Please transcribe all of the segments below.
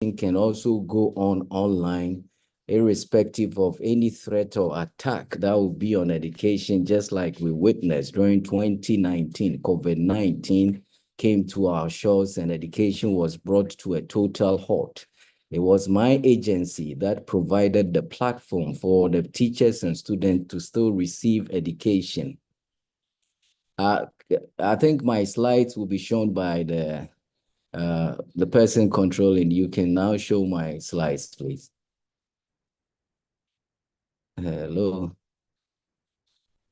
can also go on online, irrespective of any threat or attack that will be on education, just like we witnessed during 2019. COVID-19 came to our shores and education was brought to a total halt. It was my agency that provided the platform for the teachers and students to still receive education. I think my slides will be shown by the person controlling. You can now show my slides, please. Hello.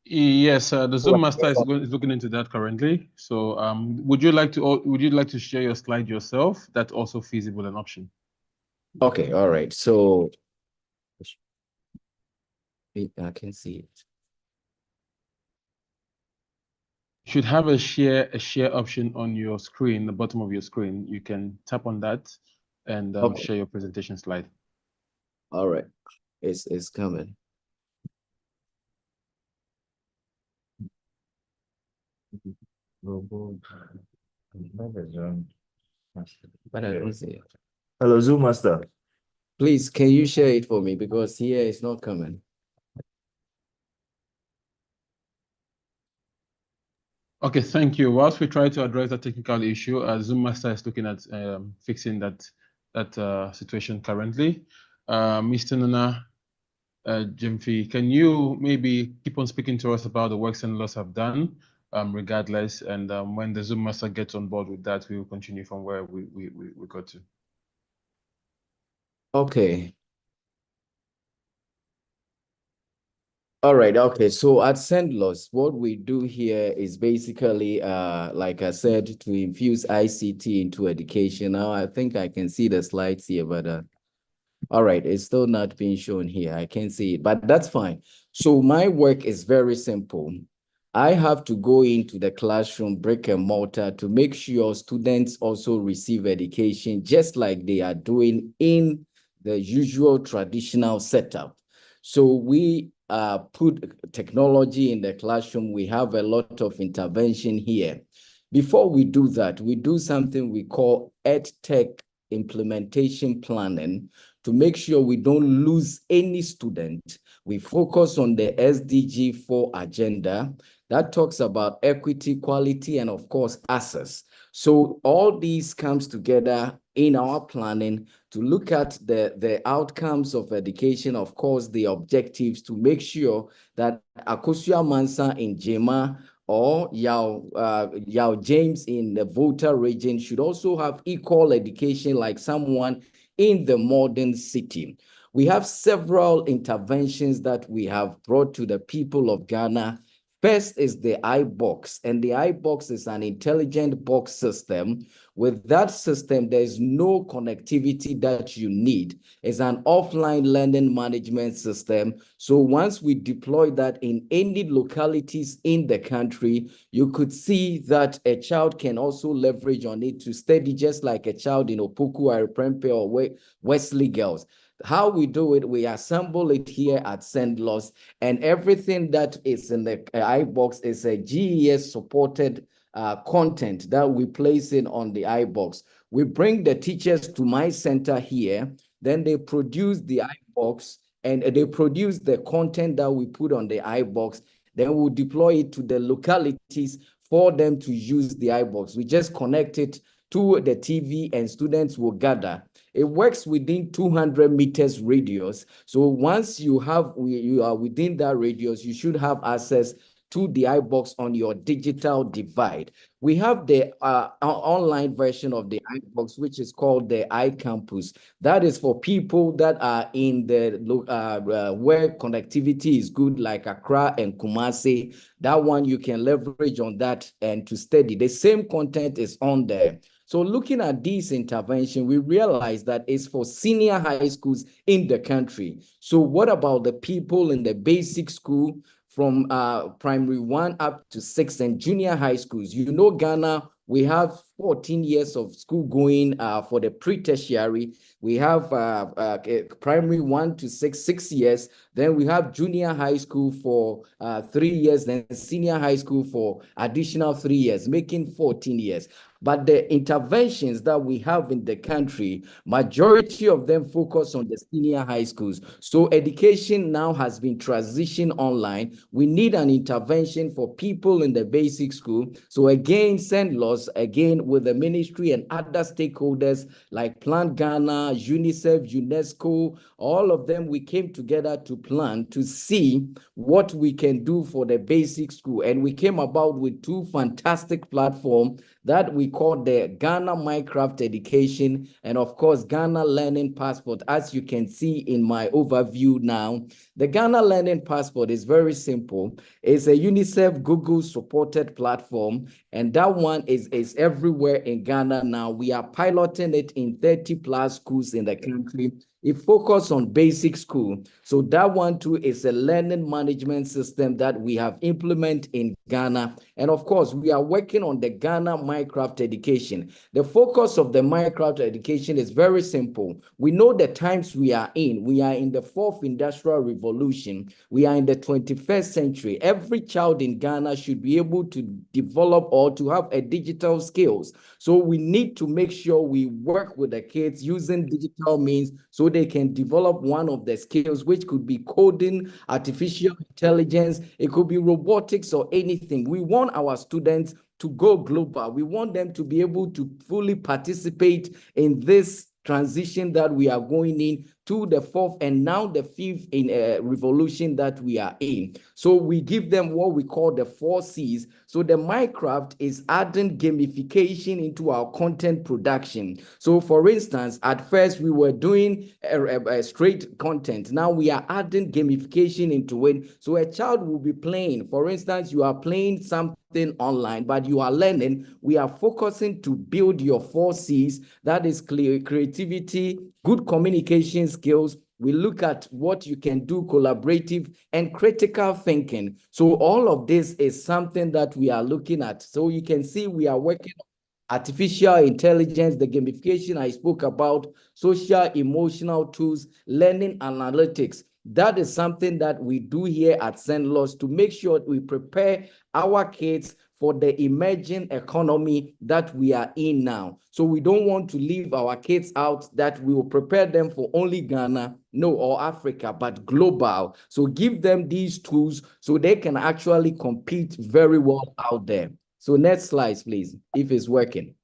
Yes, the Zoom master is looking into that currently. So, would you like to share your slide yourself? That's also feasible an option. Okay, all right. So I can see it. You should have a share option on your screen, the bottom of your screen. You can tap on that and Okay. share your presentation slide. All right, it's coming. But I don't see it. Hello, Zoom Master. Please, can you share it for me? Because here it's not coming. Okay, thank you. Whilst we try to address the technical issue, Zoom Master is looking at fixing that situation currently. Mr. Nana Jimfi, can you maybe keep on speaking to us about the works and laws have done, regardless, and when the Zoom Master gets on board with that, we will continue from where we got to. Okay. All right, okay. So at SendLoss, what we do here is basically, like I said, to infuse ICT into education. Now, I think I can see the slides here, but all right, it's still not being shown here. I can't see it, but that's fine. So my work is very simple. I have to go into the classroom, brick and mortar, to make sure students also receive education, just like they are doing in the usual traditional setup. So we put technology in the classroom. We have a lot of intervention here. Before we do that, we do something we call EdTech implementation planning to make sure we don't lose any student. We focus on the SDG 4 agenda that talks about equity, quality, and of course, access. So all these comes together in our planning to look at the outcomes of education, of course, the objectives, to make sure that Akosua Mansa in Jema or Yao James in the Volta region should also have equal education like someone in the modern city. We have several interventions that we have brought to the people of Ghana. First is the iBox, and the iBox is an intelligent box system. With that system, there's no connectivity that you need. It's an offline learning management system. So once we deploy that in any localities in the country, you could see that a child can also leverage on it to study just like a child in Opoku, Areprempe, or Wesley Girls. How we do it, we assemble it here at SendLoss, and everything that is in the iBox is a GES supported content that we place in on the iBox. We bring the teachers to my center here, then they produce the iBox and they produce the content that we put on the iBox. Then we'll deploy it to the localities for them to use the iBox. We just connect it to the TV and students will gather. It works within 200 meters radius. So once you are within that radius, you should have access to the iBox on your digital divide. We have the online version of the iBox, which is called the iCampus. That is for people that are in the where connectivity is good, like Accra and Kumasi. That one you can leverage on that and to study. The same content is on there. So looking at this intervention, we realize that it's for senior high schools in the country. So what about the people in the basic school from primary 1 up to 6 and junior high schools? You know, Ghana, we have 14 years of school going for the pre-tertiary. We have primary 1 to 6 years. Then we have junior high school for 3 years, then senior high school for additional 3 years, making 14 years. But the interventions that we have in the country, majority of them focus on the senior high schools. So education now has been transitioned online. We need an intervention for people in the basic school. So again, send laws, again, with the ministry and other stakeholders like Plan Ghana, UNICEF, UNESCO, all of them, we came together to plan to see what we can do for the basic school. And we came about with two fantastic platforms that we call the Ghana Minecraft Education and, of course, Ghana Learning Passport. As you can see in my overview now, the Ghana Learning Passport is very simple. It's a UNICEF Google supported platform, and that one is everywhere in Ghana now. We are piloting it in 30 plus schools in the country. It focuses on basic school. So that one too is a learning management system that we have implemented in Ghana. And of course, we are working on the Ghana Minecraft Education. The focus of the Minecraft Education is very simple. We know the times we are in. We are in the fourth industrial revolution. We are in the 21st century. Every child in Ghana should be able to develop or to have a digital skills. So we need to make sure we work with the kids using digital means so they can develop one of the skills, which could be coding, artificial intelligence, it could be robotics or anything. We want our students to go global. We want them to be able to fully participate in this transition that we are going in to the fourth and now the fifth in a revolution that we are in. So we give them what we call the 4 C's. So the Minecraft is adding gamification into our content production. So for instance, at first we were doing a straight content. Now we are adding gamification into it. So a child will be playing. For instance, you are playing something online, but you are learning. We are focusing to build your 4 C's. That is creativity, good communication skills. We look at what you can do, collaborative and critical thinking. So all of this is something that we are looking at. So you can see we are working on artificial intelligence, the gamification I spoke about, social emotional tools, learning analytics. That is something that we do here at St. Louis to make sure we prepare our kids for the emerging economy that we are in now. So we don't want to leave our kids out, that we will prepare them for only Ghana, no, or Africa, but global. So give them these tools so they can actually compete very well out there. So next slide, please, if it's working.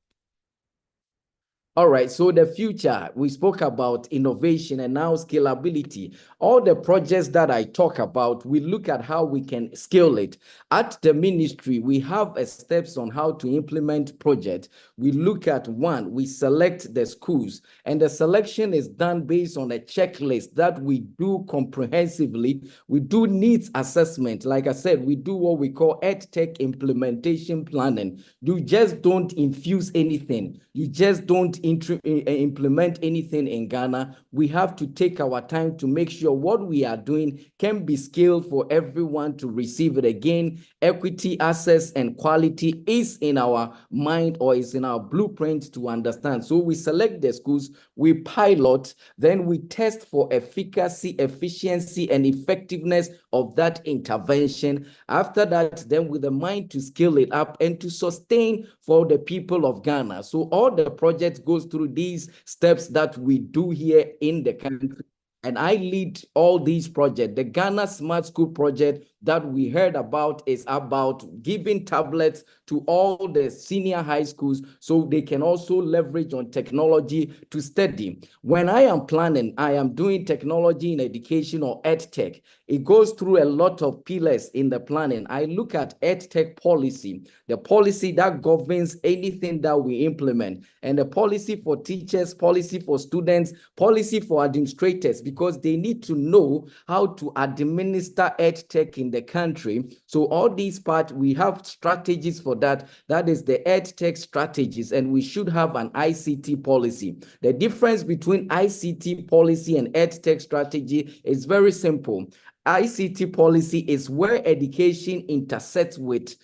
All right, so the future, we spoke about innovation and now scalability. All the projects that I talk about, we look at how we can scale it. At the ministry, we have steps on how to implement projects. We look at one, we select the schools, and the selection is done based on a checklist that we do comprehensively. We do needs assessment. Like I said, we do what we call EdTech implementation planning. You just don't infuse anything. You just don't implement anything in Ghana. We have to take our time to make sure what we are doing can be scaled for everyone to receive it. Again, equity, access, and quality is in our mind or is in our blueprint to understand. So we select the schools, we pilot, then we test for efficacy, efficiency, and effectiveness of that intervention. After that, then with the mind to scale it up and to sustain for the people of Ghana. So all the projects goes through these steps that we do here in the country. And I lead all these projects. The Ghana Smart School project that we heard about is about giving tablets to all the senior high schools so they can also leverage on technology to study. When I am planning, I am doing technology in education or EdTech. It goes through a lot of pillars in the planning. I look at EdTech policy, the policy that governs anything that we implement, and the policy for teachers, policy for students, policy for administrators, because they need to know how to administer EdTech in the country. So all these parts, we have strategies for that. That is the EdTech strategies, and we should have an ICT policy. The difference between ICT policy and EdTech strategy is very simple. ICT policy is where education intersects with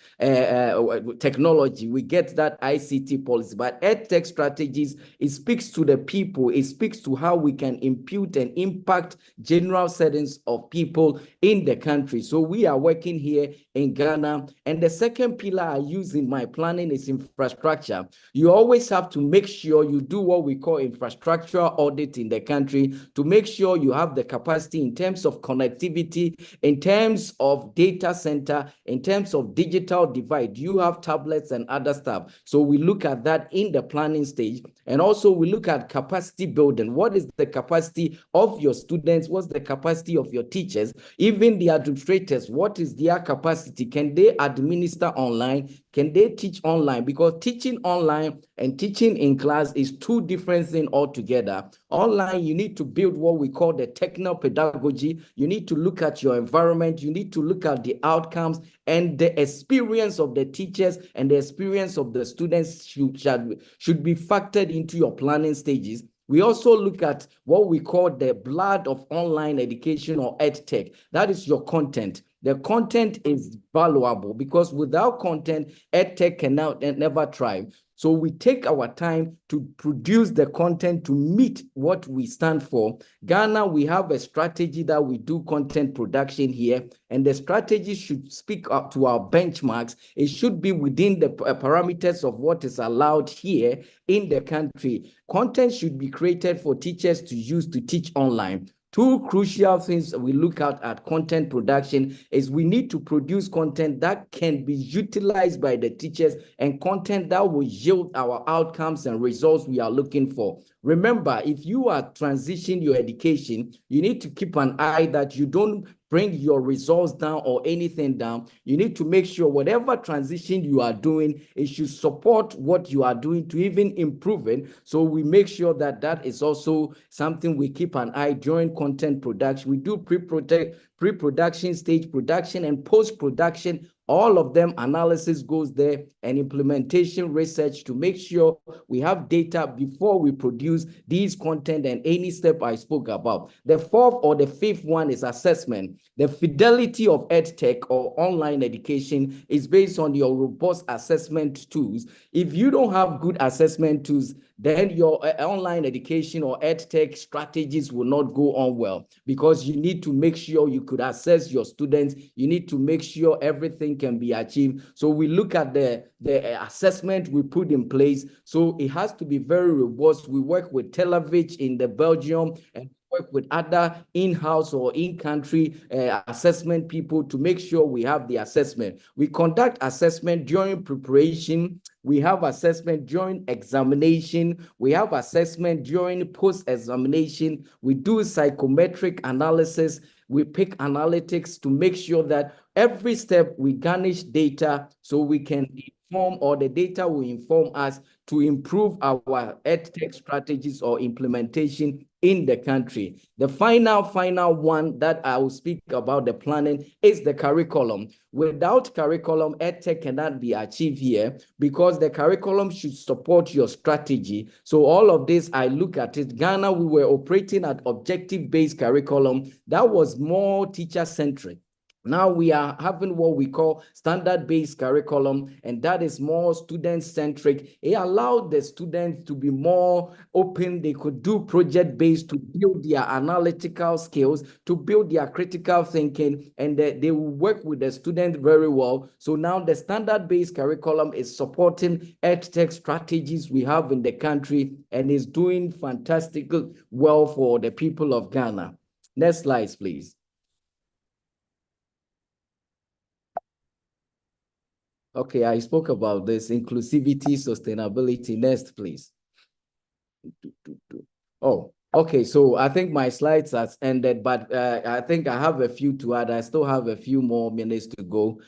technology. We get that ICT policy, but EdTech strategies, it speaks to the people. It speaks to how we can impute and impact general settings of people in the country. So we are working here in Ghana. And the second pillar I use in my planning is infrastructure. You always have to make sure you do what we call infrastructural audit in the country to make sure you have the capacity in terms of connectivity, in terms of data center, in terms of digital divide. You have tablets and other stuff. So we look at that in the planning stage. And also we look at capacity building. What is the capacity of your students? What's the capacity of your teachers? Even the administrators, what is their capacity? Can they administer online? Can they teach online? Because teaching online and teaching in class is two different things altogether. Online, you need to build what we call the technical pedagogy. You need to look at your environment. You need to look at the outcomes, and the experience of the teachers and the experience of the students should be factored into your planning stages. We also look at what we call the blood of online education or EdTech. That is your content. The content is valuable because without content, EdTech cannot never thrive. So we take our time to produce the content to meet what we stand for. Ghana, we have a strategy that we do content production here, and the strategy should speak up to our benchmarks. It should be within the parameters of what is allowed here in the country. Content should be created for teachers to use to teach online. Two crucial things we look at content production is we need to produce content that can be utilized by the teachers and content that will yield our outcomes and results we are looking for. Remember, if you are transitioning your education, you need to keep an eye that you don't bring your results down or anything down. You need to make sure whatever transition you are doing, it should support what you are doing to even improve it. So we make sure that that is also something we keep an eye during content production. We do pre-production, stage production, and post-production. All of them, analysis goes there, and implementation research to make sure we have data before we produce these content and any step I spoke about. The fourth or the fifth one is assessment. The fidelity of EdTech or online education is based on your robust assessment tools. If you don't have good assessment tools, then your online education or EdTech strategies will not go on well, because you need to make sure you could assess your students. You need to make sure everything can be achieved. So we look at the assessment we put in place. So it has to be very robust. We work with Tel Aviv in the Belgium and work with other in-house or in-country assessment people to make sure we have the assessment. We conduct assessment during preparation. We have assessment during examination. We have assessment during post-examination. We do psychometric analysis. We pick analytics to make sure that every step we garnish data so we can inform, or the data will inform us to improve our EdTech strategies or implementation in the country. The final one that I will speak about the planning is the curriculum. Without curriculum, EdTech cannot be achieved here, because the curriculum should support your strategy. So all of this, I look at it. Ghana, we were operating at objective-based curriculum that was more teacher-centric. Now we are having what we call standard-based curriculum, and that is more student-centric. It allowed the students to be more open. They could do project-based to build their analytical skills, to build their critical thinking, and they will work with the student very well. So now the standard-based curriculum is supporting EdTech strategies we have in the country and is doing fantastic well for the people of Ghana. Next slide, please. Okay, I spoke about this, inclusivity, sustainability. Next, please. Oh, okay. So I think my slides has ended, but I think I have a few to add. I still have a few more minutes to go.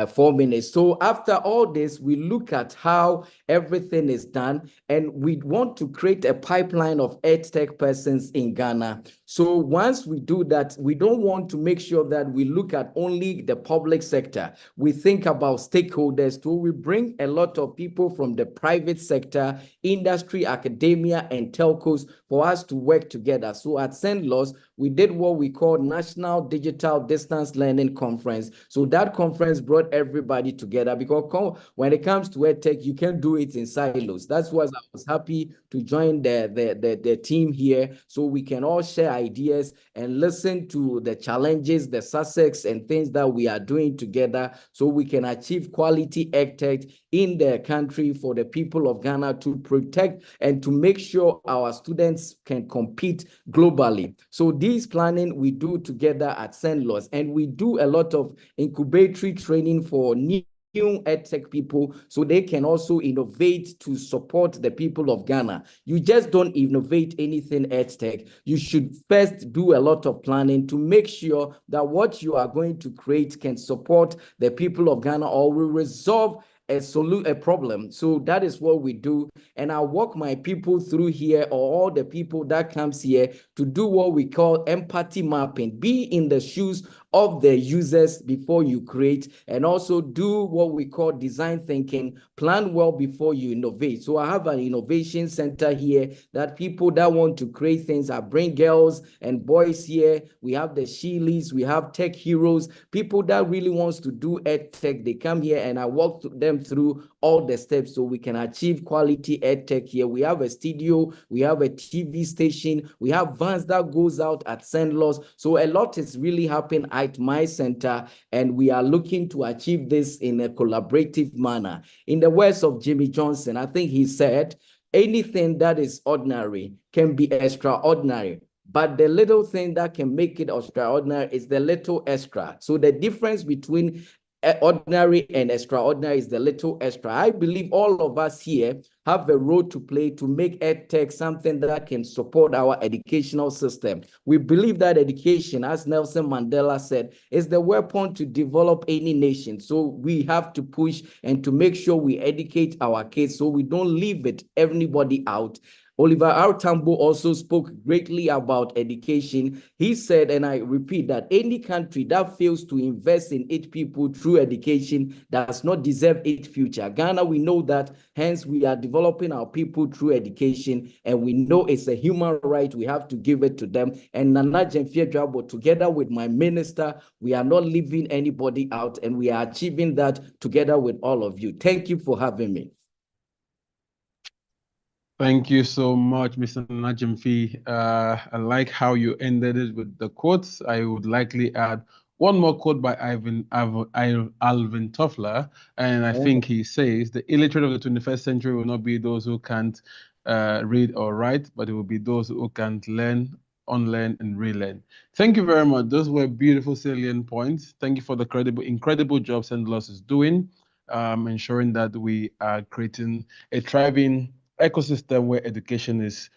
4 minutes. So after all this, we look at how everything is done, and we want to create a pipeline of EdTech persons in Ghana. So once we do that, we don't want to make sure that we look at only the public sector. We think about stakeholders too. We bring a lot of people from the private sector, industry, academia, and telcos for us to work together. So at SENDLOS, we did what we call National Digital Distance Learning Conference. So that conference brought everybody together, because when it comes to EdTech, you can't do it in silos. That's why I was happy to join the team here, so we can all share ideas and listen to the challenges, the success, and things that we are doing together, so we can achieve quality EdTech in the country for the people of Ghana, to protect and to make sure our students can compete globally. So this planning we do together at SENDLOS, and we do a lot of incubatory training for new EdTech people, so they can also innovate to support the people of Ghana. You just don't innovate anything EdTech. You should first do a lot of planning to make sure that what you are going to create can support the people of Ghana, or will resolve a problem. So that is what we do, and I walk my people through here, or all the people that comes here, to do what we call empathy mapping. Be in the shoes of the users before you create, and also do what we call design thinking. Plan well before you innovate. So I have an innovation center here, that people that want to create things, I bring girls and boys here. We have the Sheilis, we have tech heroes, people that really wants to do EdTech. They come here, and I walk them through all the steps so we can achieve quality EdTech here. We have a studio, we have a TV station, we have vans that goes out at SENDLOS. So a lot is really happening at my center, and we are looking to achieve this in a collaborative manner. In the words of Jimmy Johnson, I think he said, anything that is ordinary can be extraordinary, but the little thing that can make it extraordinary is the little extra. So the difference between ordinary and extraordinary is the little extra. I believe all of us here have a role to play to make EdTech something that can support our educational system. We believe that education, as Nelson Mandela said, is the weapon to develop any nation. So we have to push and to make sure we educate our kids, so we don't leave anybody out. Oliver R. Tambo also spoke greatly about education. He said, and I repeat, that any country that fails to invest in its people through education does not deserve its future. Ghana, we know that, hence we are developing our people through education, and we know it's a human right. We have to give it to them. And Nana Jemfie Dwabo, together with my minister, we are not leaving anybody out, and we are achieving that together with all of you. Thank you for having me. Thank you so much, Mr. Najimfi. I like how you ended it with the quotes. I would likely add one more quote by Alvin Toffler, and I think he says, the illiterate of the 21st century will not be those who can't read or write, but it will be those who can't learn, unlearn, and relearn. Thank you very much. Those were beautiful salient points. Thank you for the incredible job SENDLOS is doing, ensuring that we are creating a thriving ecosystem where education is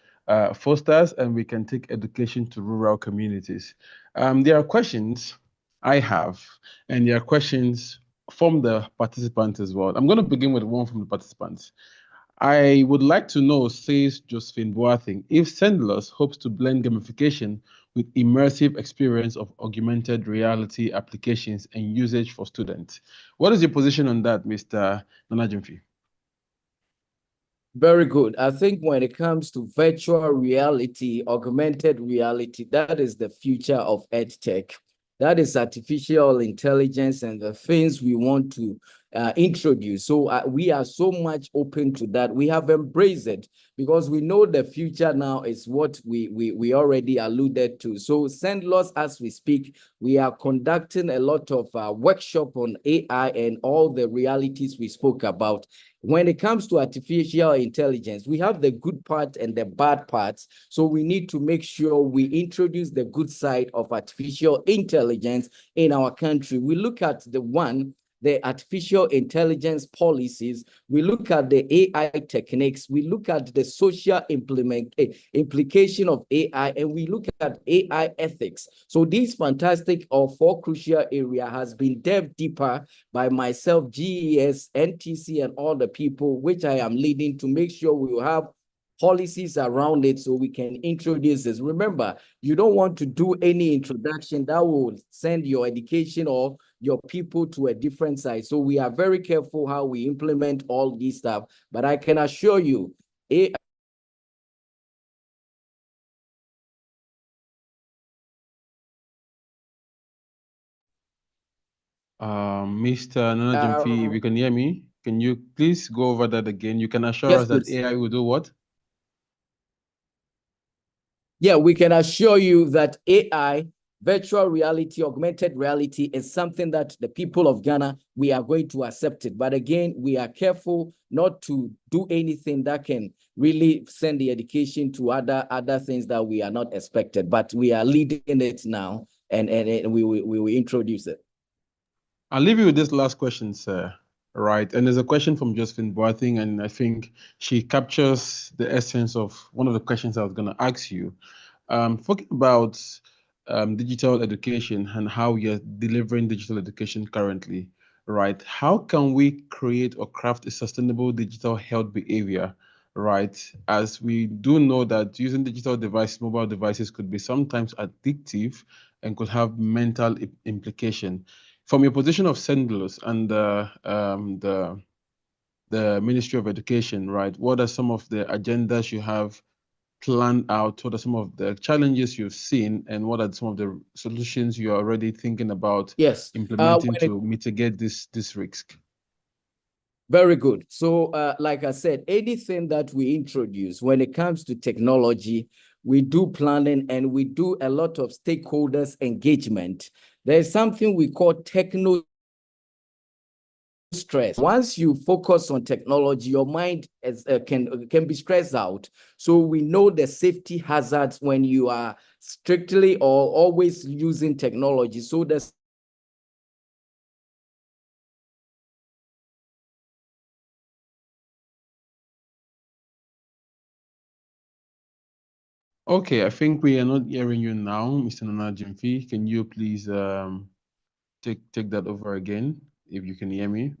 fosters, and we can take education to rural communities. There are questions I have, and there are questions from the participants as well. I'm going to begin with one from the participants. I would like to know, says Josephine Boathing, if SENDLOS hopes to blend gamification with immersive experience of augmented reality applications and usage for students. What is your position on that, Mr. Nanajimfi? Very good. I think when it comes to virtual reality, augmented reality, that is the future of EdTech. That is artificial intelligence and the things we want to introduce. So we are so much open to that. We have embraced it because we know the future now is what we already alluded to. So SENDLOS, as we speak, we are conducting a lot of workshop on AI and all the realities we spoke about. When it comes to artificial intelligence, we have the good part and the bad parts. So we need to make sure we introduce the good side of artificial intelligence in our country. We look at the one the artificial intelligence policies, we look at the AI techniques, we look at the social implication of AI, and we look at AI ethics. So these fantastic or four crucial area has been delved deeper by myself, GES, NTC, and all the people which I am leading to make sure we will have policies around it so we can introduce this. Remember, you don't want to do any introduction that will send your education or your people to a different side. So we are very careful how we implement all these stuff. But I can assure you, Mr. Nana Jemfi, if you can hear me, can you please go over that again? You can assure yes, us that please. AI will do what? Yeah, we can assure you that AI, virtual reality, augmented reality is something that the people of Ghana, we are going to accept it. But again, we are careful not to do anything that can really send the education to other things that we are not expected. But we are leading it now, and we will introduce it. I'll leave you with this last question, sir. Right. And there's a question from Josephine Boating, and I think she captures the essence of one of the questions I was going to ask you. Talking about digital education and how you're delivering digital education currently, right? How can we create or craft a sustainable digital health behavior, right? As we do know that using digital devices, mobile devices could be sometimes addictive and could have mental implication. From your position of Sendlos and the Ministry of Education, right? What are some of the agendas you have planned out? What are some of the challenges you've seen, and what are some of the solutions you're already thinking about implementing to mitigate this risk? Very good. So, like I said, anything that we introduce when it comes to technology, we do planning and we do a lot of stakeholders engagement. There's something we call techno stress. Once you focus on technology, your mind can be stressed out. So we know the safety hazards when you are strictly or always using technology. So there's Okay, I think we are not hearing you now, Mr. Nana Jimfi. Can you please take that over again, if you can hear me?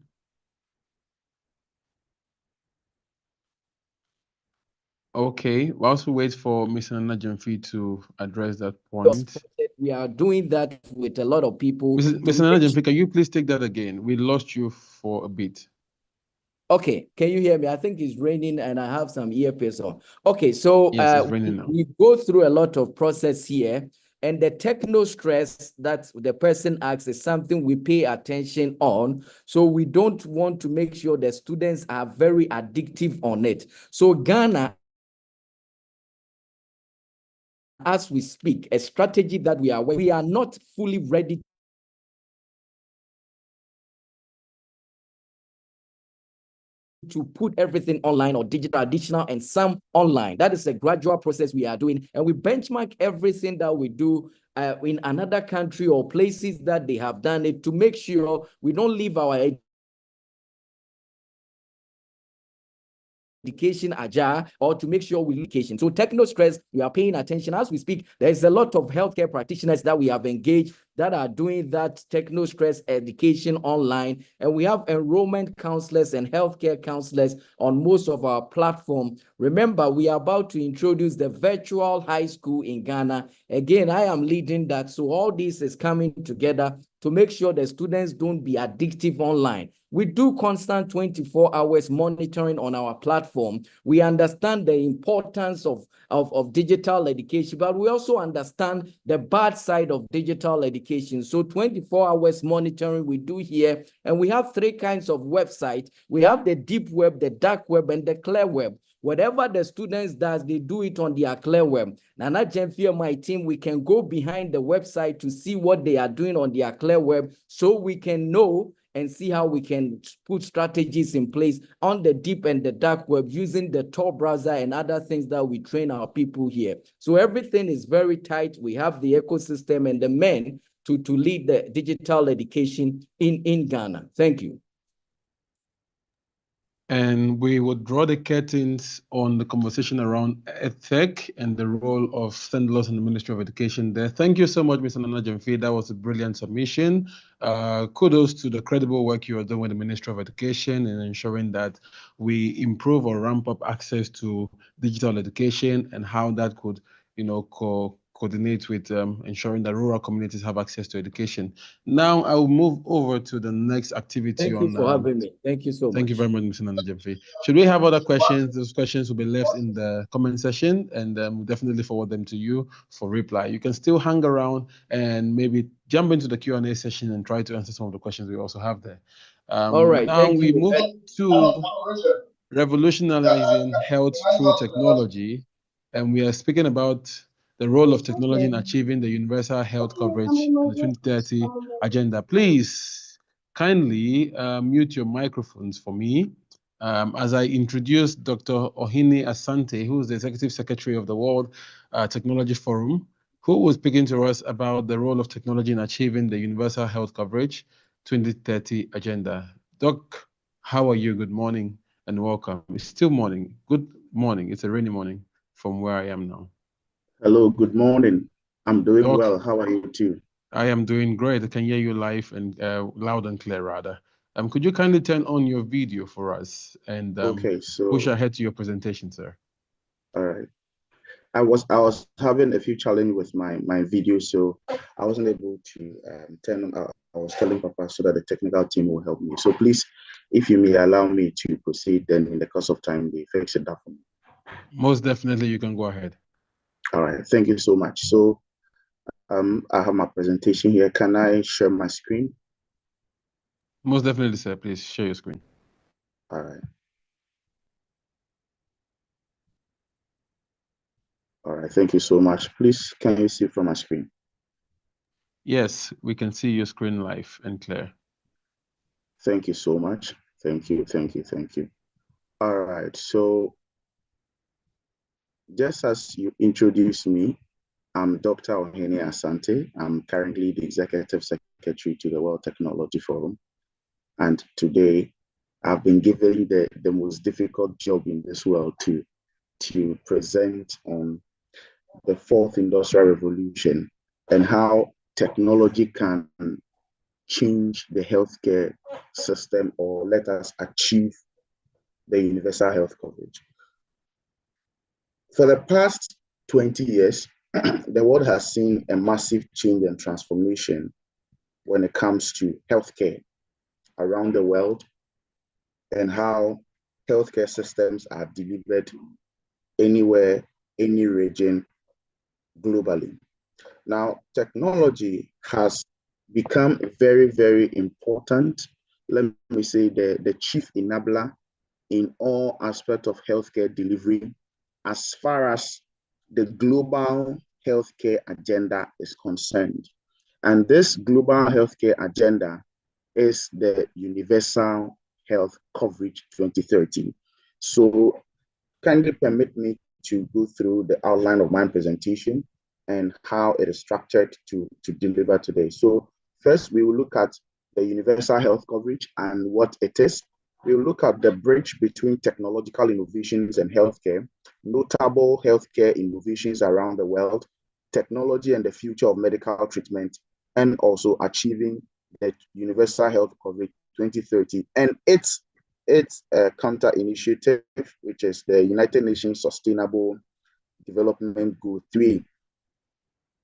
Okay, whilst we wait for Mr. Nana Jimfi to address that point. We are doing that with a lot of people. Mr. Nana Jimfi, can you please take that again? We lost you for a bit. Okay, can you hear me? I think it's raining and I have some earpiece on. Okay, so yes, it's raining now. We go through a lot of process here, and the techno stress that the person asks is something we pay attention on. So we don't want to make sure the students are very addictive on it. So Ghana, as we speak, a strategy that we are not fully ready to put everything online or digital, additional, and some online. That is a gradual process we are doing. And we benchmark everything that we do in another country or places that they have done it to make sure we don't leave our education ajar or to make sure we education. So techno stress, we are paying attention as we speak. There's a lot of healthcare practitioners that we have engaged that are doing that techno stress education online. And we have enrollment counselors and healthcare counselors on most of our platform. Remember, we are about to introduce the virtual high school in Ghana. Again, I am leading that. So all this is coming together to make sure the students don't be addictive online. We do constant 24 hours monitoring on our platform. We understand the importance of digital education, but we also understand the bad side of digital education. So 24 hours monitoring we do here, and we have three kinds of websites. We have the deep web, the dark web, and the clear web. Whatever the students does, they do it on their clear web. Nana Jemfi and my team, we can go behind the website to see what they are doing on their clear web so we can know and see how we can put strategies in place on the deep and the dark web using the Tor browser and other things that we train our people here. So everything is very tight. We have the ecosystem and the men to lead the digital education in Ghana. Thank you. And we would draw the curtains on the conversation around EdTech and the role of SENDLOS and the Ministry of Education there. Thank you so much, Mr. Nana Jemfi. That was a brilliant submission. Kudos to the credible work you are doing with the Ministry of Education in ensuring that we improve or ramp up access to digital education and how that could, coordinate with ensuring that rural communities have access to education. Now I will move over to the next activity. Thank you for having me. Thank you so much. Thank you very much, Mr. Nanajemfi. Should we have other questions? Those questions will be left in the comment section, and we'll definitely forward them to you for reply. You can still hang around and maybe jump into the Q&A session and try to answer some of the questions we also have there. All right, now we move to revolutionizing health through technology, and we are speaking about the role of technology in achieving the universal health coverage in the 2030 agenda. Please kindly mute your microphones for me as I introduce Dr. Ohini Asante, who is the Executive Secretary of the World Technology Forum, who was speaking to us about the role of technology in achieving the universal health coverage 2030 agenda. Doc, how are you? Good morning and welcome. It's still morning. Good morning. It's a rainy morning from where I am now. Hello, good morning. I'm doing well. How are you too? I am doing great. I can hear you live and loud and clear, rather. Could you kindly turn on your video for us and push ahead to your presentation, sir? All right. I was having a few challenges with my video, so I wasn't able to turn on. I was telling Papa so that the technical team will help me. So please, if you may allow me to proceed, then in the course of time, they fix it up for me. Most definitely, you can go ahead. All right. Thank you so much. So I have my presentation here. Can I share my screen? Most definitely, sir. Please share your screen. All right. All right. Thank you so much. Please, can you see from my screen? Yes, we can see your screen live and clear. Thank you so much. Thank you. Thank you. Thank you. All right. So just as you introduced me, I'm Dr. Ohini Asante. I'm currently the Executive Secretary to the World Technology Forum. And today, I've been given the most difficult job in this world to present on the fourth industrial revolution and how technology can change the healthcare system or let us achieve the universal health coverage. For the past 20 years, the world has seen a massive change and transformation when it comes to healthcare around the world and how healthcare systems are delivered anywhere, any region, globally. Now, technology has become very, very important. Let me say the chief enabler in all aspects of healthcare delivery as far as the global healthcare agenda is concerned. And this global healthcare agenda is the Universal Health Coverage 2030. So kindly permit me to go through the outline of my presentation and how it is structured to deliver today. So first, we will look at the universal health coverage and what it is. We will look at the bridge between technological innovations and healthcare, notable healthcare innovations around the world, technology and the future of medical treatment, and also achieving the universal health coverage 2030 and its counter initiative, which is the United Nations Sustainable Development Goal 3,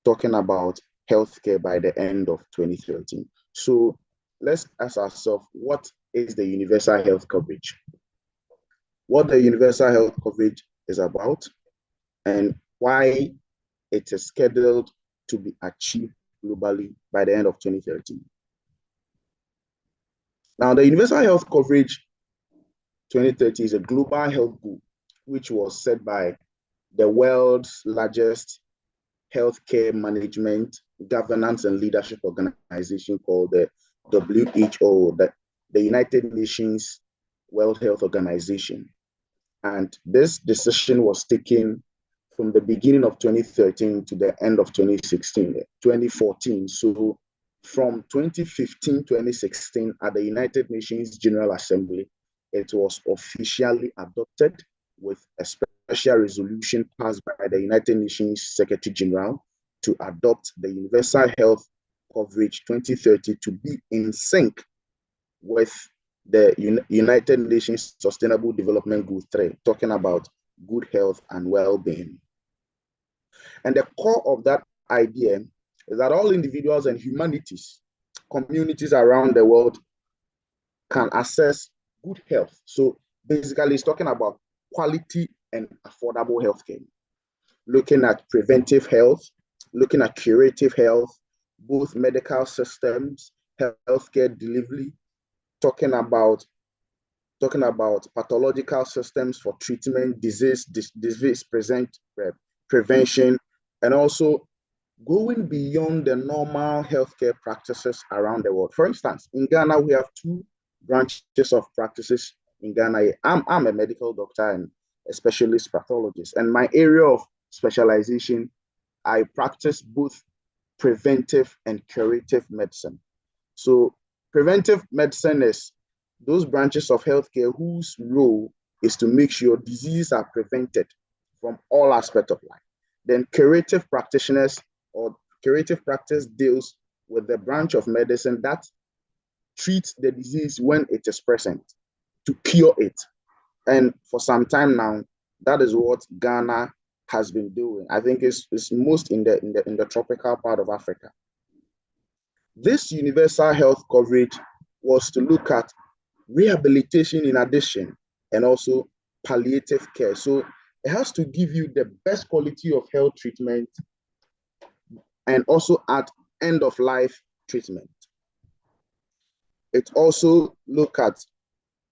talking about healthcare by the end of 2030. So let's ask ourselves, what is the universal health coverage? What the universal health coverage is about and why it is scheduled to be achieved globally by the end of 2030. Now, the universal health coverage 2030 is a global health goal, which was set by the world's largest healthcare management, governance, and leadership organization called the WHO, the United Nations World Health Organization. And this decision was taken from the beginning of 2013 to the end of 2014. So from 2015, 2016 at the United Nations General Assembly, it was officially adopted with a special resolution passed by the United Nations Secretary General to adopt the Universal Health Coverage 2030 to be in sync with the United Nations Sustainable Development Goal 3, talking about good health and well-being. And the core of that idea is that all individuals and humanities, communities around the world can access good health. So basically, it's talking about quality and affordable healthcare, looking at preventive health, looking at curative health, both medical systems, healthcare delivery, talking about pathological systems for treatment, disease prevention, and also going beyond the normal healthcare practices around the world. For instance, in Ghana, we have two branches of practices in Ghana. I'm a medical doctor and a specialist pathologist, and my area of specialization, I practice both preventive and curative medicine. So preventive medicine is those branches of healthcare whose role is to make sure diseases are prevented from all aspects of life. Then curative practitioners or curative practice deals with the branch of medicine that treats the disease when it is present to cure it. And for some time now, that is what Ghana has been doing. I think it's most in the tropical part of Africa. This universal health coverage was to look at rehabilitation in addition and also palliative care. So it has to give you the best quality of health treatment and also at end of life treatment. It also look at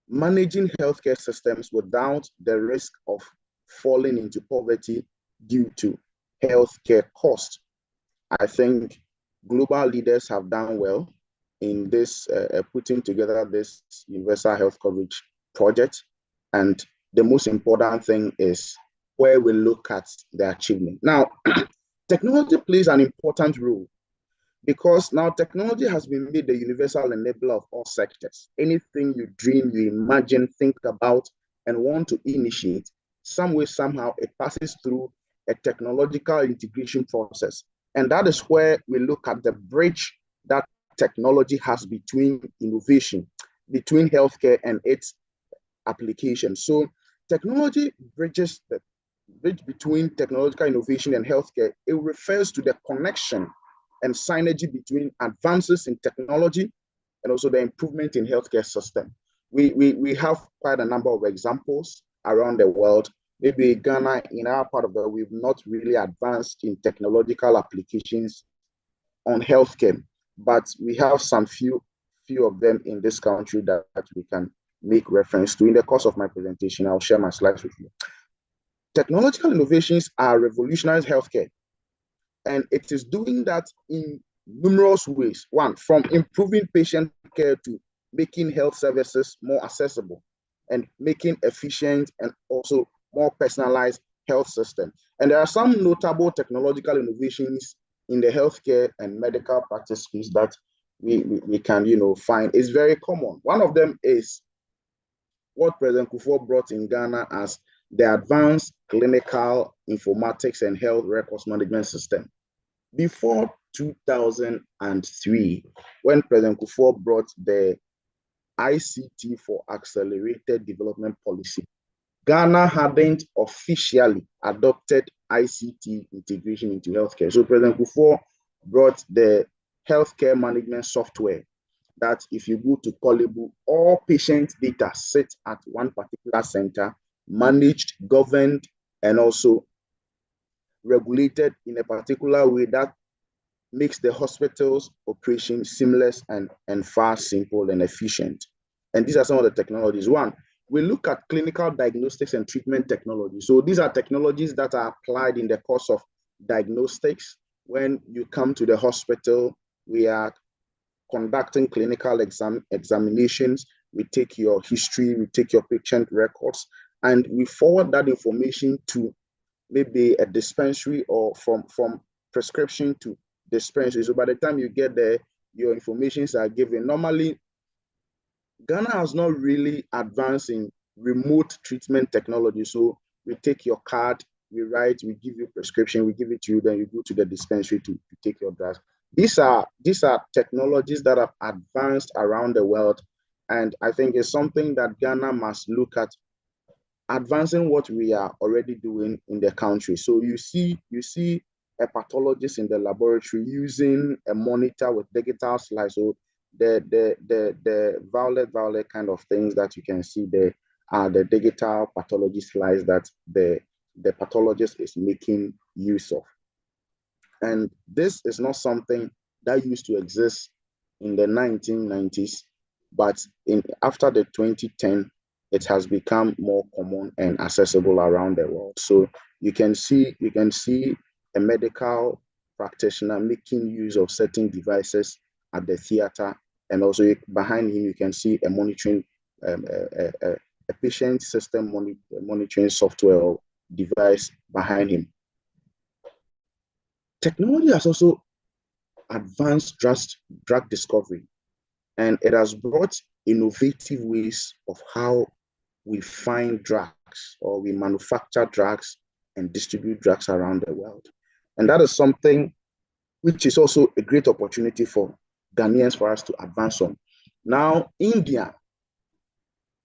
managing healthcare systems without the risk of falling into poverty due to healthcare costs. I think global leaders have done well in this putting together this universal health coverage project. And the most important thing is where we look at the achievement. Now, technology plays an important role because now technology has been made the universal enabler of all sectors. Anything you dream, you imagine, think about, and want to initiate, some way, somehow, it passes through a technological integration process. And that is where we look at the bridge that technology has between innovation, between healthcare and its application. So technology bridges the bridge between technological innovation and healthcare. It refers to the connection and synergy between advances in technology and also the improvement in healthcare system. We have quite a number of examples around the world. Maybe Ghana, in our part of the world, we've not really advanced in technological applications on healthcare, but we have some few of them in this country that we can make reference to. In the course of my presentation, I'll share my slides with you. Technological innovations are revolutionized healthcare, and it is doing that in numerous ways. One, from improving patient care to making health services more accessible and making efficient and also more personalized health system. And there are some notable technological innovations in the healthcare and medical practice space that we can find. It's very common. One of them is what President Kufuor brought in Ghana as the Advanced Clinical Informatics and Health Records Management System. Before 2003, when President Kufuor brought the ICT for Accelerated Development Policy, Ghana hadn't officially adopted ICT integration into healthcare. So President Kufuor brought the healthcare management software that if you go to Kolebu, all patient data sit at one particular center, managed, governed, and also regulated in a particular way that makes the hospital's operation seamless and fast, simple, and efficient. And these are some of the technologies. One, we look at clinical diagnostics and treatment technology. So these are technologies that are applied in the course of diagnostics. When you come to the hospital, we are conducting clinical examinations. We take your history, we take your patient records, and we forward that information to maybe a dispensary or from prescription to dispensary. So by the time you get there, your informations are given. Normally, Ghana has not really advanced in remote treatment technology. So we take your card, we write, we give you prescription, we give it to you, then you go to the dispensary to take your drugs. These are technologies that have advanced around the world, and I think it's something that Ghana must look at, advancing what we are already doing in the country. So you see a pathologist in the laboratory using a monitor with digital slides. So the violet kind of things that you can see there are the digital pathology slides that the pathologist is making use of. And this is not something that used to exist in the 1990s, but after the 2010, it has become more common and accessible around the world. So you can see a medical practitioner making use of certain devices at the theater, and also behind him you can see a monitoring a patient system monitoring software or device behind him. Technology has also advanced drug discovery, and it has brought innovative ways of how we find drugs or we manufacture drugs and distribute drugs around the world. And that is something which is also a great opportunity for Ghanaians for us to advance on. Now, India,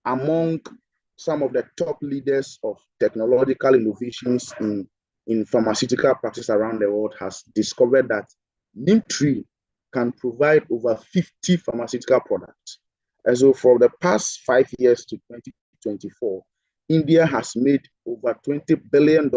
among some of the top leaders of technological innovations in pharmaceutical practice around the world, has discovered that neem tree can provide over 50 pharmaceutical products. And so for the past 5 years to 2024, India has made over $20 billion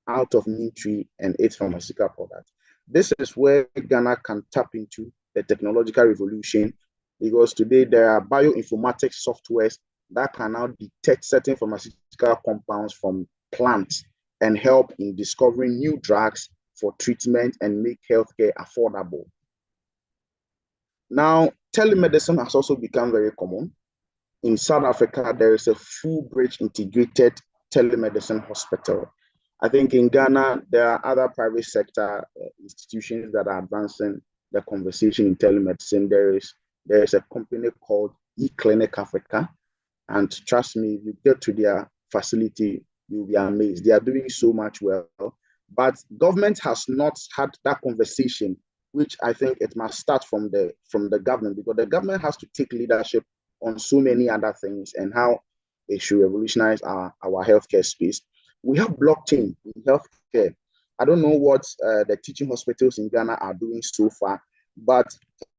out of neem tree and its pharmaceutical products. This is where Ghana can tap into the technological revolution, because today there are bioinformatics softwares that can now detect certain pharmaceutical compounds from plants and help in discovering new drugs for treatment and make healthcare affordable. Now, telemedicine has also become very common. In South Africa, there is a full-bridge integrated telemedicine hospital. I think in Ghana, there are other private sector institutions that are advancing the conversation in telemedicine. There is a company called eClinic Africa, and trust me, if you get to their facility, you'll be amazed. They are doing so much well, but government has not had that conversation, which I think it must start from the government, because the government has to take leadership on so many other things and how it should revolutionize our healthcare space. We have blockchain in healthcare. I don't know what the teaching hospitals in Ghana are doing so far, but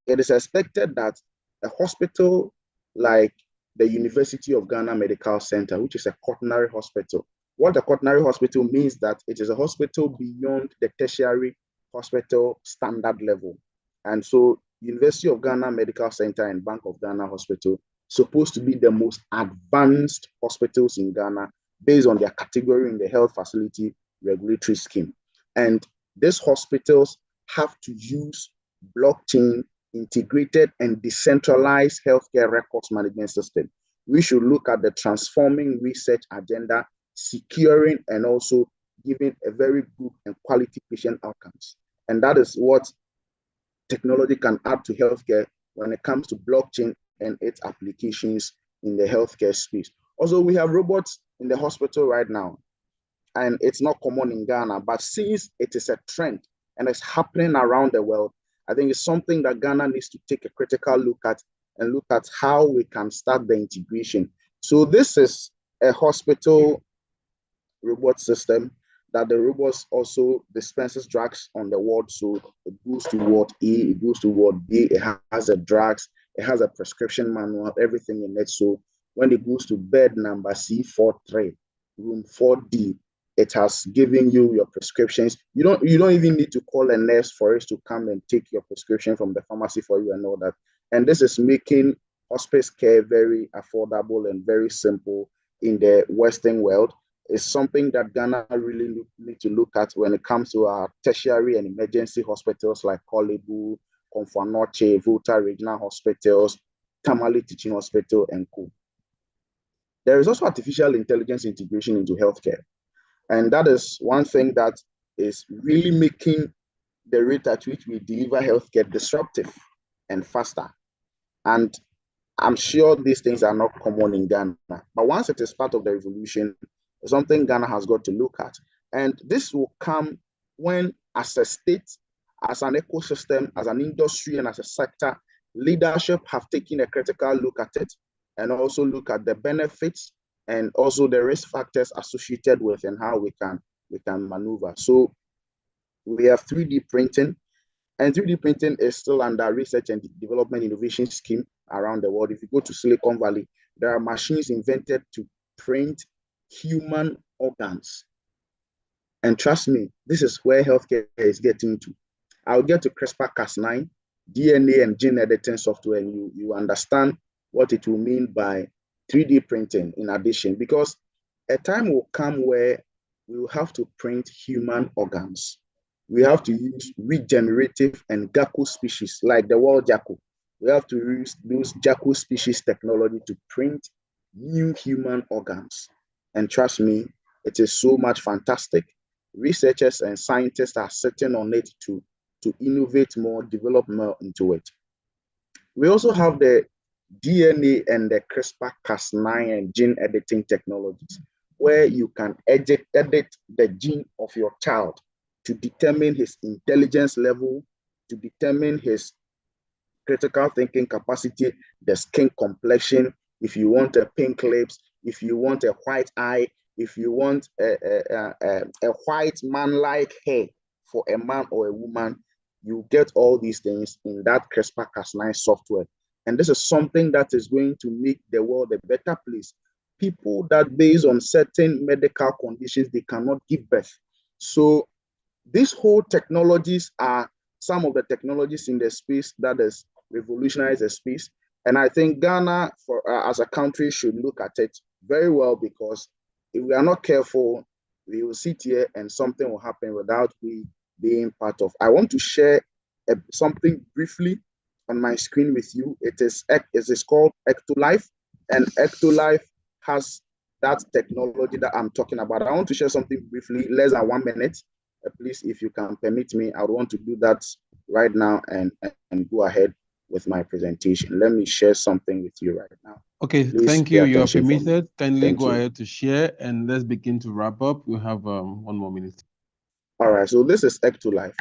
it is expected that a hospital like the University of Ghana Medical Center, which is a quaternary hospital. What a quaternary hospital means that it is a hospital beyond the tertiary hospital standard level. And so University of Ghana Medical Center and Bank of Ghana Hospital supposed to be the most advanced hospitals in Ghana based on their category in the health facility regulatory scheme. And these hospitals have to use blockchain integrated and decentralized healthcare records management system. We should look at the transforming research agenda, securing and also giving a very good and quality patient outcomes. And that is what technology can add to healthcare when it comes to blockchain and its applications in the healthcare space. Also, we have robots in the hospital right now, and it's not common in Ghana, but since it is a trend and it's happening around the world, I think it's something that Ghana needs to take a critical look at and look at how we can start the integration. So this is a hospital robot system that the robots also dispenses drugs on the ward. So it goes to ward A, it goes to ward B, it has the drugs, it has a prescription manual, everything in it. So when it goes to bed number C43, room 4D, it has given you your prescriptions. You don't even need to call a nurse for it to come and take your prescription from the pharmacy for you and all that. And this is making hospice care very affordable and very simple in the Western world. It's something that Ghana really need to look at when it comes to our tertiary and emergency hospitals like Kolebu, Konfanoche, Volta Regional Hospitals, Tamale Teaching Hospital, and Co. There is also artificial intelligence integration into healthcare. And that is one thing that is really making the rate at which we deliver healthcare disruptive and faster. And I'm sure these things are not common in Ghana, but once it is part of the revolution, it's something Ghana has got to look at. And this will come when, as a state, as an ecosystem, as an industry, and as a sector, leadership have taken a critical look at it and also look at the benefits and also the risk factors associated with and how we can maneuver. So we have 3D printing, and 3D printing is still under research and development innovation scheme around the world. If you go to Silicon Valley, there are machines invented to print human organs. And trust me, this is where healthcare is getting to. I'll get to CRISPR-Cas9, DNA and gene editing software, and you understand what it will mean by 3D printing in addition, because a time will come where we will have to print human organs. We have to use regenerative and gecko species like the wild gecko. We have to use those gecko species technology to print new human organs. And trust me, it is so much fantastic. Researchers and scientists are sitting on it to innovate more, develop more into it. We also have the DNA and the CRISPR-Cas9 and gene editing technologies, where you can edit the gene of your child to determine his intelligence level, to determine his critical thinking capacity, the skin complexion, if you want a pink lips, if you want a white eye, if you want a white man-like hair for a man or a woman, you get all these things in that CRISPR-Cas9 software. And this is something that is going to make the world a better place. People that based on certain medical conditions, they cannot give birth. So these whole technologies are some of the technologies in the space that has revolutionized the space. And I think Ghana, as a country, should look at it very well, because if we are not careful, we will sit here and something will happen without we being part of. I want to share something briefly on my screen with you. It is called Ectolife, and Ectolife has that technology that I'm talking about. I want to share something briefly, less than 1 minute. Please, if you can permit me, I would want to do that right now and go ahead with my presentation. Let me share something with you right now. Okay, Please thank you. You are attention permitted. Kindly Thank go you. ahead to share, and let's begin to wrap up. We have 1 more minute. All right, so this is Ectolife.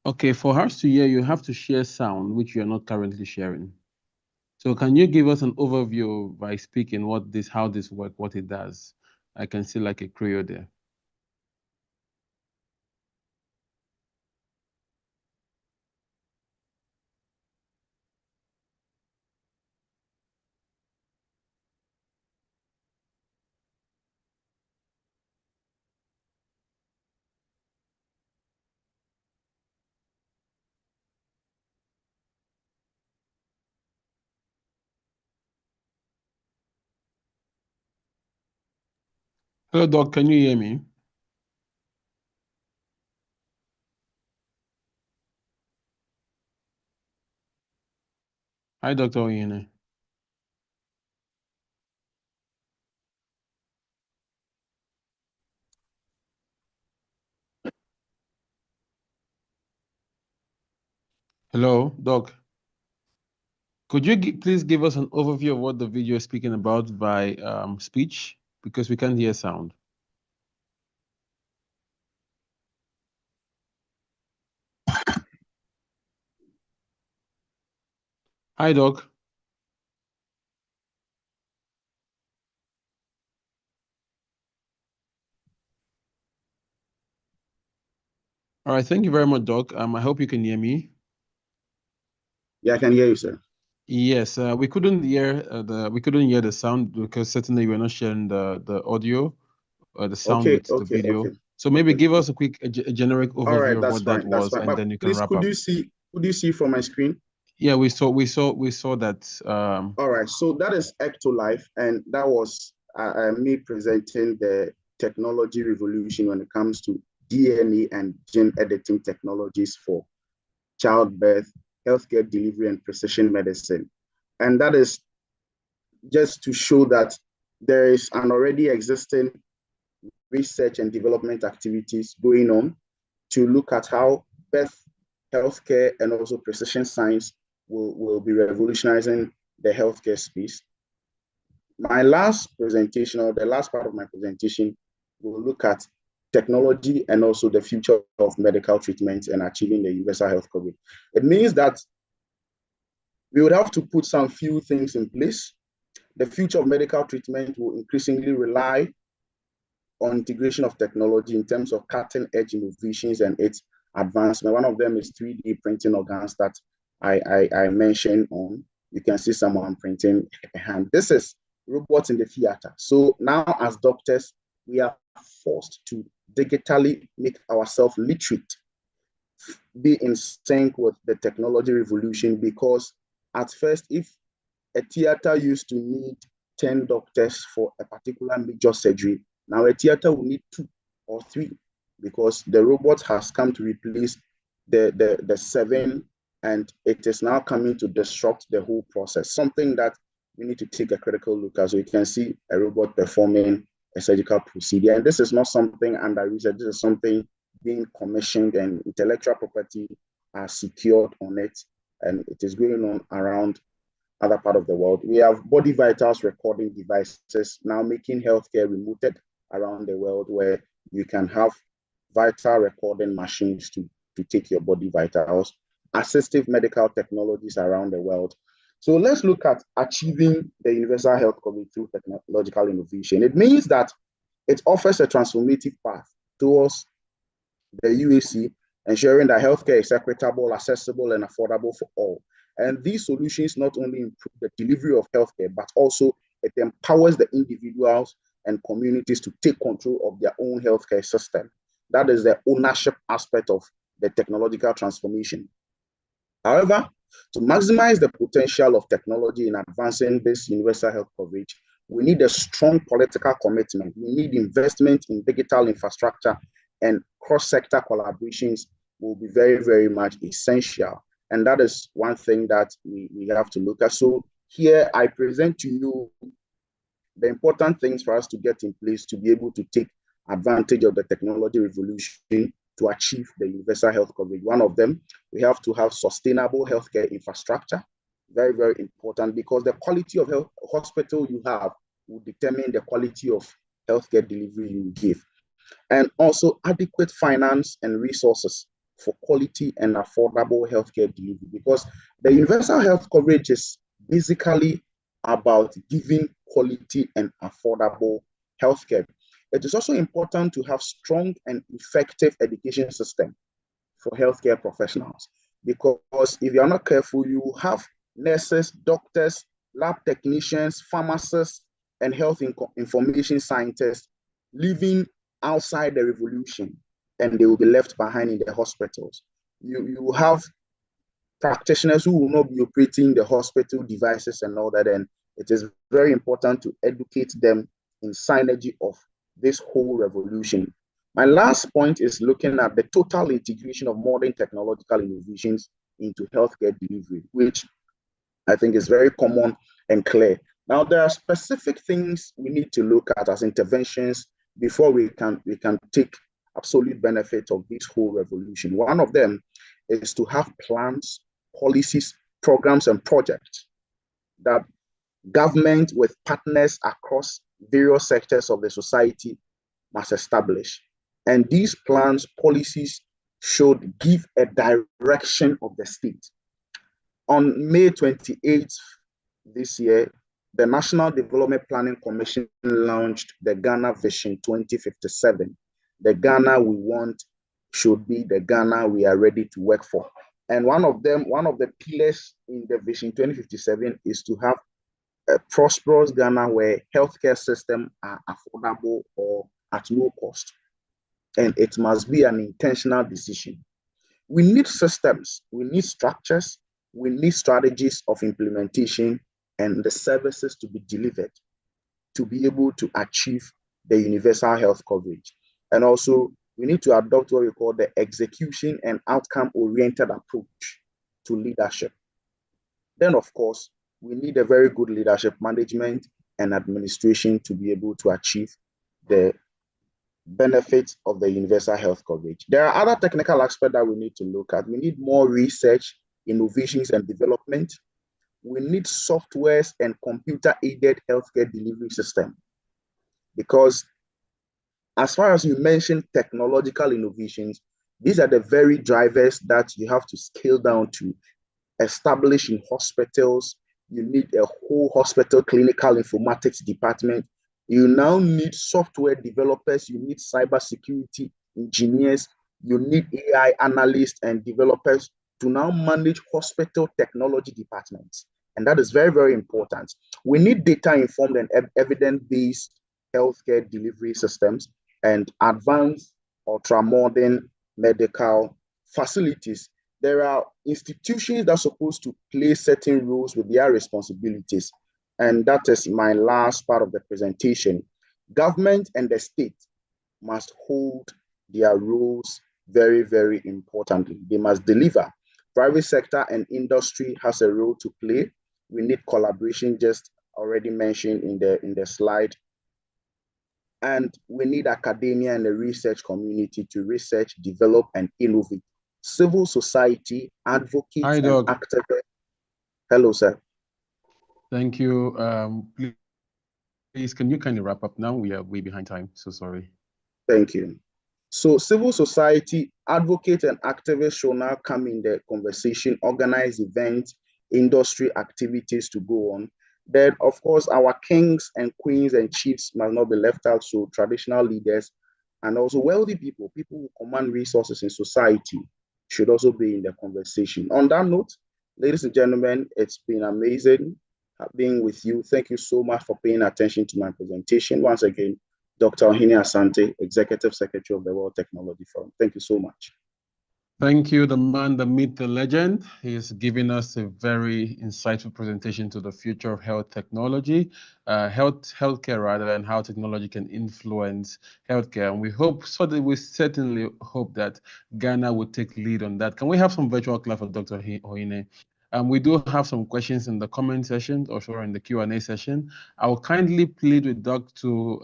Okay, for us to hear, you have to share sound, which you are not currently sharing. So can you give us an overview by speaking how this works, what it does? I can see like a Creo there. Hello, Doc, can you hear me? Hi, Dr. Oyene. Hello, Doc. Could you please give us an overview of what the video is speaking about by speech? Because we can't hear sound. Hi, Doc. All right, thank you very much, Doc. I hope you can hear me. Yeah, I can hear you, sir. Yes, we couldn't hear the sound because certainly we're not sharing the audio or the sound with the video. Okay. So maybe give us a quick a generic overview All right, of that's what fine. that That's was, fine. and But then you can please, wrap could up. you see from my screen? Yeah, we saw that. All right, so that is Ectolife, and that was me presenting the technology revolution when it comes to DNA and gene editing technologies for childbirth, healthcare delivery and precision medicine. And that is just to show that there is an already existing research and development activities going on to look at how both healthcare and also precision science will be revolutionizing the healthcare space. My last presentation, or the last part of my presentation, will look at technology and also the future of medical treatment and achieving the universal health coverage. It means that we would have to put some few things in place. The future of medical treatment will increasingly rely on integration of technology in terms of cutting-edge innovations and its advancement. One of them is 3D printing organs that I mentioned on. You can see someone printing a hand. This is robots in the theater. So now as doctors, we are forced to digitally make ourselves literate, be in sync with the technology revolution, because at first, if a theater used to need 10 doctors for a particular major surgery, now a theater will need 2 or 3 because the robot has come to replace the 7, and it is now coming to disrupt the whole process. Something that we need to take a critical look at. So you can see a robot performing a surgical procedure. And this is not something under research. This is something being commissioned, and intellectual property are secured on it. And it is going on around other part of the world. We have body vitals recording devices now making healthcare remoted around the world, where you can have vital recording machines to take your body vitals, assistive medical technologies around the world. So let's look at achieving the universal health coverage through technological innovation. It means that it offers a transformative path towards the UAC, ensuring that healthcare is equitable, accessible, and affordable for all. And these solutions not only improve the delivery of healthcare, but also it empowers the individuals and communities to take control of their own healthcare system. That is the ownership aspect of the technological transformation. However, to maximize the potential of technology in advancing this universal health coverage, we need a strong political commitment. We need investment in digital infrastructure, and cross-sector collaborations will be very, very much essential. And that is one thing that we have to look at. So here I present to you the important things for us to get in place to be able to take advantage of the technology revolution to achieve the universal health coverage. One of them, we have to have sustainable healthcare infrastructure. Very, very important, because the quality of health hospital you have will determine the quality of healthcare delivery you give. And also adequate finance and resources for quality and affordable healthcare delivery, because the universal health coverage is basically about giving quality and affordable healthcare. It is also important to have strong and effective education system for healthcare professionals, because if you are not careful, you will have nurses, doctors, lab technicians, pharmacists, and health information scientists living outside the revolution, and they will be left behind in the hospitals. You have practitioners who will not be operating the hospital devices and all that, and it is very important to educate them in synergy of this whole revolution. My last point is looking at the total integration of modern technological innovations into healthcare delivery, which I think is very common and clear. Now, there are specific things we need to look at as interventions before we can take absolute benefit of this whole revolution. One of them is to have plans, policies, programs, and projects that government with partners across various sectors of the society must establish. And these plans, policies should give a direction of the state. On May 28th this year, the National Development Planning Commission launched the Ghana Vision 2057. The Ghana we want should be the Ghana we are ready to work for. And one of the pillars in the Vision 2057 is to have a prosperous Ghana where healthcare systems are affordable or at low cost. And it must be an intentional decision. We need systems, we need structures, we need strategies of implementation and the services to be delivered to be able to achieve the universal health coverage. And also, we need to adopt what we call the execution and outcome-oriented approach to leadership. Then, of course, we need a very good leadership, management, and administration to be able to achieve the benefits of the universal health coverage. There are other technical aspects that we need to look at. We need more research, innovations, and development. We need softwares and computer-aided healthcare delivery system, because as far as you mentioned technological innovations, these are the very drivers that you have to scale down to establish in hospitals. You need a whole hospital clinical informatics department. You now need software developers, you need cybersecurity engineers, you need AI analysts and developers to now manage hospital technology departments. And that is very, very important. We need data-informed and evidence-based healthcare delivery systems and advanced ultra-modern medical facilities. There are institutions that are supposed to play certain roles with their responsibilities. And that is my last part of the presentation. Government and the state must hold their roles very, very importantly. They must deliver. Private sector and industry has a role to play. We need collaboration, just already mentioned in the slide. And we need academia and the research community to research, develop, and innovate. Civil society, advocates, Hi, and Doc. activists. Hello, sir. Thank you. Please, can you kindly wrap up now? We are way behind time, so sorry. Thank you. So civil society, advocates, and activists should now come in the conversation, organize events, industry activities to go on. Then, of course, our kings and queens and chiefs must not be left out. So traditional leaders and also wealthy people, people who command resources in society, should also be in the conversation. On that note, ladies and gentlemen, it's been amazing being with you. Thank you so much for paying attention to my presentation. Once again, Dr. Ohene Asante, Executive Secretary of the World Technology Forum. Thank you so much. Thank you, the man, the myth, the legend. He's given us a very insightful presentation to the future of health technology, healthcare rather, and how technology can influence healthcare. And we certainly hope that Ghana will take lead on that. Can we have some virtual clap for Dr. Ohene? We do have some questions in the comment section, or sorry, in the Q&A session. I will kindly plead with Doc to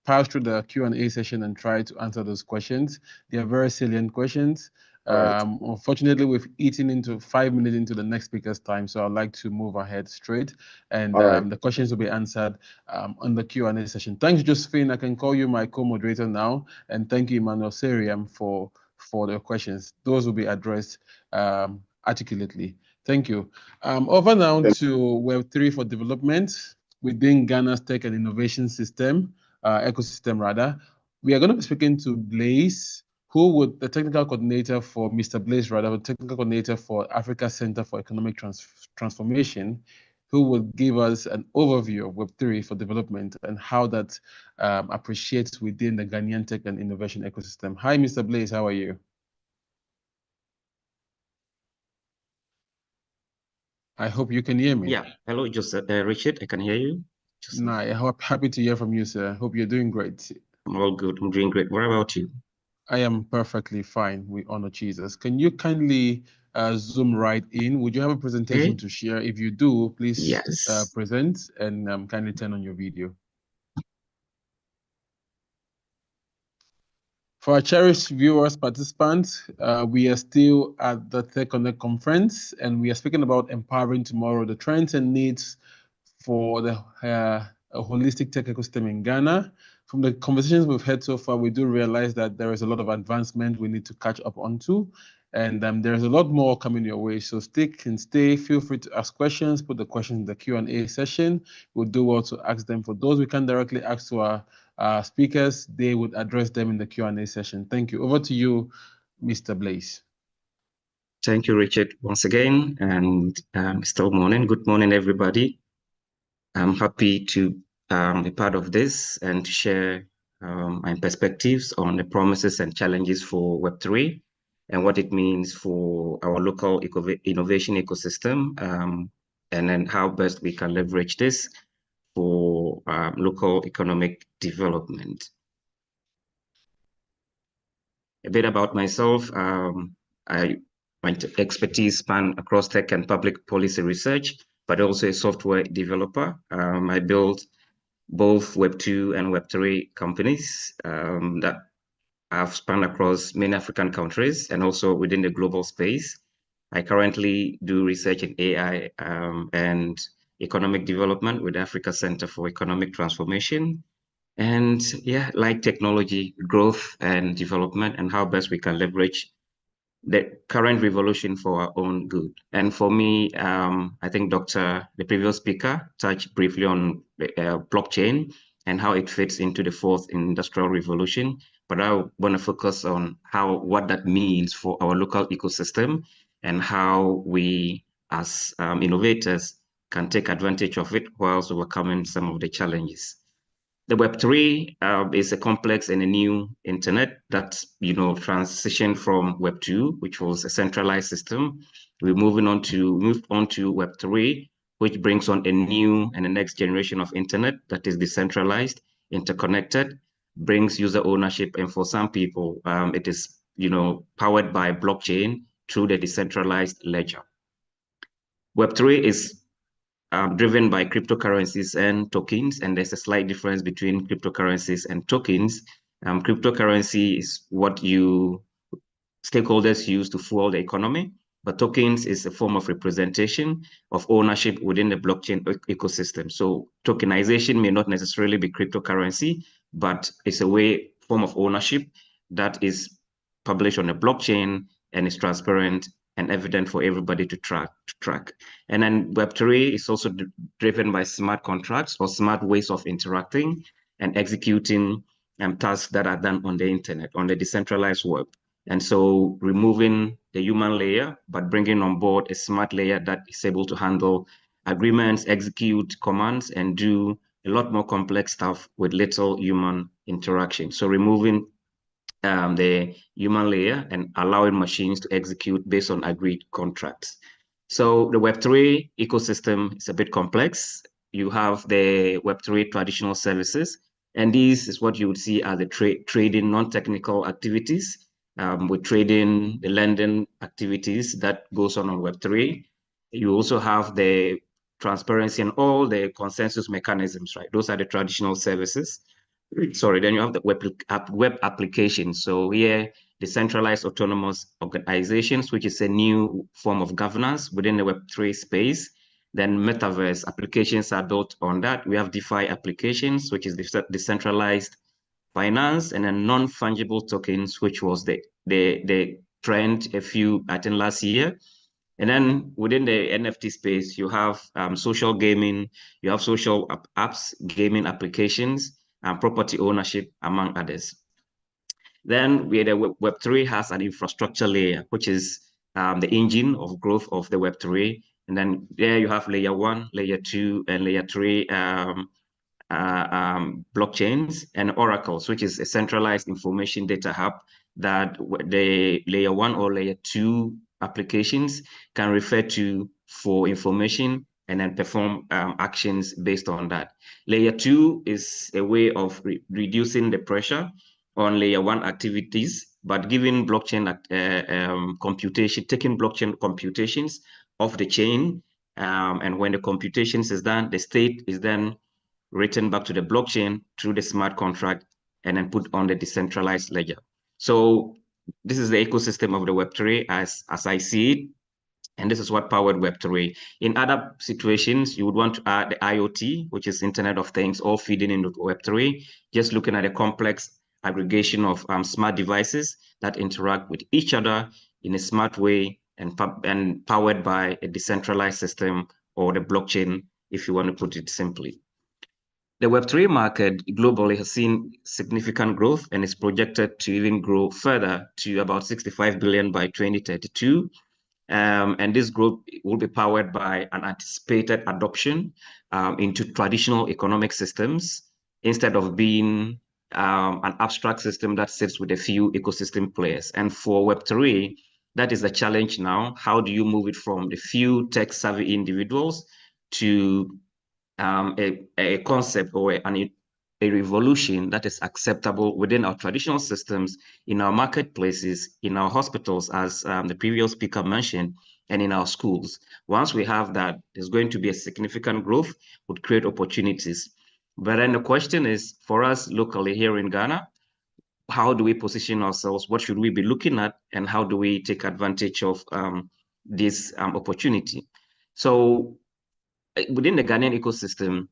pass through the Q&A session and try to answer those questions. They are very salient questions. Right. Unfortunately, we've eaten into 5 minutes into the next speaker's time, so I'd like to move ahead straight, and the questions will be answered on the Q&A session. Thanks, Josephine. I can call you my co-moderator now, and thank you, Emmanuel Seriam, for the questions. Those will be addressed articulately. Thank you. Over now to Web3 for development within Ghana's tech and innovation system, ecosystem rather. We are going to be speaking to Blaise, the technical coordinator for Mr. Blaise, rather, the technical coordinator for Africa Center for Economic Transformation, who will give us an overview of Web3 for development and how that appreciates within the Ghanaian tech and innovation ecosystem. Hi, Mr. Blaise, how are you? I hope you can hear me. Yeah, hello, Joseph. Richard, I can hear you. Nice. Happy to hear from you, sir. Hope you're doing great. I'm all good. I'm doing great. What about you? I am perfectly fine. We honor Jesus. Can you kindly zoom right in? Would you have a presentation to share? If you do, please present and kindly turn on your video. For our cherished viewers, participants, we are still at the TEJONNECT conference, and we are speaking about empowering tomorrow, the trends and needs for the holistic tech ecosystem in Ghana. From the conversations we've had so far, we do realize that there is a lot of advancement we need to catch up onto, and there's a lot more coming your way. So stay. Feel free to ask questions. Put the questions in the Q&A session. We'll do well to ask them. For those we can directly ask to our speakers, they would address them in the Q&A session. Thank you. Over to you, Mr. Blaise. Thank you, Richard, once again, and still morning. Good morning, everybody. I'm happy to be part of this and to share my perspectives on the promises and challenges for Web3 and what it means for our local innovation ecosystem, and then how best we can leverage this for local economic development. A bit about myself. I my expertise span across tech and public policy research, but also a software developer. I built both Web2 and Web3 companies that have spanned across many African countries and also within the global space. I currently do research in AI and economic development with the Africa Center for Economic Transformation. And yeah, like technology growth and development and how best we can leverage the current revolution for our own good. And for me, I think the previous speaker, touched briefly on blockchain and how it fits into the fourth industrial revolution. But I want to focus on what that means for our local ecosystem and how we, as innovators, can take advantage of it whilst overcoming some of the challenges. The Web3 is a complex and a new internet that transitioned from Web2, which was a centralized system. We're moved on to Web3, which brings on a new and the next generation of internet that is decentralized, interconnected, brings user ownership, and for some people, it is powered by blockchain through the decentralized ledger. Web3 is driven by cryptocurrencies and tokens, and there's a slight difference between cryptocurrencies and tokens. Cryptocurrency is what stakeholders use to fuel the economy, but tokens is a form of representation of ownership within the blockchain ecosystem. So tokenization may not necessarily be cryptocurrency, but it's a form of ownership that is published on a blockchain and is transparent and evident for everybody to track. And then Web3 is also driven by smart contracts or smart ways of interacting and executing tasks that are done on the internet, on the decentralized web. And so removing the human layer, but bringing on board a smart layer that is able to handle agreements, execute commands, and do a lot more complex stuff with little human interaction. So removing the human layer and allowing machines to execute based on agreed contracts. So the Web3 ecosystem is a bit complex. You have the Web3 traditional services, and this is what you would see as the trading non-technical activities, with trading, the lending activities that goes on Web3. You also have the transparency and all the consensus mechanisms, right? Those are the traditional services. Sorry, then you have the web applications. So here, decentralized autonomous organizations, which is a new form of governance within the Web3 space. Then metaverse applications are built on that. We have DeFi applications, which is decentralized finance, and then non-fungible tokens, which was the trend I think last year. And then within the NFT space, you have social gaming, you have social apps, gaming applications, and property ownership, among others. Then the Web3 has an infrastructure layer, which is the engine of growth of the Web3. And then there you have layer 1, layer 2, and layer 3 blockchains and oracles, which is a centralized information data hub that the layer 1 or layer 2 applications can refer to for information and then perform actions based on that. Layer 2 is a way of reducing the pressure on layer 1 activities, but giving blockchain computation, taking blockchain computations off the chain. And when the computations is done, the state is then written back to the blockchain through the smart contract and then put on the decentralized ledger. So this is the ecosystem of the Web3 as I see it. And this is what powered Web3. In other situations, you would want to add the IoT, which is Internet of Things, all feeding into Web3, just looking at a complex aggregation of smart devices that interact with each other in a smart way and powered by a decentralized system or the blockchain, if you want to put it simply. The Web3 market globally has seen significant growth and is projected to even grow further to about 65 billion by 2032. And this growth will be powered by an anticipated adoption into traditional economic systems instead of being an abstract system that sits with a few ecosystem players. And for Web3, that is the challenge now. How do you move it from the few tech-savvy individuals to a concept or a revolution that is acceptable within our traditional systems, in our marketplaces, in our hospitals, as the previous speaker mentioned, and in our schools. Once we have that, there's going to be a significant growth, would create opportunities. But then the question is, for us locally here in Ghana, how do we position ourselves? What should we be looking at? And how do we take advantage of this opportunity? So within the Ghanaian ecosystem,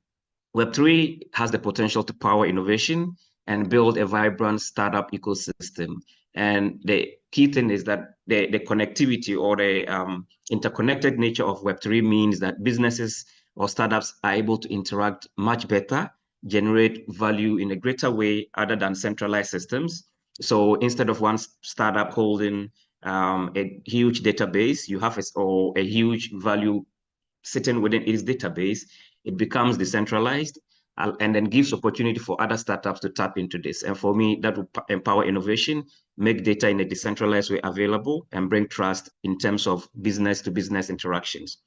Web3 has the potential to power innovation and build a vibrant startup ecosystem. And the key thing is that the connectivity or the interconnected nature of Web3 means that businesses or startups are able to interact much better, generate value in a greater way other than centralized systems. So instead of one startup holding a huge database, you have a huge value sitting within its database, it becomes decentralized and then gives opportunity for other startups to tap into this. And for me, that will empower innovation, make data in a decentralized way available, and bring trust in terms of business-to-business interactions.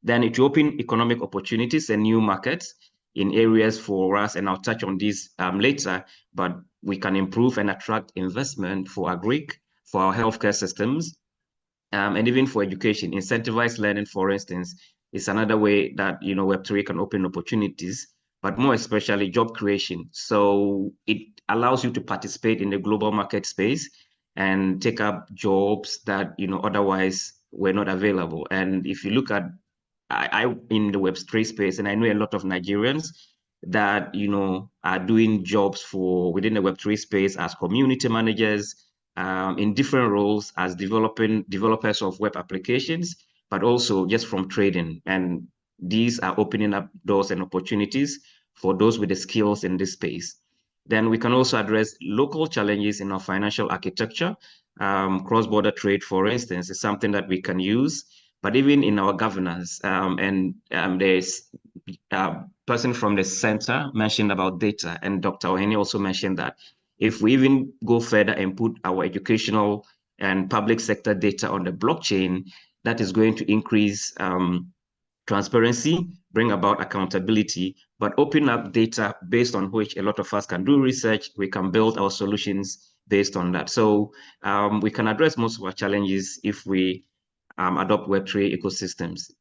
Then it will open economic opportunities and new markets in areas for us, and I'll touch on this later, but we can improve and attract investment for our agri, for our healthcare systems, and even for education. Incentivized learning, for instance, is another way that Web3 can open opportunities, but more especially job creation. So it allows you to participate in the global market space and take up jobs that otherwise were not available. And if you look at I in the Web3 space, and I know a lot of Nigerians that are doing jobs within the Web3 space as community managers, in different roles as developers of web applications, but also just from trading. And these are opening up doors and opportunities for those with the skills in this space. Then we can also address local challenges in our financial architecture. Cross-border trade, for instance, is something that we can use, but even in our governance, there's a person from the center mentioned about data, and Dr. Ohene also mentioned that if we even go further and put our educational and public sector data on the blockchain, that is going to increase transparency, bring about accountability, but open up data based on which a lot of us can do research. We can build our solutions based on that. So we can address most of our challenges if we adopt Web3 ecosystems.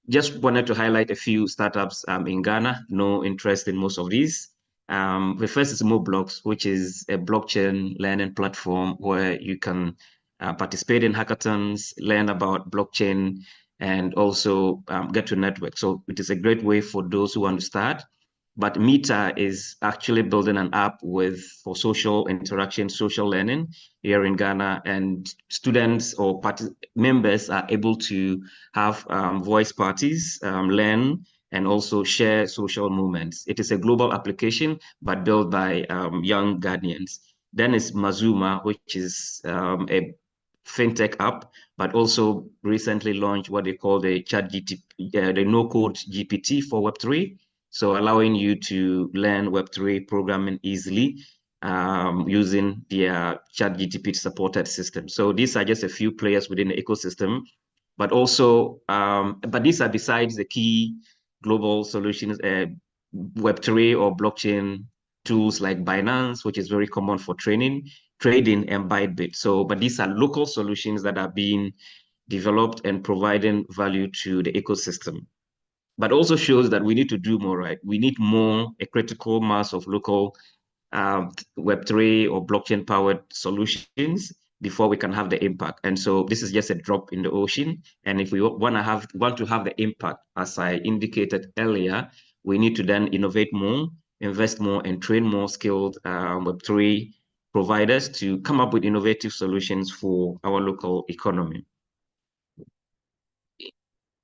Just wanted to highlight a few startups in Ghana, no interest in most of these. The first is Moblocks, which is a blockchain learning platform where you can participate in hackathons, learn about blockchain, and also get to network. So it is a great way for those who want to start. But Meta is actually building an app for social interaction, social learning here in Ghana, and students or members are able to have voice parties, learn, and also share social movements. It is a global application, but built by young Ghanaians. Then is Mazuma, which is a fintech app, but also recently launched what they call the the no-code GPT for Web3. So allowing you to learn Web3 programming easily using their ChatGPT supported system. So these are just a few players within the ecosystem, but also, but these are besides the key global solutions, Web3 or blockchain tools like Binance, which is very common for trading, and Bybit. So, but these are local solutions that are being developed and providing value to the ecosystem. But also shows that we need to do more, right? We need a critical mass of local Web3 or blockchain-powered solutions before we can have the impact. And so this is just a drop in the ocean. And if we want to have the impact, as I indicated earlier, we need to then innovate more, invest more, and train more skilled Web3 providers to come up with innovative solutions for our local economy.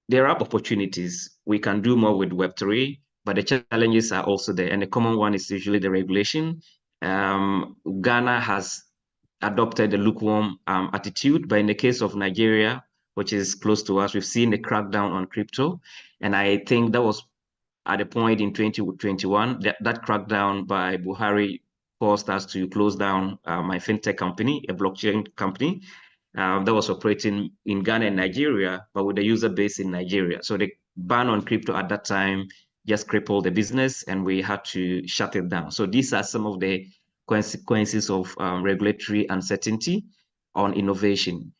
There are opportunities. We can do more with Web3, but the challenges are also there. And the common one is usually the regulation. Ghana has adopted a lukewarm attitude, but in the case of Nigeria, which is close to us, we've seen the crackdown on crypto. And I think that was at a point in 2021, that crackdown by Buhari forced us to close down my fintech company, a blockchain company, that was operating in Ghana and Nigeria, but with a user base in Nigeria. So the ban on crypto at that time just crippled the business and we had to shut it down. So these are some of the consequences of regulatory uncertainty on innovation.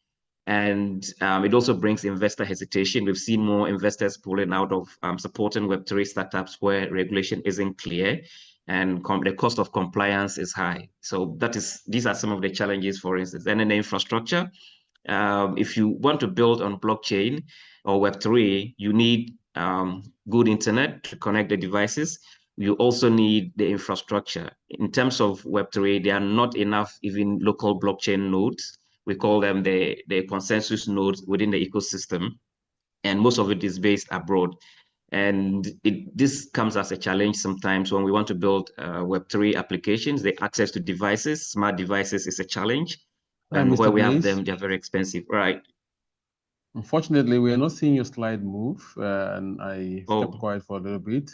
And it also brings investor hesitation. We've seen more investors pulling out of supporting Web3 startups where regulation isn't clear and the cost of compliance is high. So these are some of the challenges, for instance. And then the infrastructure, if you want to build on blockchain or Web3, you need good internet to connect the devices. You also need the infrastructure. In terms of Web3, there are not enough even local blockchain nodes. We call them the consensus nodes within the ecosystem, and most of it is based abroad. And this comes as a challenge sometimes when we want to build Web3 applications. The access to devices, smart devices, is a challenge. And where Mr. we have Blaze, them, they're very expensive, right? unfortunately, we are not seeing your slide move, and I kept quiet for a little bit.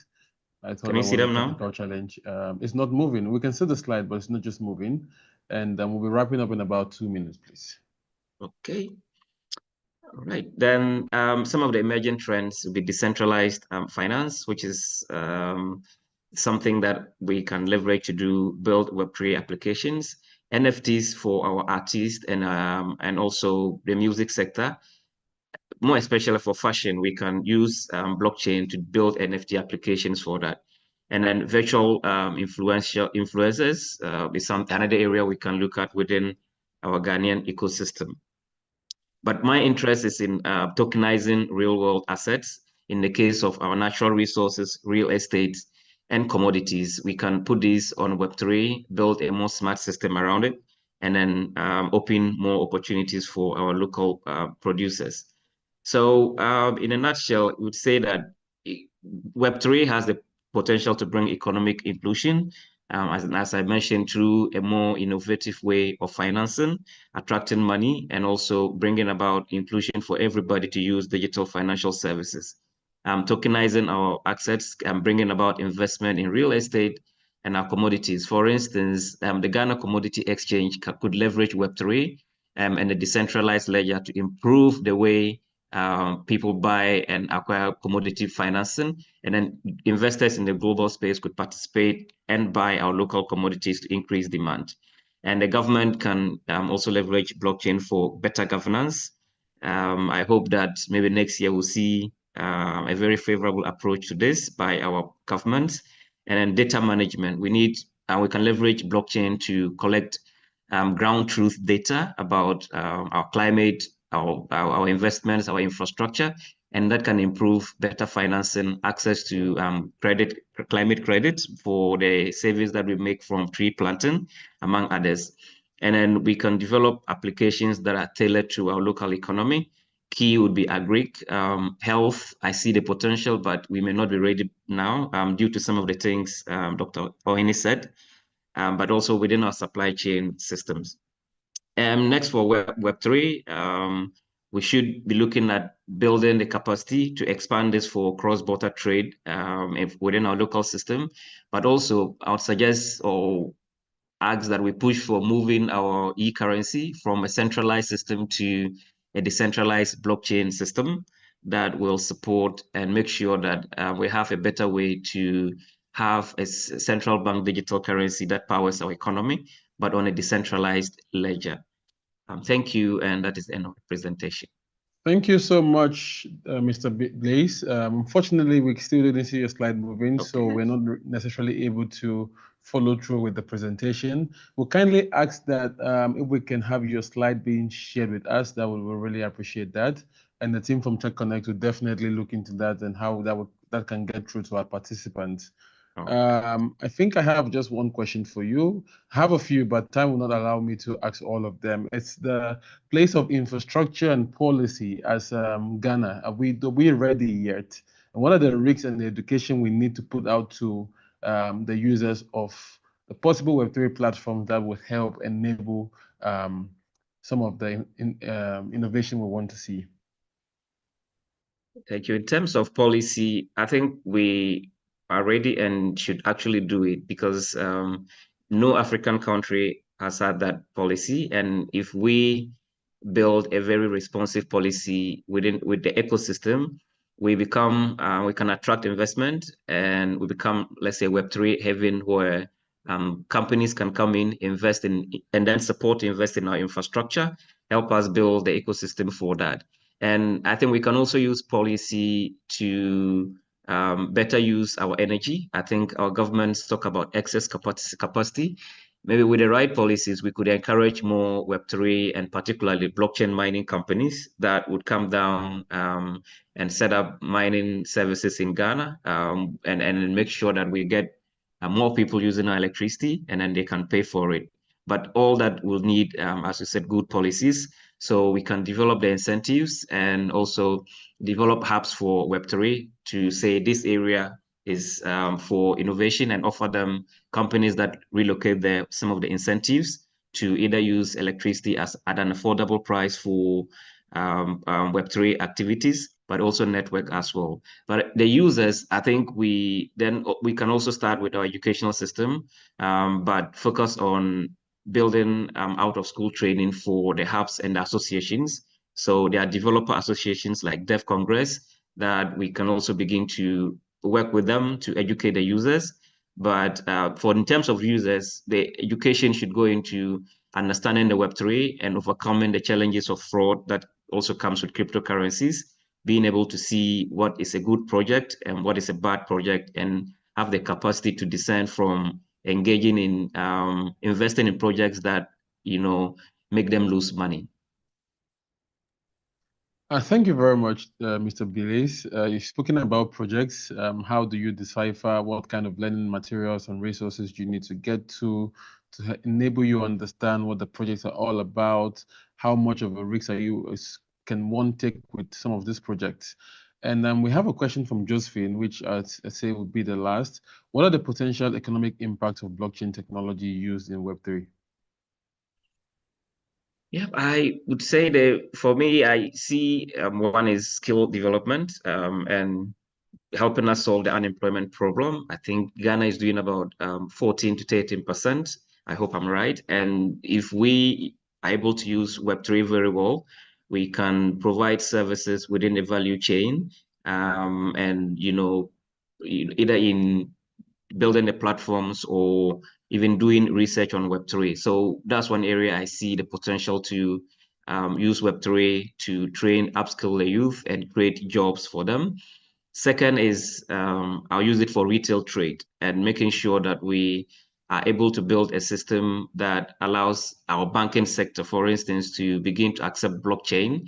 I thought Can that you see was a them now? technical challenge. It's not moving. We can see the slide, but it's not just moving. And we'll be wrapping up in about 2 minutes, please. Okay. All right. Then some of the emerging trends will be decentralized finance, which is something that we can leverage to build Web3 applications, NFTs for our artists, and also the music sector. More especially for fashion, we can use blockchain to build NFT applications for that. And then virtual influencers is another area we can look at within our Ghanaian ecosystem. But my interest is in tokenizing real-world assets. In the case of our natural resources, real estate, and commodities, we can put these on Web3, build a more smart system around it, and then open more opportunities for our local producers. So in a nutshell, we would say that Web3 has the potential to bring economic inclusion, as I mentioned, through a more innovative way of financing, attracting money, and also bringing about inclusion for everybody to use digital financial services. Tokenizing our assets and bringing about investment in real estate and our commodities. For instance, the Ghana Commodity Exchange could leverage Web3 and a decentralized ledger to improve the way people buy and acquire commodity financing, and then investors in the global space could participate and buy our local commodities to increase demand. And the government can also leverage blockchain for better governance. I hope that maybe next year we'll see a very favorable approach to this by our government. And then data management, we can leverage blockchain to collect ground truth data about our climate, our investments, our infrastructure, and that can improve better financing, access to climate credits for the savings that we make from tree planting, among others. And then we can develop applications that are tailored to our local economy. Key would be agri, health. I see the potential, but we may not be ready now due to some of the things Dr. Ohene said, but also within our supply chain systems. Next, for Web3, we should be looking at building the capacity to expand this for cross-border trade within our local system. But also, I would suggest or ask that we push for moving our e-currency from a centralized system to a decentralized blockchain system that will support and make sure that we have a better way to have a central bank digital currency that powers our economy, but on a decentralized ledger. Thank you, and that is the end of the presentation. Thank you so much, Mr. Blaze. Unfortunately, we still didn't see your slide moving, so we're not necessarily able to follow through with the presentation. We'll kindly ask that if we can have your slide being shared with us, that we'll really appreciate that. And the team from TEJONNECT will definitely look into that and how that can get through to our participants. I think I have just one question for you. I have a few, but time will not allow me to ask all of them. It's the place of infrastructure and policy as Ghana. Are we ready yet? And what are the risks and the education we need to put out to the users of the possible Web3 platforms that would help enable some of the innovation we want to see? Thank you. In terms of policy, I think we are ready and should actually do it because no African country has had that policy. And if we build a very responsive policy with the ecosystem, we become, we can attract investment, and we become, let's say, Web3 haven, where companies can come in, invest in, and then invest in our infrastructure, help us build the ecosystem for that. And I think we can also use policy to better use our energy. I think our governments talk about excess capacity. Maybe with the right policies, we could encourage more Web3 and particularly blockchain mining companies that would come down and set up mining services in Ghana, and make sure that we get more people using our electricity, and then they can pay for it. But all that will need, as you said, good policies. So we can develop the incentives and also develop hubs for Web3 to say this area is for innovation, and offer them companies that relocate some of the incentives to either use electricity at an affordable price for Web3 activities, but also network as well. But the users, I think we can also start with our educational system, but focus on building out of school training for the hubs and the associations. So there are developer associations like Dev Congress that we can also begin to work with them to educate the users. But in terms of users, the education should go into understanding the Web3 and overcoming the challenges of fraud that also comes with cryptocurrencies, being able to see what is a good project and what is a bad project, and have the capacity to discern from engaging in investing in projects that, make them lose money. Thank you very much, Mr. Bilis. You've spoken about projects. How do you decipher what kind of learning materials and resources you need to get to enable you understand what the projects are all about? How much of a risk can one take with some of these projects? And we have a question from Josephine, which I say would be the last. What are the potential economic impacts of blockchain technology used in Web3? Yeah, I would say that for me, I see one is skill development and helping us solve the unemployment problem. I think Ghana is doing about 14 to 13%. I hope I'm right. And if we are able to use Web3 very well, we can provide services within the value chain, and either in building the platforms or even doing research on Web3. So that's one area I see the potential to use Web3 to train, upskill the youth and create jobs for them. Second is I'll use it for retail trade and making sure that we are able to build a system that allows our banking sector, for instance, to begin to accept blockchain.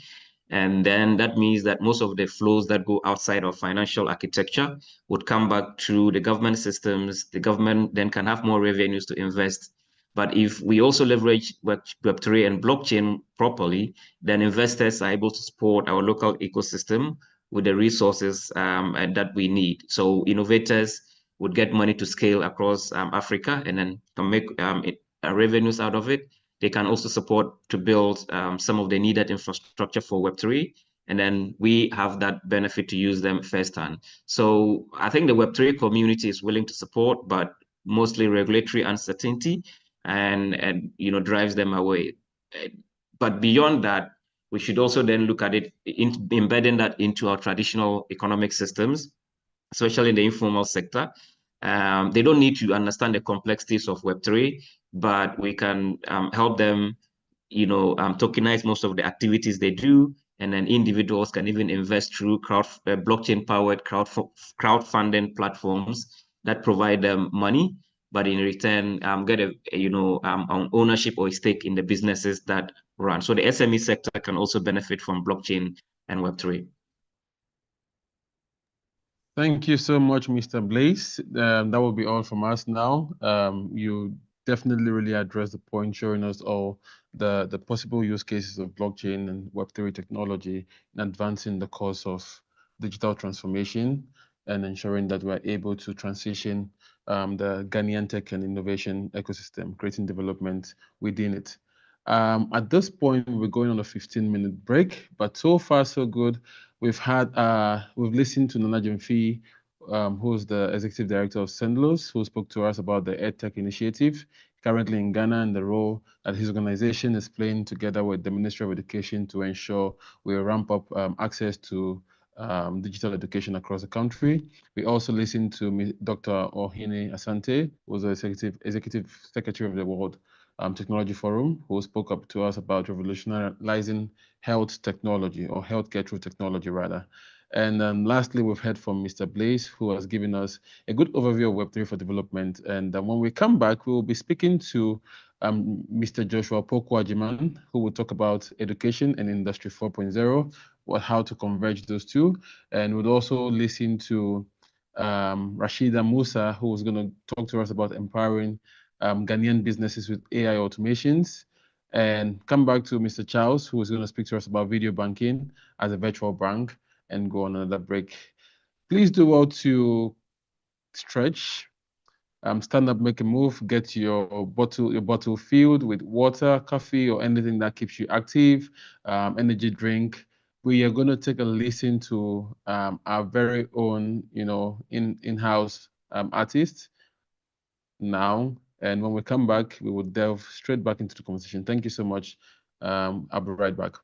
And then that means that most of the flows that go outside of financial architecture would come back through the government systems. The government then can have more revenues to invest. But if we also leverage Web3 and blockchain properly, then investors are able to support our local ecosystem with the resources that we need. So innovators would get money to scale across Africa, and then can make revenues out of it. They can also support to build some of the needed infrastructure for Web3, and then we have that benefit to use them firsthand. So I think the Web3 community is willing to support, but mostly regulatory uncertainty and drives them away. But beyond that, we should also then look at it, embedding that into our traditional economic systems, especially in the informal sector. They don't need to understand the complexities of Web3, but we can help them, tokenize most of the activities they do, and then individuals can even invest through blockchain-powered crowdfunding platforms that provide them money, but in return get ownership or a stake in the businesses that run. So the SME sector can also benefit from blockchain and Web3. Thank you so much, Mr. Blaze. That will be all from us now. You definitely really addressed the point, showing us all the possible use cases of blockchain and Web3 technology in advancing the course of digital transformation and ensuring that we're able to transition the Ghanaian tech and innovation ecosystem, creating development within it. At this point, we're going on a 15-minute break, but so far so good. We've listened to Nana Jemfi, who's the executive director of Sendlos, who spoke to us about the EdTech initiative currently in Ghana and the role that his organization is playing together with the Ministry of Education to ensure we ramp up access to digital education across the country. We also listened to Dr. Ohene Asante, who was the executive secretary of the World Technology Forum, who spoke up to us about revolutionizing health technology, or healthcare through technology, rather. And lastly, we've heard from Mr. Blaze, who has given us a good overview of Web3 for development. And when we come back, we will be speaking to Mr. Joshua Pokwajiman, who will talk about education and Industry 4.0, how to converge those two. And we'll also listen to Rashida Musa, who is going to talk to us about empowering Ghanaian businesses with AI automations. And come back to Mr. Charles, who is going to speak to us about video banking as a virtual bank, and go on another break. Please do well to stretch, stand up, make a move, get your bottle filled with water, coffee, or anything that keeps you active, energy drink. We are going to take a listen to our very own, in-house artist now. And when we come back, we will delve straight back into the conversation. Thank you so much. I'll be right back.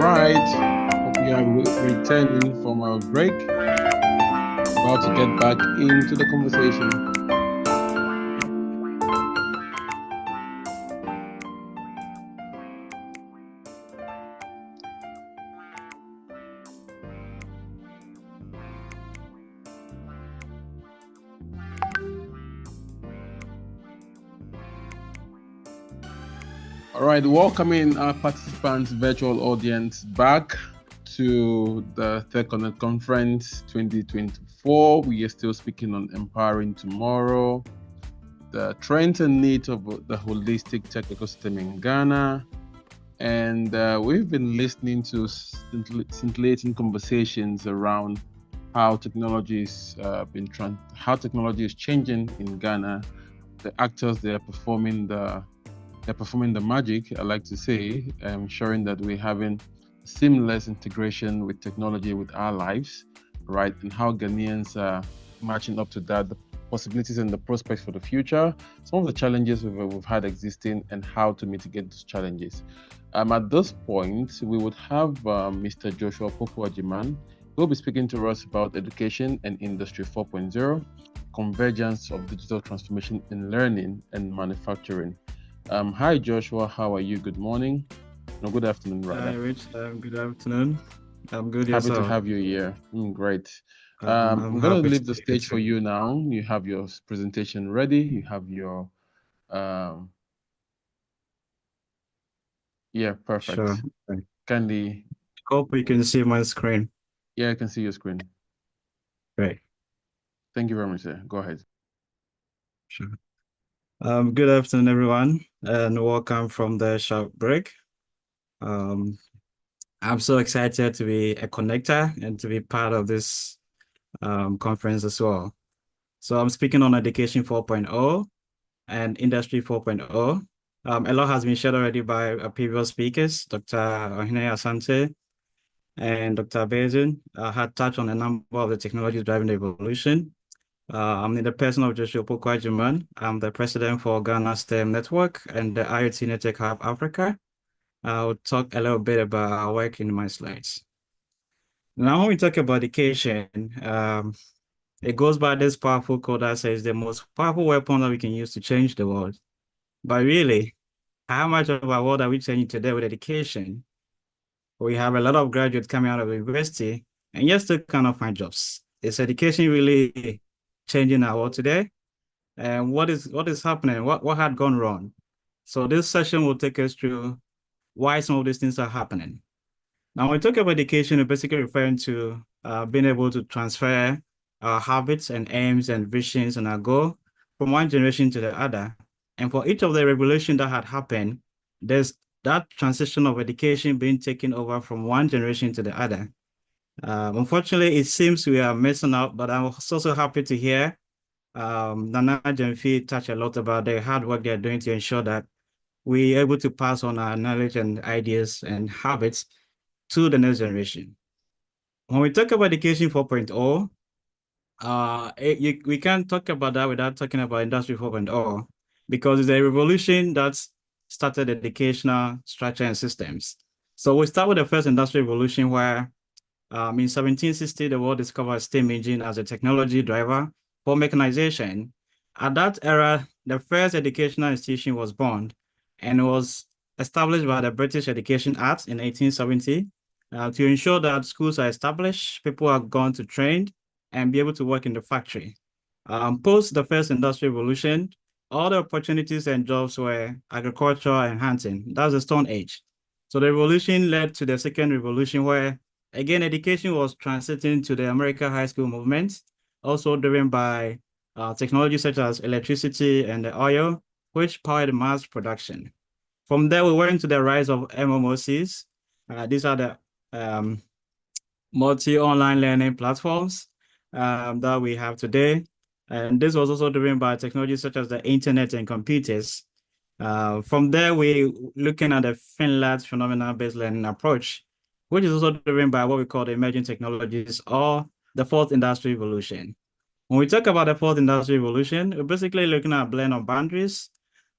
right. Hope you are returning from our break. About to get back into the conversation. All right, welcoming our participants, virtual audience, back to the TEJONNECT Conference 2024. We are still speaking on empowering tomorrow, the trends and needs of the holistic tech ecosystem in Ghana. And we've been listening to scintillating conversations around how technology is changing in Ghana. The actors, they're performing the magic, I like to say, ensuring that we're having seamless integration with technology with our lives, right? And how Ghanaians are matching up to that, the possibilities and the prospects for the future, some of the challenges we've had existing, and how to mitigate those challenges. At this point, we would have Mr. Joshua Poku-Ajiman, who will be speaking to us about education and Industry 4.0, convergence of digital transformation in learning and manufacturing. Hi, Joshua. How are you? Good morning. No, good afternoon, rather. Hi, Rich. Good afternoon. I'm good. Happy Yourself? to have you here. Great. I'm going to leave the stage for you now. You have your presentation ready. You have your... Yeah, perfect. Sure. Kindly... Hope you can see my screen. Yeah, I can see your screen. Great. Thank you very much, sir. Go ahead. Sure. Good afternoon, everyone, and welcome from the short break. I'm so excited to be a connector and to be part of this conference as well. So I'm speaking on Education 4.0 and Industry 4.0. A lot has been shared already by our previous speakers, Dr. Ohene Asante and Dr. Maiden had touched on a number of the technologies driving the evolution. I'm in the person of Joshua Poku-Ajiman. I'm the president for Ghana STEM Network and the IoT Network Hub Africa. I'll talk a little bit about our work in my slides. Now, when we talk about education, it goes by this powerful quote that says the most powerful weapon that we can use to change the world. But really, how much of our world are we changing today with education? We have a lot of graduates coming out of university and yet still cannot find jobs. Is education really changing our world today? And what is happening? What had gone wrong? So this session will take us through why some of these things are happening. Now, when we talk about education, we're basically referring to being able to transfer our habits and aims and visions and our goal from one generation to the other. And for each of the revolution that had happened, there's that transition of education being taken over from one generation to the other. Unfortunately, it seems we are messing up, but I'm also happy to hear Nana Jemfi touch a lot about the hard work they're doing to ensure that we're able to pass on our knowledge and ideas and habits to the next generation. When we talk about Education 4.0, we can't talk about that without talking about Industry 4.0, because it's a revolution that's started educational structure and systems. So we start with the first industrial revolution where in 1760, the world discovered steam engine as a technology driver for mechanization. At that era, the first educational institution was born and was established by the British Education Act in 1870 to ensure that schools are established, people are going to train and be able to work in the factory. Post the first industrial revolution, all the opportunities and jobs were agriculture and hunting. That's the Stone Age. So the revolution led to the second revolution where, again, education was transiting to the American high school movement, also driven by technology such as electricity and the oil, which powered mass production. From there, we went to the rise of MMOCs. These are the multi-online learning platforms that we have today. And this was also driven by technology such as the internet and computers. From there, we're looking at the Finland's phenomenon-based learning approach, which is also driven by what we call the emerging technologies or the fourth industrial revolution. When we talk about the fourth industrial revolution, we're basically looking at a blend of boundaries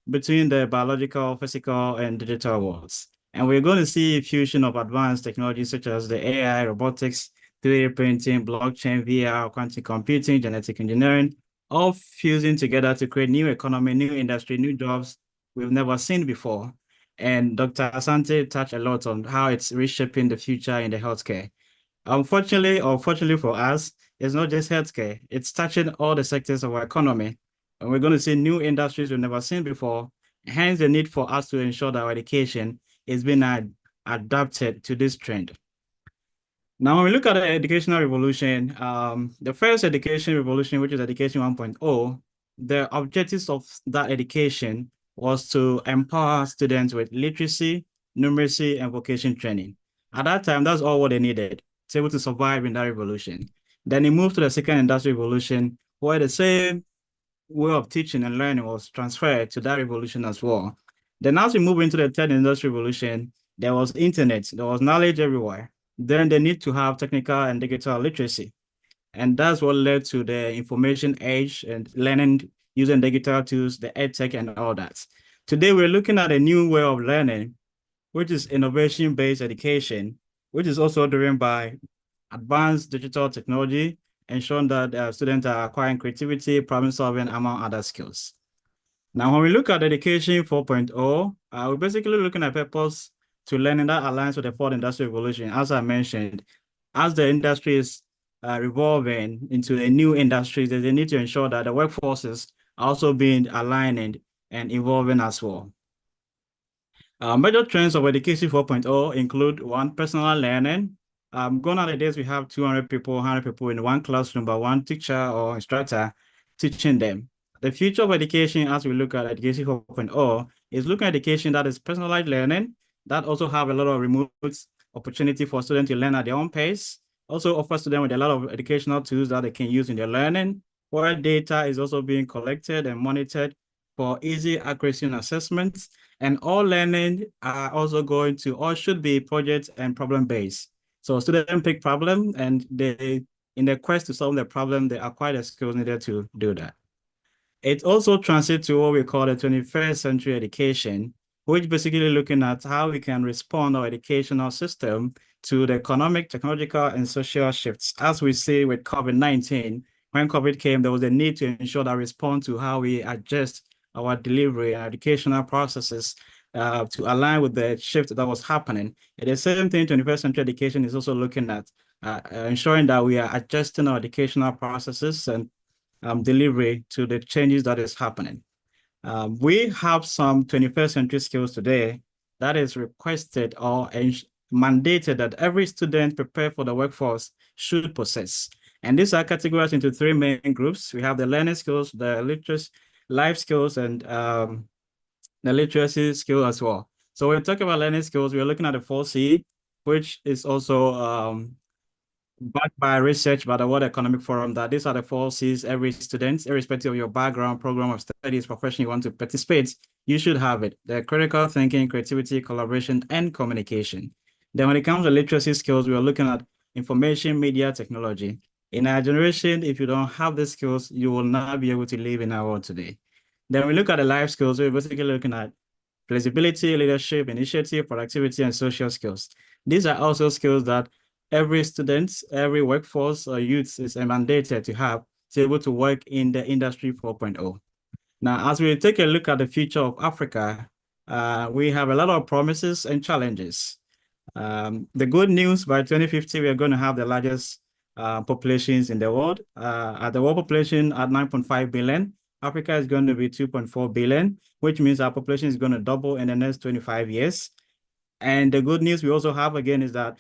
between the biological, physical, and digital worlds. And we're going to see a fusion of advanced technologies such as the AI, robotics, 3D printing, blockchain, VR, quantum computing, genetic engineering, all fusing together to create new economy, new industry, new jobs we've never seen before. And Dr. Asante touched a lot on how it's reshaping the future in the healthcare. Unfortunately, or fortunately for us, it's not just healthcare. It's touching all the sectors of our economy. And we're going to see new industries we've never seen before. Hence, the need for us to ensure that our education is being adapted to this trend. Now, when we look at the educational revolution, the first education revolution, which is Education 1.0, the objectives of that education was to empower students with literacy, numeracy, and vocation training. At that time, that's all what they needed to be able to survive in that revolution. Then it moved to the second industrial revolution, where the same way of teaching and learning was transferred to that revolution as well. Then as we move into the third industrial revolution, there was internet, there was knowledge everywhere. Then they need to have technical and digital literacy. And that's what led to the information age and learning using digital tools, the edtech and all that. Today, we're looking at a new way of learning, which is innovation-based education, which is also driven by advanced digital technology, ensuring that students are acquiring creativity, problem solving, among other skills. Now, when we look at Education 4.0, we're basically looking at purpose to learning that aligns with the fourth industrial revolution. As I mentioned, as the industry is revolving into a new industry, there's a need to ensure that the workforces are also being aligned and evolving as well. Major trends of Education 4.0 include one, personal learning. Gone are the days we have 200 people, 100 people in one classroom, but one teacher or instructor teaching them. The future of education, as we look at Education 4.0, is looking at education that is personalized learning, that also have a lot of remote opportunity for students to learn at their own pace, also offers to them with a lot of educational tools that they can use in their learning, where data is also being collected and monitored for easy accuracy and assessments. And all learning are also going to, or should be, project and problem-based. So students pick problem and they, in their quest to solve the problem, they acquire the skills needed to do that. It also translates to what we call the 21st century education, which basically looking at how we can respond our educational system to the economic, technological, and social shifts. As we see with COVID-19, when COVID came, there was a need to ensure that respond to how we adjust our delivery and educational processes to align with the shift that was happening. And the same thing, 21st century education is also looking at ensuring that we are adjusting our educational processes and delivery to the changes that is happening. We have some 21st century skills today that is requested or mandated that every student prepared for the workforce should possess. And these are categorized into three main groups. We have the learning skills, the literacy, life skills, and the literacy skill as well. So when we talk about learning skills, we're looking at the 4C, which is also backed by research by the World Economic Forum, that these are the 4Cs every student, irrespective of your background, program of studies, profession you want to participate, you should have it. The critical thinking, creativity, collaboration, and communication. Then when it comes to literacy skills, we are looking at information, media, technology. In our generation, if you don't have the skills, you will not be able to live in our world today. Then we look at the life skills, we're basically looking at flexibility, leadership, initiative, productivity, and social skills. These are also skills that every student, every workforce or youth is mandated to have to be able to work in the Industry 4.0. Now, as we take a look at the future of Africa, we have a lot of promises and challenges. The good news, by 2050, we are going to have the largest populations in the world. At the world population at 9.5 billion, Africa is going to be 2.4 billion, which means our population is going to double in the next 25 years. And the good news we also have again is that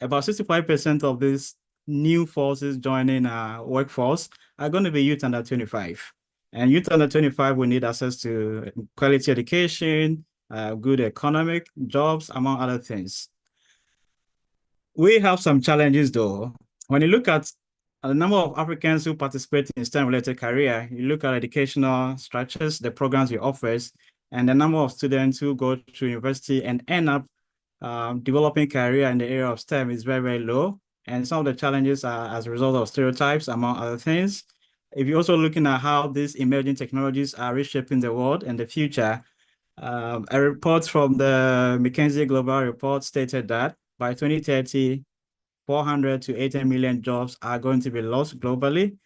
about 65% of these new forces joining our workforce are going to be youth under 25. And youth under 25 will need access to quality education, good economic jobs, among other things. We have some challenges though. When you look at the number of Africans who participate in STEM-related career, you look at educational structures, the programs we offer, and the number of students who go to university and end up developing career in the area of STEM is very, very low. And some of the challenges are as a result of stereotypes, among other things. If you're also looking at how these emerging technologies are reshaping the world and the future, A report from the McKinsey Global Report stated that by 2030, 400 to 80 million jobs are going to be lost globally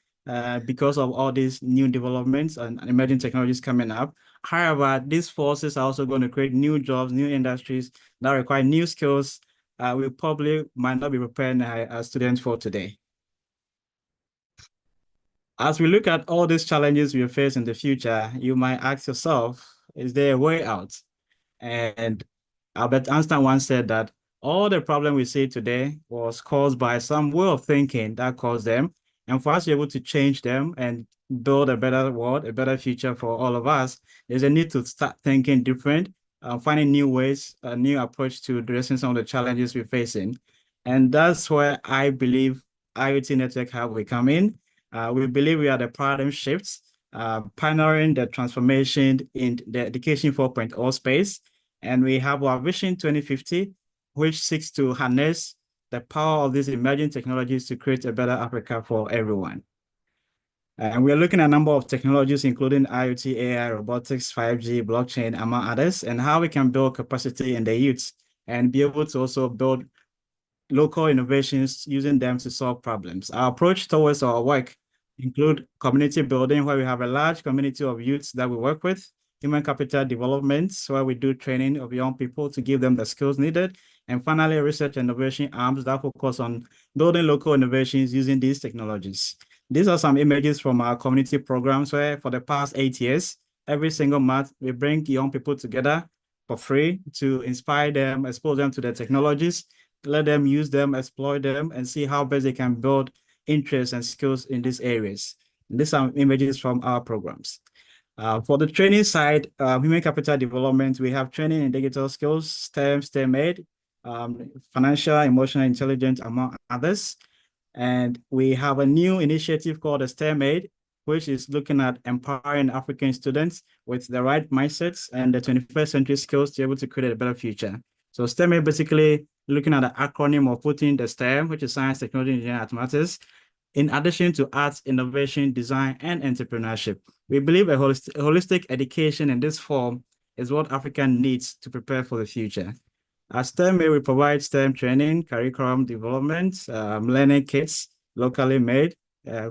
because of all these new developments and emerging technologies coming up. However, these forces are also going to create new jobs, new industries that require new skills we probably might not be preparing as students for today. As we look at all these challenges we face in the future, you might ask yourself, is there a way out? And Albert Einstein once said that all the problem we see today was caused by some way of thinking that caused them. And for us to be able to change them and build a better world, a better future for all of us, there's a need to start thinking different, finding new ways, a new approach to addressing some of the challenges we're facing. And that's where I believe IoT Network Hub will come in. We believe we are the paradigm shifts, pioneering the transformation in the Education 4.0 space. And we have our Vision 2050, which seeks to harness the power of these emerging technologies to create a better Africa for everyone. And we're looking at a number of technologies, including IoT, AI, robotics, 5G, blockchain, among others, and how we can build capacity in the youth and be able to also build local innovations using them to solve problems. Our approach towards our work include community building, where we have a large community of youths that we work with, human capital development, where we do training of young people to give them the skills needed, and finally, research and innovation arms that focus on building local innovations using these technologies. These are some images from our community programs where for the past 8 years, every single month, we bring young people together for free to inspire them, expose them to the technologies, let them use them, exploit them, and see how best they can build interests and skills in these areas. And these are images from our programs. For the training side, human capital development, we have training in digital skills, STEM, STEM-aid, financial, emotional intelligence, among others. And we have a new initiative called the STEM-aid, which is looking at empowering African students with the right mindsets and the 21st century skills to be able to create a better future. So STEM-aid basically looking at the acronym of putting the STEM, which is science, technology, engineering, mathematics, in addition to arts, innovation, design, and entrepreneurship. We believe a holistic education in this form is what Africa needs to prepare for the future. At STEM-aid, we provide STEM training, curriculum development, learning kits, locally made,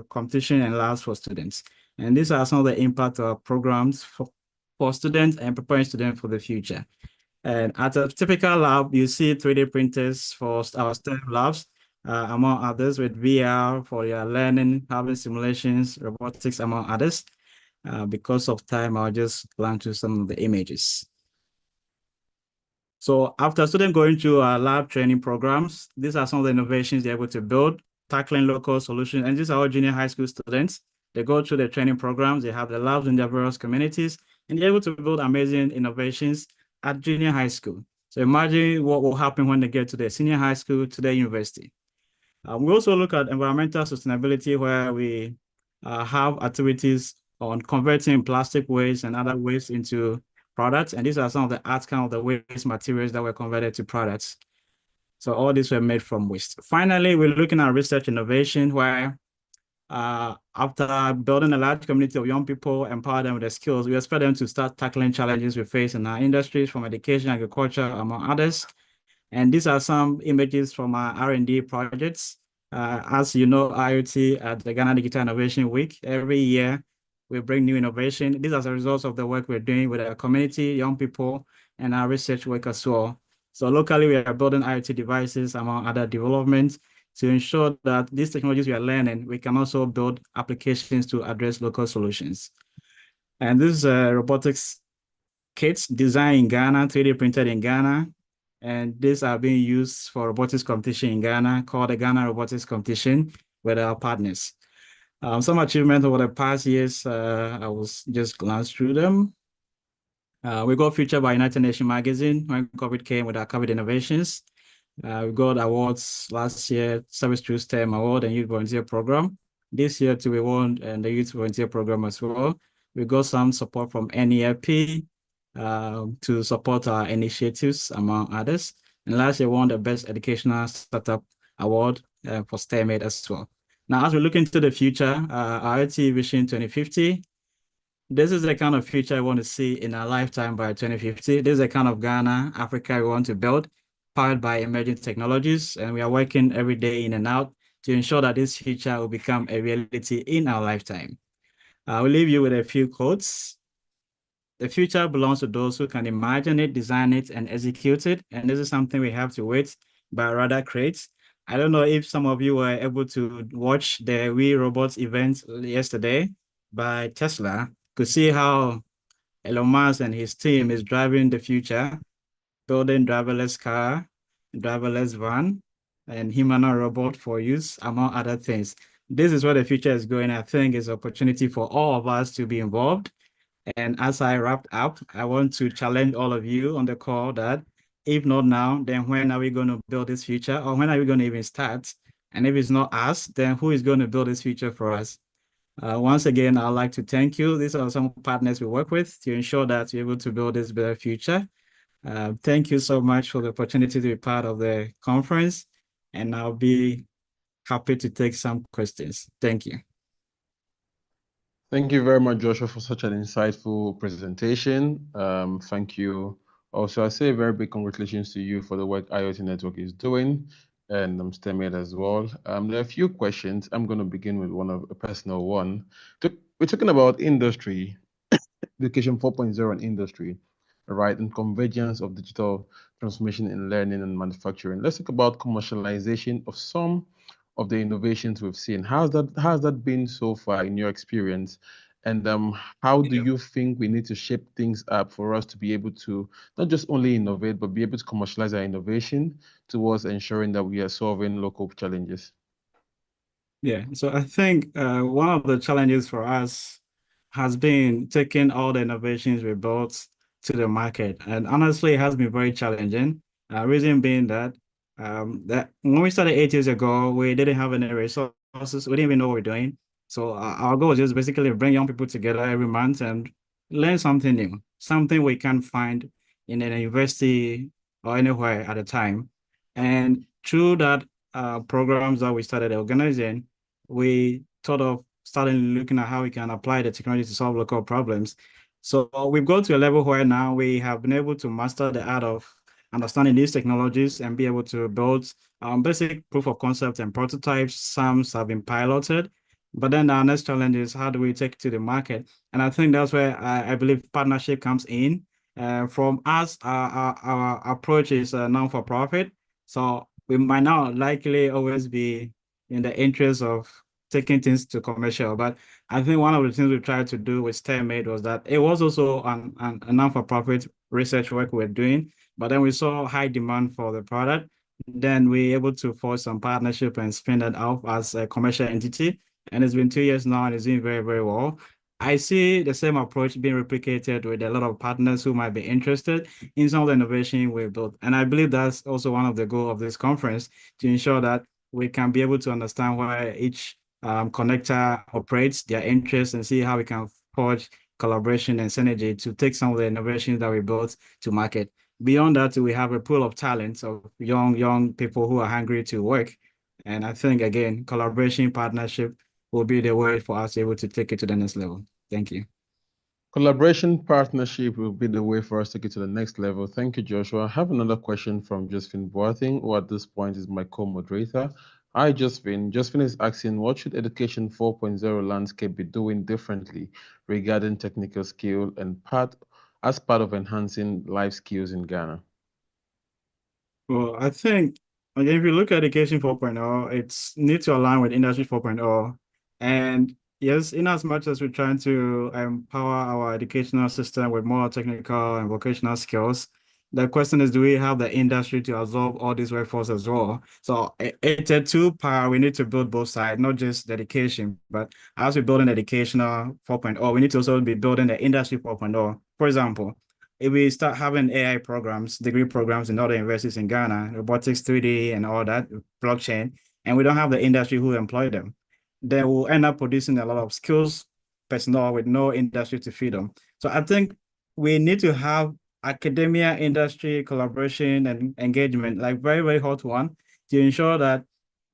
competition and labs for students. And these are some of the impact of programs for students and preparing students for the future. And at a typical lab, you see 3D printers for our STEM labs, among others, with VR for your learning, having simulations, robotics, among others. Because of time, I'll just glance through some of the images. So after students going through our lab training programs, these are some of the innovations they're able to build, tackling local solutions. And these are all junior high school students. They go through the training programs, they have the labs in their various communities, and they're able to build amazing innovations at junior high school. So imagine what will happen when they get to the senior high school, to the university. We also look at environmental sustainability, where we have activities on converting plastic waste and other waste into products. And these are some of the outcomes of the waste materials that were converted to products. So all these were made from waste. Finally, we're looking at research innovation, where after building a large community of young people, empower them with the skills, we expect them to start tackling challenges we face in our industries, from education, agriculture, among others. And these are some images from our R&D projects. As you know, IoT at the Ghana Digital Innovation Week, every year we bring new innovation. These are the results of the work we're doing with our community, young people, and our research work as well. So locally, we are building IoT devices, among other developments, to ensure that these technologies we are learning, we can also build applications to address local solutions. And this is a robotics kits designed in Ghana, 3D printed in Ghana. And these are being used for robotics competition in Ghana, called the Ghana Robotics Competition, with our partners. Some achievements over the past years, I will just glance through them. We got featured by United Nations Magazine when COVID came with our COVID innovations. We got awards last year, Service Through STEM Award and Youth Volunteer Program. This year too, we won the Youth Volunteer Program as well. We got some support from NEFP to support our initiatives, among others. And last year, we won the Best Educational Startup Award for STEM-aid as well. Now, as we look into the future, our IoT Vision 2050, this is the kind of future I want to see in our lifetime by 2050. This is the kind of Ghana, Africa we want to build, powered by emerging technologies. And we are working every day in and out to ensure that this future will become a reality in our lifetime. I will leave you with a few quotes. The future belongs to those who can imagine it, design it, and execute it. And this is something we have to wait, but rather create. I don't know if some of you were able to watch the We Robots event yesterday by Tesla, could see how Elon Musk and his team is driving the future, building driverless car, driverless van, and humanoid robot for use, among other things. This is where the future is going. I think is opportunity for all of us to be involved. And as I wrap up, I want to challenge all of you on the call that if not now, then when are we going to build this future, or when are we going to even start? And if it's not us, then who is going to build this future for us? Once again, I'd like to thank you. These are some partners we work with to ensure that we're able to build this better future. Thank you so much for the opportunity to be part of the conference, and I'll be happy to take some questions. Thank you. Thank you very much, Joshua, for such an insightful presentation. Thank you. Also, I say a very big congratulations to you for the work IoT Network is doing, and STEMAID as well. There are a few questions. I'm going to begin with a personal one. We're talking about industry, education 4.0 and industry, right, and convergence of digital transformation in learning and manufacturing. Let's talk about commercialization of some of the innovations we've seen. How's that been so far in your experience? And how do you think we need to shape things up for us to be able to not just only innovate, but be able to commercialize our innovation towards ensuring that we are solving local challenges? Yeah, so I think one of the challenges for us has been taking all the innovations we built to the market. And honestly, it has been very challenging. Reason being that when we started 8 years ago, we didn't have any resources. We didn't even know what we were doing. So our goal was just basically bring young people together every month and learn something new, something we can't find in a university or anywhere at a time. And through that programs that we started organizing, we thought of starting looking at how we can apply the technology to solve local problems. So we've got to a level where now we have been able to master the art of understanding these technologies and be able to build basic proof of concept and prototypes. Some have been piloted, but then our next challenge is how do we take it to the market? And I think that's where I believe partnership comes in. From us, our approach is non-for-profit. So we might not likely always be in the interest of taking things to commercial. But I think one of the things we tried to do with STEMAID was that it was also a non-for-profit research work we're doing, but then we saw high demand for the product. Then we were able to forge some partnership and spin that out as a commercial entity. And it's been 2 years now and it's doing very, very well. I see the same approach being replicated with a lot of partners who might be interested in some of the innovation we've built. And I believe that's also one of the goals of this conference, to ensure that we can be able to understand where each connector operates, their interests, and see how we can forge collaboration and synergy to take some of the innovations that we built to market. Beyond that, we have a pool of talents of young people who are hungry to work. And I think, again, collaboration, partnership will be the way for us able to take it to the next level. Thank you. Collaboration partnership will be the way for us to get to the next level. Thank you, Joshua. I have another question from Josephine Boating, who at this point is my co-moderator. Hi, Josephine. Josephine is asking, what should Education 4.0 landscape be doing differently regarding technical skill and as part of enhancing life skills in Ghana? Well, I think, again, if you look at Education 4.0, it's need to align with Industry 4.0. And yes, in as much as we're trying to empower our educational system with more technical and vocational skills, the question is, do we have the industry to absorb all this workforce as well? So it's a two-part. We need to build both sides, not just the education, but as we build an educational 4.0, we need to also be building the industry 4.0. For example, if we start having AI programs, degree programs in other universities in Ghana, robotics, 3D, and all that, blockchain, and we don't have the industry who employ them, then we'll end up producing a lot of skills personnel with no industry to feed them. So I think we need to have academia, industry, collaboration, and engagement, like very, very hot one, to ensure that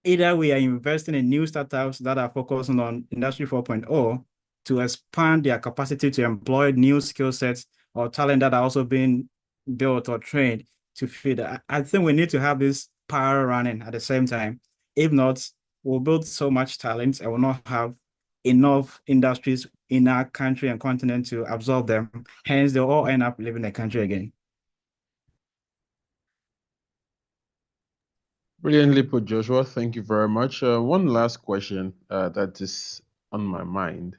either we are investing in new startups that are focusing on Industry 4.0, to expand their capacity to employ new skill sets or talent that are also being built or trained to feed. I think we need to have this power running at the same time. If not, we'll build so much talent and we'll not have enough industries in our country and continent to absorb them. Hence, they'll all end up leaving the country again. Brilliantly put, Joshua. Thank you very much. One last question that is on my mind.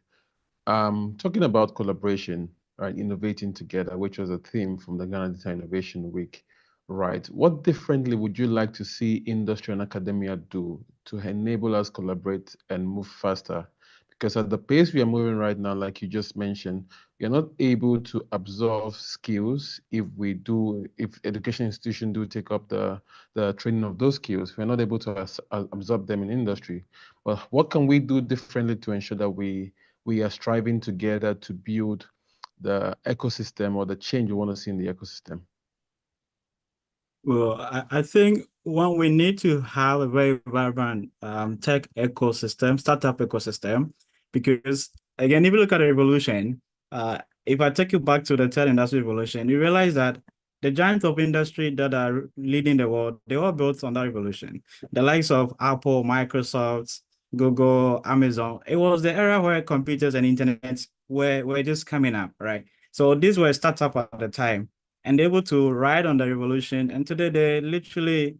Talking about collaboration, right, innovating together, which was a theme from the Ghana Data Innovation Week, right? What differently would you like to see industry and academia do to enable us collaborate and move faster? Because at the pace we are moving right now, like you just mentioned, we are not able to absorb skills if education institutions do take up the training of those skills. We're not able to absorb them in industry. But what can we do differently to ensure that we are striving together to build the ecosystem or the change we want to see in the ecosystem? Well, I think one, we need to have a very vibrant tech ecosystem, startup ecosystem, because again, if you look at the revolution, if I take you back to the tech industry revolution, you realize that the giants of industry that are leading the world, they were built on that revolution. The likes of Apple, Microsoft, Google, Amazon. It was the era where computers and internet were just coming up, right? So these were startups at the time and able to ride on the revolution. And today they literally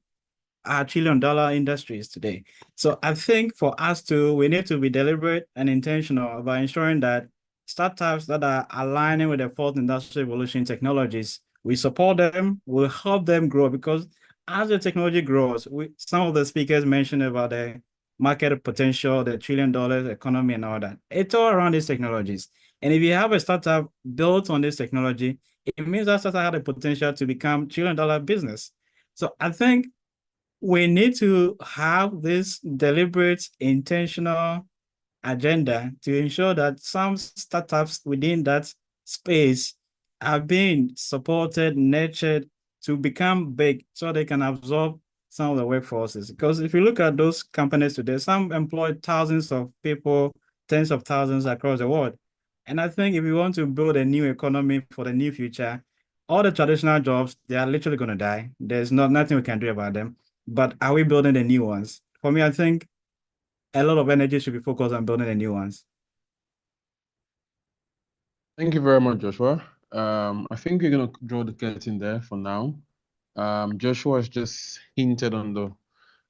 are trillion-dollar industries today. So I think for us we need to be deliberate and intentional about ensuring that startups that are aligning with the fourth industrial revolution technologies, we support them, we help them grow, because as the technology grows, some of the speakers mentioned about the market potential, the trillion-dollar economy and all that. It's all around these technologies. And if you have a startup built on this technology, it means that startup has the potential to become trillion-dollar business. So I think we need to have this deliberate, intentional agenda to ensure that some startups within that space are being supported, nurtured to become big so they can absorb some of the workforces. Because if you look at those companies today, some employ thousands of people, tens of thousands across the world. And I think if we want to build a new economy for the new future, all the traditional jobs, they are literally going to die. There's nothing we can do about them. But are we building the new ones? For me, I think a lot of energy should be focused on building the new ones. Thank you very much, Joshua. I think we're going to draw the curtain there for now. Joshua has just hinted on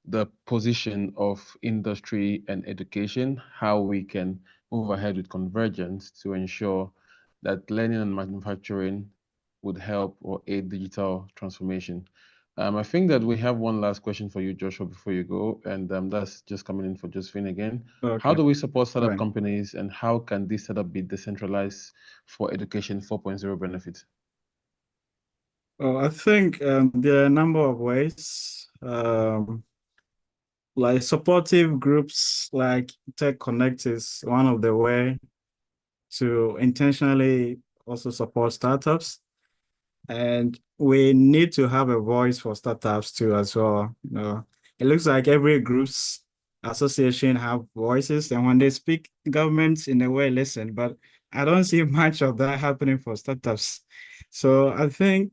the position of industry and education, how we can move ahead with convergence to ensure that learning and manufacturing would help or aid digital transformation. I think that we have one last question for you, Joshua, before you go, and that's just coming in for Josephine again. Okay. How do we support startup Right. companies, and how can this setup be decentralized for education 4.0 benefits? Well, I think there are a number of ways, like supportive groups like TEJONNECT is one of the way to intentionally also support startups. And we need to have a voice for startups too as well. It looks like every group's association have voices, and when they speak, governments in a way listen, but I don't see much of that happening for startups. So I think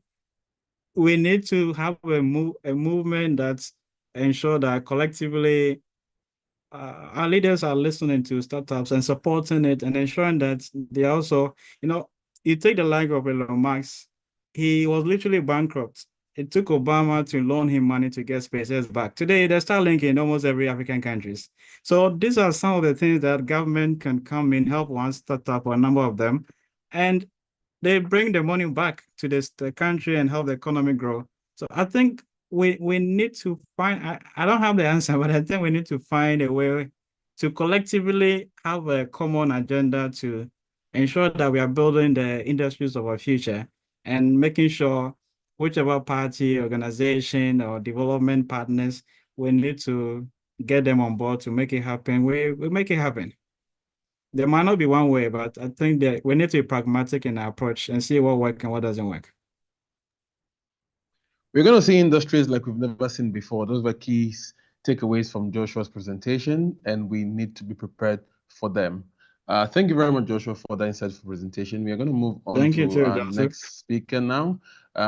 we need to have a movement that ensure that collectively our leaders are listening to startups and supporting it and ensuring that they also, you take the like of Elon Musk, he was literally bankrupt. It took Obama to loan him money to get SpaceX back. Today, they're Starlink in almost every African countries. So these are some of the things that government can come in, help one startup or a number of them, and they bring the money back to the country and help the economy grow. So I think we need to find, I don't have the answer, but I think we need to find a way to collectively have a common agenda to ensure that we are building the industries of our future and making sure whichever party, organization, or development partners, we need to get them on board to make it happen. We make it happen. There might not be one way, but I think that we need to be pragmatic in our approach and see what works and what doesn't work. We're going to see industries like we've never seen before. Those were key takeaways from Joshua's presentation, and we need to be prepared for them. Thank you very much, Joshua, for that insightful presentation. We are going to move on Thank you to too, our Joseph. next speaker now.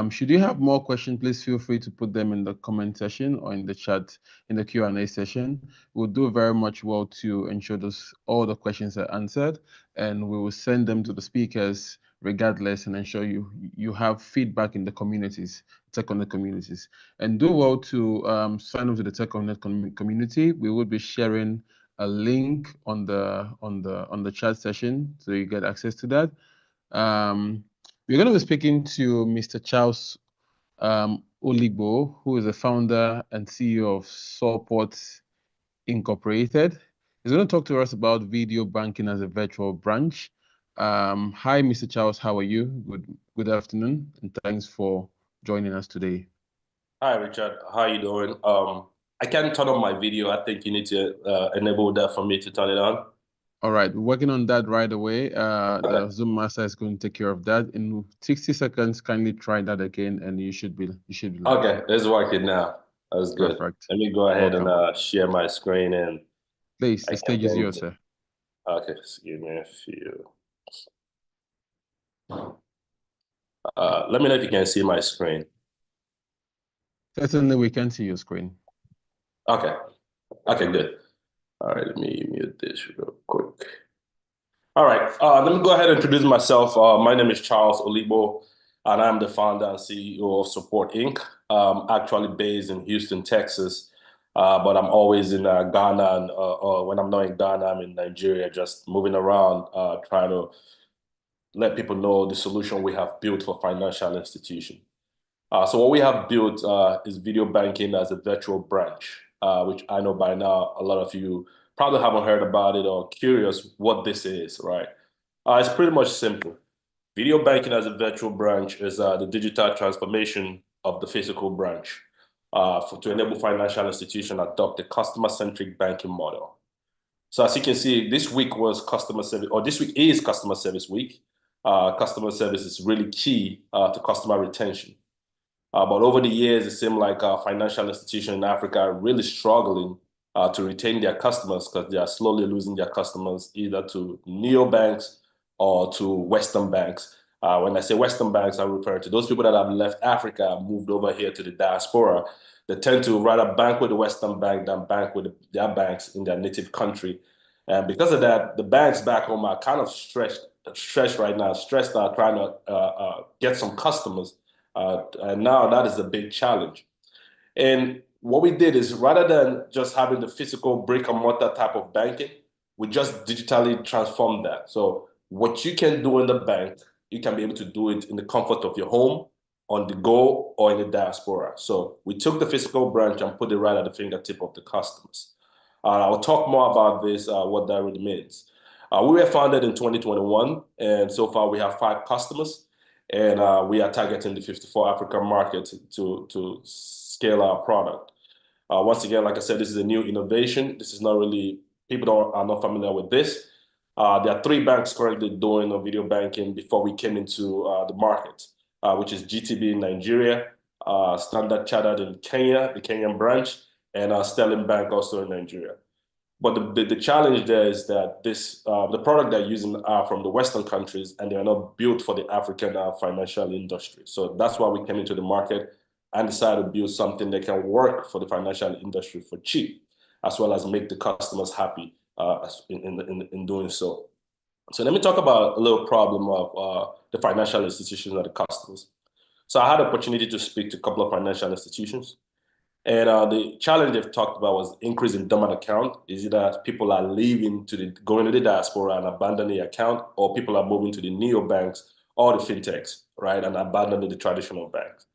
Should you have more questions, please feel free to put them in the comment section or in the chat in the Q&A session. We'll do very much well to ensure all the questions are answered, and we will send them to the speakers regardless, and ensure you have feedback in the communities, TEJONNECT communities. And do well to sign up to the TEJONNECT community. We will be sharing a link on the chat session, so you get access to that. We're going to be speaking to Mr. Charles Oligbo, who is the founder and CEO of Support Incorporated. He's going to talk to us about video banking as a virtual branch. Hi, Mr. Charles, how are you? Good afternoon, and thanks for joining us today. Hi, Richard. How are you doing? I can't turn on my video. I think you need to enable that for me to turn it on. All right, we're working on that right away. Okay. The Zoom master is going to take care of that. In 60 seconds, kindly try that again, and you should be live. Okay, it's working now. That's good. Perfect. Let me go ahead Welcome. and share my screen and Please, the stage is yours, sir. okay, just give me a few. Let me know if you can see my screen. Certainly, we can see your screen. Okay. Okay, good. All right, let me mute this real quick. All right, let me go ahead and introduce myself. My name is Charles Oligbo, and I'm the founder and CEO of Support Inc. Actually based in Houston, Texas, but I'm always in Ghana, and when I'm not in Ghana, I'm in Nigeria, just moving around, trying to let people know the solution we have built for financial institutions. So what we have built is video banking as a virtual branch, which I know by now a lot of you probably haven't heard about it or curious what this is, right? It's pretty much simple. Video banking as a virtual branch is the digital transformation of the physical branch to enable financial institutions adopt a customer-centric banking model. So as you can see, this week was customer service, or this week is customer service week. Customer service is really key to customer retention. But over the years, it seemed like financial institutions in Africa are really struggling to retain their customers because they are slowly losing their customers either to neobanks or to Western banks. When I say Western banks, I'm referring to those people that have left Africa, moved over here to the diaspora. They tend to rather bank with the Western bank than bank with their banks in their native country. And because of that, the banks back home are kind of stressed right now, stressed out trying to get some customers. And now that is a big challenge. And what we did is rather than just having the physical brick and mortar type of banking, we just digitally transformed that. So what you can do in the bank, you can be able to do it in the comfort of your home, on the go, or in the diaspora. So we took the physical branch and put it right at the fingertip of the customers. I'll talk more about this, what that really means. We were founded in 2021, and so far we have 5 customers. And we are targeting the 54 African market to scale our product. Once again, like I said, this is a new innovation. This is not really, people are not familiar with this. There are 3 banks currently doing video banking before we came into the market, which is GTB in Nigeria, Standard Chartered in Kenya, the Kenyan branch, and Sterling Bank also in Nigeria. But the challenge there is that the product they're using are from the Western countries, and they are not built for the African financial industry. So that's why we came into the market and decided to build something that can work for the financial industry for cheap, as well as make the customers happy in doing so. So let me talk about a little problem of the financial institutions and the customers. So I had the opportunity to speak to a couple of financial institutions. And the challenge they've talked about was increase in dormant account. Is it that people are going to the diaspora and abandoning the account, or people are moving to the neobanks or the fintechs, right, and abandoning the traditional banks?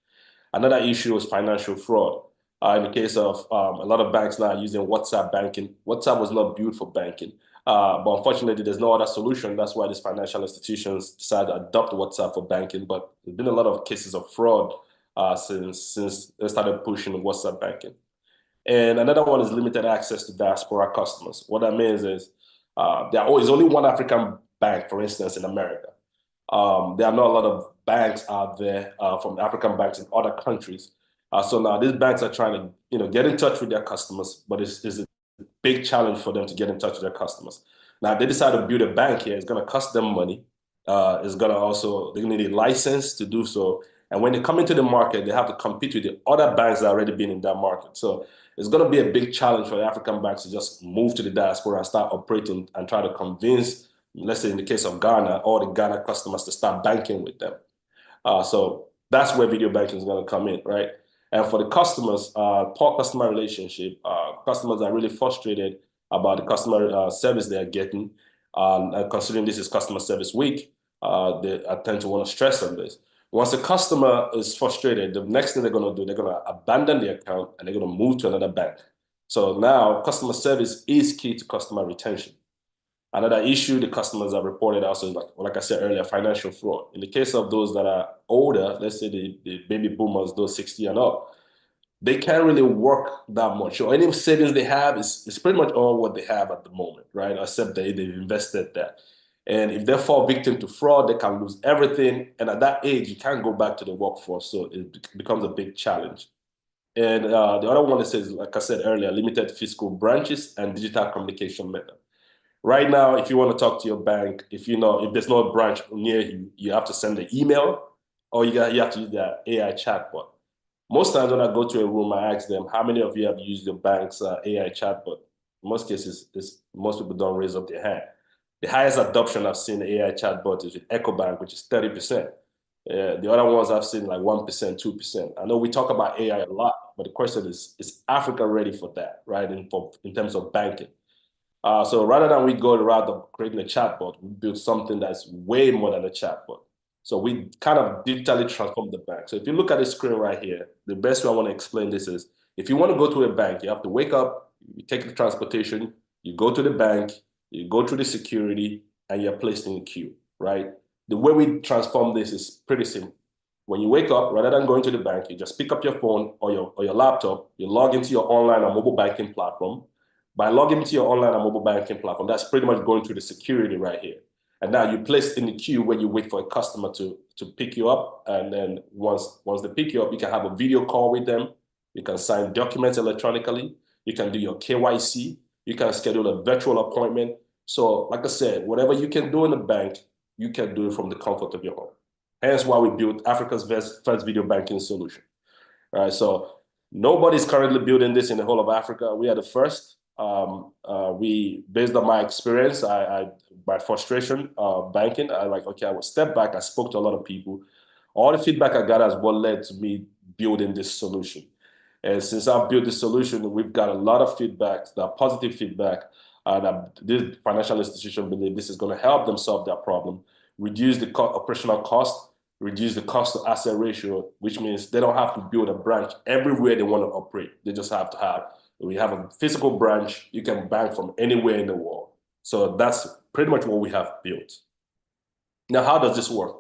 Another issue is financial fraud. In the case of a lot of banks now using WhatsApp banking, WhatsApp was not built for banking. But unfortunately, there's no other solution. That's why these financial institutions decided to adopt WhatsApp for banking. But there's been a lot of cases of fraud since they started pushing WhatsApp banking. And another one is limited access to diaspora customers. What that means is there is only one African bank, for instance, in America. There are not a lot of banks out there from African banks in other countries. So now these banks are trying to get in touch with their customers, but it's a big challenge for them to get in touch with their customers. Now they decide to build a bank here. It's going to cost them money. It's going to also, they're going to need a license to do so. And when they come into the market, they have to compete with the other banks that already been in that market. So it's going to be a big challenge for the African banks to just move to the diaspora and start operating and try to convince, let's say in the case of Ghana, all the Ghana customers to start banking with them. So that's where video banking is going to come in, right? And for the customers, poor customer relationship, customers are really frustrated about the customer service they're getting. And considering this is customer service week, they tend to want to stress on this. Once a customer is frustrated, the next thing they're going to do, they're going to abandon the account and they're going to move to another bank. So now customer service is key to customer retention. Another issue the customers have reported also is, like I said earlier, financial fraud. In the case of those that are older, let's say the baby boomers, those 60 and up, they can't really work that much. So any savings they have is pretty much all what they have at the moment, right? Except they've invested that. And if they fall victim to fraud, they can lose everything. And at that age, you can't go back to the workforce. So it becomes a big challenge. And the other one is, like I said earlier, limited physical branches and digital communication method. Right now, if you want to talk to your bank, if there's no branch near you, you have to send an email or you have to use the AI chatbot. Most times when I go to a room, I ask them, how many of you have used your bank's AI chatbot? In most cases, most people don't raise up their hand. The highest adoption I've seen AI chatbot is with EcoBank, which is 30%. The other ones I've seen like 1%, 2%. I know we talk about AI a lot, but the question is Africa ready for that, right? In terms of banking. So rather than we go the route of creating a chatbot, we build something that's way more than a chatbot. So we kind of digitally transform the bank. So if you look at the screen right here, the best way I want to explain this is, if you want to go to a bank, you have to wake up, you take the transportation, you go to the bank, you go through the security, and you're placed in the queue, right? The way we transform this is pretty simple. When you wake up, rather than going to the bank, you just pick up your phone or your laptop, you log into your online or mobile banking platform. By logging into your online and mobile banking platform, that's pretty much going through the security right here. And now you're placed in the queue where you wait for a customer to pick you up. And then once they pick you up, you can have a video call with them. You can sign documents electronically. You can do your KYC. You can schedule a virtual appointment. So like I said, whatever you can do in the bank, you can do it from the comfort of your home. Hence why we built Africa's first video banking solution. All right, so nobody's currently building this in the whole of Africa. We are the first. Based on my experience, my frustration banking, I would step back. I spoke to a lot of people. All the feedback I got is what led to me building this solution. And since I've built this solution, we've got a lot of feedback, that positive feedback, that this financial institution believe this is going to help them solve that problem, reduce the operational cost, reduce the cost to asset ratio, which means they don't have to build a branch everywhere they want to operate. They just have to have, we have a physical branch, you can bank from anywhere in the world. So that's pretty much what we have built. Now, how does this work?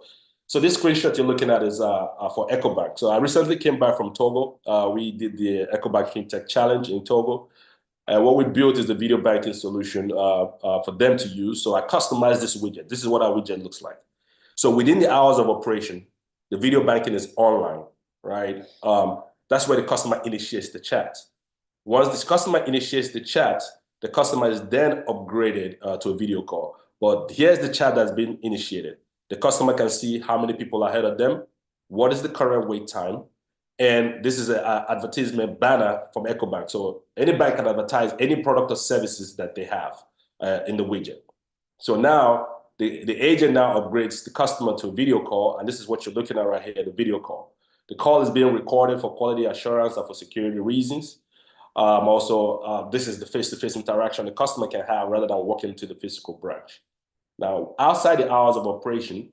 So this screenshot you're looking at is for EcoBank. So I recently came back from Togo. We did the EcoBank FinTech Challenge in Togo. And what we built is the video banking solution for them to use. So I customized this widget. This is what our widget looks like. So within the hours of operation, the video banking is online, right? That's where the customer initiates the chat. Once this customer initiates the chat, the customer is then upgraded to a video call. But here's the chat that's been initiated. The customer can see how many people are ahead of them, what is the current wait time, and this is an advertisement banner from EcoBank. So any bank can advertise any product or services that they have in the widget. So now the agent now upgrades the customer to a video call, and this is what you're looking at right here, the video call. The call is being recorded for quality assurance and for security reasons. This is the face-to-face interaction the customer can have rather than walking to the physical branch. Now, outside the hours of operation,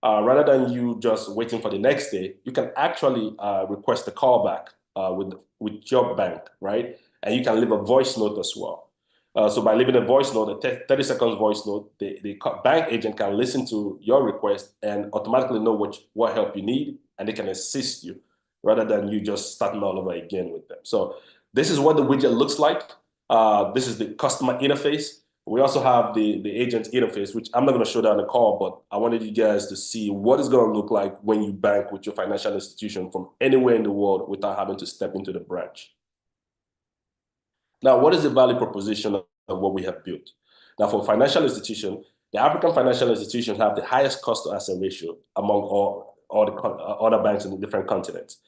rather than you just waiting for the next day, you can actually request a callback with your bank, right? And you can leave a voice note as well. So by leaving a voice note, a 30 seconds voice note, the bank agent can listen to your request and automatically know what help you need, and they can assist you rather than you just starting all over again with them. So this is what the widget looks like. This is the customer interface. We also have the agent interface, which I'm not going to show that on the call, but I wanted you guys to see what it's going to look like when you bank with your financial institution from anywhere in the world without having to step into the branch. Now, what is the value proposition of what we have built? Now, for financial institution, the African financial institutions have the highest cost-to-asset ratio among all the other banks in the different continents.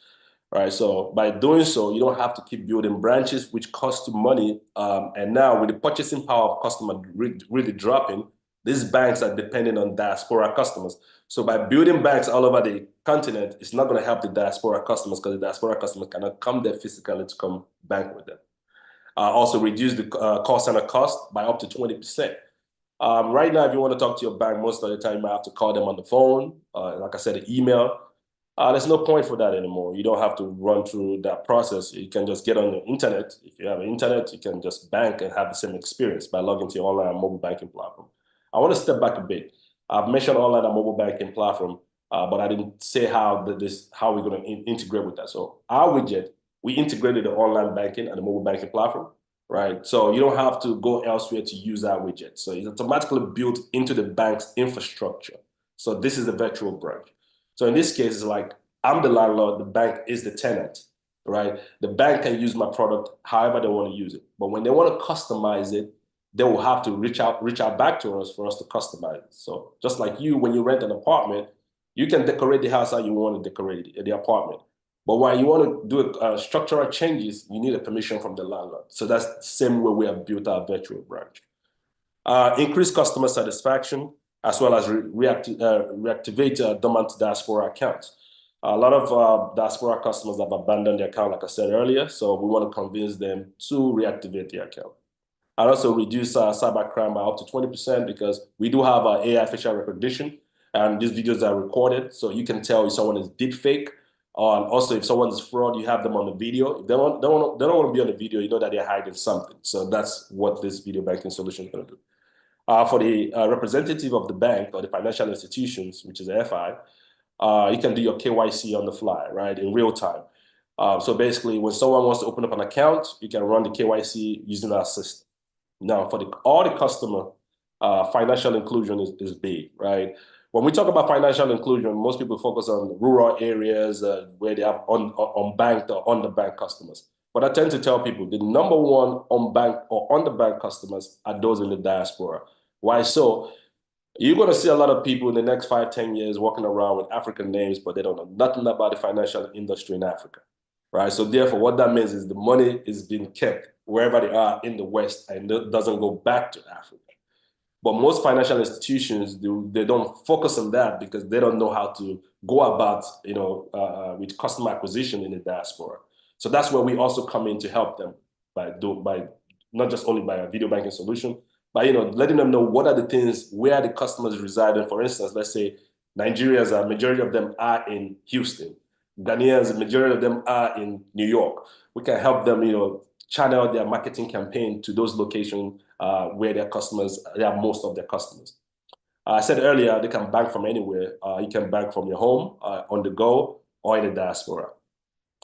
Right, so by doing so, you don't have to keep building branches, which cost you money. And now, with the purchasing power of customers really dropping, these banks are dependent on diaspora customers. So by building banks all over the continent, it's not going to help the diaspora customers because the diaspora customers cannot come there physically to come bank with them. Also reduce the call center cost by up to 20%. Right now, if you want to talk to your bank, most of the time you might have to call them on the phone. Like I said, the email. There's no point for that anymore. You don't have to run through that process. You can just get on the internet. If you have an internet, you can just bank and have the same experience by logging to your online and mobile banking platform. I want to step back a bit. I've mentioned online and mobile banking platform, but I didn't say how we're going to integrate with that. So our widget, we integrated the online banking and the mobile banking platform, right? So you don't have to go elsewhere to use our widget. So it's automatically built into the bank's infrastructure. So this is the virtual branch. So in this case, it's like I'm the landlord, the bank is the tenant, right? The bank can use my product however they want to use it. But when they want to customize it, they will have to reach out back to us for us to customize it. So just like you, when you rent an apartment, you can decorate the house how you want to decorate the apartment. But when you want to do structural changes, you need a permission from the landlord. So that's the same way we have built our virtual branch. Increase customer satisfaction, as well as reactivate dormant diaspora accounts. A lot of diaspora customers have abandoned their account, like I said earlier, so we want to convince them to reactivate the account. And also reduce cybercrime by up to 20% because we do have AI facial recognition, and these videos are recorded, so you can tell if someone is deepfake. Also, if someone is fraud, you have them on the video. If they don't want to be on the video, you know that they're hiding something. So that's what this video banking solution is going to do. For the representative of the bank or the financial institutions, which is the FI, you can do your KYC on the fly, right, in real time. So basically, when someone wants to open up an account, you can run the KYC using our system. Now, for all the customer, financial inclusion is big, right? When we talk about financial inclusion, most people focus on rural areas where they have unbanked or underbanked customers. But I tend to tell people the number one unbanked or underbanked customers are those in the diaspora. Why so? You're going to see a lot of people in the next 5-10 years walking around with African names, but they don't know nothing about the financial industry in Africa, right? So therefore, what that means is the money is being kept wherever they are in the West and it doesn't go back to Africa. But most financial institutions, they don't focus on that because they don't know how to go about, with customer acquisition in the diaspora. So that's where we also come in to help them by not just only by a video banking solution, but letting them know what are the things where the customers reside. And for instance, let's say Nigerians, a majority of them are in Houston. Ghanaians, a majority of them are in New York. We can help them, channel their marketing campaign to those locations where they have most of their customers. I said earlier, they can bank from anywhere. You can bank from your home, on the go, or in the diaspora.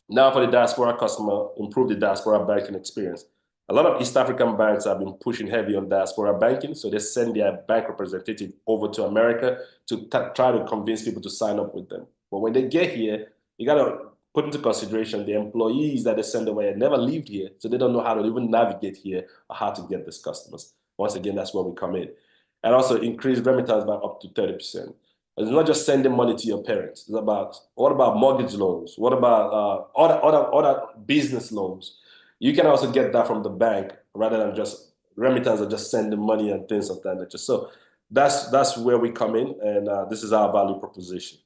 Now for the diaspora customer, improve the diaspora banking experience. A lot of East African banks have been pushing heavy on diaspora banking, so they send their bank representative over to America to try to convince people to sign up with them. But when they get here, you got to put into consideration the employees that they send away never lived here, so they don't know how to even navigate here or how to get these customers. Once again, that's where we come in. And also increase remittance by up to 30%. It's not just sending money to your parents. It's about, what about mortgage loans? What about other business loans? You can also get that from the bank rather than just remittance or just sending money and things of that nature. So that's where we come in, and this is our value proposition.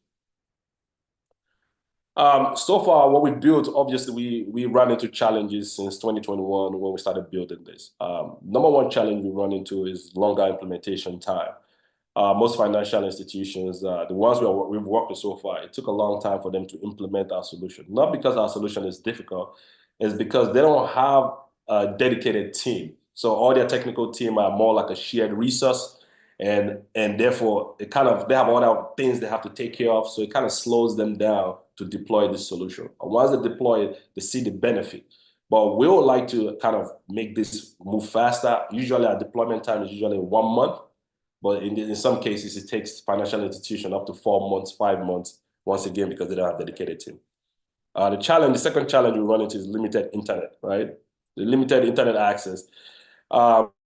So far, what we built, obviously, we ran into challenges since 2021 when we started building this. Number one challenge we run into is longer implementation time. Most financial institutions, the ones we've worked with so far, it took a long time for them to implement our solution. Not because our solution is difficult, it's because they don't have a dedicated team. So all their technical team are more like a shared resource, and therefore they have other things they have to take care of. So it kind of slows them down to deploy this solution. And once they deploy it, they see the benefit. But we would like to kind of make this move faster. Usually our deployment time is usually 1 month. But in some cases, it takes financial institution up to 4 months, 5 months, once again, because they don't have a dedicated team. The second challenge we run into is limited internet, right? The limited internet access.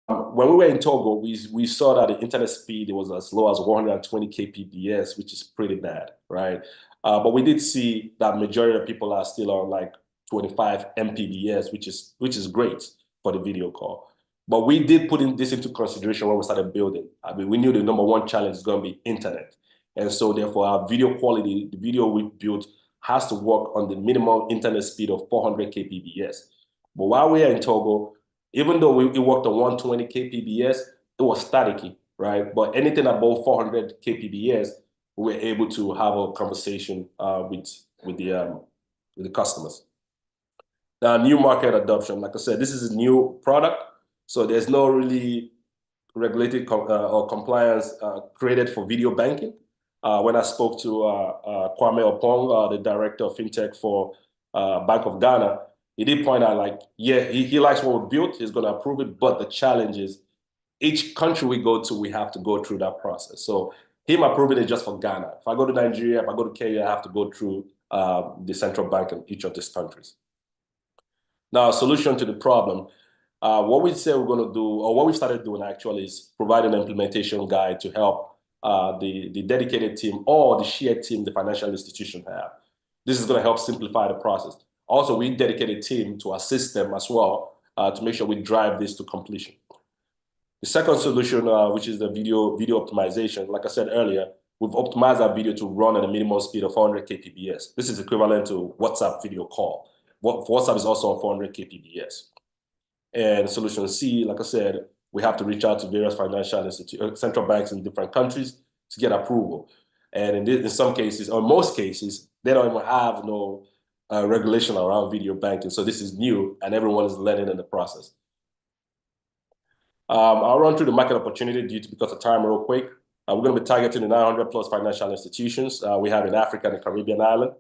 when we were in Togo, we saw that the internet speed was as low as 120 kpbs, which is pretty bad, right? But we did see that majority of people are still on like 25 mbps, which is great for the video call. But we did put this into consideration when we started building. I mean, we knew the number one challenge is going to be internet. And so therefore our video quality, the video we built has to work on the minimum internet speed of 400 kpbs. But while we are in Togo, even though it worked on 120 kpbs, it was staticky, right? But anything above 400 kpbs, we were able to have a conversation with the customers. Now, new market adoption, like I said, this is a new product, so there's no really regulated or compliance created for video banking. When I spoke to Kwame Opong, the director of fintech for Bank of Ghana, he did point out, like, yeah, he likes what we built, he's going to approve it, but the challenge is each country we go to, we have to go through that process. So him approving it just for Ghana. If I go to Nigeria, if I go to Kenya, I have to go through the central bank in each of these countries. Now, solution to the problem. What we say we're going to do, or what we started doing actually, is provide an implementation guide to help the dedicated team or the shared team the financial institution have. This is going to help simplify the process. Also, we dedicated a team to assist them as well to make sure we drive this to completion. The second solution, which is the video optimization, like I said earlier, we've optimized our video to run at a minimum speed of 400 kpbs. This is equivalent to WhatsApp video call. WhatsApp is also on 400 kpbs. And solution C, like I said, we have to reach out to various financial institutions, central banks in different countries to get approval. And in some cases, or most cases, they don't even have no regulation around video banking. So this is new, and everyone is learning in the process. I'll run through the market opportunity because of time real quick. We're going to be targeting the 900 plus financial institutions we have in Africa and the Caribbean island.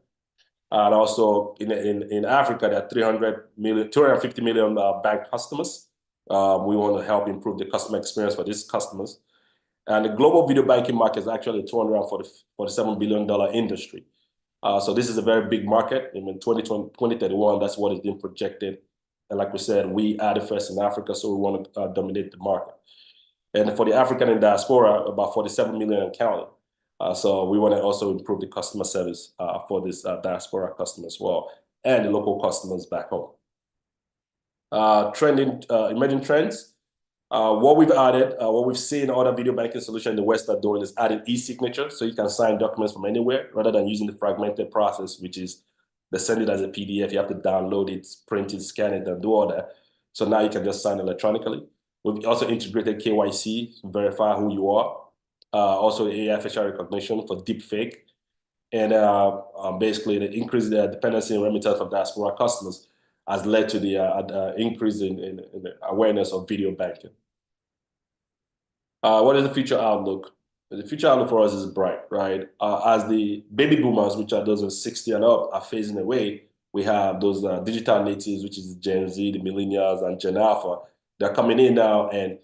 And also in Africa, there are 250 million bank customers. We want to help improve the customer experience for these customers. And the global video banking market is actually a $247 billion industry. So this is a very big market. In 2031, that's what is being projected. And like we said, we are the first in Africa, so we want to dominate the market. And for the African and diaspora, about 47 million and counting. So we want to also improve the customer service for this diaspora customer as well, and the local customers back home. Emerging trends. What we've added, what we've seen other video banking solutions in the West are doing is adding e-signature, so you can sign documents from anywhere rather than using the fragmented process, which is they send it as a PDF, you have to download it, print it, scan it, and do all that. So now you can just sign electronically. We've also integrated KYC to verify who you are. Also AI facial recognition for deep fake. And basically the increase the dependency and remittance of diaspora customers has led to the increase in the awareness of video banking. What is the future outlook? The future outlook for us is bright, right? As the baby boomers, which are those in 60 and up, are phasing away, we have those digital natives, which is Gen Z, the millennials, and Gen Alpha. They're coming in now, and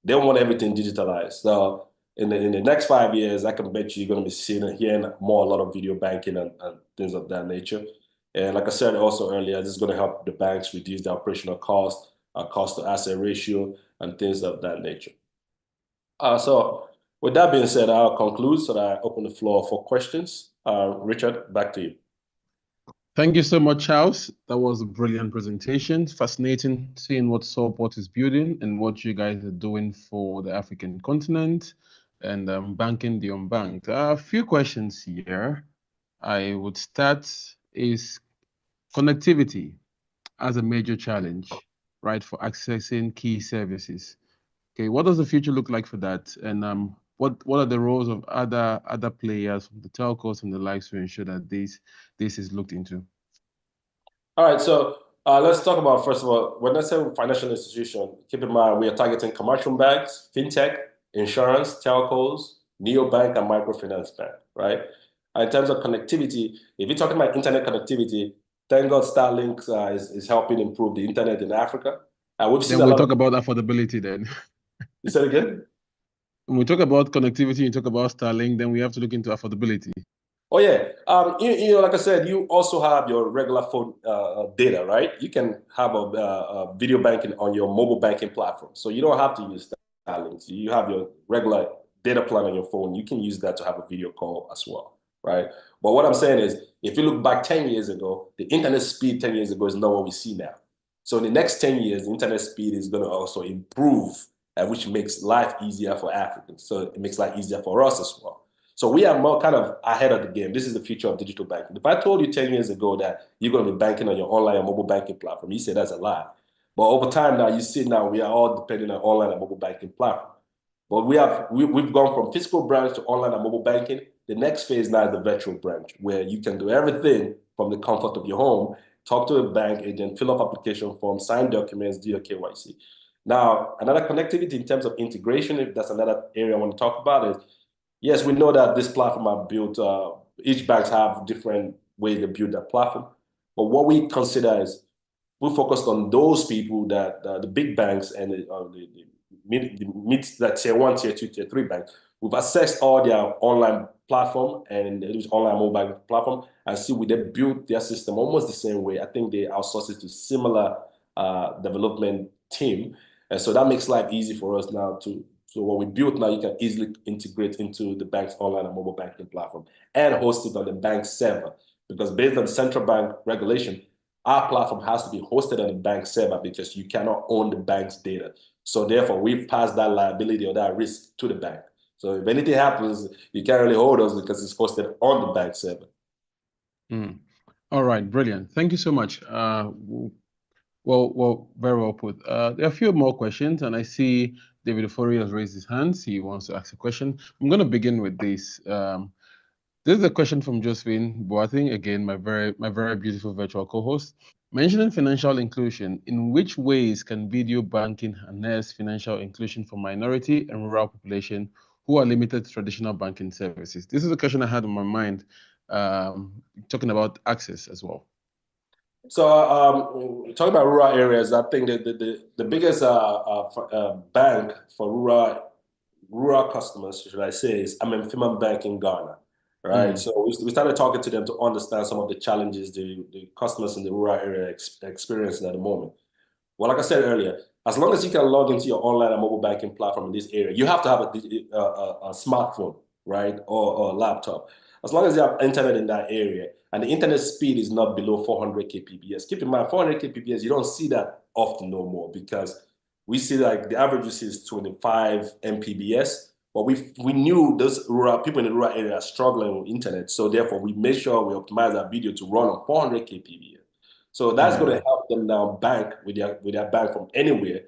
they want everything digitalized. So in the next 5 years, I can bet you're going to be seeing and hearing a lot of video banking and things of that nature. And like I said also earlier, this is going to help the banks reduce their operational cost, cost to asset ratio, and things of that nature. So with that being said, I'll conclude so that I open the floor for questions. Richard, back to you. Thank you so much, Charles. That was a brilliant presentation. Fascinating seeing what Soulport is building and what you guys are doing for the African continent and banking the unbanked. A few questions here. I would start is connectivity as a major challenge, right, for accessing key services. Okay, what does the future look like for that? And what are the roles of other players, the telcos and the likes, to ensure that this is looked into? All right, so let's talk about, first of all, when I say financial institution, keep in mind we are targeting commercial banks, fintech, insurance, telcos, neobank, and microfinance bank, right? In terms of connectivity, if you're talking about internet connectivity, thank God Starlink is helping improve the internet in Africa. We've seen then we'll talk about affordability then. You said again? When we talk about connectivity, you talk about Starlink, then we have to look into affordability. Oh yeah, like I said, you also have your regular phone data, right? You can have a video banking on your mobile banking platform, so you don't have to use Starlink. You have your regular data plan on your phone. You can use that to have a video call as well, right? But what I'm saying is, if you look back 10 years ago, the internet speed 10 years ago is not what we see now. So in the next 10 years, the internet speed is going to also improve, which makes life easier for Africans. So it makes life easier for us as well. So we are more kind of ahead of the game. This is the future of digital banking. If I told you 10 years ago that you're going to be banking on your online and mobile banking platform, you say that's a lie. But over time now, you see now we are all depending on online and mobile banking platform. But we've gone from physical branch to online and mobile banking. The next phase now is the virtual branch, where you can do everything from the comfort of your home, talk to a bank agent, fill up application forms, sign documents, do your KYC. Now, another connectivity in terms of integration, if that's another area I want to talk about, is yes, we know that this platform are built, each banks have different ways to build that platform. But what we consider is we focused on those people that the big banks and the mid that tier 1, tier 2, tier 3 banks. We've assessed all their online platform and it was online mobile platform and see we they built their system almost the same way. I think they outsource it to similar development team. And so that makes life easy for us now so what we built now, you can easily integrate into the bank's online and mobile banking platform and host it on the bank's server. Because based on central bank regulation, our platform has to be hosted on the bank server because you cannot own the bank's data. So therefore, we've passed that liability or that risk to the bank. So if anything happens, you can't really hold us because it's hosted on the bank server. All right, brilliant. Thank you so much. Well, very well put. There are a few more questions, and I see David Ofori has raised his hand. He wants to ask a question. I'm going to begin with this. This is a question from Josephine Boating, again, my very beautiful virtual co-host. Mentioning financial inclusion, in which ways can video banking harness financial inclusion for minority and rural population who are limited to traditional banking services? This is a question I had on my mind, talking about access as well. So talking about rural areas, I think that the biggest bank for rural customers, should I say, is Amemfima Bank in Ghana, right? So we started talking to them to understand some of the challenges the customers in the rural area experiencing at the moment. Well, like I said earlier, as long as you can log into your online and mobile banking platform in this area, you have to have a smartphone, right, or a laptop. As long as you have internet in that area and the internet speed is not below 400 kbps. Keep in mind, 400 kbps, you don't see that often no more because we see like the average usage is 25 Mbps. But we knew those rural people in the rural area are struggling with internet, so therefore we made sure we optimize our video to run on 400 kbps. So that's going to help them now bank with their bank from anywhere.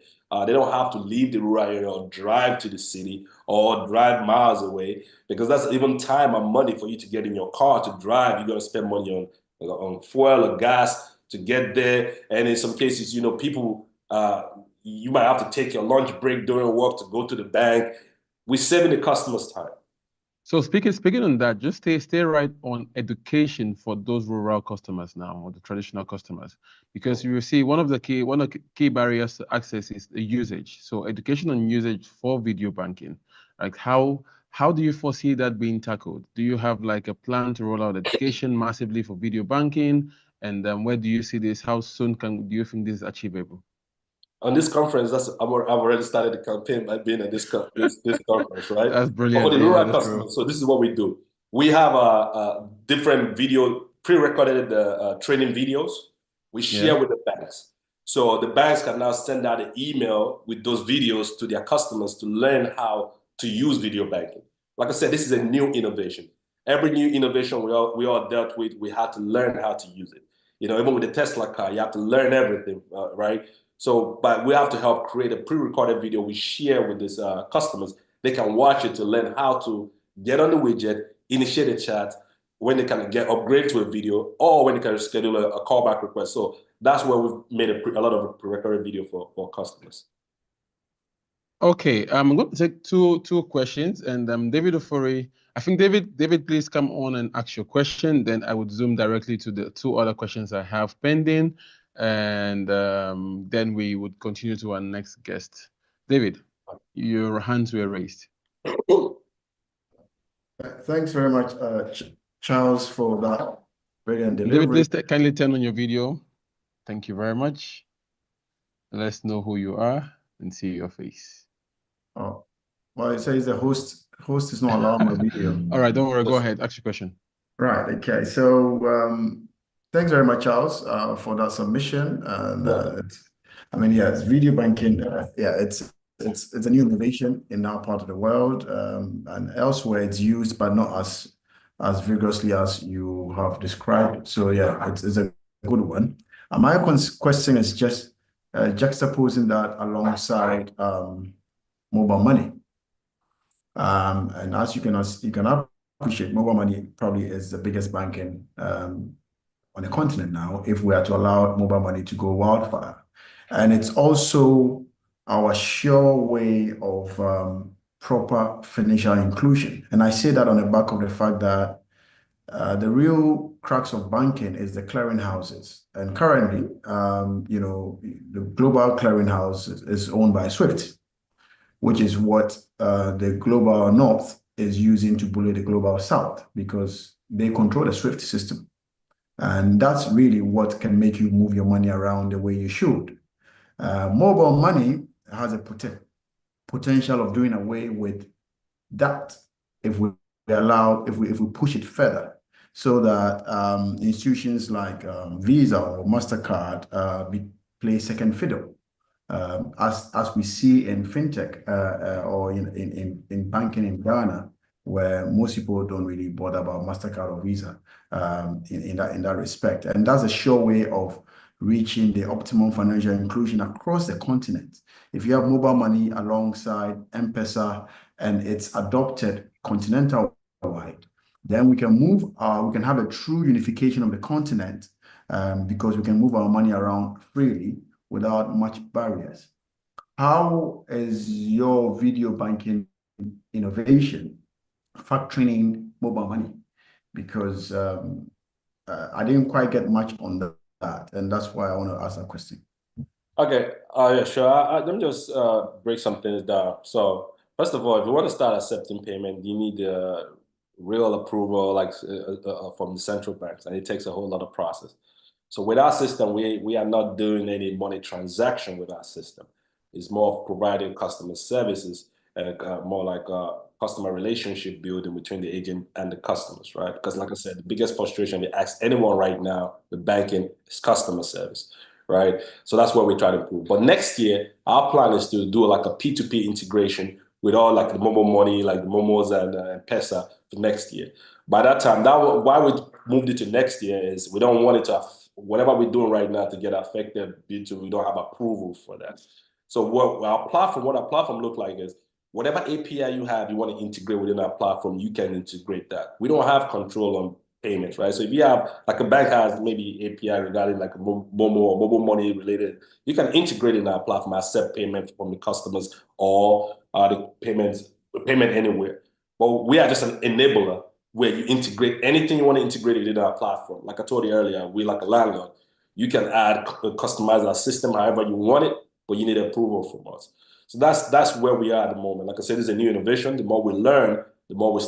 They don't have to leave the rural area or drive to the city or drive miles away because that's even time and money for you to get in your car to drive. You're going to spend money on fuel or gas to get there. And in some cases, people, you might have to take your lunch break during work to go to the bank. We're saving the customers time. So speaking on that, just stay right on education for those rural customers now, or the traditional customers, because you see one of the key barriers to access is the usage. So education on usage for video banking, like how do you foresee that being tackled? Do you have like a plan to roll out education massively for video banking? And where do you see this? How soon do you think this is achievable? On this conference, I've already started the campaign by being at this conference, right? That's brilliant. But for the rural customers, so this is what we do. We have a different video, pre-recorded training videos. We share with the banks. So the banks can now send out an email with those videos to their customers to learn how to use video banking. Like I said, this is a new innovation. Every new innovation we all dealt with, we had to learn how to use it. Even with the Tesla car, you have to learn everything, right? So, but we have to help create a pre-recorded video we share with these customers. They can watch it to learn how to get on the widget, initiate a chat, when they can upgrade to a video, or when they can schedule a callback request. So that's where we've made a lot of pre-recorded video for customers. Okay, I'm going to take two questions, and David Ofori. I think David, please come on and ask your question. Then I would zoom directly to the two other questions I have pending, and then we would continue to our next guest. David, your hands were raised. Thanks very much, Charles, for that brilliant David, delivery. please kindly turn on your video. Thank you very much. Let's know who you are and see your face. Oh, well, it says the host is not allowing my video. All right, don't worry. Go ahead. Ask your question. Right. Okay. So, thanks very much, Charles, for that submission. And I mean, yeah, it's video banking. Yeah, it's a new innovation in our part of the world, and elsewhere it's used, but not as vigorously as you have described. So, yeah, it's a good one. My question is just juxtaposing that alongside mobile money. And as you can appreciate, mobile money probably is the biggest banking on the continent now, if we are to allow mobile money to go wildfire. And it's also our sure way of proper financial inclusion. And I say that on the back of the fact that the real crux of banking is the clearinghouses. And currently, the global clearinghouse is owned by SWIFT, which is what the global north is using to bully the global south, because they control the SWIFT system. And that's really what can make you move your money around the way you should. Mobile money has a potential of doing away with that if we push it further, so that institutions like Visa or MasterCard play second fiddle. As we see in fintech or in banking in Ghana, where most people don't really bother about MasterCard or Visa in that respect. And that's a sure way of reaching the optimum financial inclusion across the continent. If you have mobile money alongside M-Pesa and it's adopted continental-wide, then we can have a true unification of the continent, because we can move our money around freely without much barriers. How is your video banking innovation factoring in mobile money? Because I didn't quite get much on that, and that's why I want to ask that question. Okay, yeah, sure. Let me just break some things down. So first of all, if you want to start accepting payment, you need real approval, like from the central banks, and it takes a whole lot of process. So with our system, we are not doing any money transaction with our system. It's more of providing customer services and more like customer relationship building between the agent and the customers, right? Because like I said, the biggest frustration we ask anyone right now with banking is customer service, right? So that's what we try to improve. But next year, our plan is to do like a P2P integration with all like the mobile money, like the Momos and Pesa for next year. By that time, why we moved it to next year is we don't want it to whatever we're doing right now to get affected due to we don't have approval for that. So what our platform look like is whatever API you have, you want to integrate within our platform, you can integrate that. We don't have control on payments, right? So if you have, like a bank has maybe API regarding like a Momo or mobile money related, you can integrate in our platform, accept payment from the customers or the payment anywhere. But we are just an enabler where you integrate anything you want to integrate it in our platform. Like I told you earlier, we're like a landlord. You can customize our system however you want it, but you need approval from us. So that's where we are at the moment. Like I said, it's a new innovation. The more we learn, the more we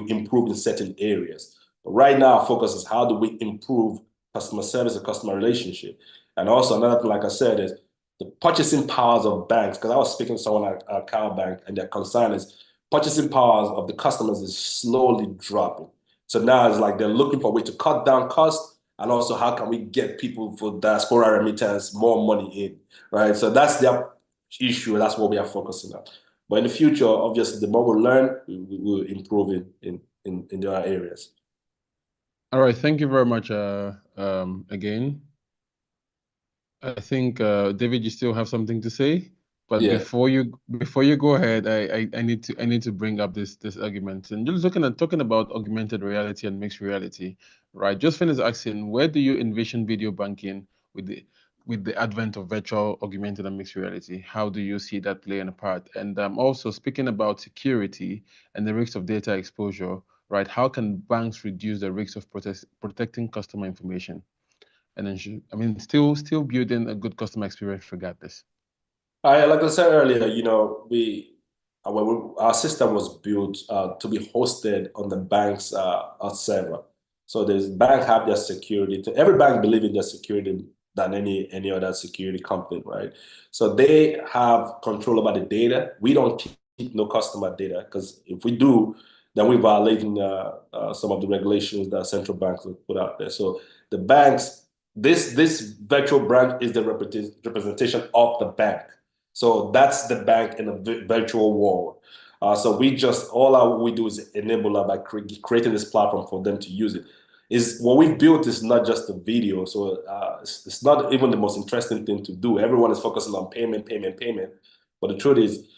improve in certain areas. But right now, our focus is how do we improve customer service and customer relationship. And also another thing, like I said, is the purchasing powers of banks. Because I was speaking to someone at Cal Bank, and their concern is purchasing powers of the customers is slowly dropping. So now it's like they're looking for a way to cut down costs, and also how can we get people for diaspora remittance more money in, right? So that's their issue. That's what we are focusing on. But in the future, obviously, the more we learn, we will improve in their areas. All right, thank you very much again. I think David, you still have something to say, but Yeah. before you go ahead, I need to bring up this argument, and just talking about augmented reality and mixed reality, right? Josephine is asking, where do you envision video banking with the advent of virtual, augmented, and mixed reality? How do you see that playing a part? And also speaking about security and the risks of data exposure, right? How can banks reduce the risks of protecting customer information? And then still building a good customer experience regardless. Like I said earlier, our system was built to be hosted on the bank's server. So there's bank have their security. Every bank believe in their security than any other security company, right? So they have control over the data. We don't keep no customer data, because if we do, then we're violating some of the regulations that central banks have put out there. So the banks, this virtual branch is the representation of the bank. So that's the bank in a virtual world. So all we do is enable by creating this platform for them to use it. Is what we built is not just the video, so it's not even the most interesting thing to do. Everyone is focusing on payment, but the truth is,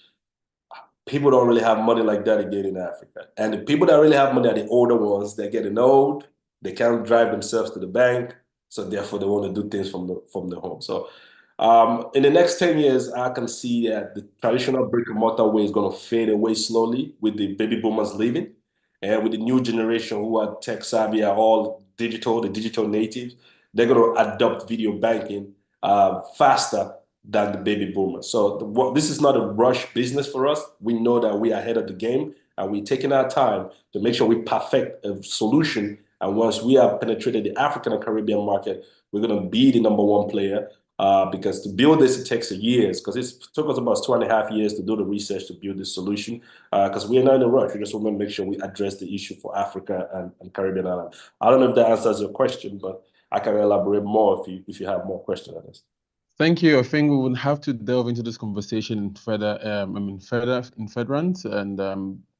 people don't really have money like that again in Africa. And the people that really have money are the older ones. They're getting old. They can't drive themselves to the bank, so therefore they want to do things from the home. So in the next 10 years, I can see that the traditional brick and mortar way is going to fade away slowly with the baby boomers leaving. And with the new generation who are tech savvy, are all digital, the digital natives, they're going to adopt video banking faster than the baby boomers. So this is not a rush business for us. We know that we are ahead of the game, and we're taking our time to make sure we perfect a solution. And once we have penetrated the African and Caribbean market, we're going to be the #1 player. Because to build this, it takes years, because it took us about 2.5 years to do the research to build this solution, because we're not in a rush. We just want to make sure we address the issue for Africa and Caribbean islands. I don't know if that answers your question, but I can elaborate more if you have more questions on this. Thank you. I think we will have to delve into this conversation further, further in furtherance, and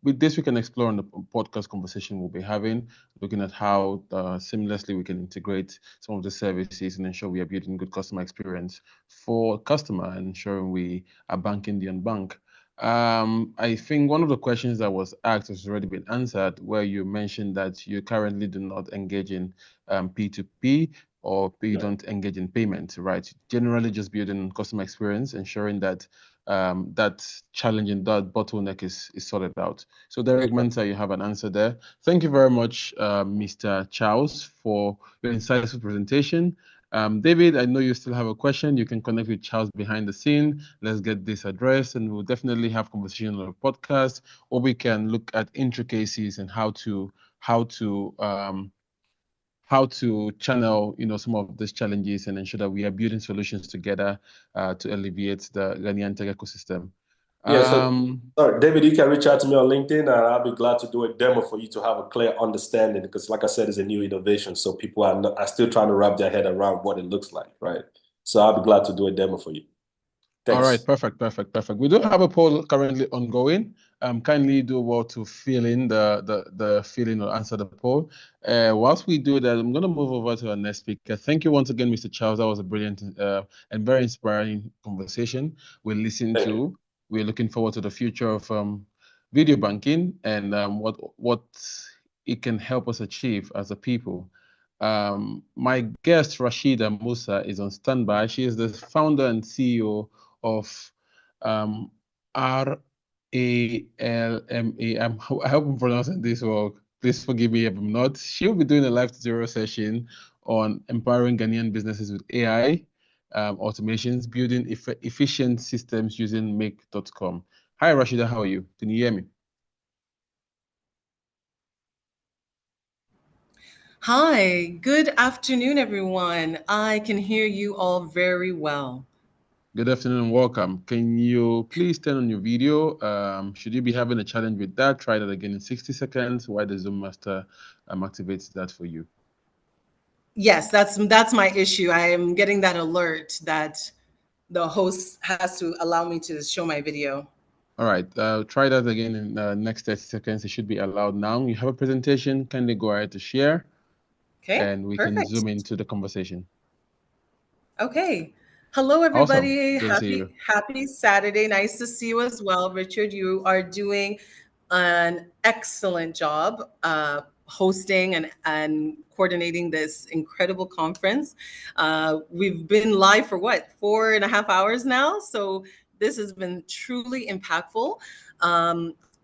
with this, we can explore on the podcast conversation we'll be having, looking at how seamlessly we can integrate some of the services and ensure we are building good customer experience for customer and ensuring we are banking the unbanked. I think one of the questions that was asked has already been answered, where you mentioned that you currently do not engage in P2P, or you don't engage in payment, right? Generally just building customer experience, ensuring that that challenge and that bottleneck is sorted out. So Derek Mensah, you have an answer there. Thank you very much, Mr. Charles, for your insightful presentation. David, I know you still have a question. You can connect with Charles behind the scene. Let's get this addressed, and we'll definitely have conversation on the podcast, or we can look at intricacies and how to channel, some of these challenges and ensure that we are building solutions together to alleviate the Ghanaian tech ecosystem. Yeah, sorry, David, you can reach out to me on LinkedIn, and I'll be glad to do a demo for you to have a clear understanding, because like I said, it's a new innovation, so people are still trying to wrap their head around what it looks like, right? So I'll be glad to do a demo for you. Thanks. All right, perfect. We do have a poll currently ongoing. Kindly do well to fill in the fill-in or answer the poll. Whilst we do that, I'm going to move over to our next speaker. Thank you once again, Mr. Charles. That was a brilliant and very inspiring conversation we listened to. We're looking forward to the future of video banking and what it can help us achieve as a people. My guest, Rashida Musa, is on standby. She is the founder and CEO of RALMA. I hope I'm pronouncing this well. Please forgive me if I'm not. She'll be doing a live tutorial session on empowering Ghanaian businesses with AI, automations, building efficient systems using make.com. Hi, Rashida, how are you? Can you hear me? Hi, good afternoon, everyone. I can hear you all very well. Good afternoon and welcome. Can you please turn on your video? Should you be having a challenge with that, try that again in 60 seconds while the Zoom Master activates that for you. Yes, that's my issue. I am getting that alert that the host has to allow me to show my video. All right, try that again in the next 30 seconds. It should be allowed now. You have a presentation, kindly go ahead to share. Okay, and we perfect. can zoom into the conversation. Okay. Hello, everybody. Awesome. Happy Saturday. Nice to see you as well. Richard, you are doing an excellent job hosting and coordinating this incredible conference. We've been live for what, 4.5 hours now? So this has been truly impactful.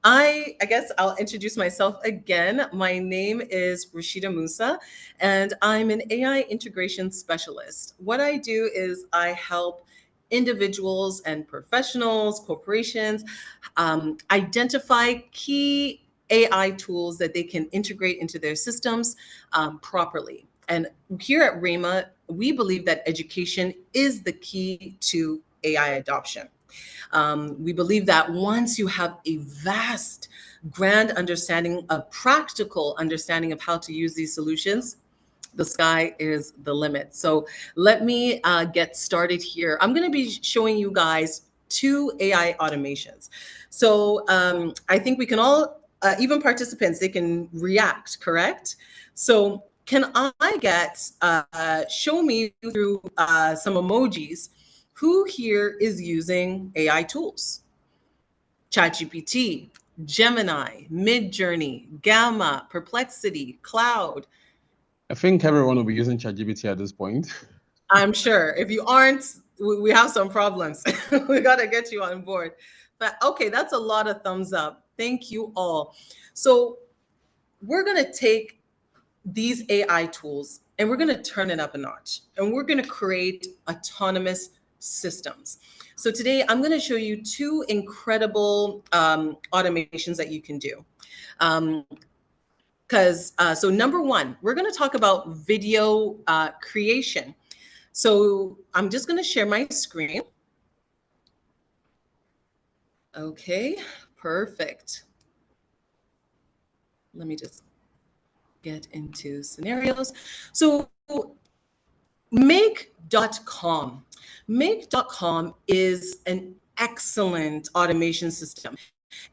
I guess I'll introduce myself again. My name is Rashida Musa, and I'm an AI integration specialist. What I do is I help individuals and professionals, corporations, identify key AI tools that they can integrate into their systems properly. And here at RAMA, we believe that education is the key to AI adoption. We believe that once you have a vast, grand understanding, a practical understanding of how to use these solutions, the sky is the limit. So let me get started here. I'm going to be showing you guys 2 AI automations. So I think we can all, even participants, they can react, correct? So can I get, show me through some emojis, who here is using AI tools? ChatGPT, Gemini, Midjourney, Gamma, Perplexity, Cloud. I think everyone will be using ChatGPT at this point. I'm sure. If you aren't, we have some problems. We got to get you on board. But okay, that's a lot of thumbs up. Thank you all. So we're going to take these AI tools and we're going to turn it up a notch, and we're going to create autonomous systems. So today I'm going to show you 2 incredible automations that you can do. So number 1, we're going to talk about video creation. So I'm just going to share my screen. Okay, perfect. Let me just get into scenarios. So Make.com. Make.com is an excellent automation system.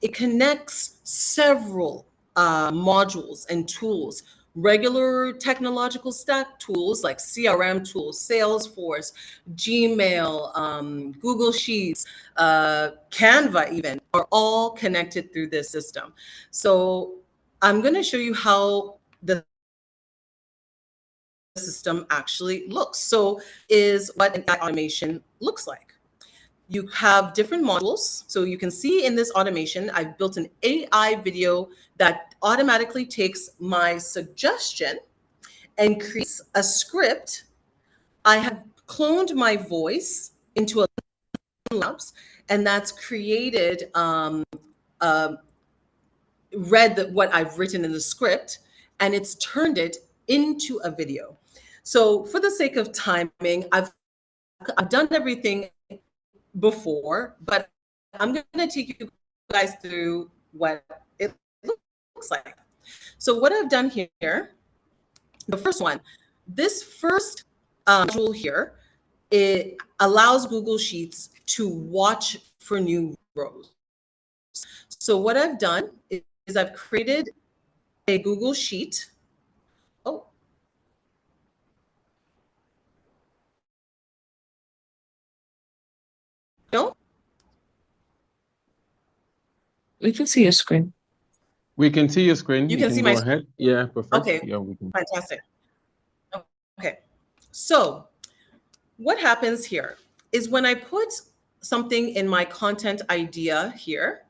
It connects several modules and tools, regular technological stack tools like CRM tools, Salesforce, Gmail, Google Sheets, Canva even, are all connected through this system. So I'm going to show you how the system actually looks. So is what an automation looks like. You have different modules. So you can see in this automation, I've built an AI video that automatically takes my suggestion and creates a script. I have cloned my voice into a labs, and that's created, read what I've written in the script, and it's turned it into a video. So for the sake of timing, I've done everything before, but I'm going to take you guys through what it looks like. So what I've done here, the first one, this first module here, it allows Google Sheets to watch for new rows. So what I've done is I've created a Google Sheet. Oh. No? We can see your screen. We can see your screen. You can see my go ahead. Yeah, perfect. Okay. Yeah, we can. Fantastic. Okay. So what happens here is when I put something in my content idea here,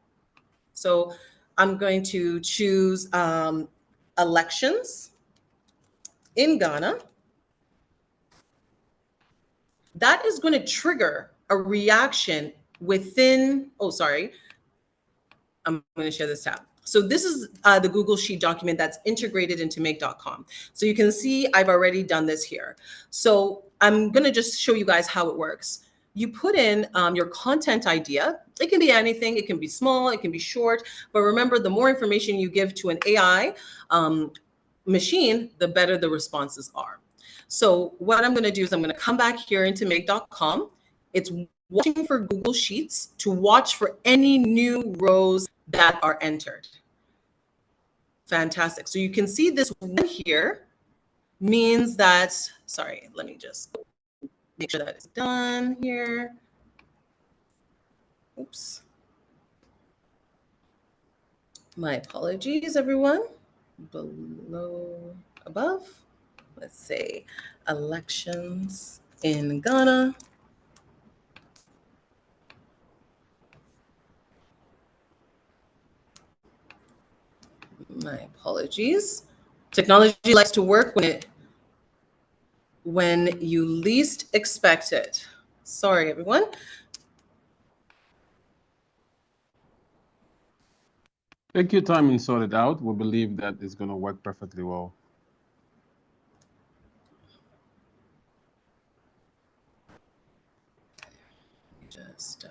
so I'm going to choose elections in Ghana. That is going to trigger a reaction within, oh, sorry. I'm going to share this tab. So this is the Google Sheet document that's integrated into Make.com. So you can see I've already done this here. So I'm going to just show you guys how it works. You put in your content idea. It can be anything. It can be small. It can be short. But remember, the more information you give to an AI machine, the better the responses are. So what I'm going to do is I'm going to come back here into Make.com. It's watching for Google Sheets to watch for any new rows that are entered. Fantastic. So you can see this one here means that, sorry, let me just make sure that it's done here. Oops. My apologies, everyone. Below, above, let's say elections in Ghana. My apologies. Technology likes to work when you least expect it. Sorry, everyone. Take your time and sort it out. We believe that it's going to work perfectly well. Just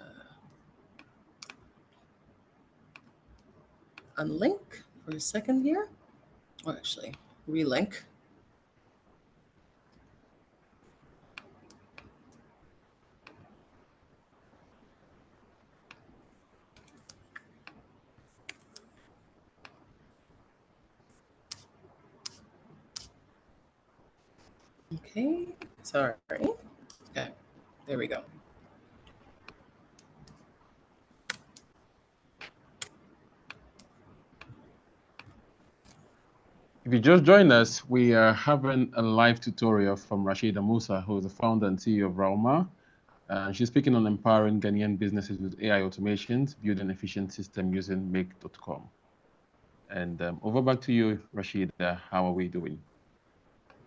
unlink for a second here, or actually relink. Okay, sorry. Okay, there we go. If you just joined us, we are having a live tutorial from Rashida Musa, who is the founder and CEO of Rauma. She's speaking on empowering Ghanaian businesses with AI automations, building efficient system using make.com. And over back to you, Rashida. How are we doing?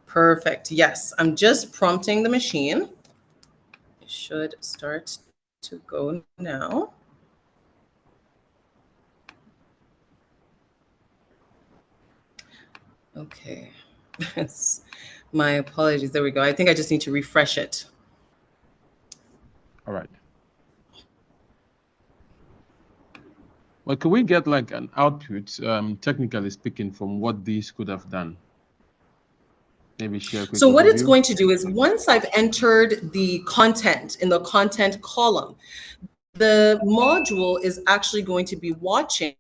Perfect. Yes, I'm just prompting the machine. It should start to go now. Okay. My apologies. There we go. I think I just need to refresh it. All right. Well, could we get like an output, technically speaking, from what these could have done? Maybe share a quick So what it's overview. going to do is once I've entered the content in the content column, the module is actually going to be watching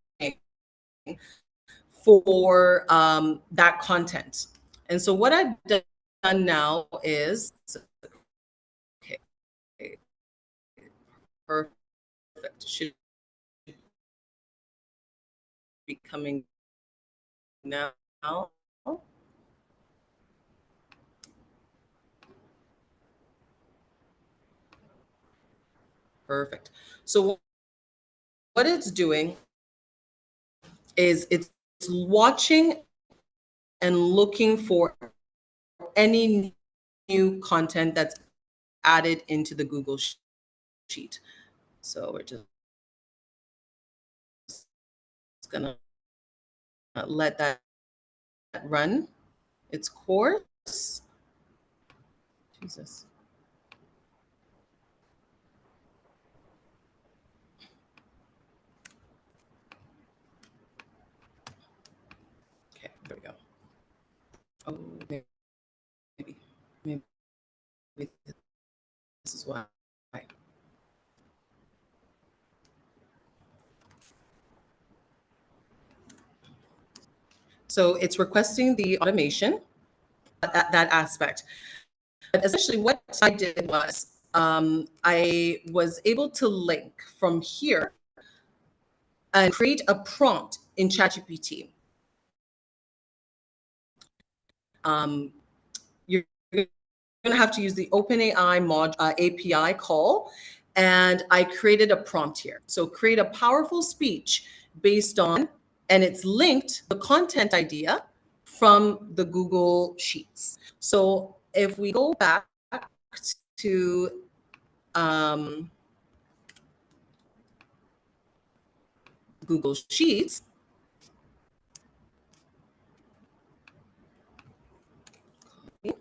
for that content. And so what I've done now is, okay, perfect, should be coming now. Perfect. So what it's doing is it's watching and looking for any new content that's added into the Google Sheet. So we're just gonna let that run its course. Jesus. Okay, there we go. Oh, maybe this is why. So it's requesting the automation, that aspect. But essentially what I did was I was able to link from here and create a prompt in ChatGPT. You're going to have to use the OpenAI API call, and I created a prompt here. So create a powerful speech based on, and it's linked the content idea from the Google Sheets. So if we go back to Google Sheets, you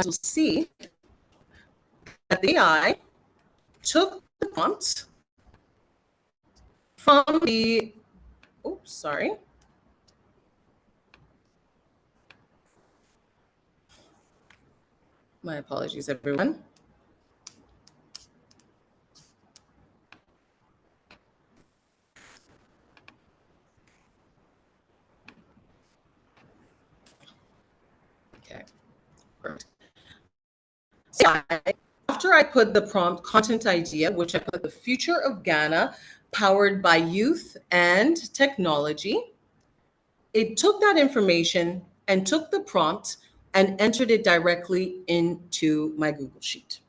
will see that the AI took the prompt from the, oops, sorry. My apologies, everyone. Okay, perfect. So after I put the prompt content idea, which I put the future of Ghana powered by youth and technology, it took that information and took the prompt and entered it directly into my Google Sheet.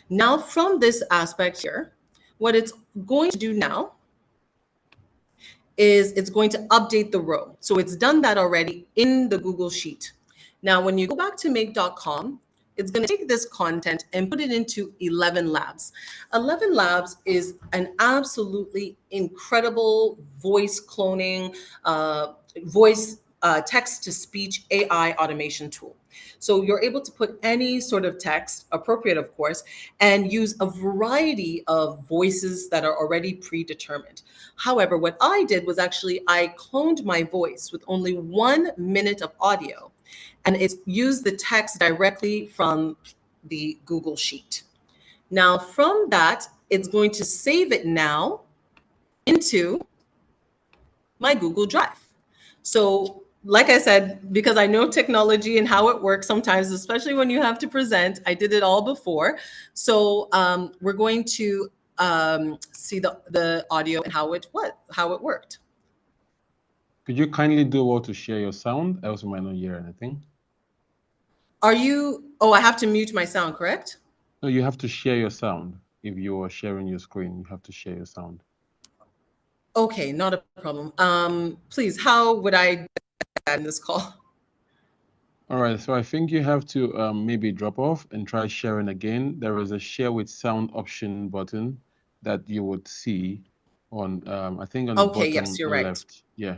Now, from this aspect here, what it's going to do now is it's going to update the row. So it's done that already in the Google Sheet. Now, when you go back to make.com, it's going to take this content and put it into 11 Labs. 11 Labs is an absolutely incredible voice cloning, voice text-to-speech AI automation tool. So you're able to put any sort of text, appropriate of course, and use a variety of voices that are already predetermined. However, what I did was actually I cloned my voice with only 1 minute of audio, and it's used the text directly from the Google Sheet. Now from that, it's going to save it now into my Google Drive. So like I said, because I know technology and how it works sometimes, especially when you have to present, I did it all before. So we're going to see the audio and how it worked. Could you kindly do what to share your sound? I also might not hear anything. Oh, I have to mute my sound, correct? No, you have to share your sound. If you are sharing your screen, you have to share your sound. Okay, not a problem. Please, how would I do that in this call? All right, so I think you have to maybe drop off and try sharing again. There is a share with sound option button that you would see on, I think on the bottom yes, you're right. left. Yeah.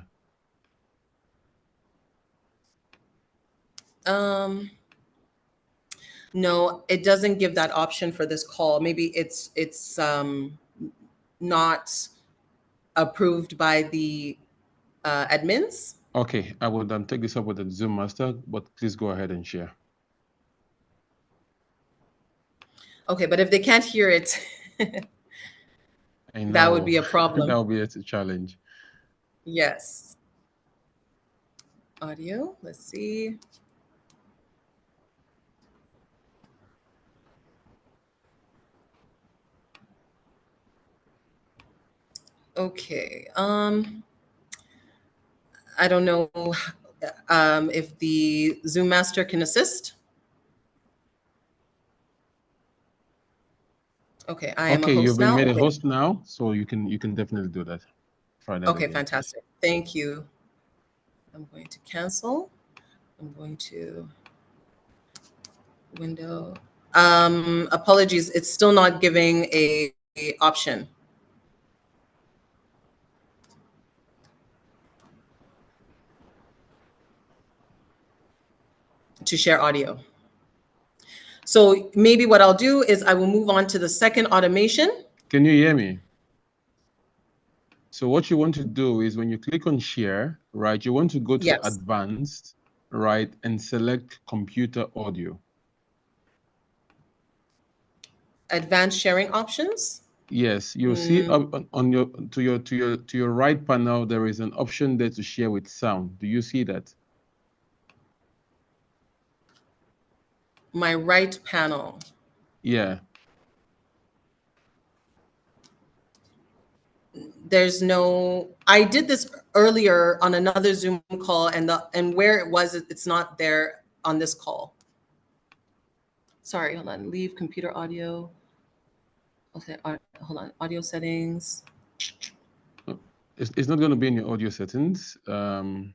No, it doesn't give that option for this call. Maybe it's not approved by the admins. Okay, I would take this up with the Zoom master, but please go ahead and share. Okay, but if they can't hear it, I know. that would be a problem. That would be a challenge. Yes. Audio, let's see. Okay. I don't know if the Zoom master can assist. Okay, I am a host you've been now. made a Okay. host now, so you can definitely do that. Try that. Okay, fantastic. Thank you. I'm going to cancel. I'm going to window. Apologies, it's still not giving a option. To share audio. So maybe what I'll do is I will move on to the second automation. Can you hear me? So what you want to do is when you click on share, right, you want to go to Yes. advanced, right, and select computer audio. Advanced sharing options. Yes, you'll see on your right panel there is an option there to share with sound. Do you see that? My right panel. Yeah. There's no. I did this earlier on another Zoom call, and where it was, it's not there on this call. Sorry, hold on. Leave computer audio. Okay, hold on. Audio settings. It's not going to be in your audio settings. You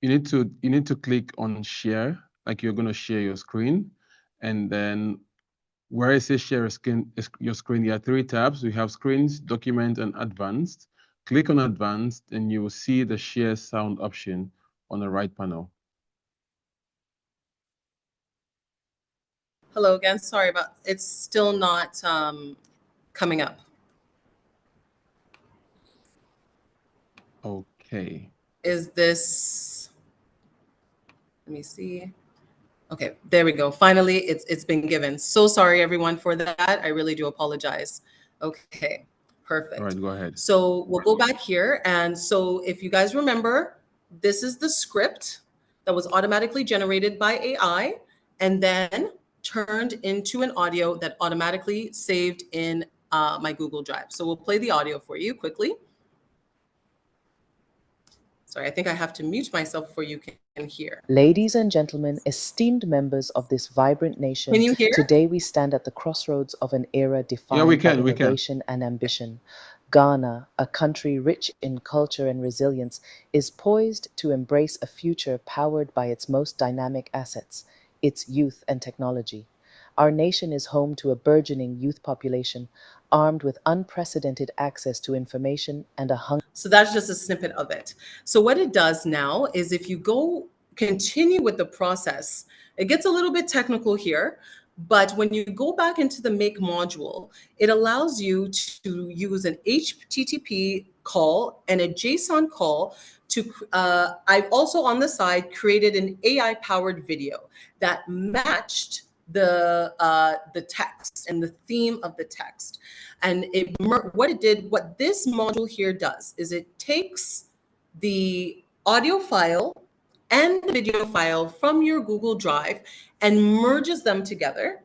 need to click on share, like you're going to share your screen, and then where it says share your screen, there are 3 tabs. We have screens, document, and advanced. Click on advanced, and you will see the share sound option on the right panel. Hello again. Sorry about. It's still not coming up. Okay. Is this? Let me see. Okay, there we go. Finally, it's been given. So sorry, everyone, for that. I really do apologize. Okay, perfect. All right, go ahead. So we'll go back here. And so if you guys remember, this is the script that was automatically generated by AI and then turned into an audio that automatically saved in my Google Drive. So we'll play the audio for you quickly. Sorry, I think I have to mute myself before you can hear. Ladies and gentlemen, esteemed members of this vibrant nation, Can you hear? today we stand at the crossroads of an era defined by innovation and ambition. Ghana, a country rich in culture and resilience, is poised to embrace a future powered by its most dynamic assets, its youth and technology. Our nation is home to a burgeoning youth population, armed with unprecedented access to information and a hunger. So that's just a snippet of it. So what it does now is if you go continue with the process, it gets a little bit technical here, but when you go back into the make module, it allows you to use an HTTP call and a JSON call to, I've also on the side created an AI powered video that matched the text and the theme of the text. And what this module here does is it takes the audio file and the video file from your Google Drive and merges them together.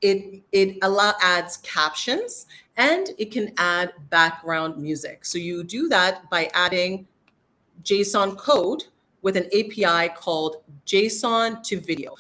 It adds captions and it can add background music. So you do that by adding JSON code with an API called JSON to video.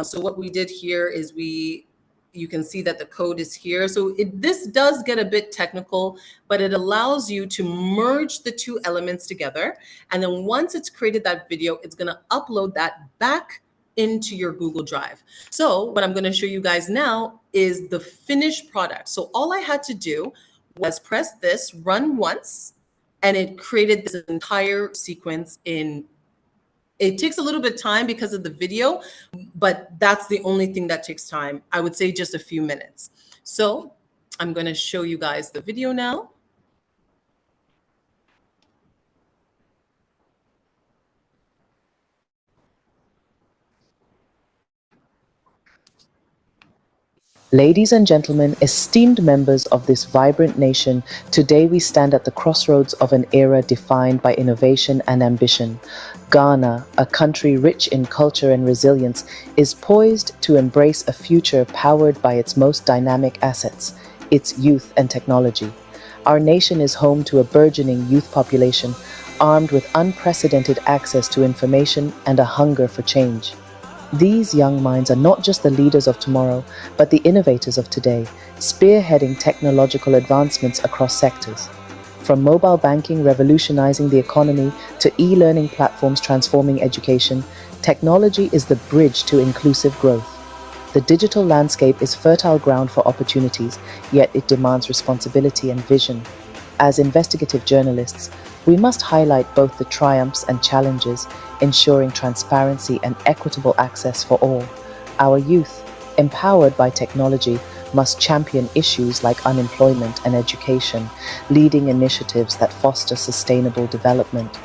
So what we did here is you can see that the code is here. So this does get a bit technical, but it allows you to merge the two elements together. And then once it's created that video, it's going to upload that back into your Google Drive. So what I'm going to show you guys now is the finished product. So all I had to do was press this, run once, and it created this entire sequence it takes a little bit of time because of the video, but that's the only thing that takes time. I would say just a few minutes. So I'm going to show you guys the video now. Ladies and gentlemen, esteemed members of this vibrant nation, today we stand at the crossroads of an era defined by innovation and ambition. Ghana, a country rich in culture and resilience, is poised to embrace a future powered by its most dynamic assets, its youth and technology. Our nation is home to a burgeoning youth population, armed with unprecedented access to information and a hunger for change. These young minds are not just the leaders of tomorrow, but the innovators of today, spearheading technological advancements across sectors. From mobile banking revolutionizing the economy to e-learning platforms transforming education, technology is the bridge to inclusive growth. The digital landscape is fertile ground for opportunities, yet it demands responsibility and vision. As investigative journalists, we must highlight both the triumphs and challenges, ensuring transparency and equitable access for all. Our youth, empowered by technology, must champion issues like unemployment and education, leading initiatives that foster sustainable development.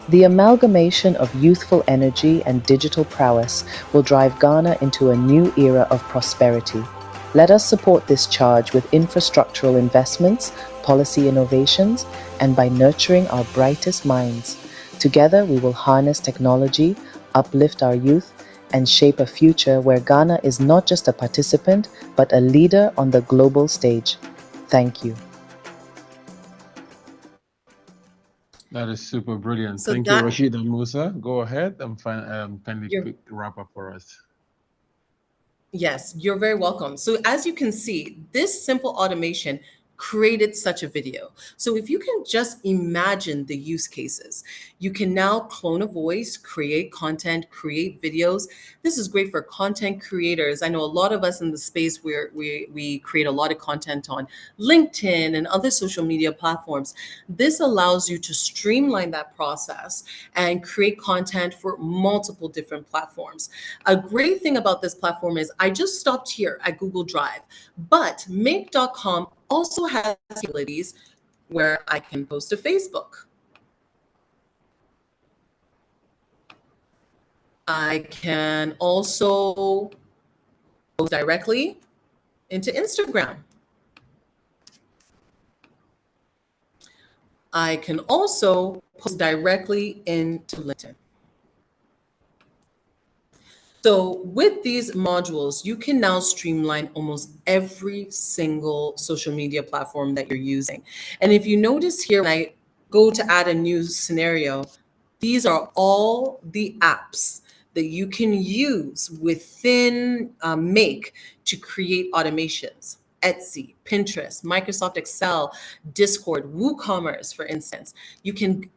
The amalgamation of youthful energy and digital prowess will drive Ghana into a new era of prosperity. Let us support this charge with infrastructural investments, policy innovations, and by nurturing our brightest minds. Together, we will harness technology, uplift our youth, and shape a future where Ghana is not just a participant, but a leader on the global stage. Thank you. That is super brilliant. So Thank you, Rashid and Musa. Go ahead and kindly quick wrap up for us. Yes, you're very welcome. So as you can see, this simple automation created such a video. So if you can just imagine the use cases, you can now clone a voice, create content, create videos. This is great for content creators. I know a lot of us in the space where we create a lot of content on LinkedIn and other social media platforms. This allows you to streamline that process and create content for multiple different platforms. A great thing about this platform is I just stopped here at Google Drive, but make.com also has abilities where I can post to Facebook. I can also post directly into Instagram. I can also post directly into LinkedIn. So with these modules, you can now streamline almost every single social media platform that you're using. And if you notice here, when I go to add a new scenario, these are all the apps that you can use within Make to create automations. Etsy, Pinterest, Microsoft Excel, Discord, WooCommerce, for instance.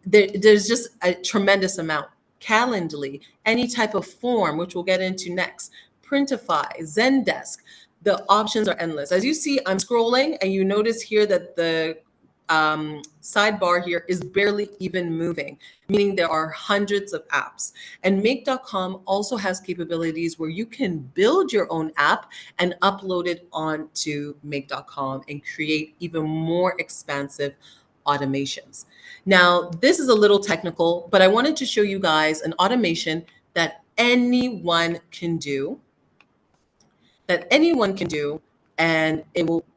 There's just a tremendous amount. Calendly, any type of form, which we'll get into next, Printify, Zendesk. The options are endless. As you see, I'm scrolling, and you notice here that the sidebar here is barely even moving, meaning there are hundreds of apps. And make.com also has capabilities where you can build your own app and upload it onto make.com and create even more expansive automations. Now, this is a little technical, but I wanted to show you guys an automation that anyone can do, and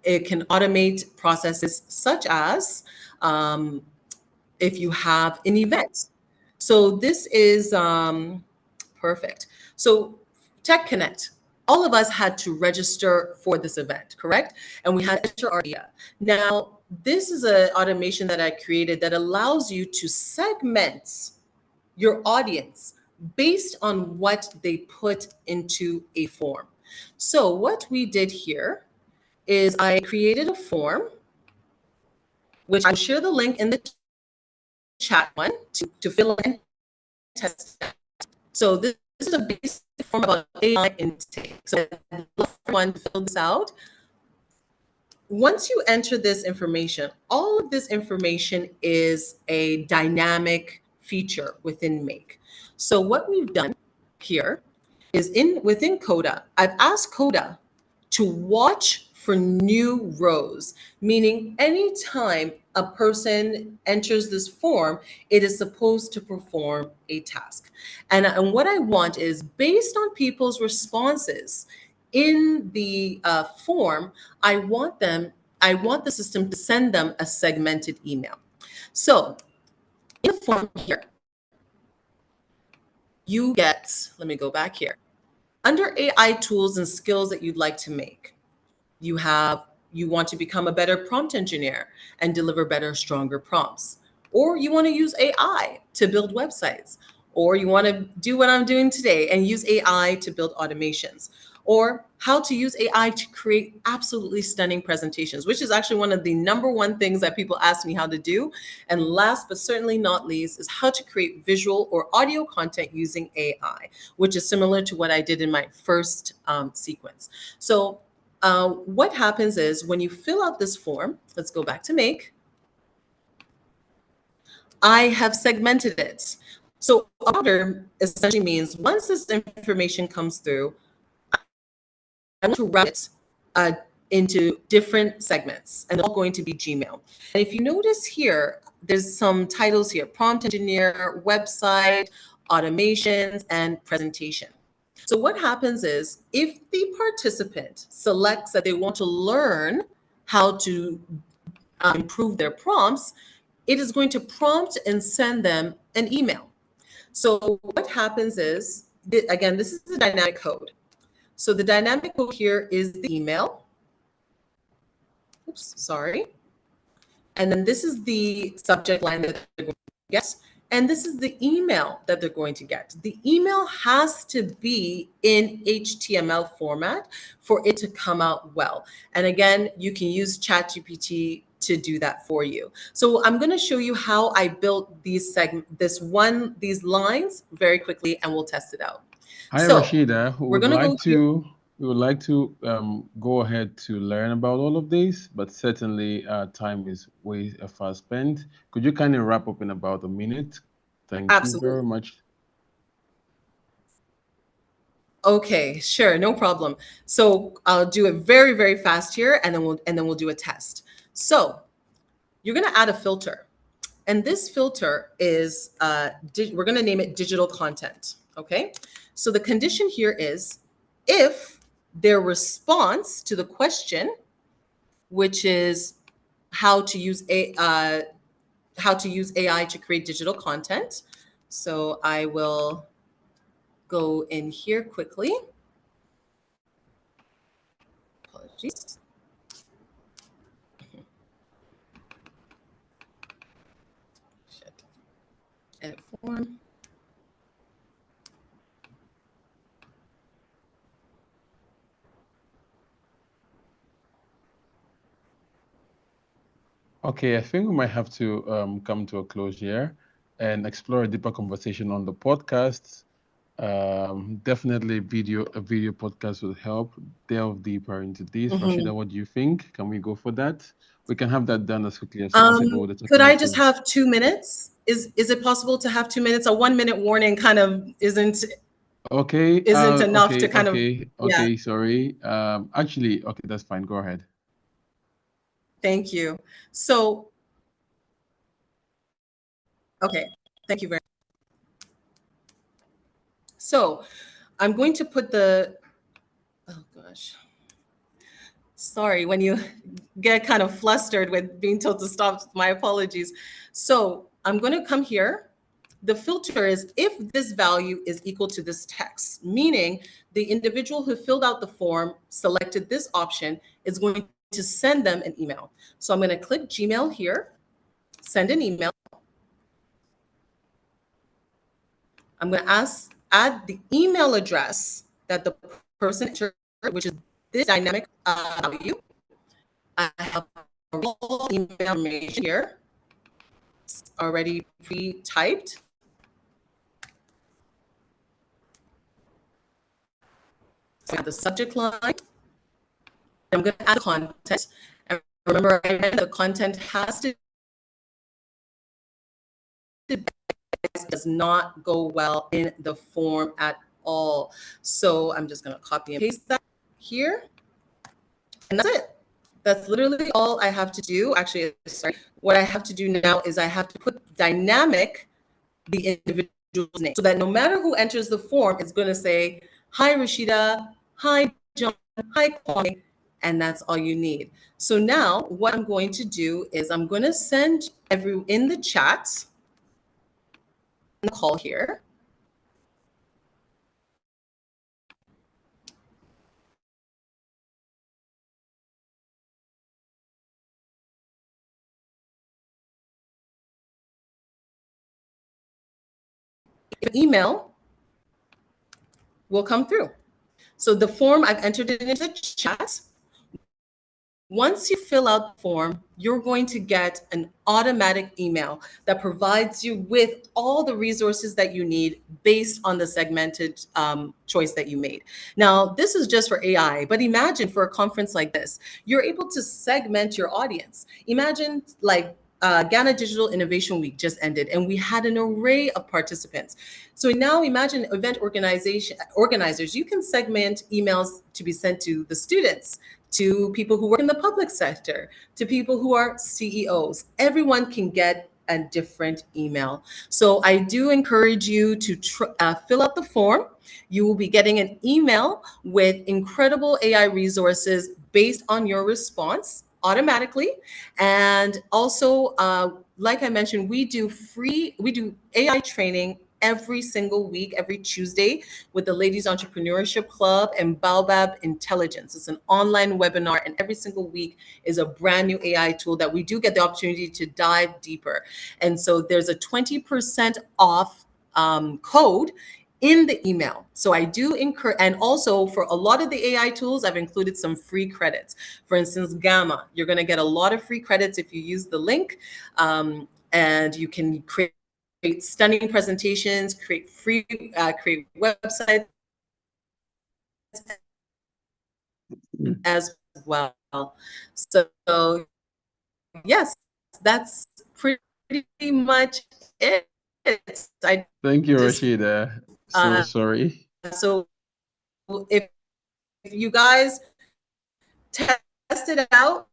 it can automate processes such as if you have an event. So this is perfect. So Tech Connect, all of us had to register for this event, correct? And we had to enter our data. Now, this is an automation that I created that allows you to segment your audience based on what they put into a form. So what we did here is I created a form, which I'll share the link in the chat one to fill in test. So this is a basic form about AI intake. So one to fill this out. Once you enter this information, all of this information is a dynamic feature within Make. So what we've done here is within Coda, I've asked Coda to watch for new rows, meaning anytime a person enters this form, it is supposed to perform a task. And what I want is, based on people's responses in the form, I want the system to send them a segmented email. So in the form here, you get, let me go back here. Under AI tools and skills that you'd like to make, you want to become a better prompt engineer and deliver better, stronger prompts. Or you want to use AI to build websites. Or you want to do what I'm doing today and use AI to build automations. Or how to use AI to create absolutely stunning presentations, which is actually one of the #1 things that people ask me how to do. And last but certainly not least is how to create visual or audio content using AI, which is similar to what I did in my first sequence. So what happens is when you fill out this form, let's go back to Make, I have segmented it. So order essentially means once this information comes through, I want to route it into different segments, and they're all going to be Gmail. And if you notice here, there's some titles here: prompt engineer, website, automations, and presentation. So what happens is, if the participant selects that they want to learn how to improve their prompts, it is going to prompt and send them an email. So what happens is, again, this is the dynamic code. So the dynamic code here is the email. Oops, sorry. And then this is the subject line that they're going to get. And this is the email that they're going to get. The email has to be in HTML format for it to come out well. And again, you can use ChatGPT to do that for you. So I'm going to show you how I built these lines very quickly, and we'll test it out. Hi, so Rashida. We would like to go ahead to learn about all of these, but certainly time is way fast spent. Could you kind of wrap up in about a minute? Thank you very much. Okay, sure, no problem. So I'll do it very, very fast here, and then we'll do a test. So you're going to add a filter, and this filter is we're going to name it digital content. Okay, so the condition here is if their response to the question, which is how to use AI to create digital content. So I will go in here quickly. Apologies. Edit form. Okay, I think we might have to come to a close here and explore a deeper conversation on the podcasts Definitely a video podcast will help delve deeper into this. Rashida, what do you think? Can we go for that? We can have that done as quickly as possible. Could I just have 2 minutes? Is it possible to have 2 minutes? A 1 minute warning kind of isn't enough to kind of okay, sorry. Actually, okay, that's fine. Go ahead. Thank you. So, okay, thank you very much. So, I'm going to put oh gosh. Sorry, when you get kind of flustered with being told to stop, my apologies. So, I'm going to come here. The filter is if this value is equal to this text, meaning the individual who filled out the form, selected this option, is going to send them an email. So I'm going to click Gmail here, send an email. I'm going to add the email address that the person entered, which is this dynamic value. I have a email information here. It's already pre-typed. So I have the subject line. I'm going to add the content. And remember, the content has to does not go well in the form at all. So I'm just going to copy and paste that here. And that's it. That's literally all I have to do. Actually, sorry. What I have to do now is I have to put dynamic the individual's name so that no matter who enters the form, it's going to say, hi, Rashida. Hi, John. Hi, Kwame. And that's all you need. So now what I'm going to do is I'm going to send everyone in the chat the call here. Email will come through. So the form, I've entered it into the chat. Once you fill out the form, you're going to get an automatic email that provides you with all the resources that you need based on the segmented choice that you made. Now, this is just for AI, but imagine for a conference like this, you're able to segment your audience. Imagine like Ghana Digital Innovation Week just ended, and we had an array of participants. So now imagine event organizers, you can segment emails to be sent to the students, to people who work in the public sector, to people who are CEOs. Everyone can get a different email. So I do encourage you to fill out the form. You will be getting an email with incredible AI resources based on your response automatically. And also, like I mentioned, we do AI training every single week, every Tuesday with the Ladies Entrepreneurship Club and Baobab Intelligence. It's an online webinar, and every single week is a brand new AI tool that we do get the opportunity to dive deeper. And so there's a 20% off code in the email. So I do and also for a lot of the AI tools, I've included some free credits. For instance, Gamma, you're going to get a lot of free credits if you use the link, and you can create stunning presentations, create websites as well. So yes, that's pretty much it. Thank you, Rashida. So sorry. So if you guys test it out,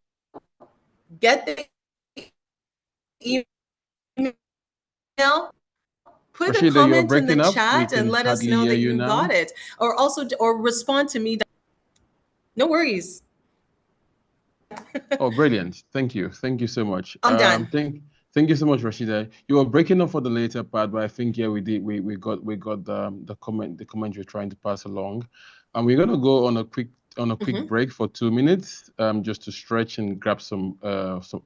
get the email, put Rashida, a comment in the chat and let us know that you got it, or respond to me. No worries. Oh, brilliant. Thank you. Thank you so much. I'm done. Thank you so much, Rashida. You were breaking up for the later part, but I think we did. We got the comment you're trying to pass along, and we're gonna go on a quick break for 2 minutes, just to stretch and grab some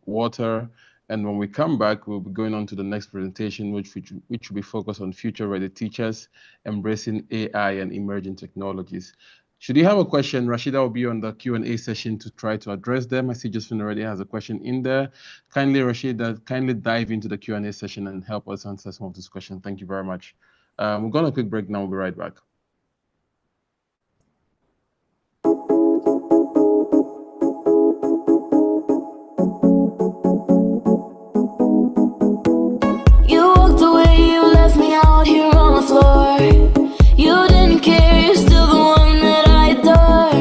water. And when we come back, we'll be going on to the next presentation, which will be focused on future-ready teachers embracing AI and emerging technologies. Should you have a question, Rashida will be on the Q&A session to try to address them. I see Josephine already has a question in there. Kindly, Rashida, dive into the Q&A session and help us answer some of these questions. Thank you very much. We're going to a quick break now. We'll be right back. You walked away, you left me out here on the floor. You didn't care, you're still the one that I adore.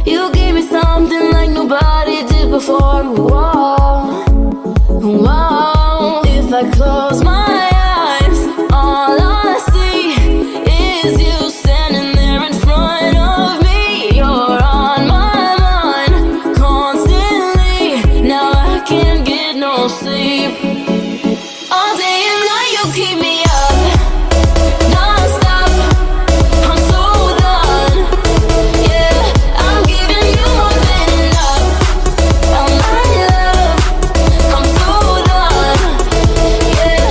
You gave me something like nobody did before. Whoa, whoa. If I close my eyes, all I see is you standing there in front of me. You're on my mind constantly. Now I can't get no sleep. All day and night you keep me up, non-stop. I'm so done. Yeah, I'm giving you more than enough. Oh my love, I'm so done. Yeah,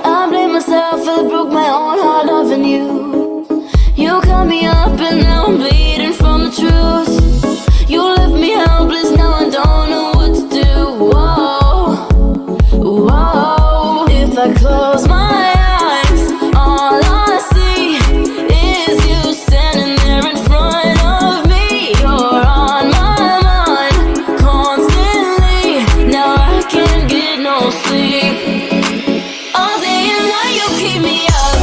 I blame myself, I broke my own heart loving you. You cut me up and now I'm bleeding from the truth. You left me helpless, now I don't know what to do. Whoa, whoa. If I close my eyes, all I see is you standing there in front of me. You're on my mind constantly. Now I can't get no sleep. All day and night you keep me up,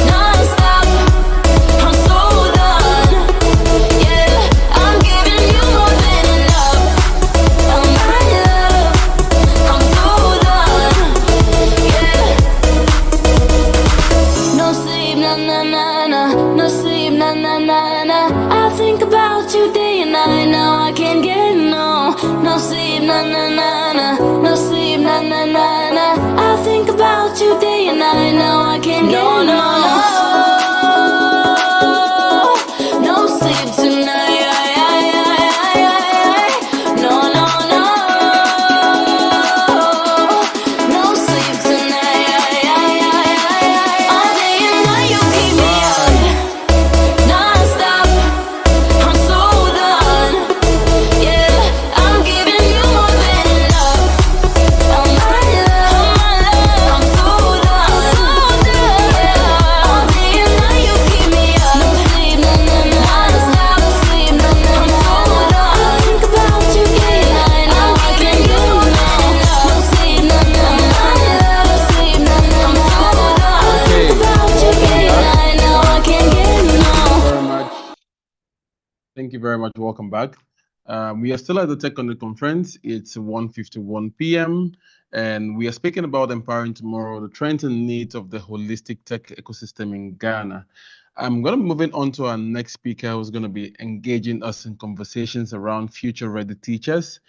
non-stop. I'm so done. Yeah, I'm giving you more than enough. Oh my love, I'm so done. Yeah, no sleep, na na na na. No sleep, na na na na. I think about you day and night. Now I can't get no sleep, na na na na. No sleep, na na na na. I think about you day and night. Now I can't get no sleep tonight. No, no, no. No sleep tonight. All day and night you keep me up, non-stop. I'm so done. Yeah, I'm giving you more than enough. Oh my love, I'm so done. Yeah, all day and night you keep me up. No sleep, no, no, no. Non-stop, no sleep, no, no, no. I'm so done. I think about you day and night. Now I can't get no sleep, no, no, no. No sleep, no, no, no. I'm so done. I think about you day and night. Now I can't get Very much. Thank you very much. Welcome back. We are still at the Tech Connect conference. It's 1:51 p.m. and we are speaking about empowering tomorrow, the trends and needs of the holistic tech ecosystem in Ghana. I'm going to be moving on to our next speaker, who's going to be engaging us in conversations around future-ready teachers,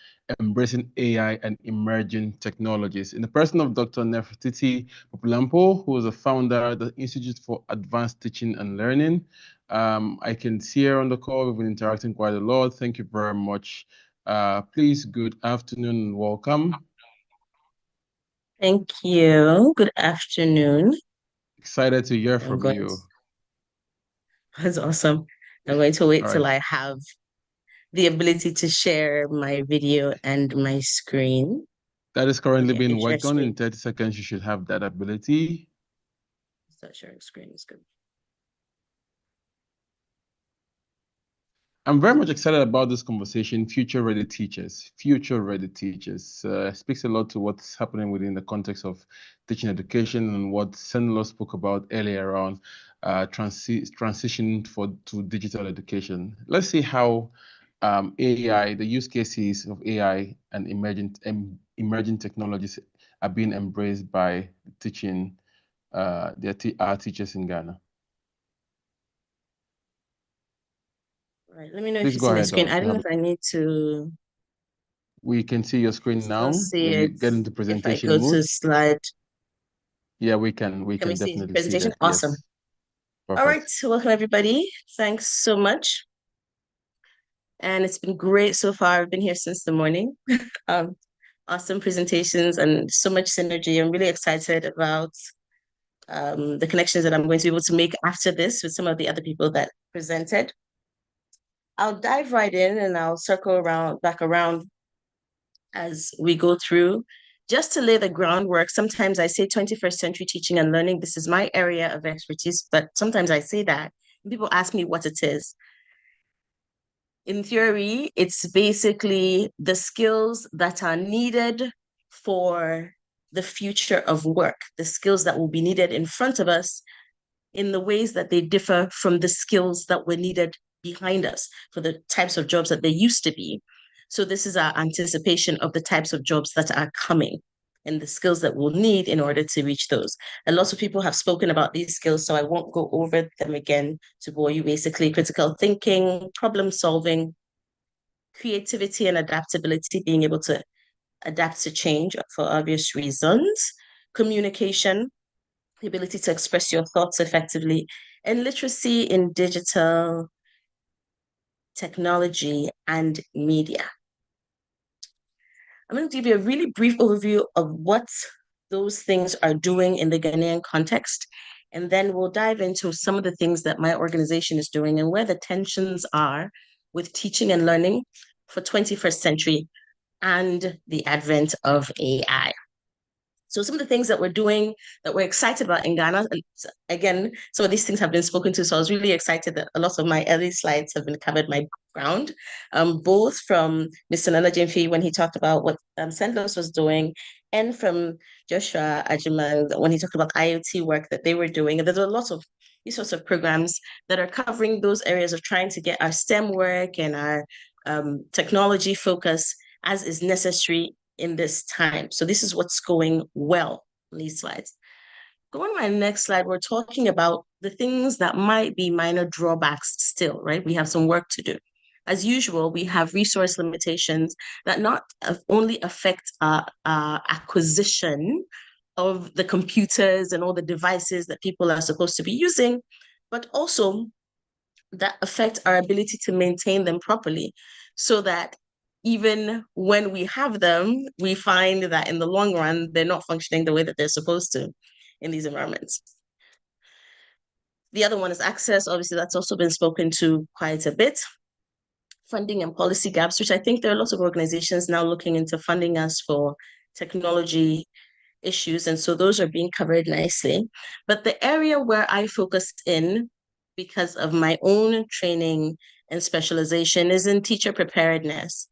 embracing AI and emerging technologies. In the person of Dr. Nefertiti Populampo, who is a founder of the Institute for Advanced Teaching and Learning. I can see her on the call. We've been interacting quite a lot. Thank you very much. Please, good afternoon and welcome. Thank you. Good afternoon. Excited to hear from you. That's awesome. I'm going to wait All till right. I have the ability to share my video and my screen. That is currently Okay, being share worked on. screen. In 30 seconds, you should have that ability. Start sharing screen is good. I'm very much excited about this conversation, future-ready teachers. Future-ready teachers speaks a lot to what's happening within the context of teaching education and what Senlo spoke about earlier on transition to digital education. Let's see how AI, the use cases of AI and emerging technologies are being embraced by teaching our teachers in Ghana. Right. Let me know Please if you go see my ahead, screen. though, I don't know if I need to We can see your screen still now. see When you it. get into If I presentation go mode. to slide. Yeah, we can Can we see definitely see presentation? that. Awesome. Yes. All right. Perfect. So welcome everybody. Thanks so much. And it's been great so far. I've been here since the morning. Awesome presentations and so much synergy. I'm really excited about the connections that I'm going to be able to make after this with some of the other people that presented. I'll dive right in and I'll circle back around as we go through just to lay the groundwork, sometimes I say 21st century teaching and learning, this is my area of expertise, but sometimes I say that and people ask me what it is. In theory, it's basically the skills that are needed for the future of work, the skills that will be needed in front of us in the ways that they differ from the skills that were needed behind us for the types of jobs that they used to be. So this is our anticipation of the types of jobs that are coming and the skills that we'll need in order to reach those. And lots of people have spoken about these skills, so I won't go over them again to bore you. Basically, critical thinking, problem solving, creativity and adaptability, being able to adapt to change for obvious reasons, communication, the ability to express your thoughts effectively, and literacy in digital technology and media. I'm going to give you a really brief overview of what those things are doing in the Ghanaian context, and then we'll dive into some of the things that my organization is doing and where the tensions are with teaching and learning for 21st century and the advent of AI. So some of the things that we're doing that we're excited about in Ghana, again, some of these things have been spoken to, so I was really excited that a lot of my early slides have been covered my ground, both from Mr. Nana Jimfi when he talked about what Sendlos was doing, and from Joshua Ajiman when he talked about IoT work that they were doing. And there's a lot of these sorts of programs that are covering those areas of trying to get our STEM work and our technology focus as is necessary in this time. So this is what's going well on these slides. Going to my next slide, we're talking about the things that might be minor drawbacks still, right? We have some work to do. As usual, we have resource limitations that not only affect acquisition of the computers and all the devices that people are supposed to be using, but also that affect our ability to maintain them properly, so that even when we have them, we find that in the long run, they're not functioning the way that they're supposed to in these environments. The other one is access. Obviously, that's also been spoken to quite a bit. Funding and policy gaps, which I think there are lots of organizations now looking into funding us for technology issues. And so those are being covered nicely. But the area where I focused in, because of my own training and specialization, is in teacher preparedness.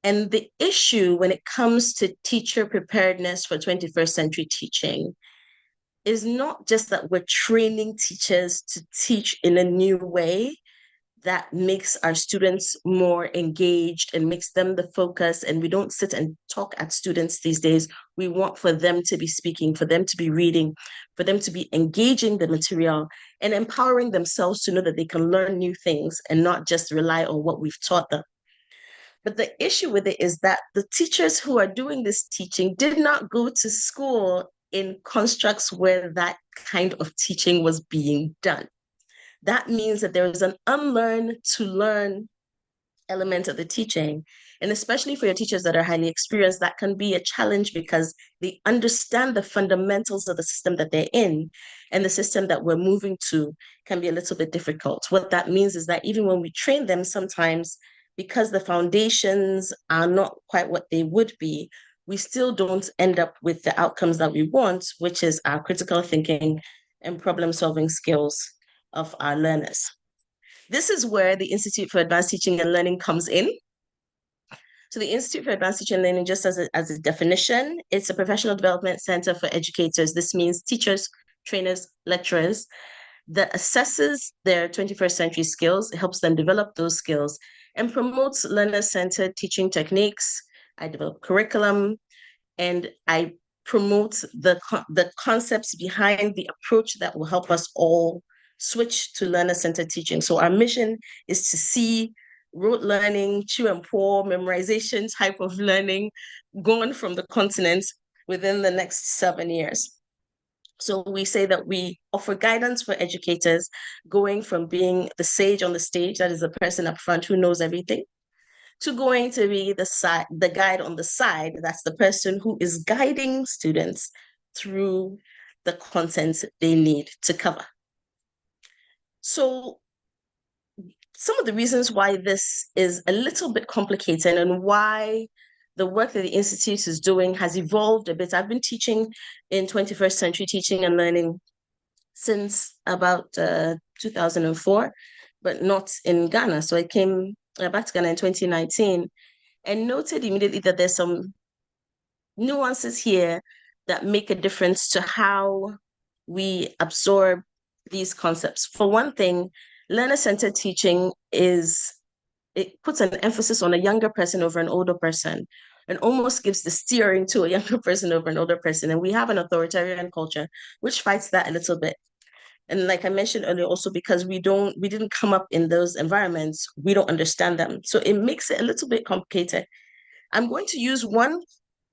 And the issue when it comes to teacher preparedness for 21st century teaching is not just that we're training teachers to teach in a new way that makes our students more engaged and makes them the focus, and we don't sit and talk at students these days. We want for them to be speaking, for them to be reading, for them to be engaging the material and empowering themselves to know that they can learn new things and not just rely on what we've taught them. But the issue with it is that the teachers who are doing this teaching did not go to school in constructs where that kind of teaching was being done. That means that there is an unlearn to learn element of the teaching. And especially for your teachers that are highly experienced, that can be a challenge because they understand the fundamentals of the system that they're in, and the system that we're moving to can be a little bit difficult. What that means is that even when we train them, sometimes because the foundations are not quite what they would be, we still don't end up with the outcomes that we want, which is our critical thinking and problem-solving skills of our learners. This is where the Institute for Advanced Teaching and Learning comes in. So the Institute for Advanced Teaching and Learning, just as a definition, it's a professional development center for educators. This means teachers, trainers, lecturers, that assesses their 21st century skills, helps them develop those skills, and promotes learner-centered teaching techniques. I develop curriculum, and I promote the concepts behind the approach that will help us all switch to learner-centered teaching. So our mission is to see rote learning, chew and pour, memorization type of learning gone from the continent within the next 7 years. So we say that we offer guidance for educators, going from being the sage on the stage, that is the person up front who knows everything, to going to be the guide on the side, that's the person who is guiding students through the content they need to cover. So some of the reasons why this is a little bit complicated and why the work that the Institute is doing has evolved a bit. I've been teaching in 21st century teaching and learning since about 2004, but not in Ghana. So I came back to Ghana in 2019 and noted immediately that there's some nuances here that make a difference to how we absorb these concepts. For one thing, learner-centered teaching it puts an emphasis on a younger person over an older person and almost gives the steering to a younger person over an older person. And we have an authoritarian culture, which fights that a little bit. And like I mentioned earlier, also because we didn't come up in those environments, we don't understand them. So it makes it a little bit complicated. I'm going to use one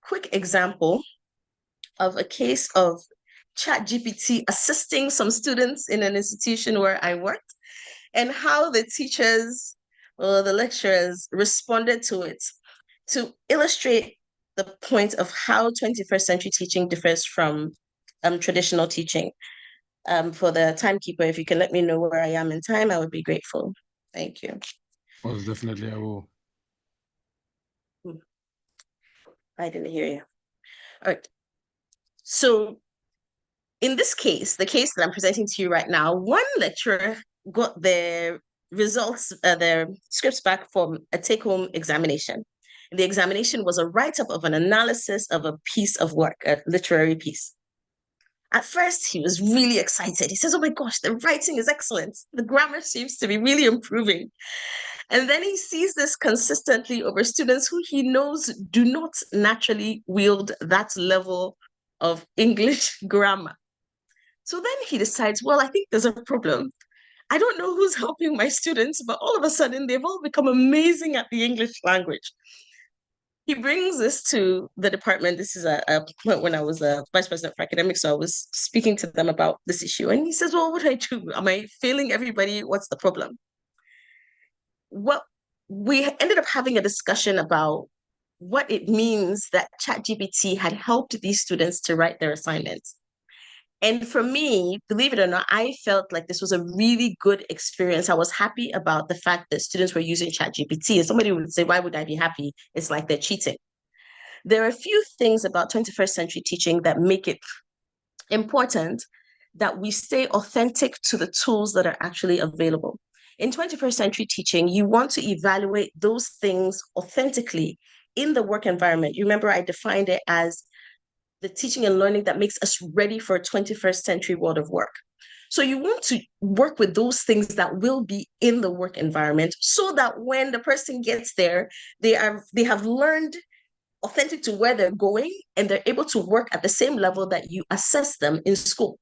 quick example of a case of ChatGPT assisting some students in an institution where I worked, and how the teachers or the lecturers responded to it to illustrate the point of how 21st century teaching differs from traditional teaching. For the timekeeper, if you can let me know where I am in time, I would be grateful. Thank you. Most definitely, I will. I didn't hear you. All right. So in this case, the case that I'm presenting to you right now, one lecturer got their results, their scripts back from a take-home examination. The examination was a write-up of an analysis of a piece of work, a literary piece. At first, he was really excited. He says, oh my gosh, the writing is excellent. The grammar seems to be really improving. And then he sees this consistently over students who he knows do not naturally wield that level of English grammar. So then he decides, well, I think there's a problem. I don't know who's helping my students, but all of a sudden they've all become amazing at the English language. He brings this to the department. This is a point when I was a vice president for academics, so I was speaking to them about this issue. And he says, well, what do I do? Am I failing everybody? What's the problem? Well, we ended up having a discussion about what it means that ChatGPT had helped these students to write their assignments. And for me, believe it or not, I felt like this was a really good experience. I was happy about the fact that students were using ChatGPT. And somebody would say, why would I be happy? It's like they're cheating. There are a few things about 21st century teaching that make it important that we stay authentic to the tools that are actually available. In 21st century teaching, you want to evaluate those things authentically in the work environment. You remember I defined it as the teaching and learning that makes us ready for a 21st century world of work. So you want to work with those things that will be in the work environment so that when the person gets there, they have learned authentic to where they're going and they're able to work at the same level that you assess them in school.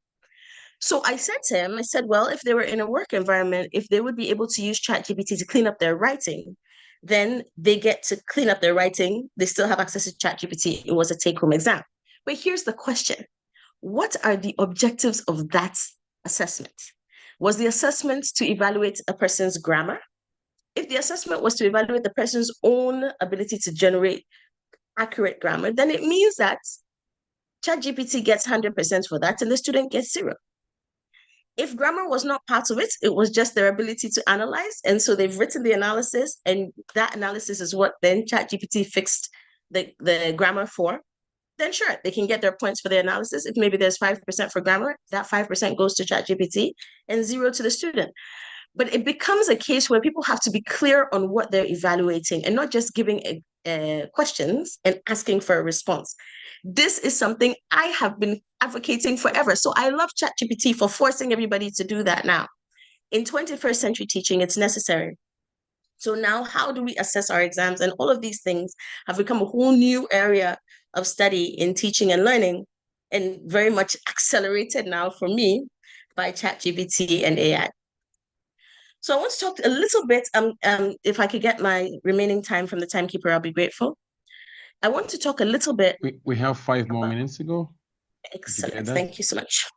So I said to him, I said, well, if they were in a work environment, if they would be able to use ChatGPT to clean up their writing, then they get to clean up their writing. They still have access to ChatGPT. It was a take-home exam. But here's the question. What are the objectives of that assessment? Was the assessment to evaluate a person's grammar? If the assessment was to evaluate the person's own ability to generate accurate grammar, then it means that ChatGPT gets 100% for that and the student gets 0. If grammar was not part of it, it was just their ability to analyze. And so they've written the analysis, and that analysis is what then ChatGPT fixed the grammar for. Then sure, they can get their points for their analysis. If maybe there's 5% for grammar, that 5% goes to ChatGPT and 0 to the student. But it becomes a case where people have to be clear on what they're evaluating and not just giving questions and asking for a response. This is something I have been advocating forever. So I love ChatGPT for forcing everybody to do that now. In 21st century teaching, it's necessary. So now how do we assess our exams? And all of these things have become a whole new area of study in teaching and learning, and very much accelerated now for me by ChatGPT and AI. So I want to talk a little bit, if I could get my remaining time from the timekeeper, I'll be grateful. I want to talk a little bit. We have 5 more minutes to go. Excellent. Thank you so much.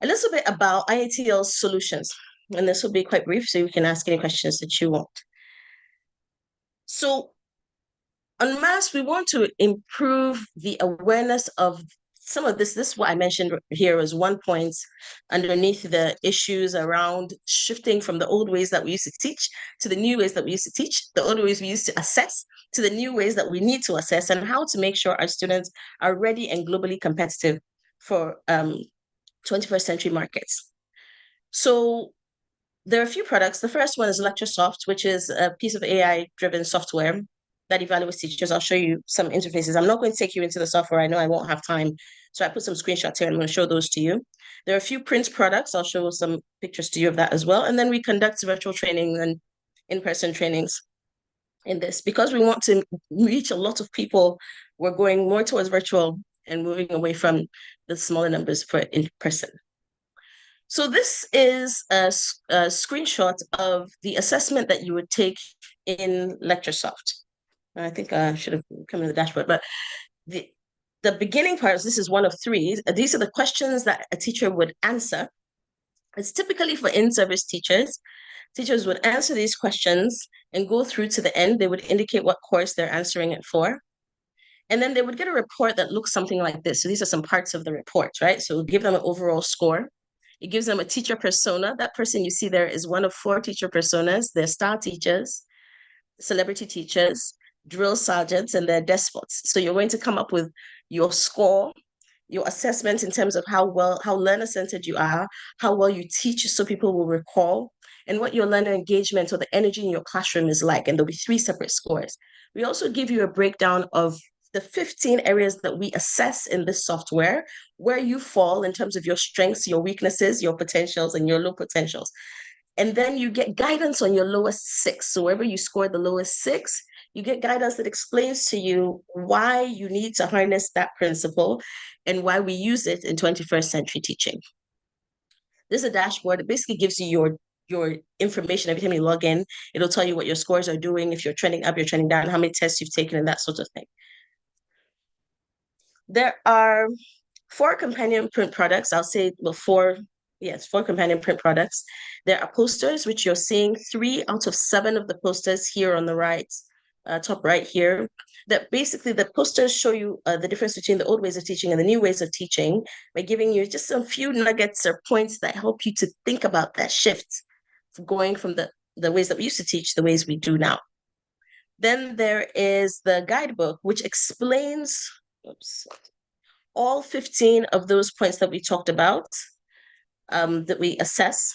A little bit about IATL's solutions. And this will be quite brief, so you can ask any questions that you want. So en masse, we want to improve the awareness of some of this. This is what I mentioned here as one point underneath the issues around shifting from the old ways that we used to teach to the new ways that we used to teach, the old ways we used to assess to the new ways that we need to assess and how to make sure our students are ready and globally competitive for 21st century markets. So there are a few products. The first one is LectureSoft, which is a piece of AI-driven software that evaluates teachers. I'll show you some interfaces. I'm not going to take you into the software. I know I won't have time. So I put some screenshots here. I'm going to show those to you. There are a few print products. I'll show some pictures to you of that as well. And then we conduct virtual training and in-person trainings in this. Because we want to reach a lot of people, we're going more towards virtual and moving away from the smaller numbers for in-person. So this is a screenshot of the assessment that you would take in LectureSoft. I think I should have come in the dashboard, but the beginning part, this is one of three. These are the questions that a teacher would answer. It's typically for in-service teachers. Teachers would answer these questions and go through to the end. They would indicate what course they're answering it for. And then they would get a report that looks something like this. So these are some parts of the report, right? So we'll give them an overall score. It gives them a teacher persona. That person you see there is one of 4 teacher personas. They're star teachers, celebrity teachers, drill sergeants, and they're despots. So you're going to come up with your score, your assessment in terms of how learner-centered you are, how well you teach so people will recall, and what your learner engagement or the energy in your classroom is like. And there'll be 3 separate scores. We also give you a breakdown of the 15 areas that we assess in this software, where you fall in terms of your strengths, your weaknesses, your potentials, and your low potentials. And then you get guidance on your lowest 6. So wherever you score the lowest 6, you get guidance that explains to you why you need to harness that principle and why we use it in 21st century teaching. This is a dashboard. It basically gives you your information every time you log in. It'll tell you what your scores are doing, if you're trending up, you're trending down, how many tests you've taken, and that sort of thing. There are 4 companion print products. I'll say, well, 4 companion print products. There are posters, which you're seeing 3 out of 7 of the posters here on the right, top right here. That basically the posters show you the difference between the old ways of teaching and the new ways of teaching by giving you just a few nuggets or points that help you to think about that shift, going from the ways that we used to teach, the ways we do now. Then there is the guidebook, which explains, all 15 of those points that we talked about, that we assess,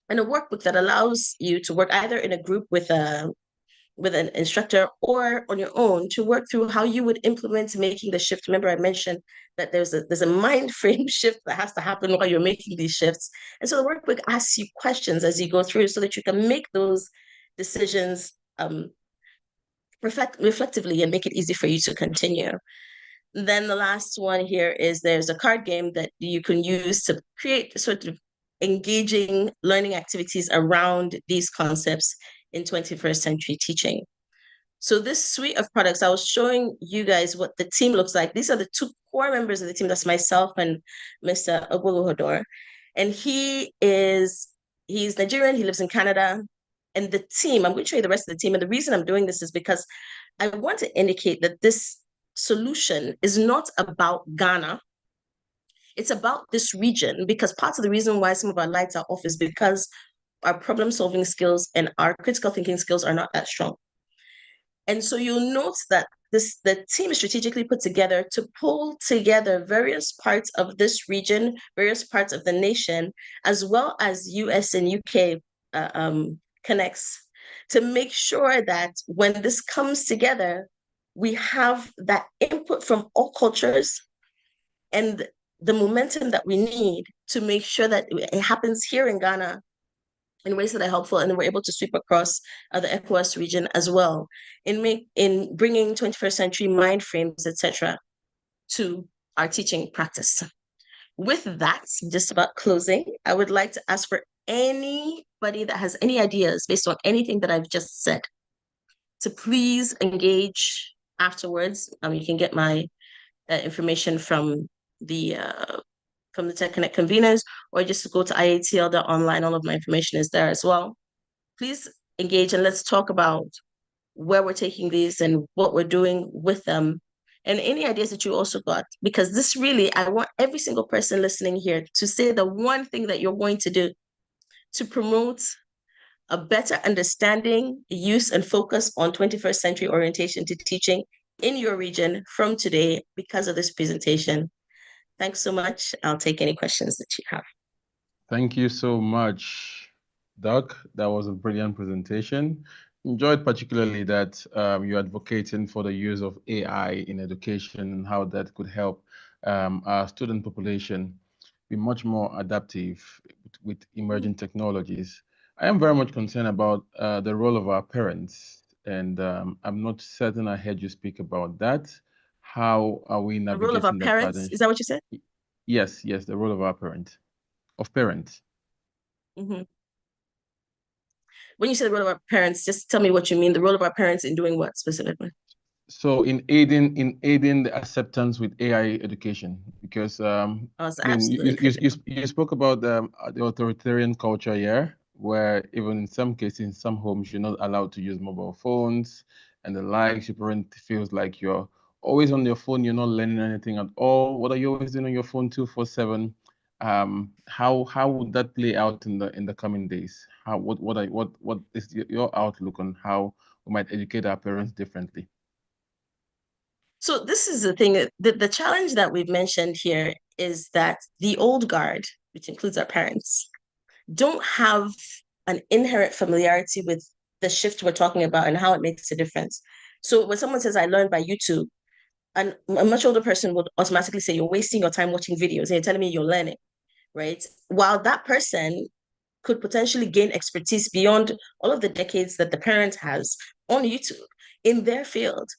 and a workbook that allows you to work either in a group with an instructor or on your own to work through how you would implement making the shift. Remember, I mentioned that there's a mind frame shift that has to happen while you're making these shifts. And so the workbook asks you questions as you go through so that you can make those decisions reflectively and make it easy for you to continue. Then the last one here is there's a card game that you can use to create sort of engaging learning activities around these concepts in 21st century teaching. So this suite of products, I was showing you guys what the team looks like. These are the 2 core members of the team. That's myself and Mr. Ogwoluhodor. And he's Nigerian, he lives in Canada. And the team, I'm going to show you the rest of the team. And the reason I'm doing this is because I want to indicate that this solution is not about Ghana. It's about this region, because part of the reason why some of our lights are off is because our problem-solving skills and our critical thinking skills are not that strong. And so you'll note that the team is strategically put together to pull together various parts of this region, various parts of the nation, as well as US and UK connects, to make sure that when this comes together, we have that input from all cultures and the momentum that we need to make sure that it happens here in Ghana in ways that are helpful, and we're able to sweep across the ECOWAS region as well in bringing 21st century mind frames, etc., to our teaching practice. With that, just about closing, I would like to ask for anybody that has any ideas based on anything that I've just said to please engage afterwards. You can get my information from the TEJONNECT conveners, or just go to iatl.online. All of my information is there as well. Please engage and let's talk about where we're taking these and what we're doing with them, and any ideas that you also got, because this really, I want every single person listening here to say the one thing that you're going to do to promote a better understanding, use, and focus on 21st century orientation to teaching in your region from today because of this presentation. Thanks so much. I'll take any questions that you have. Thank you so much, Doc. That was a brilliant presentation. Enjoyed particularly that you're advocating for the use of AI in education and how that could help our student population be much more adaptive with emerging technologies. I am very much concerned about the role of our parents, and I'm not certain I heard you speak about that. How are we The role of our navigating that parents, pattern? is that what you said? Yes, the role of our parents. Mm-hmm. When you say the role of our parents, just tell me what you mean. The role of our parents in doing what specifically? So in aiding the acceptance with AI education, because I mean you spoke about the authoritarian culture here, where even in some cases, in some homes, you're not allowed to use mobile phones and the likes. Your parent feels like you're always on your phone, you're not learning anything at all. What are you always doing on your phone 24/7? How would that play out in the coming days? What is your outlook on how we might educate our parents differently? So this is the thing, the challenge that we've mentioned here is that the old guard, which includes our parents, don't have an inherent familiarity with the shift we're talking about and how it makes a difference. So when someone says, I learned by YouTube, and a much older person would automatically say, you're wasting your time watching videos and you're telling me you're learning, right? While that person could potentially gain expertise beyond all of the decades that the parent has on YouTube in their field.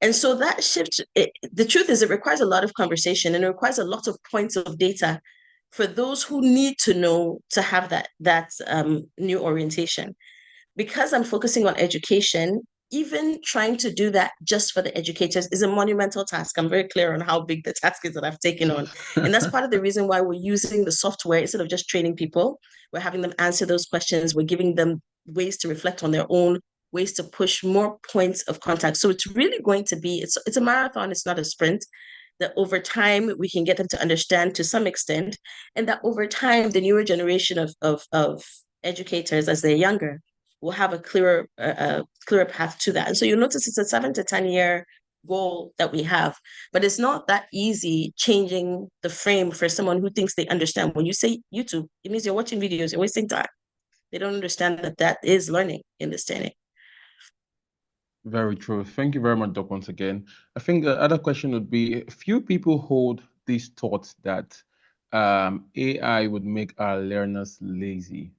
And so that shift, the truth is it requires a lot of conversation and it requires a lot of points of data for those who need to know to have that new orientation. Because I'm focusing on education, even trying to do that just for the educators is a monumental task. I'm very clear on how big the task is that I've taken on. And that's part of the reason why we're using the software instead of just training people. We're having them answer those questions. We're giving them ways to reflect on their own, ways to push more points of contact. So it's really going to be, it's a marathon, it's not a sprint. That over time we can get them to understand to some extent, and that over time the newer generation of educators, as they're younger, will have a clearer path to that. And so you'll notice it's a 7 to 10 year goal that we have, but it's not that easy changing the frame for someone who thinks they understand. When you say YouTube, it means you're watching videos, you're wasting time. They don't understand that that is learning in this day and age. Very true. Thank you very much, Doc, once again. I think the other question would be, few people hold these thoughts that AI would make our learners lazy.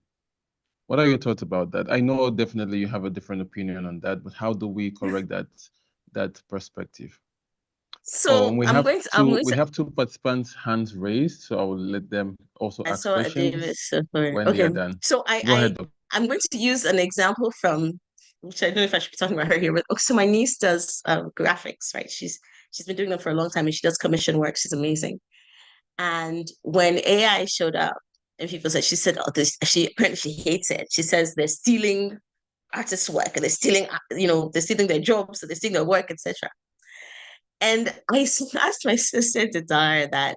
What are your thoughts about that? I know definitely you have a different opinion on that, but how do we correct that perspective? So we have two participants' hands raised, so I will let them also ask questions when they are done. So Go ahead, Doc. I'm going to use an example from, which I don't know if I should be talking about her here, but so my niece does graphics, right? She's been doing them for a long time and she does commission work. She's amazing. And when AI showed up and people said, she said, oh, apparently she hates it. She says they're stealing artists' work and they're stealing, they're stealing their jobs, so they're stealing their work, etc. And I asked my sister to tell her that,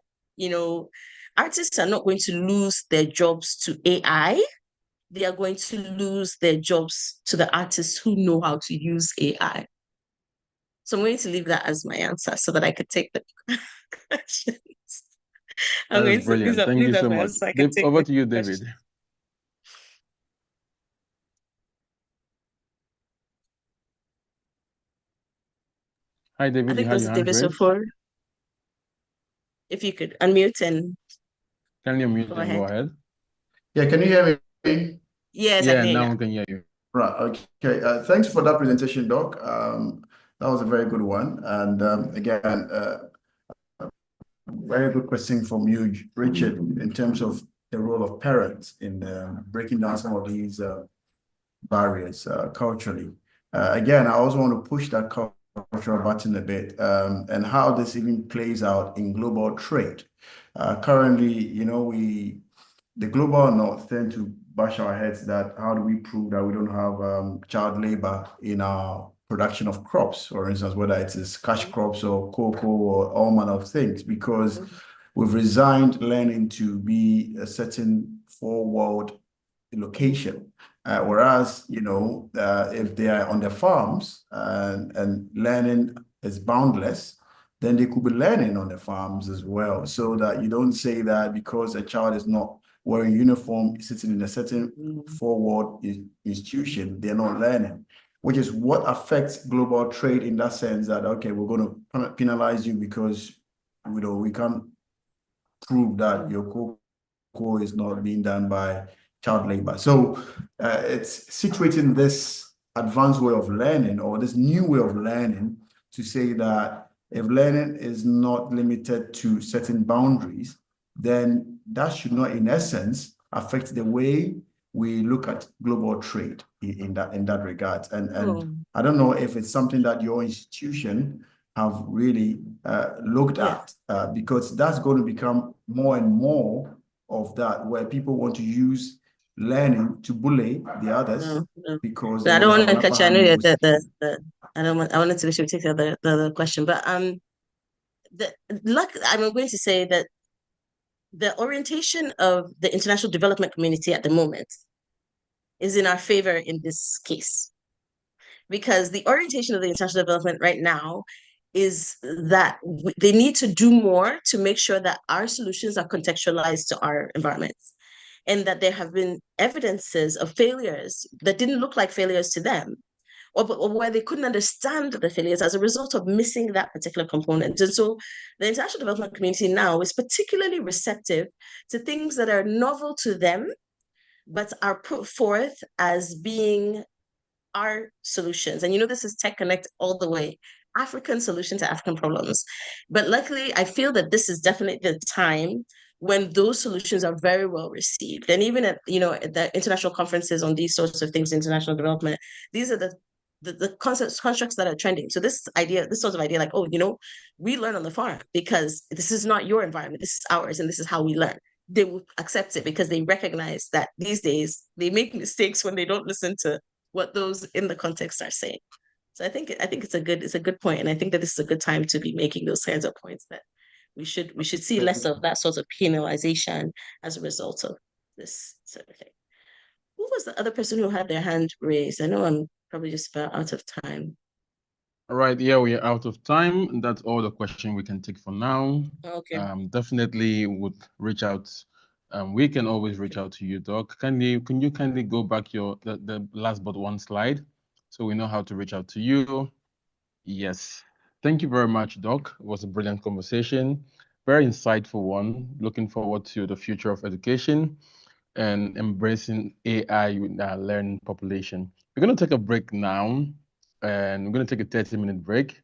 artists are not going to lose their jobs to AI. They are going to lose their jobs to the artists who know how to use AI. So I'm going to leave that as my answer so that I could take the questions. That is brilliant. Thank you so much. Over to you, David. Hi, David. I think there's David Sofor. If you could unmute and can you unmute and go ahead? Yeah, can you hear me? Yes, yeah, now we can hear you. Right. Okay. Thanks for that presentation, Doc. That was a very good one. And again, very good question from you, Richard, in terms of the role of parents in breaking down some of these barriers culturally. Again, I also want to push that cultural button a bit and how this even plays out in global trade. Currently, the global north tend to bash our heads that how do we prove that we don't have child labor in our production of crops, for instance, whether it is cash crops or cocoa or all manner of things, because we've resigned learning to be a certain forward location. Whereas, if they are on the farms and learning is boundless, then they could be learning on the farms as well. So that you don't say that because a child is not wearing uniform, sitting in a certain forward institution, they're not learning, which is what affects global trade in that sense that, okay, we're going to penalize you because, we can't prove that your cocoa is not being done by child labor. So it's situating this advanced way of learning or this new way of learning to say that if learning is not limited to certain boundaries, then that should not, in essence, affect the way we look at global trade in that regard. And I don't know if it's something that your institution have really looked at, because that's going to become more and more of that, where people want to use learning to bully the others because I don't want to catch you. I know that I wanted to take the other question, but I'm going to say that the orientation of the international development community at the moment is in our favor in this case, because the orientation of the international development right now is that they need to do more to make sure that our solutions are contextualized to our environments, and that there have been evidences of failures that didn't look like failures to them, or where they couldn't understand the failures as a result of missing that particular component. And so the international development community now is particularly receptive to things that are novel to them, but are put forth as being our solutions. And this is TEJONNECT all the way, African solution to African problems. But luckily, I feel that this is definitely the time when those solutions are very well received. And even at the international conferences on these sorts of things, international development, these are the constructs that are trending. So this sort of idea, like, we learn on the farm because this is not your environment, this is ours, and this is how we learn. They will accept it because they recognize that these days they make mistakes when they don't listen to what those in the context are saying. So I think it's a good point, and I think that this is a good time to be making those kinds of points, that we should see less of that sort of penalization as a result of this sort of thing. Who was the other person who had their hand raised? I know I'm probably just about out of time. All right, yeah, we are out of time. That's all the question we can take for now. Okay. Definitely would reach out. We can always reach out to you, Doc. Can you kindly go back the last but one slide so we know how to reach out to you? Yes. Thank you very much, Doc. It was a brilliant conversation. Very insightful one. Looking forward to the future of education and embracing AI with our learning population. We're going to take a break now, and we're going to take a 30-minute break.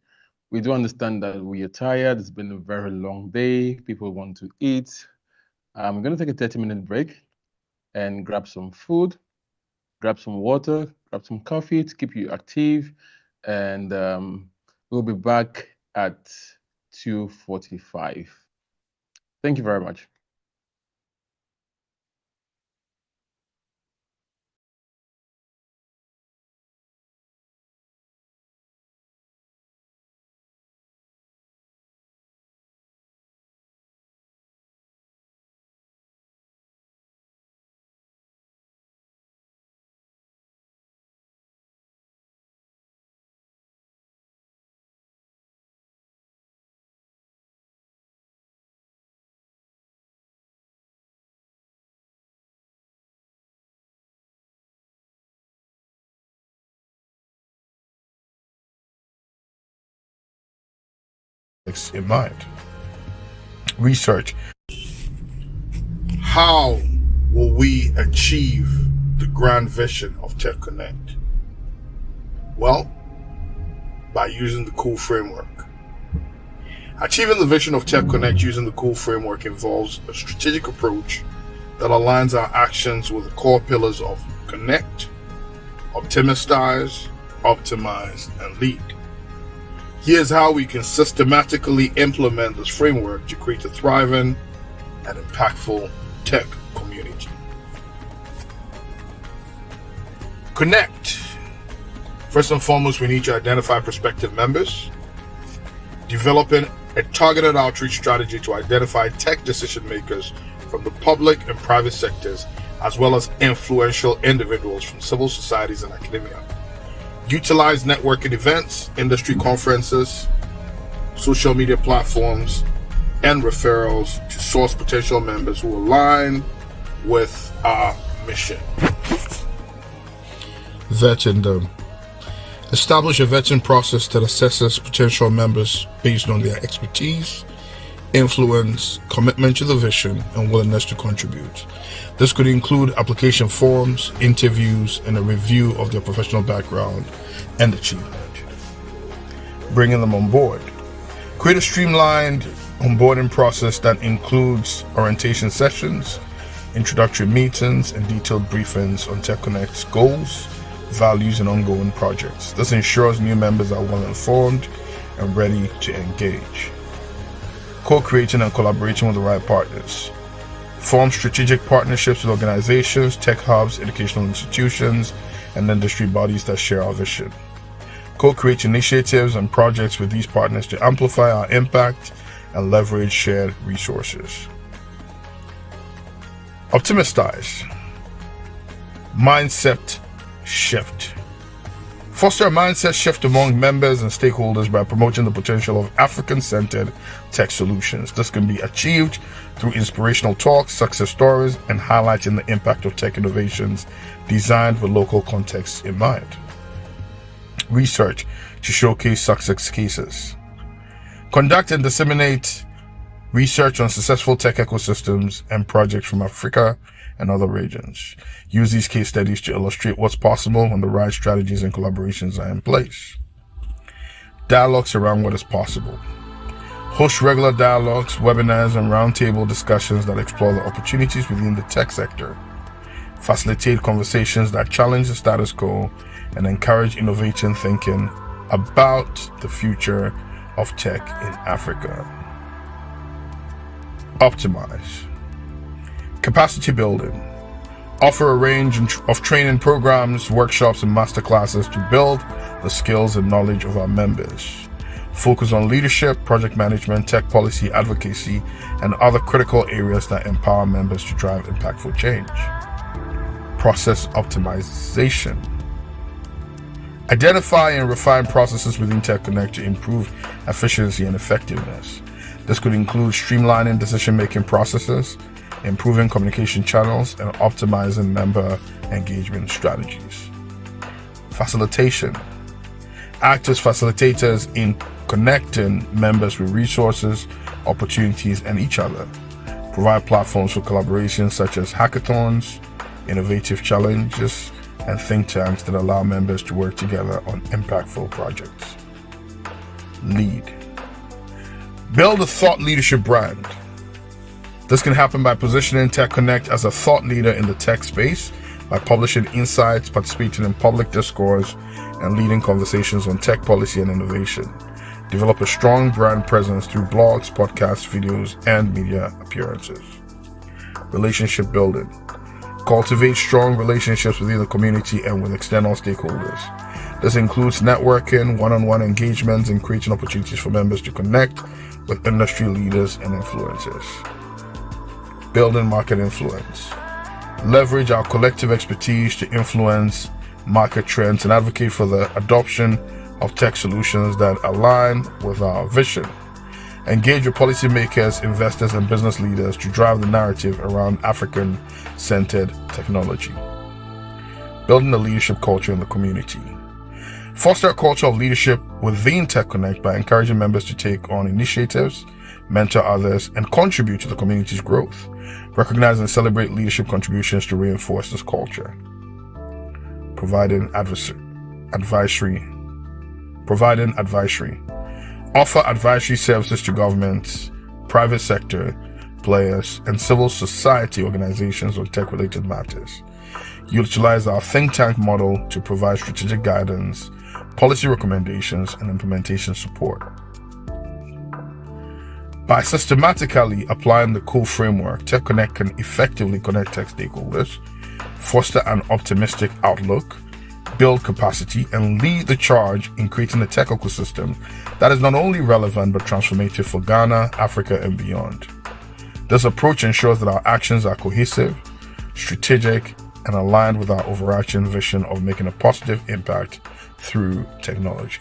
We do understand that we are tired. It's been a very long day. People want to eat. We're going to take a 30-minute break and grab some food, grab some water, grab some coffee to keep you active. And we'll be back at 2:45. Thank you very much. In mind. Research. How will we achieve the grand vision of TEJONNECT? Well, by using the COOL framework. Achieving the vision of TEJONNECT using the COOL framework involves a strategic approach that aligns our actions with the core pillars of connect, optimize, and lead. Here's how we can systematically implement this framework to create a thriving and impactful tech community. Connect. First and foremost, we need to identify prospective members, developing a targeted outreach strategy to identify tech decision makers from the public and private sectors as well as influential individuals from civil societies and academia. Utilize networking events, industry conferences, social media platforms, and referrals to source potential members who align with our mission. Vetting them. Establish a vetting process that assesses potential members based on their expertise, influence, commitment to the vision, and willingness to contribute. This could include application forms, interviews, and a review of their professional background and achievement. Bringing them on board. Create a streamlined onboarding process that includes orientation sessions, introductory meetings, and detailed briefings on TEJONNECT's goals, values, and ongoing projects. This ensures new members are well informed and ready to engage. Co-creating and collaborating with the right partners. Form strategic partnerships with organizations, tech hubs, educational institutions, and industry bodies that share our vision. Co-create initiatives and projects with these partners to amplify our impact and leverage shared resources. Optimistize. Mindset shift. Foster a mindset shift among members and stakeholders by promoting the potential of African-centered tech solutions. This can be achieved through inspirational talks, success stories, and highlighting the impact of tech innovations designed with local contexts in mind. Research to showcase success cases. Conduct and disseminate research on successful tech ecosystems and projects from Africa and other regions. Use these case studies to illustrate what's possible when the right strategies and collaborations are in place. Dialogues around what is possible. Host regular dialogues, webinars, and roundtable discussions that explore the opportunities within the tech sector. Facilitate conversations that challenge the status quo and encourage innovative thinking about the future of tech in Africa. Optimize. Capacity building. Offer a range of training programs, workshops, and masterclasses to build the skills and knowledge of our members. Focus on leadership, project management, tech policy, advocacy, and other critical areas that empower members to drive impactful change. Process optimization. Identify and refine processes within TEJONNECT to improve efficiency and effectiveness. This could include streamlining decision-making processes, improving communication channels, and optimizing member engagement strategies. Facilitation. Act as facilitators in connecting members with resources, opportunities, and each other. Provide platforms for collaboration such as hackathons, innovative challenges, and think tanks that allow members to work together on impactful projects. Lead. Build a thought leadership brand. This can happen by positioning TEJONNECT as a thought leader in the tech space, by publishing insights, participating in public discourse, and leading conversations on tech policy and innovation. Develop a strong brand presence through blogs, podcasts, videos, and media appearances. Relationship building. Cultivate strong relationships within the community and with external stakeholders. This includes networking, one-on-one engagements, and creating opportunities for members to connect with industry leaders and influencers. Building market influence. Leverage our collective expertise to influence market trends and advocate for the adoption of tech solutions that align with our vision. Engage with policymakers, investors, and business leaders to drive the narrative around African-centered technology. Building a leadership culture in the community. Foster a culture of leadership within TEJONNECT by encouraging members to take on initiatives, mentor others, and contribute to the community's growth. Recognize and celebrate leadership contributions to reinforce this culture. Providing advisory. Offer advisory services to governments, private sector players, and civil society organizations on tech-related matters. Utilize our think tank model to provide strategic guidance, policy recommendations, and implementation support. By systematically applying the core framework, TEJONNECT can effectively connect tech stakeholders, foster an optimistic outlook, build capacity, and lead the charge in creating a tech ecosystem that is not only relevant but transformative for Ghana, Africa, and beyond. This approach ensures that our actions are cohesive, strategic, and aligned with our overarching vision of making a positive impact through technology.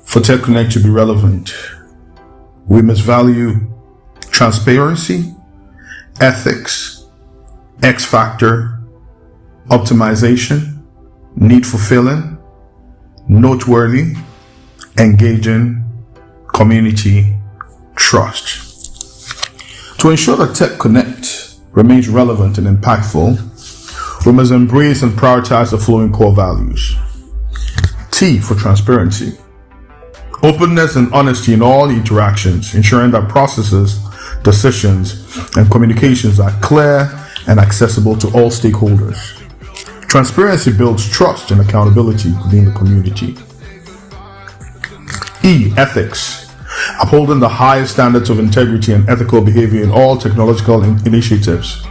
For TechConnect to be relevant, we must value transparency, ethics, X factor, optimization, need fulfilling, noteworthy, engaging, community, trust. To ensure that TechConnect remains relevant and impactful, we must embrace and prioritize the following core values. T for transparency. Openness and honesty in all interactions, ensuring that processes, decisions, and communications are clear and accessible to all stakeholders. Transparency builds trust and accountability within the community. E, ethics. Upholding the highest standards of integrity and ethical behavior in all technological initiatives.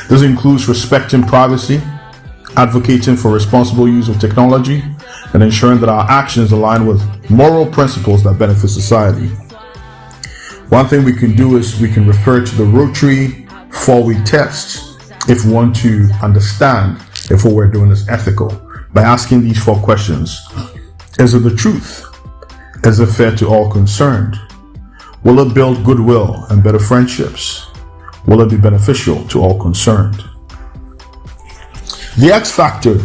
This includes respecting privacy, advocating for responsible use of technology, and ensuring that our actions align with moral principles that benefit society. One thing we can do is we can refer to the Rotary 4-week test if we want to understand if what we're doing is ethical by asking these 4 questions. Is it the truth? Is it fair to all concerned? Will it build goodwill and better friendships? Will it be beneficial to all concerned? The X factor,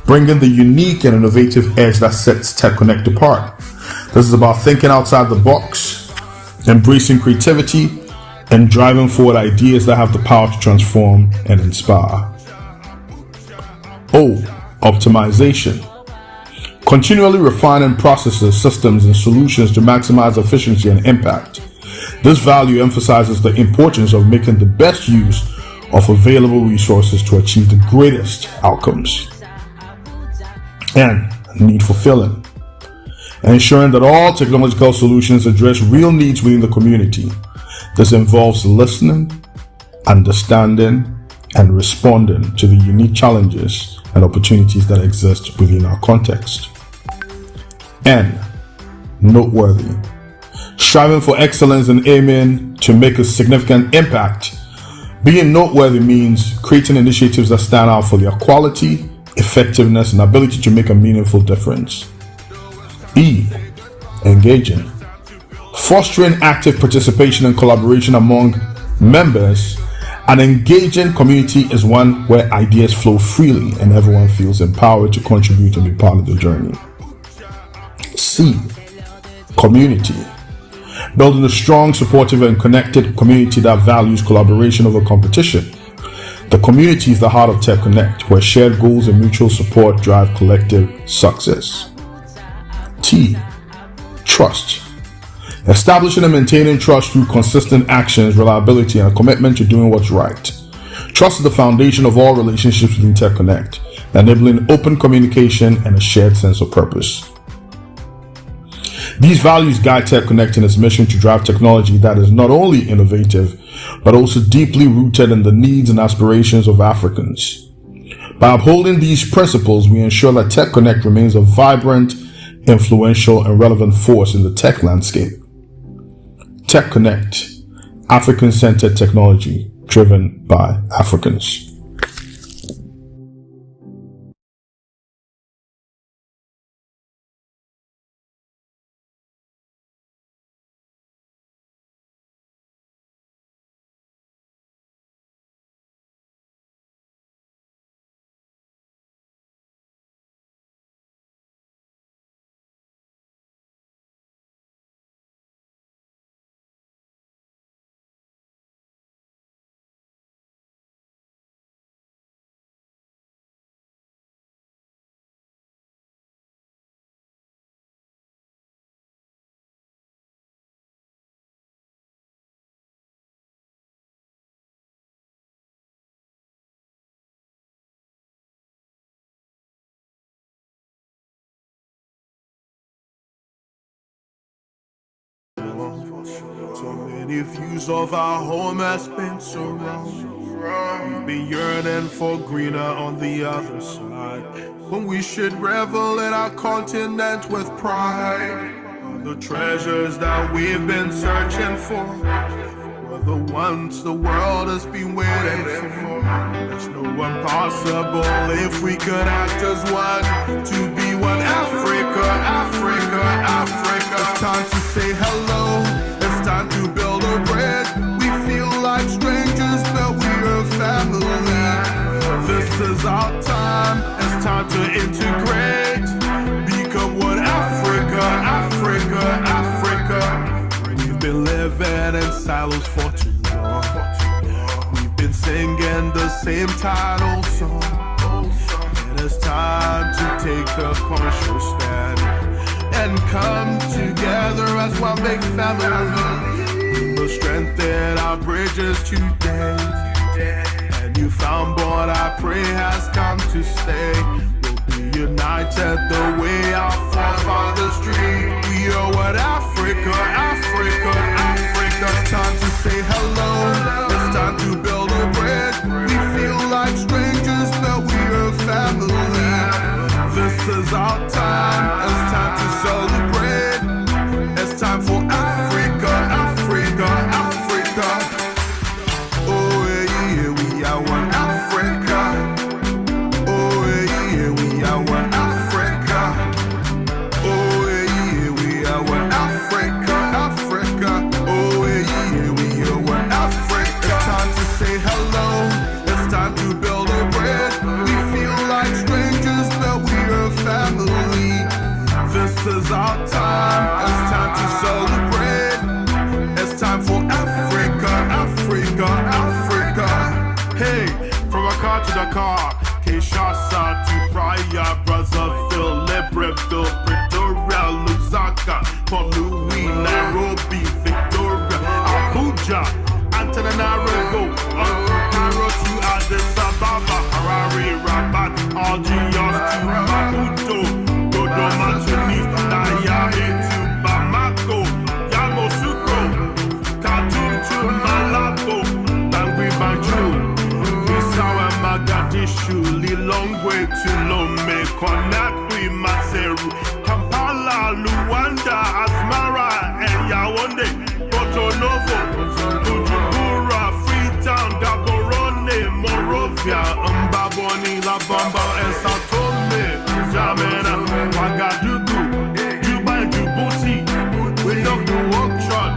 bringing the unique and innovative edge that sets TechConnect apart. This is about thinking outside the box, embracing creativity, and driving forward ideas that have the power to transform and inspire. O, optimization. Continually refining processes, systems, and solutions to maximize efficiency and impact. This value emphasizes the importance of making the best use of available resources to achieve the greatest outcomes. And need fulfilling. ensuring that all technological solutions address real needs within the community. This involves listening, understanding, and responding to the unique challenges and opportunities that exist within our context. N, noteworthy. Striving for excellence and aiming to make a significant impact. Being noteworthy means creating initiatives that stand out for their quality, effectiveness, and ability to make a meaningful difference. E, engaging. Fostering active participation and collaboration among members. An engaging community is one where ideas flow freely and everyone feels empowered to contribute and be part of the journey. C, community. Building a strong, supportive, and connected community that values collaboration over competition. The community is the heart of TEJONNECT, where shared goals and mutual support drive collective success. T, trust. Establishing and maintaining trust through consistent actions, reliability, and a commitment to doing what's right. Trust is the foundation of all relationships within TEJONNECT, enabling open communication and a shared sense of purpose. These values guide TEJONNECT in its mission to drive technology that is not only innovative, but also deeply rooted in the needs and aspirations of Africans. By upholding these principles, we ensure that TEJONNECT remains a vibrant, influential, and relevant force in the tech landscape. TEJONNECT, African-centered technology driven by Africans. So many views of our home has been so wrong. We've been yearning for greener on the other side, when we should revel in our continent with pride. The treasures that we've been searching for were the ones the world has been waiting for. There's no impossible if we could act as one, to be one. Africa, Africa, Africa. It's time to say hello. It's time to build a bridge. We feel like strangers, but we are family. This is our time. It's time to integrate. Become one. Africa, Africa, Africa. We've been living in silos for too long. We've been singing the same title song. It is time to take a conscious stand and come together as one big family. We must strengthen our bridges today. A new found born, I pray, has come to stay. We'll be united the way our forefathers dreamed. We are what Africa, Africa, Africa. It's time to say hello. It's time to build a bridge. We feel like strangers, but we are family. This is our time. It's time to celebrate. It's time for Africa, Africa, Africa. Oh yeah, we are one Africa. Oh yeah, we are one Africa. Oh yeah, we are one Africa, Africa. Oh yeah, we are one Africa. It's time to say hello. It's time to build a bridge. We feel like strangers, but we are family. This is our time. It's time to celebrate. It's time for Africa, Africa, Africa. Hey, from Accra to Dakar, Kinshasa to Praia, Brazzaville, Libreville, Pretoria, Lusaka, Port Louis, Nairobi, Victoria, Abuja, Antananarivo, Cairo to Addis Ababa, Harare, Rabat, Algiers to Maputo, Dodoma to Nice, Nairobi. Conakry, Maseru, Kampala, Luanda, Asmara, and Yaoundé, Porto Novo, Bujumbura, Freetown, Gaborone, Monrovia, Mbaboni, La Bamba, and Sao Tome, Jamena, Ouagadougou, Juba and Djibouti, we love the walk trot.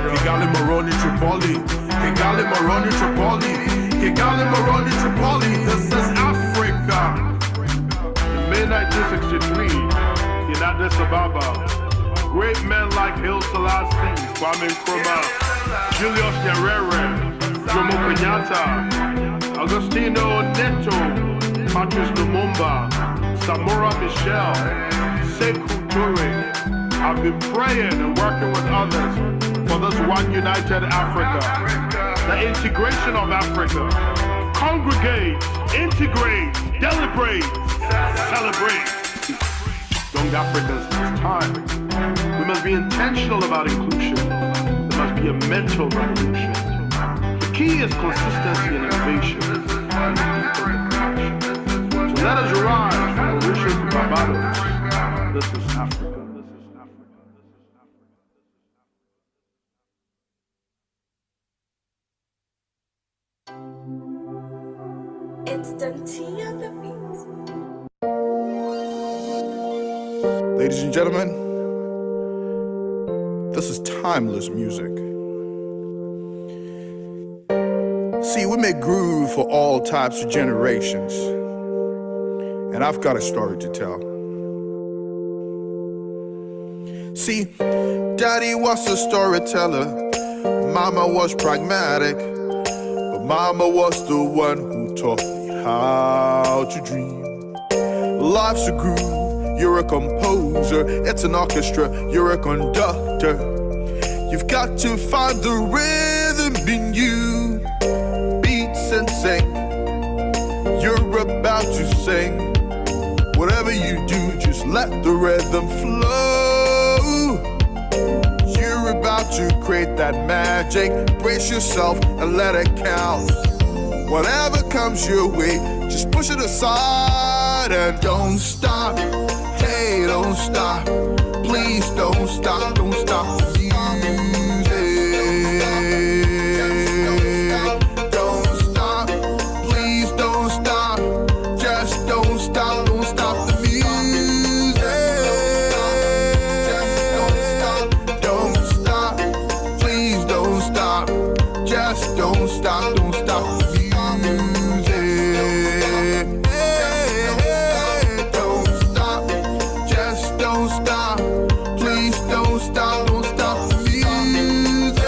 Kigali, Moroni, Tripoli, Kigali, Moroni, Tripoli, Kigali, Moroni, Tripoli, this is Africa. In May 1963, in Addis Ababa, great men like Haile Selassie, Kwame Nkrumah, Julius Nyerere, Jomo Kenyatta, Agostinho Neto, Patrice Lumumba, Samora Machel, Sekou Toure have been praying and working with others for this one united Africa. The integration of Africa. Congregate, integrate, deliberate, celebrate. Young Africans, it's time. We must be intentional about inclusion. There must be a mental revolution. The key is consistency and innovation. So let us rise from Mauritius to Barbados. This is Africa. Instant tea on the beat. Ladies and gentlemen, this is timeless music. See, we make groove for all types of generations. And I've got a story to tell. See, Daddy was a storyteller, Mama was pragmatic, but Mama was the one who taught me how to dream. Life's a groove, you're a composer, it's an orchestra, you're a conductor. You've got to find the rhythm in you, beats and sing. You're about to sing. Whatever you do, just let the rhythm flow. You're about to create that magic. Brace yourself and let it count. Whatever comes your way, just push it aside and don't stop. Hey, don't stop. Please don't stop. Don't stop the music. Don't stop. Please don't stop. Just don't stop. Don't stop the music. Just don't stop. Don't stop. Please don't stop. Just don't stop. Don't stop the music. Don't stop. Just don't stop. Please don't stop. Don't stop the music.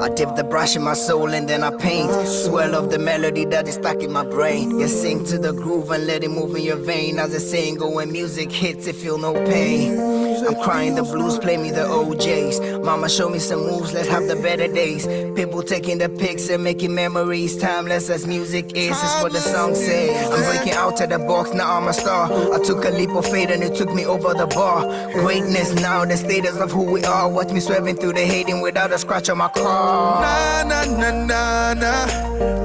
I dip the brush in my soul and then I paint. Swell of the melody that is stuck in my brain. You sing to the groove and let it move in your vein. As the saying go, when music hits, it feel no pain. I'm crying the blues, play me the OJs. Mama show me some moves, let's have the better days. People taking the pics and making memories. Timeless as music is what the song says. I'm breaking out of the box, now I'm a star. I took a leap of faith and it took me over the bar. Greatness now, the status of who we are. Watch me swerving through the hating without a scratch on my car. Na na na na na,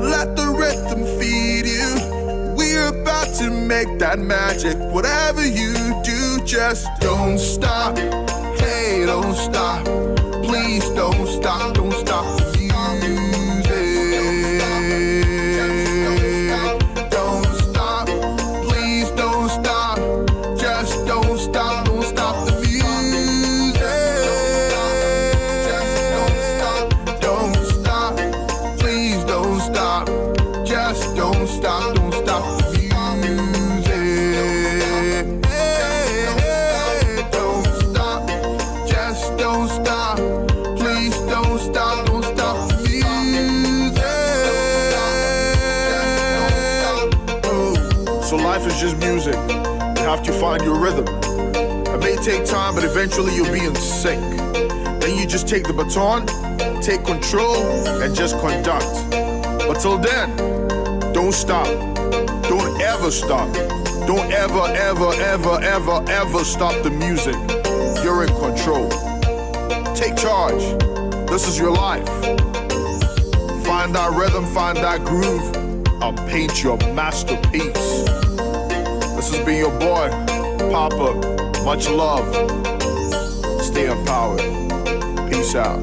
let the rhythm feed you. We're about to make that magic. Whatever you do, just don't stop. Hey, don't stop. Please don't stop. Don't stop the music. Don't stop. Please don't stop. Just don't stop. Don't stop the music. Just don't stop, don't stop the music. Don't stop, just don't stop. Please don't stop, don't stop the music. Oh, so life is just music. You have to find your rhythm. It may take time, but eventually you'll be in sync. Then you just take the baton, take control, and just conduct. But till then, don't stop. Don't ever stop. Don't ever, ever, ever, ever, ever stop the music. You're in control. Take charge. This is your life. Find that rhythm, find that groove. and paint your masterpiece. This has been your boy, Papa. Much love. Stay empowered. Peace out.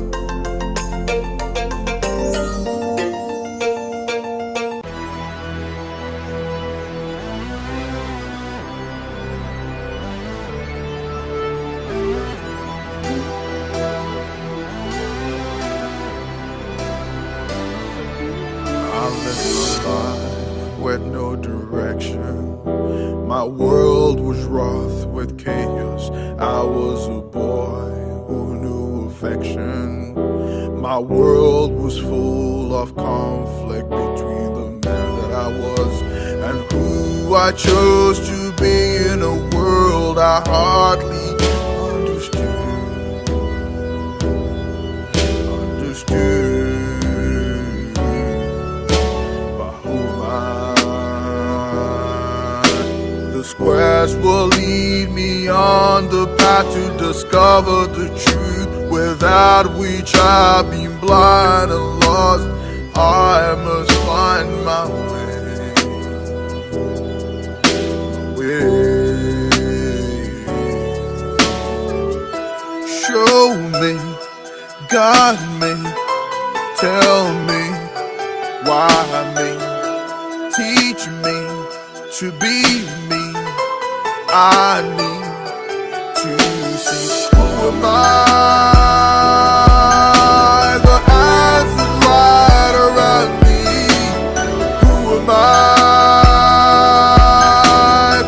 With no direction, my world was wroth with chaos. I was a boy who knew affection. My world was full of conflict between the man that I was and who I chose to be in a world I hardly understood. The squares will lead me on the path to discover the truth, without which I've been blind and lost. I must find my way. Show me, guide me, tell me why me, teach me to be me. I need to see, who am I? The answers right around me. Who am I?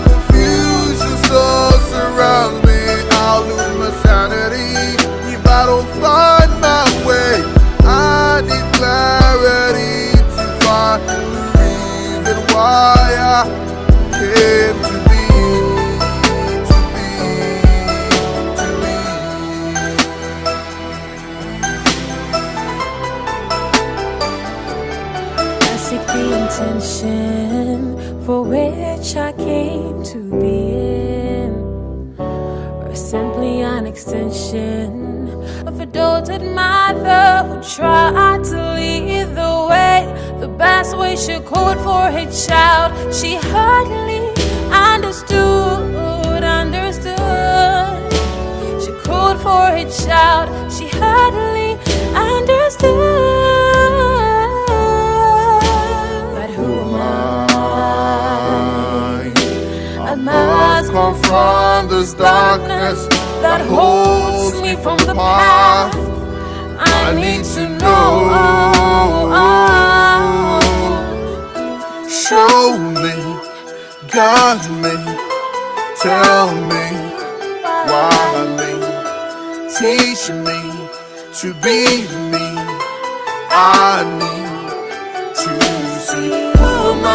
Confusion still surrounds me. I'll lose my sanity if I don't find my way. I need clarity to find the reason why I came to be. Intention for which I came to be in, or simply an extension of a doted mother who tried to lead the way, the best way she could for her child. She hardly understood. She could for her child. She hardly understood. I must confront this darkness that holds me from the path. I need to know. Show me, guide me, tell me why me, teach me to be me. I need to see, who am I?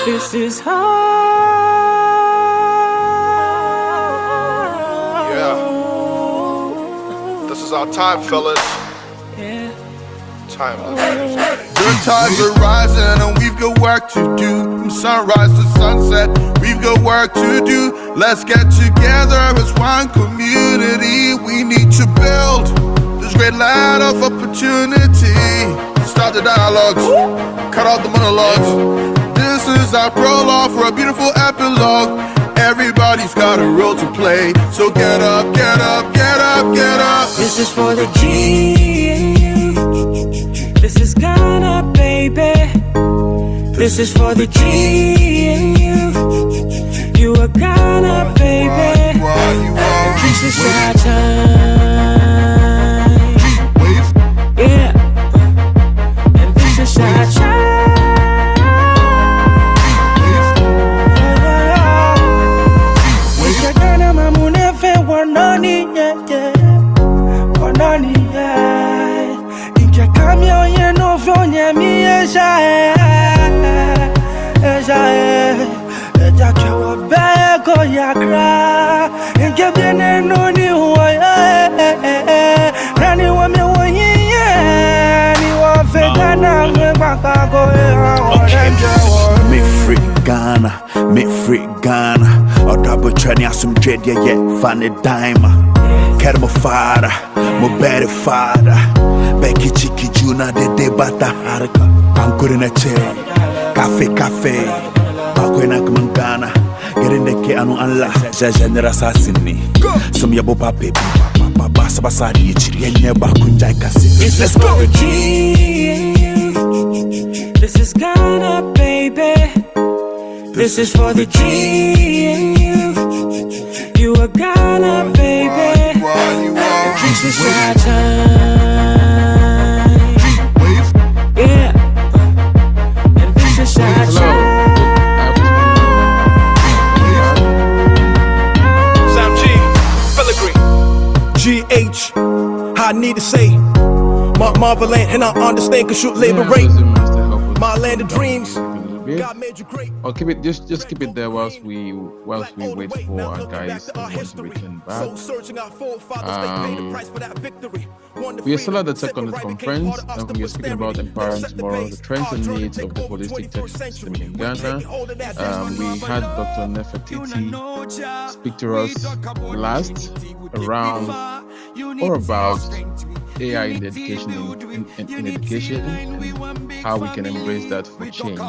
This is how. Yeah. This is our time, fellas. Time. Good times are rising and we've got work to do. From sunrise to sunset, we've got work to do. Let's get together as one community. We need to build this great land of opportunity. Start the dialogues, cut out the monologues. This is our prologue for a beautiful epilogue. Everybody's got a role to play. So get up, get up, get up, get up. This is for the G in you. This is Ghana, baby. This is for the G in you. You are Ghana, baby. This is our time. Yeah. And this is our time. Me free Ghana, me free Ghana. Or double training some trade, yeah, funny dime. Kermo fara, mo better father. Becky Chiki Juna, de bata haraka. Ankurina che, cafe. Bakwena kumangana. Get in the K anu anla, Jajana assassini. Some yabo pape, papa, sabasari, yenye bakunjai kasi. Let's go. This is Ghana, baby. This is for the G in you. You are Ghana, baby. This is our time. Yeah. And this is our time. Sam G, Filigree. GH, I need to say. Marvel ain't, and I understand, cause you liberate. My land of dreams. God made you great. Or keep it, just keep it there whilst we wait for our guys to return back. We are still at the TEJONNECT conference, and we are speaking about empowering tomorrow, the trends and needs of the holistic tech system in Ghana. We had Dr. Nefertiti speak to us last around or about AI in the education in education and how we can embrace that for change.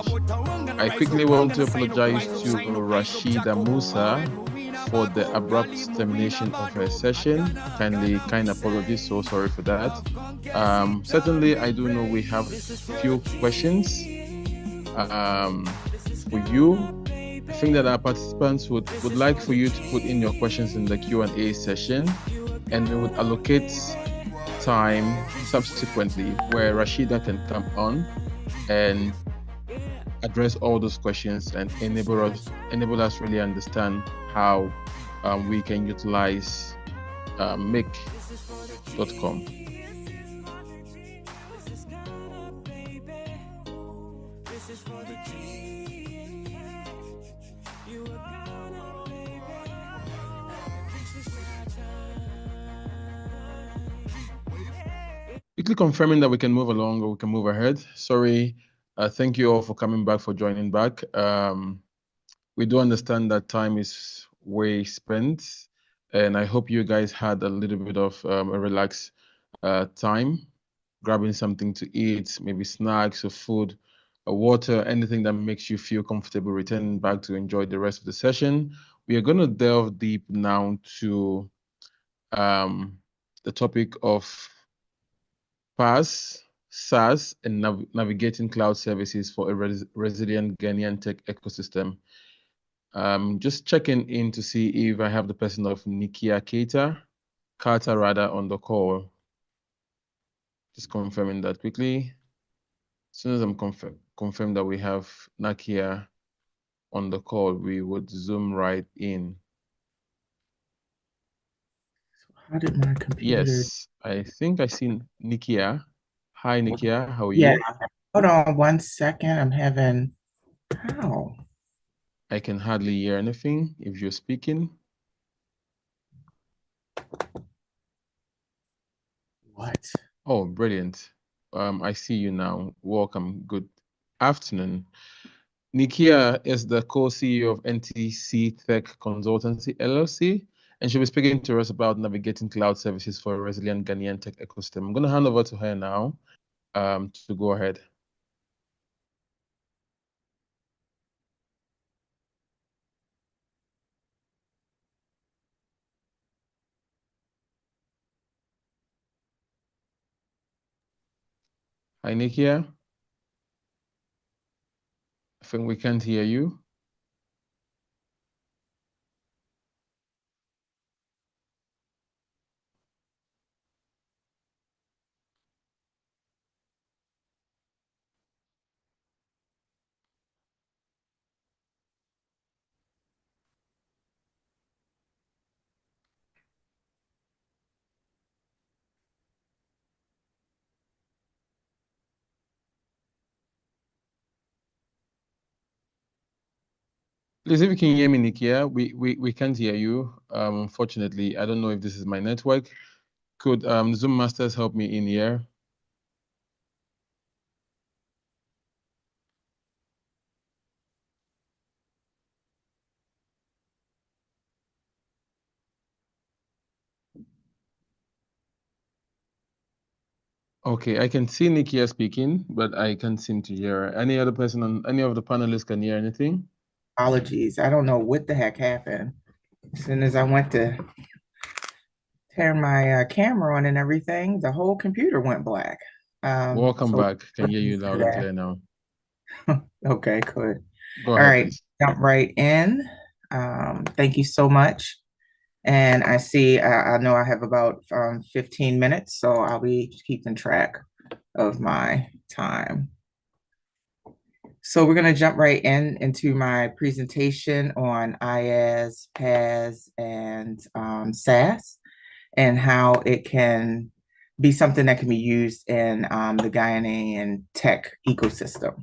I quickly want to apologize to Rashida Musa for the abrupt termination of her session. Kind apologies, so sorry for that. Certainly, I do know we have a few questions for you. I think that our participants would like for you to put in your questions in the Q&A session, and we would allocate time subsequently where Rashida can come on and address all those questions and enable us really understand how we can utilize make.com. Quickly confirming that we can move along or we can move ahead. Sorry, thank you all for coming back, for joining back. We do understand that time is way spent, and I hope you guys had a little bit of a relaxed time, grabbing something to eat, maybe snacks or food or water, anything that makes you feel comfortable returning back to enjoy the rest of the session. We are going to delve deep now to the topic of PaaS, SaaS, and navigating cloud services for a resilient Ghanaian tech ecosystem. Just checking in to see if I have the person of Nikia Carter on the call. Just confirming that quickly. As soon as I'm confirmed that we have Nakia on the call, we would zoom right in. How did my computer? Yes, I think I see Nikia. Hi, Nikia. How are you? Yeah. Hold on 1 second. I'm having. How? I can hardly hear anything if you're speaking. What? Oh, brilliant. I see you now. Welcome. Good afternoon. Nikia is the co-CEO of NTC Tech Consultancy, LLC, and she'll be speaking to us about navigating cloud services for a resilient Ghanaian tech ecosystem. I'm going to hand over to her now to go ahead. Hi, Nikia. I think we can't hear you. Please, if you can hear me, Nikia, we can't hear you. Unfortunately, I don't know if this is my network. Could Zoom Masters help me in here? Okay, I can see Nikia speaking, but I can't seem to hear her. Any other person on any of the panelists can hear anything? Apologies. I don't know what the heck happened. As soon as I went to turn my camera on and everything, the whole computer went black. Welcome So back. Can hear you for loud and that. clear now. Okay, good. Go All ahead, right, please. jump right in. Thank you so much. And I see, I know I have about 15 minutes, so I'll be keeping track of my time. So we're going to jump right into my presentation on IaaS, PaaS, and SaaS, and how it can be something that can be used in the Ghanaian tech ecosystem.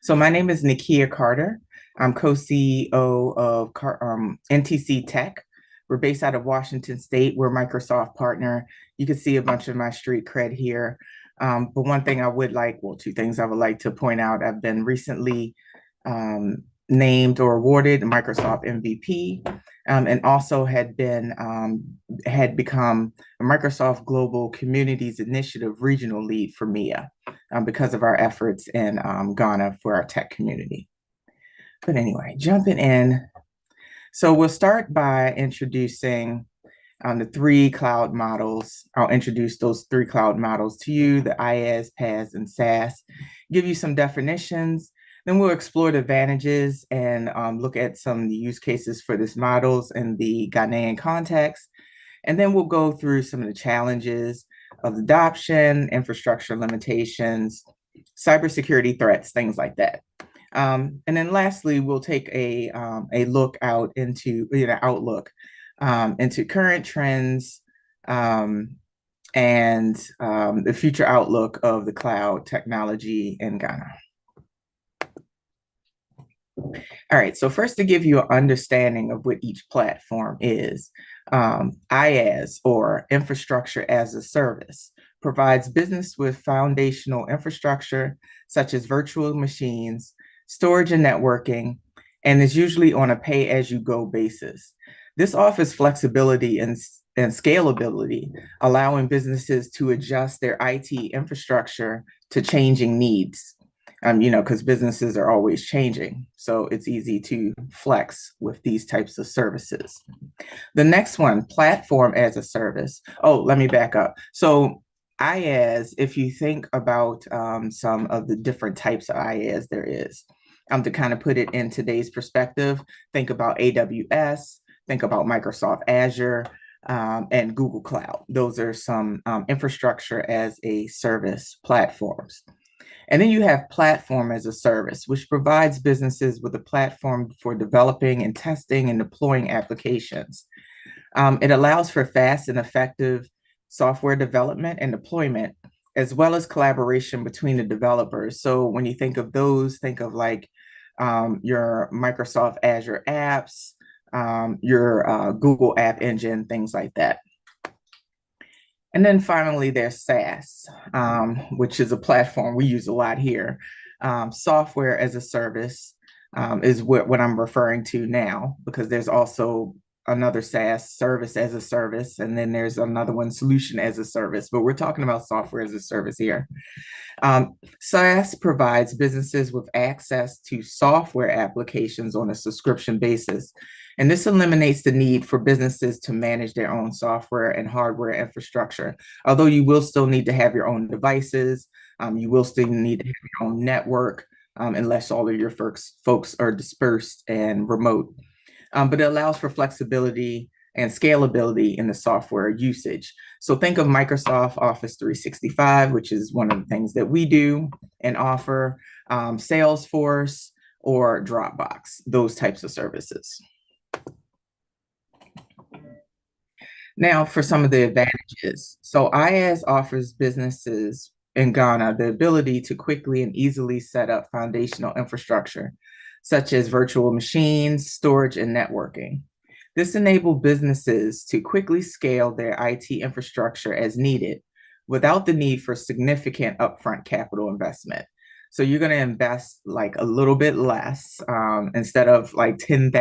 So my name is Nakia Carter. I'm co-CEO of NTC Tech. We're based out of Washington State. We're a Microsoft partner. You can see a bunch of my street cred here. But one thing I would like, well, two things I would like to point out. I've been recently named or awarded a Microsoft MVP, and also had become a Microsoft Global Communities Initiative Regional Lead for MIA because of our efforts in Ghana for our tech community. But anyway, jumping in. So we'll start by introducing the three cloud models. I'll introduce those three cloud models to you, the IaaS, PaaS, and SaaS, give you some definitions. Then we'll explore the advantages and look at some of the use cases for these models in the Ghanaian context. And then we'll go through some of the challenges of adoption, infrastructure limitations, cybersecurity threats, things like that. And then lastly, we'll take a look out into, outlook into current trends and the future outlook of the cloud technology in Ghana. All right, so first to give you an understanding of what each platform is, IaaS, or Infrastructure as a Service, provides business with foundational infrastructure such as virtual machines, storage and networking, and is usually on a pay-as-you-go basis. This offers flexibility and scalability, allowing businesses to adjust their IT infrastructure to changing needs. Because businesses are always changing. So it's easy to flex with these types of services. The next one, platform as a service. Oh, let me back up. So IaaS, if you think about some of the different types of IaaS there is, to kind of put it in today's perspective, think about AWS, think about Microsoft Azure, and Google Cloud. Those are some infrastructure as a service platforms. And then you have platform as a service, which provides businesses with a platform for developing and testing and deploying applications. It allows for fast and effective software development and deployment, as well as collaboration between the developers. So when you think of those, think of like your Microsoft Azure apps, your Google App Engine, things like that. And then finally, there's SaaS, which is a platform we use a lot here. Software as a service is what I'm referring to now, because there's also another SaaS, service as a service, and then there's another one, solution as a service, but we're talking about software as a service here. SaaS provides businesses with access to software applications on a subscription basis. And this eliminates the need for businesses to manage their own software and hardware infrastructure. Although you will still need to have your own devices, you will still need to have your own network, unless all of your folks are dispersed and remote. But it allows for flexibility and scalability in the software usage. So think of Microsoft Office 365, which is one of the things that we do and offer, Salesforce or Dropbox, those types of services. Now for some of the advantages. So IaaS offers businesses in Ghana the ability to quickly and easily set up foundational infrastructure, such as virtual machines, storage, and networking. This enables businesses to quickly scale their IT infrastructure as needed without the need for significant upfront capital investment. So you're going to invest like a little bit less, instead of like $10,000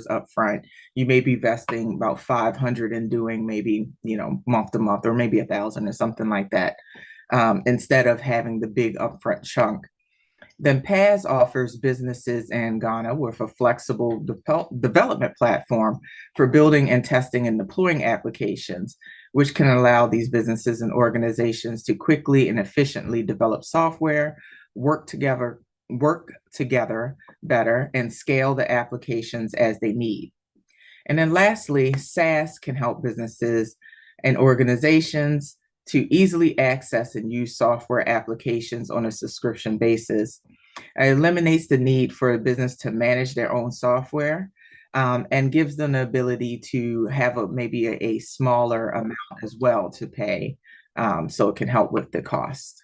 upfront, you may be investing about 500 and doing maybe, month to month, or maybe 1,000 or something like that, instead of having the big upfront chunk. Then PaaS offers businesses in Ghana with a flexible development platform for building and testing and deploying applications, which can allow these businesses and organizations to quickly and efficiently develop software, work together better, and scale the applications as they need. And then lastly, SaaS can help businesses and organizations to easily access and use software applications on a subscription basis. It eliminates the need for a business to manage their own software, and gives them the ability to have maybe a smaller amount as well to pay, so it can help with the cost.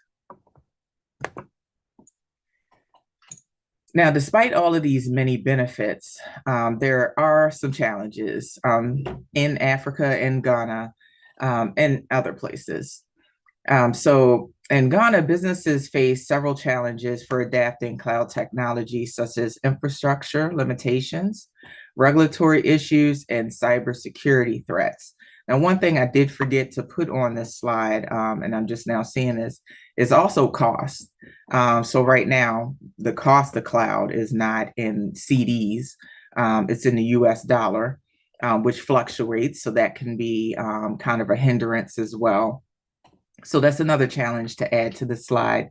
Now, despite all of these many benefits, there are some challenges in Africa and Ghana, and other places. So in Ghana, businesses face several challenges for adapting cloud technology, such as infrastructure limitations, regulatory issues, and cybersecurity threats. Now, one thing I did forget to put on this slide, and I'm just now seeing this, is also cost. So right now, the cost of cloud is not in CDs, it's in the US dollar, which fluctuates. So that can be kind of a hindrance as well. So that's another challenge to add to the slide.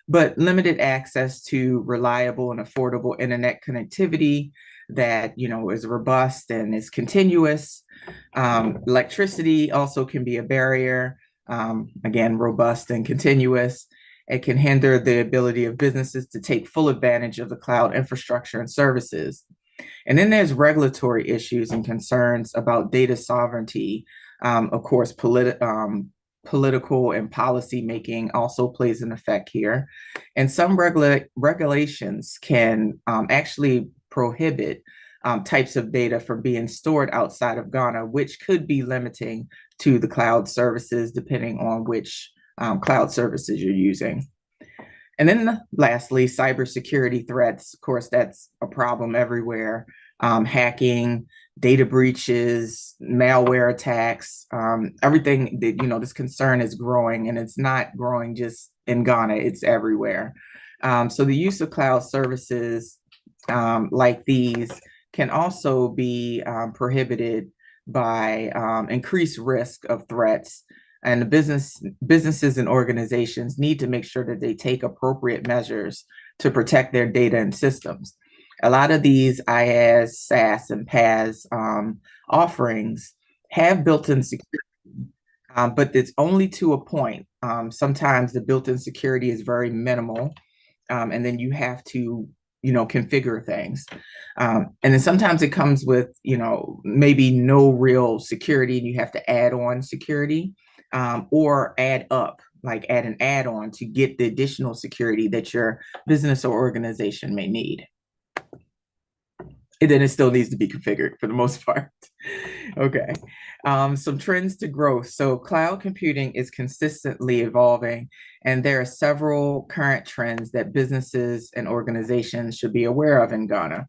But limited access to reliable and affordable internet connectivity that is robust and is continuous. Electricity also can be a barrier, again, robust and continuous. It can hinder the ability of businesses to take full advantage of the cloud infrastructure and services. And then there's regulatory issues and concerns about data sovereignty. Of course, political and policy making also plays an effect here. And some regulations can actually prohibit types of data from being stored outside of Ghana, which could be limiting to the cloud services, depending on which cloud services you're using. And then lastly, cybersecurity threats. Of course, that's a problem everywhere. Hacking, data breaches, malware attacks, everything that, this concern is growing, and it's not growing just in Ghana, it's everywhere. So the use of cloud services like these can also be prohibited by increased risk of threats. And the businesses and organizations need to make sure that they take appropriate measures to protect their data and systems. A lot of these IaaS, SaaS, and PaaS offerings have built-in security, but it's only to a point. Sometimes the built-in security is very minimal, and then you have to, configure things. And then sometimes it comes with, maybe no real security, and you have to add on security, or add an add-on to get the additional security that your business or organization may need. And then it still needs to be configured for the most part. Okay, some trends to growth. So cloud computing is consistently evolving, and there are several current trends that businesses and organizations should be aware of in Ghana.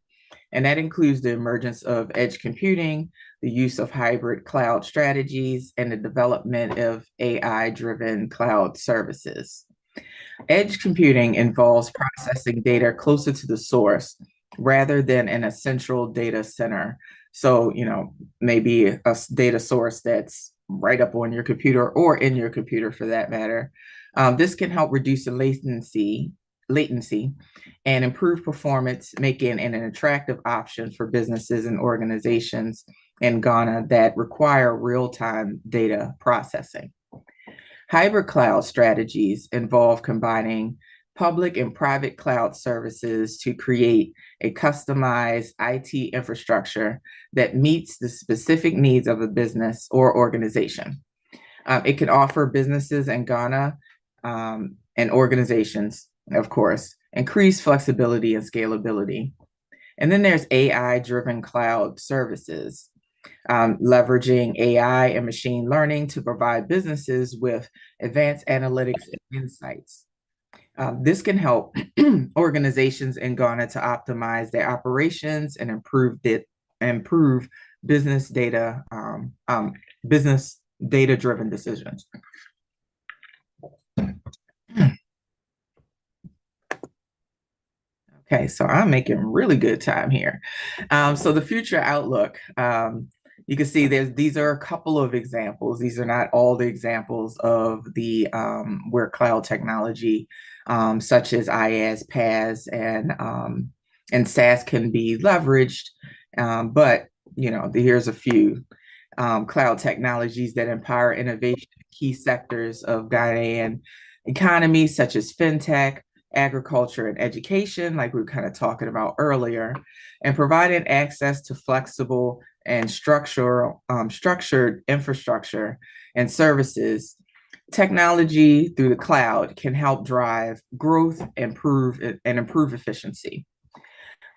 And that includes the emergence of edge computing, the use of hybrid cloud strategies, and the development of AI-driven cloud services. Edge computing involves processing data closer to the source rather than in a central data center. So, maybe a data source that's right up on your computer or in your computer for that matter. This can help reduce the latency and improve performance, making it an attractive option for businesses and organizations in Ghana that require real-time data processing. Hybrid cloud strategies involve combining public and private cloud services to create a customized IT infrastructure that meets the specific needs of a business or organization. It can offer businesses in Ghana and organizations, of course, increased flexibility and scalability. And then there's AI-driven cloud services, leveraging AI and machine learning to provide businesses with advanced analytics and insights. This can help organizations in Ghana to optimize their operations and improve business data-driven decisions. Okay, so I'm making really good time here. So the future outlook, you can see these are a couple of examples. These are not all the examples of the where cloud technology, such as IaaS, PaaS, and SaaS can be leveraged. But here's a few cloud technologies that empower innovation in key sectors of Ghanaian economy, such as fintech, agriculture, and education, like we were kind of talking about earlier, and providing access to flexible and structured infrastructure and services. Technology through the cloud can help drive growth, improve efficiency.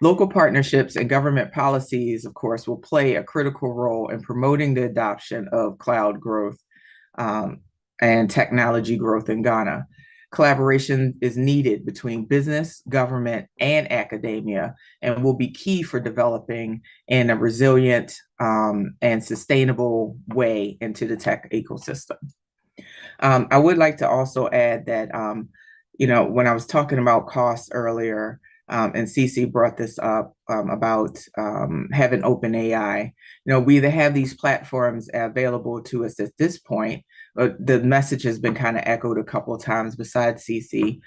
Local partnerships and government policies, of course, will play a critical role in promoting the adoption of cloud growth and technology growth in Ghana. Collaboration is needed between business, government, and academia, and will be key for developing in a resilient and sustainable way into the tech ecosystem. I would like to also add that, when I was talking about costs earlier, and Cece brought this up about having OpenAI. We either have these platforms available to us at this point, but the message has been kind of echoed a couple of times besides Cece,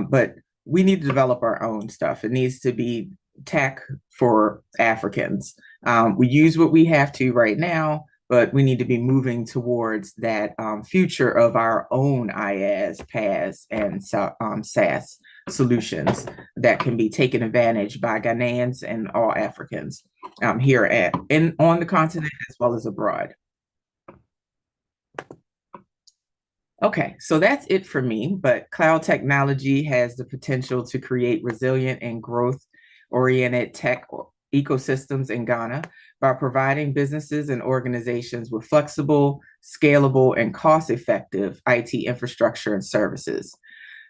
but we need to develop our own stuff. It needs to be tech for Africans. We use what we have to right now, but we need to be moving towards that future of our own IaaS, PaaS, and SaaS solutions that can be taken advantage by Ghanaians and all Africans here on the continent as well as abroad. Okay, so that's it for me, but cloud technology has the potential to create resilient and growth-oriented tech ecosystems in Ghana by providing businesses and organizations with flexible, scalable, and cost-effective IT infrastructure and services.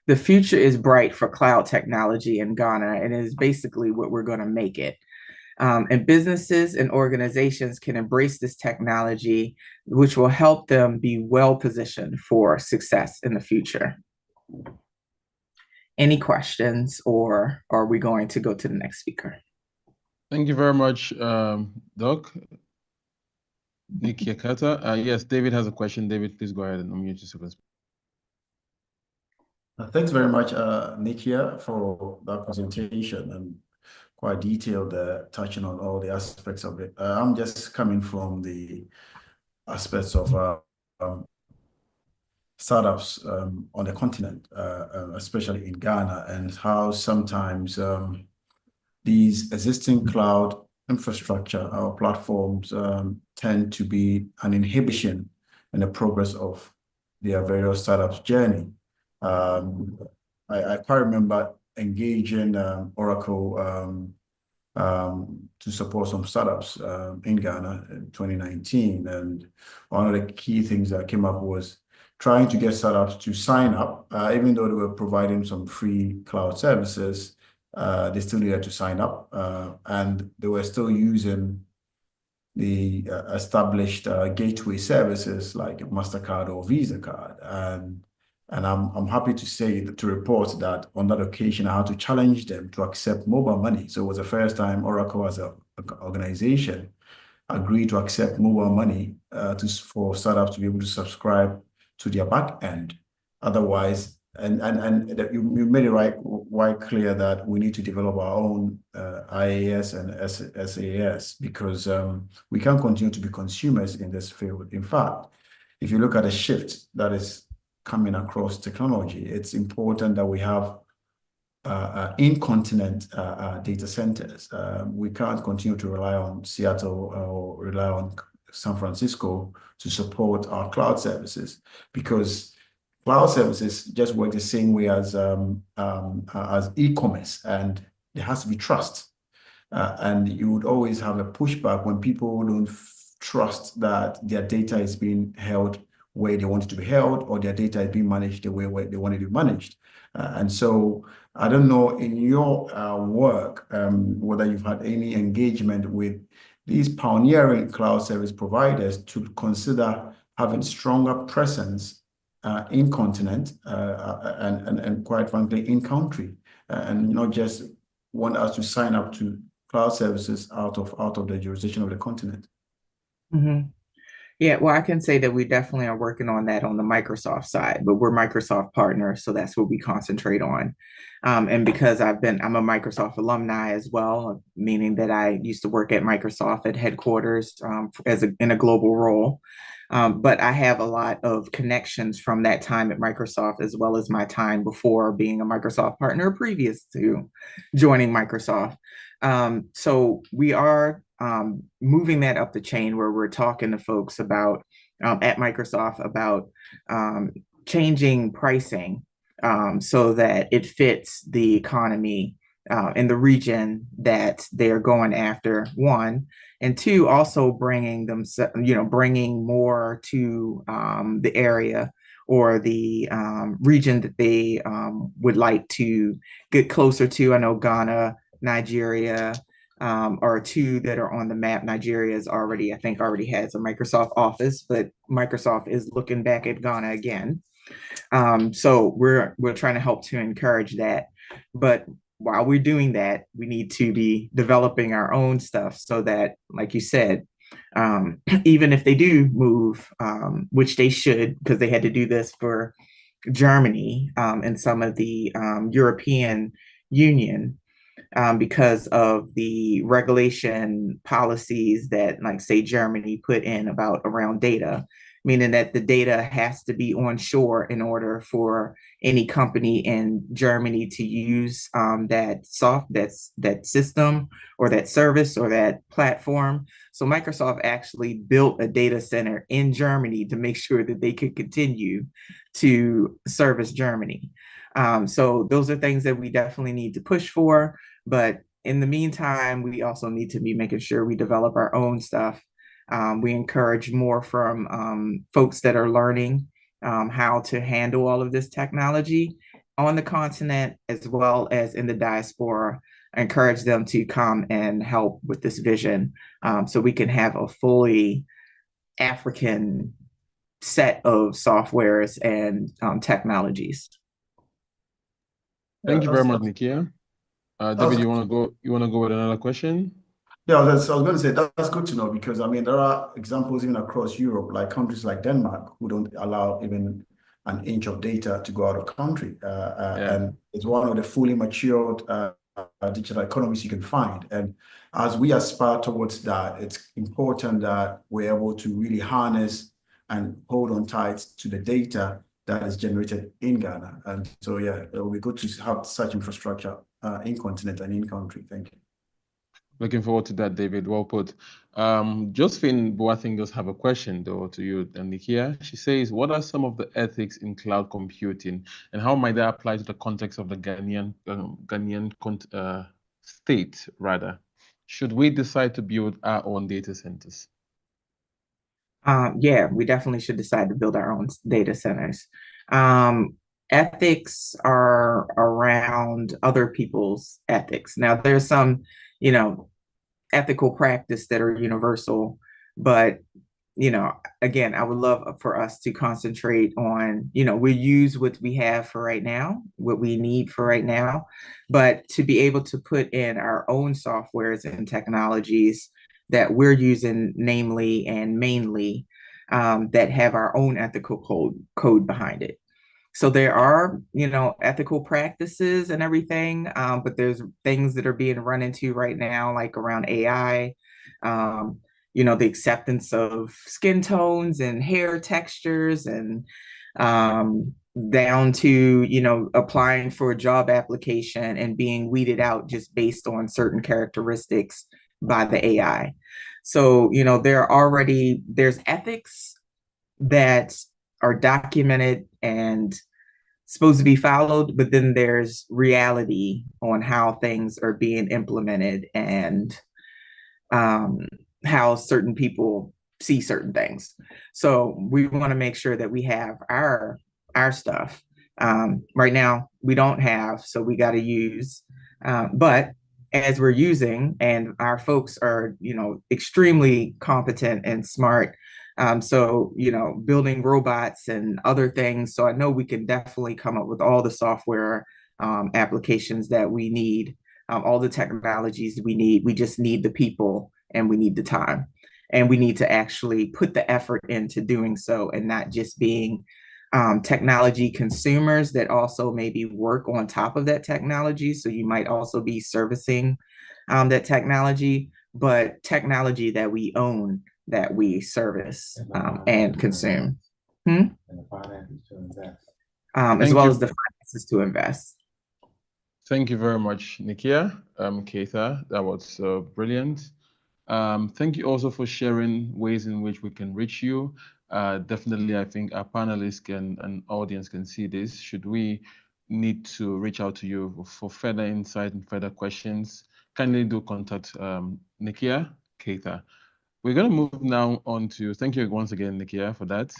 The future is bright for cloud technology in Ghana, and it is basically what we're going to make it. And businesses and organizations can embrace this technology, which will help them be well positioned for success in the future. Any questions, or are we going to go to the next speaker? Thank you very much, Doc. Nikia Kata. Yes, David has a question. David, please go ahead and unmute yourself. Thanks very much, Nikia, for that presentation and quite detailed, touching on all the aspects of it. I'm just coming from the aspects of startups on the continent, especially in Ghana, and how sometimes these existing cloud infrastructure, our platforms, tend to be an inhibition in the progress of their various startups' journey. I quite remember engaging Oracle to support some startups in Ghana in 2019. And one of the key things that came up was trying to get startups to sign up, even though they were providing some free cloud services, they still needed to sign up, and they were still using the established gateway services like MasterCard or Visa card. And I'm happy to say to report that on that occasion, I had to challenge them to accept mobile money. So it was the first time Oracle as an organization agreed to accept mobile money for startups to be able to subscribe to their back end. Otherwise, and you made it quite clear that we need to develop our own IaaS and SaaS because we can't continue to be consumers in this field. In fact, if you look at the shift that is coming across technology, it's important that we have in-continent data centers. We can't continue to rely on Seattle or rely on San Francisco to support our cloud services because cloud services just work the same way as e-commerce, and there has to be trust. And you would always have a pushback when people don't trust that their data is being held where they want it to be held, or their data is being managed the way where they want it to be managed. And so I don't know in your work whether you've had any engagement with these pioneering cloud service providers to consider having stronger presence in continent and quite frankly in country, and not just want us to sign up to cloud services out of the jurisdiction of the continent. Mm-hmm. Yeah, well, I can say that we definitely are working on that on the Microsoft side, but we're Microsoft partners, so that's what we concentrate on. And because I'm a Microsoft alumni as well, meaning that I used to work at Microsoft at headquarters in a global role. But I have a lot of connections from that time at Microsoft, as well as my time before being a Microsoft partner previous to joining Microsoft. So we are moving that up the chain where we're talking to folks about at Microsoft about changing pricing so that it fits the economy in the region that they're going after, one, and two, also bringing them, bringing more to the area or the region that they would like to get closer to. I know Ghana, Nigeria are two that are on the map. Nigeria is already has a Microsoft office, but Microsoft is looking back at Ghana again. So we're trying to help to encourage that. But while we're doing that, we need to be developing our own stuff so that, like you said, even if they do move, which they should, because they had to do this for Germany and some of the European Union, because of the regulation policies that, like, say, Germany put in around data, meaning that the data has to be onshore in order for any company in Germany to use that system or that service or that platform. So Microsoft actually built a data center in Germany to make sure that they could continue to service Germany. So those are things that we definitely need to push for. But in the meantime, we also need to be making sure we develop our own stuff. We encourage more from folks that are learning how to handle all of this technology on the continent as well as in the diaspora. I encourage them to come and help with this vision so we can have a fully African set of softwares and technologies. Thank you very much, Nikia. David, you want to go with another question? Yeah, I was going to say that's good to know because I mean there are examples even across Europe, like countries like Denmark, who don't allow even an inch of data to go out of country, and it's one of the fully matured digital economies you can find. And as we aspire towards that, it's important that we're able to really harness and hold on tight to the data that is generated in Ghana. And so, yeah, it will be good to have such infrastructure in continent and in country. Thank you. Looking forward to that, David. Well put. Josephine Boateng does have a question, though, to you, Nikia. She says, what are some of the ethics in cloud computing, and how might that apply to the context of the Ghanaian state, rather? Should we decide to build our own data centers? Yeah, we definitely should decide to build our own data centers. ethics are around other people's ethics. Now, there's some, ethical practice that are universal, but again, I would love for us to concentrate on, we use what we have for right now, what we need for right now, but to be able to put in our own softwares and technologies that we're using, namely and mainly, that have our own ethical code behind it. So there are, ethical practices and everything, but there's things that are being run into right now, like around AI, the acceptance of skin tones and hair textures, and down to, applying for a job application and being weeded out just based on certain characteristics by the AI. So, there's ethics that are documented and supposed to be followed, but then there's reality on how things are being implemented and how certain people see certain things. So we want to make sure that we have our stuff. Right now we don't have, so we got to use, but as we're using, and our folks are, extremely competent and smart. So, building robots and other things. So I know we can definitely come up with all the software applications that we need, all the technologies we need. We just need the people and we need the time. And we need to actually put the effort into doing so, and not just being technology consumers that also maybe work on top of that technology. So you might also be servicing that technology, but technology that we own, that we service and consume. And the finances to invest. As well as the finances to invest. Thank you very much, Nikia, Keitha. That was brilliant. Thank you also for sharing ways in which we can reach you. Definitely, I think our panelists and audience can see this. Should we need to reach out to you for further insight and further questions, kindly do contact Nikia, Keitha. We're going to move now on to, thank you once again, Nikia, for that.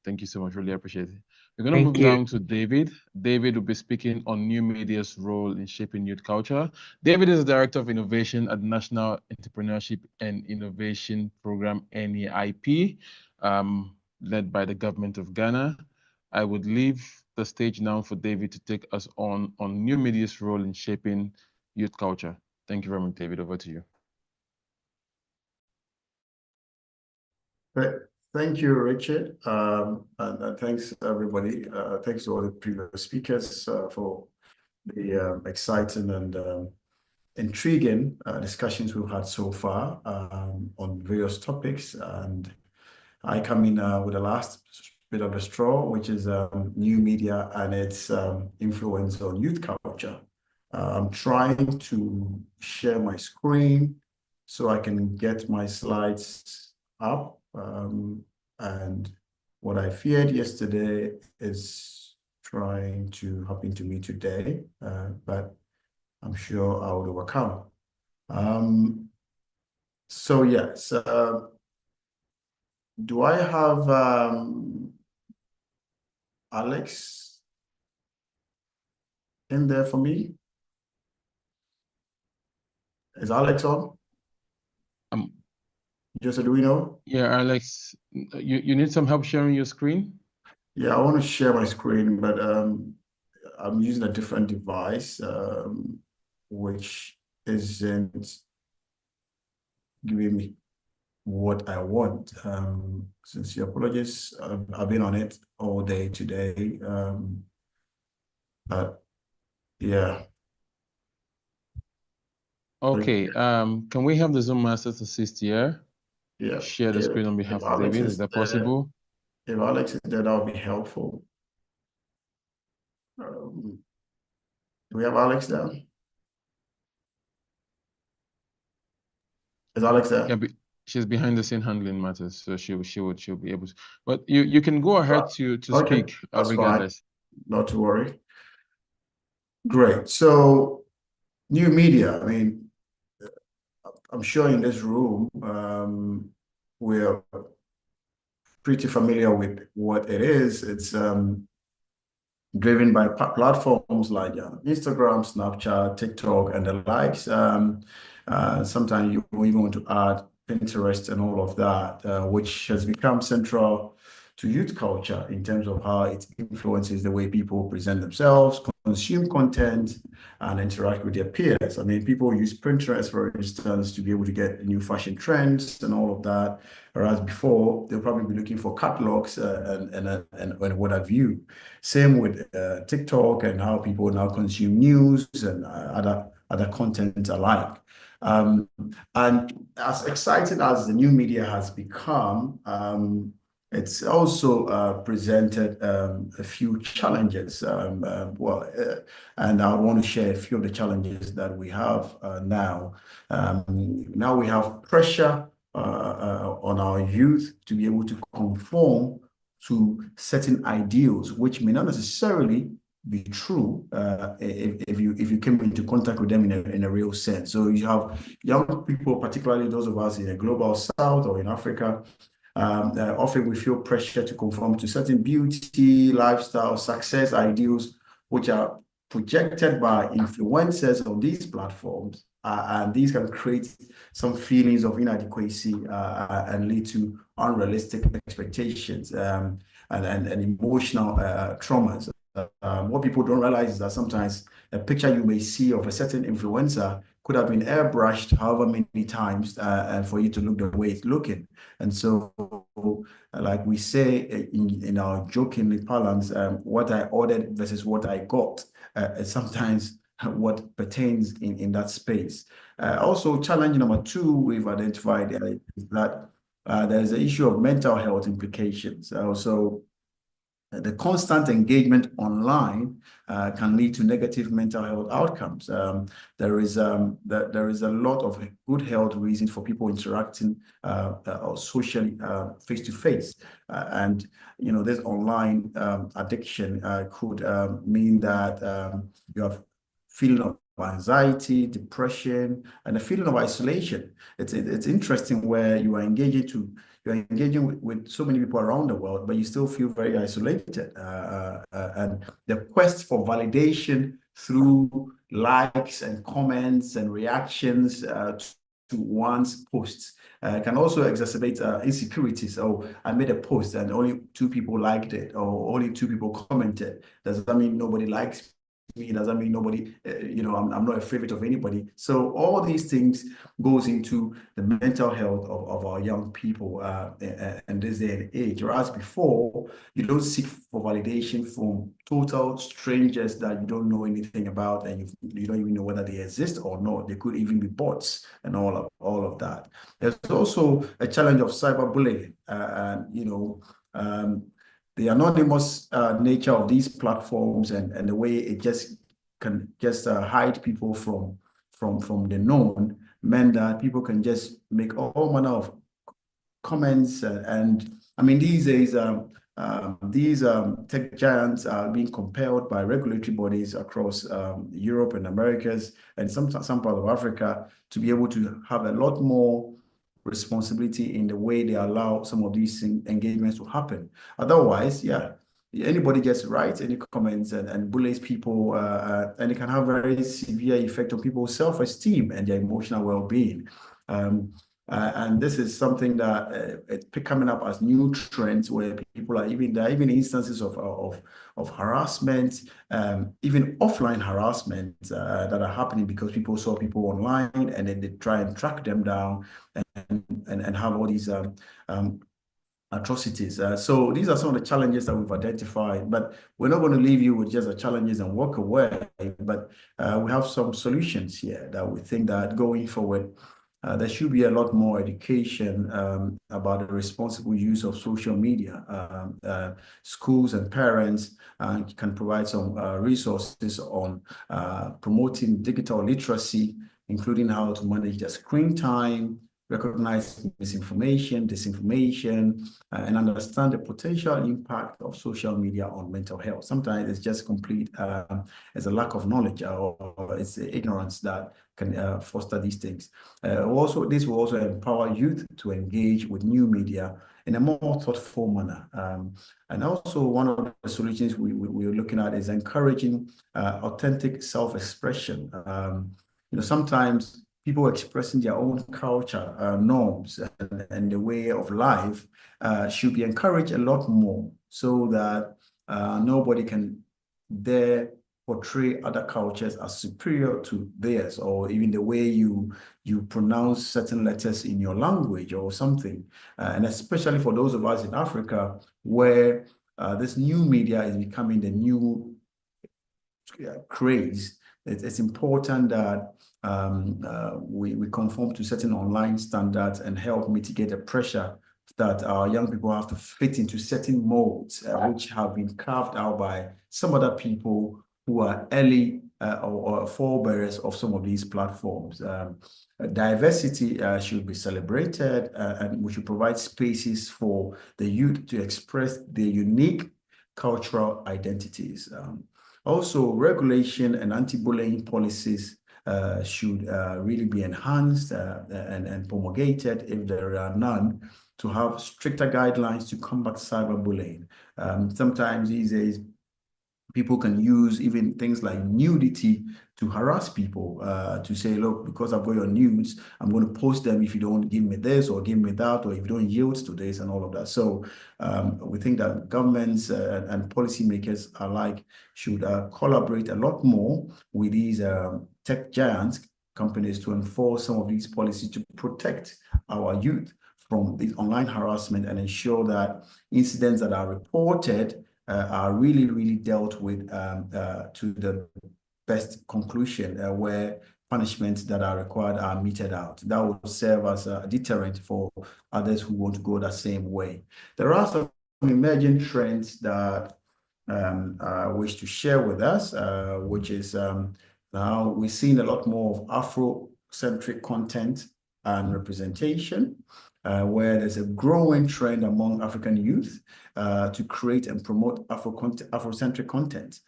Thank you so much, really appreciate it. We're going to move down to David. David will be speaking on new media's role in shaping youth culture. David is the Director of Innovation at the National Entrepreneurship and Innovation Program, NEIP, led by the government of Ghana. I would leave the stage now for David to take us on new media's role in shaping youth culture. Thank you very much, David. Over to you. Thank you, Richard, and thanks everybody. Thanks to all the previous speakers for the exciting and intriguing discussions we've had so far on various topics. And I come in with the last bit of the straw, which is new media and its influence on youth culture. I'm trying to share my screen so I can get my slides up. And what I feared yesterday is trying to happen to me today, but I'm sure I will overcome. So yes, do I have Alex in there for me? Is Alex on? Joseph, do we know? Yeah, Alex, you need some help sharing your screen? Yeah, I want to share my screen, but I'm using a different device, which isn't giving me what I want. Sincere apologies. I've been on it all day today. But yeah. Okay, can we have the Zoom Masters assist here? Yeah. Share the screen on behalf of David. Is that possible? If Alex is there, that would be helpful. Do we have Alex there? Is Alex there? Yeah, she's behind the scene handling matters, so she'll be able to. But you can go ahead to okay, speak Fine. regardless. Not to worry. Great. So new media. I mean, I'm sure in this room we're pretty familiar with what it is. It's driven by platforms like Instagram, Snapchat, TikTok, and the likes. Sometimes you even want to add Pinterest and all of that, which has become central to youth culture in terms of how it influences the way people present themselves, consume content, and interact with their peers. I mean, people use Pinterest, for instance, to be able to get new fashion trends and all of that. Whereas before, they'll probably be looking for catalogs and what have you. Same with TikTok and how people now consume news and other content alike. And as exciting as the new media has become, it's also presented a few challenges. And I want to share a few of the challenges that we have now. Now we have pressure on our youth to be able to conform to certain ideals, which may not necessarily be true if you came into contact with them in a real sense. So you have young people, particularly those of us in the global south or in Africa, often we feel pressure to conform to certain beauty, lifestyle, success ideals, which are projected by influencers on these platforms. And these can create some feelings of inadequacy and lead to unrealistic expectations and emotional traumas. What people don't realize is that sometimes a picture you may see of a certain influencer could have been airbrushed however many times and for you to look the way it's looking. And so, like we say in our joking parlance, what I ordered versus what I got is sometimes what pertains in that space. Also, challenge number 2 we've identified is that there's the issue of mental health implications. So the constant engagement online can lead to negative mental health outcomes. There is a lot of good health reasons for people interacting socially face-to-face. And, you know, this online addiction could mean that you have feeling of anxiety, depression, and a feeling of isolation. It's interesting where you're engaging with so many people around the world, but you still feel very isolated. And the quest for validation through likes and comments and reactions to one's posts can also exacerbate insecurities. Oh, I made a post and only 2 people liked it, or only 2 people commented. Does that mean nobody likes me? Does that mean nobody, I'm not a favorite of anybody? So all these things goes into the mental health of our young people in this day and age. Whereas before, you don't seek for validation from total strangers that you don't know anything about, and you don't even know whether they exist or not. They could even be bots and all of that. There's also a challenge of cyberbullying, the anonymous nature of these platforms and the way it just can hide people from the known meant that people can just make all manner of comments. And I mean, these days, these tech giants are being compelled by regulatory bodies across Europe and Americas and some part of Africa to be able to have a lot more responsibility in the way they allow some of these engagements to happen. Otherwise, anybody just writes any comments and bullies people, and it can have very severe effect on people's self-esteem and their emotional well-being. And this is something that it's coming up as new trends where people are there are even instances of harassment, even offline harassment that are happening because people saw people online and then they try and track them down and have all these atrocities. So these are some of the challenges that we've identified, but we're not going to leave you with just the challenges and walk away, but we have some solutions here that we think that going forward, there should be a lot more education about the responsible use of social media. Schools and parents can provide some resources on promoting digital literacy, including how to manage their screen time, recognize misinformation, disinformation, and understand the potential impact of social media on mental health. Sometimes it's just complete, it's a lack of knowledge or it's ignorance that can foster these things. This will also empower youth to engage with new media in a more thoughtful manner. And also one of the solutions we're looking at is encouraging authentic self-expression. Sometimes people expressing their own culture, norms, and the way of life should be encouraged a lot more so that nobody can dare portray other cultures as superior to theirs, or even the way you pronounce certain letters in your language or something. And especially for those of us in Africa, where this new media is becoming the new craze, it's important that we conform to certain online standards and help mitigate the pressure that our young people have to fit into certain molds, which have been carved out by some other people who are early or forebearers of some of these platforms. Diversity should be celebrated, and we should provide spaces for the youth to express their unique cultural identities. Also, regulation and anti-bullying policies should really be enhanced and promulgated, if there are none, to have stricter guidelines to combat cyberbullying. Sometimes these days, people can use even things like nudity to harass people, to say, look, because I've got your nudes, I'm going to post them if you don't give me this or give me that, or if you don't yield to this and all of that. So we think that governments and policymakers alike should collaborate a lot more with these tech giants companies to enforce some of these policies to protect our youth from this online harassment and ensure that incidents that are reported are really dealt with to the best conclusion, where punishments that are required are meted out. That will serve as a deterrent for others who want to go the same way. There are some emerging trends that I wish to share with us, which is now we're seeing a lot more of Afro-centric content and representation, where there's a growing trend among African youth to create and promote Afrocentric content.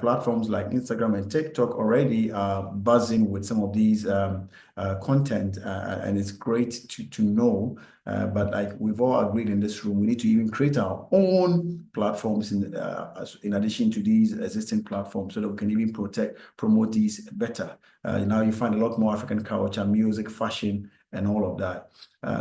Platforms like Instagram and TikTok already are buzzing with some of these content, and it's great to know. But like we've all agreed in this room, we need to even create our own platforms in addition to these existing platforms, so that we can even promote these better. Now you find a lot more African culture, music, fashion, and all of that.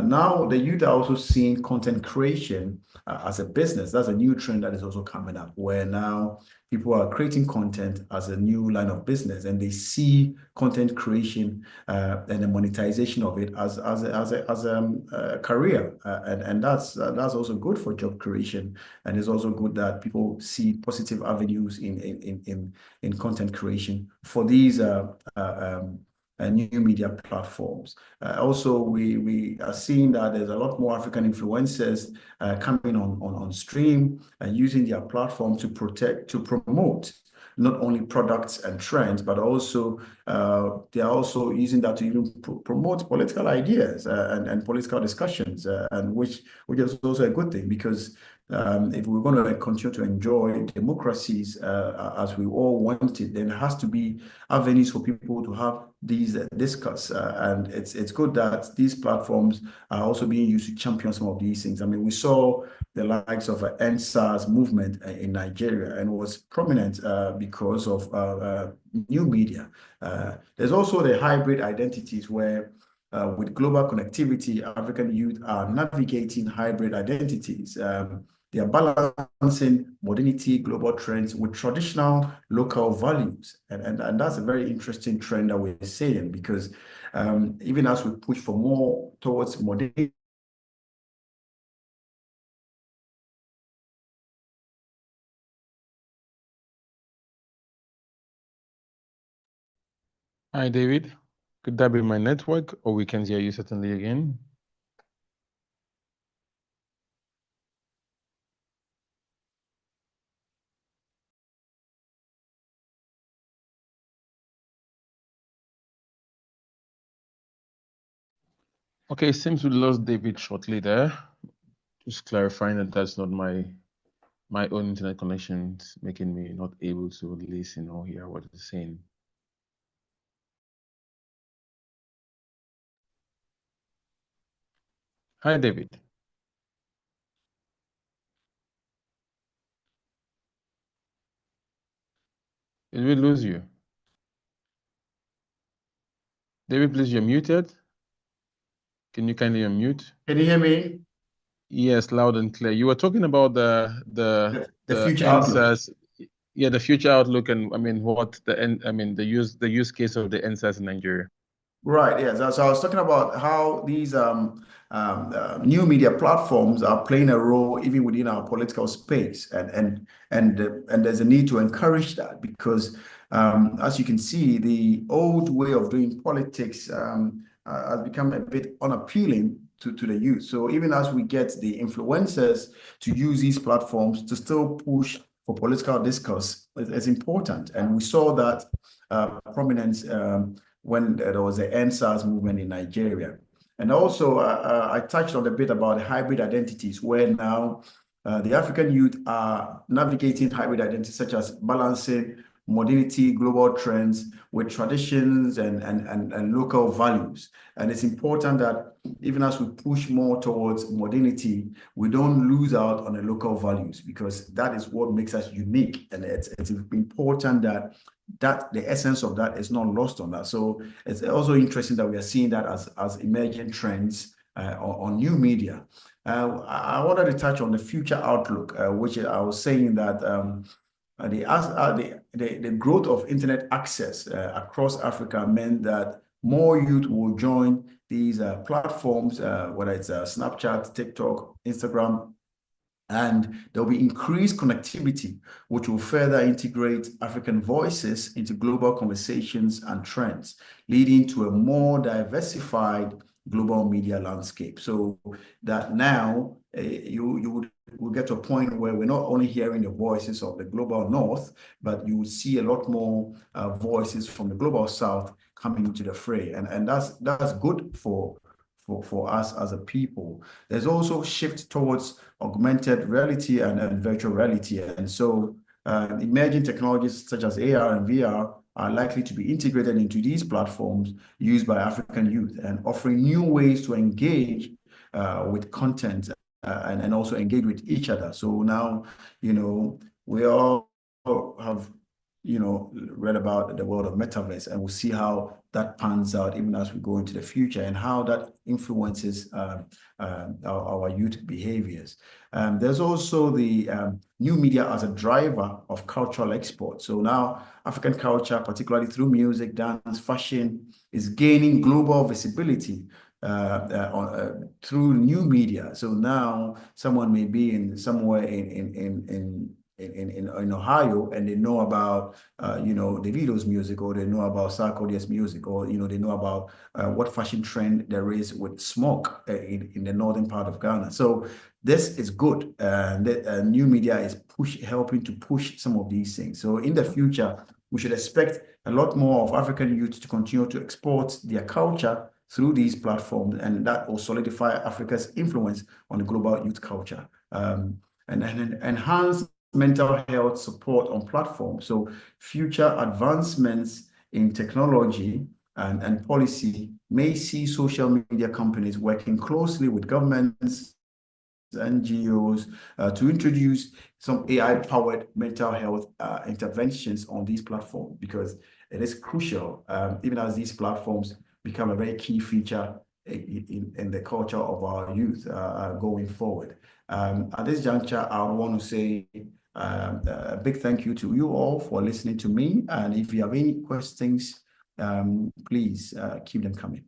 Now the youth are also seeing content creation as a business. That's a new trend that is also coming up, where now people are creating content as a new line of business, and they see content creation and the monetization of it as a career, and that's also good for job creation, and it's also good that people see positive avenues in content creation for these new media platforms. Also, we are seeing that there's a lot more African influencers coming on stream and using their platform to promote not only products and trends, but also they are also using that to even promote political ideas and political discussions, and which is also a good thing, because if we're going to continue to enjoy democracies as we all want it, then there has to be avenues for people to have these discuss, and it's good that these platforms are also being used to champion some of these things. I mean, we saw the likes of End SARS movement in Nigeria, and was prominent because of new media. There's also the hybrid identities, where with global connectivity, African youth are navigating hybrid identities. They are balancing modernity, global trends with traditional local values. And that's a very interesting trend that we're seeing, because even as we push for more towards modernity, Hi, David. Could that be my network, or we can hear you certainly again? Okay, it seems we lost David shortly there. Just clarifying that that's not my own internet connection making me not able to listen or hear what he's saying. Hi, David. Did we lose you? David, please, you're muted. Can you kindly unmute? Can you hear me? Yes, loud and clear. You were talking about the future outlook. NSAS, yeah, the future outlook, and I mean what the use case of the NSAS in Nigeria. Right, yes. So I was talking about how these new media platforms are playing a role even within our political space, and there's a need to encourage that because, as you can see, the old way of doing politics has become a bit unappealing to the youth. So even as we get the influencers to use these platforms to still push for political discourse, it's important, and we saw that prominence. When there was the NSAS movement in Nigeria. And also, I touched on a bit about hybrid identities, where now the African youth are navigating hybrid identities, such as balancing modernity, global trends with traditions and local values. And it's important that even as we push more towards modernity, we don't lose out on the local values, because that is what makes us unique. And it's important that the essence of that is not lost on us. So it's also interesting that we are seeing that as emerging trends on new media. I wanted to touch on the future outlook, which I was saying that the growth of internet access across Africa meant that more youth will join these platforms, whether it's Snapchat, TikTok, Instagram, and there'll be increased connectivity, which will further integrate African voices into global conversations and trends, leading to a more diversified global media landscape. So that now you will get to a point where we're not only hearing the voices of the global north, but you will see a lot more voices from the global south coming into the fray. And that's good for us as a people. There's also a shift towards augmented reality and virtual reality. And so emerging technologies such as AR and VR are likely to be integrated into these platforms used by African youth, and offering new ways to engage with content and also engage with each other. So now, we all have read about the world of metaverse, and we'll see how that pans out even as we go into the future, and how that influences our youth behaviors. There's also the new media as a driver of cultural export. So now African culture, particularly through music, dance, fashion, is gaining global visibility through new media. So now someone may be somewhere in Ohio, and they know about Davido's music, or they know about Sarkodie's music, or they know about what fashion trend there is with smoke in the northern part of Ghana. So this is good. The new media is helping to push some of these things. So in the future, we should expect a lot more of African youth to continue to export their culture through these platforms, and that will solidify Africa's influence on the global youth culture, and enhance mental health support on platforms. So future advancements in technology and policy may see social media companies working closely with governments, NGOs, to introduce some AI-powered mental health interventions on these platforms, because it is crucial, even as these platforms become a very key feature in the culture of our youth going forward. At this juncture, I want to say a big thank you to you all for listening to me. And if you have any questions, please keep them coming.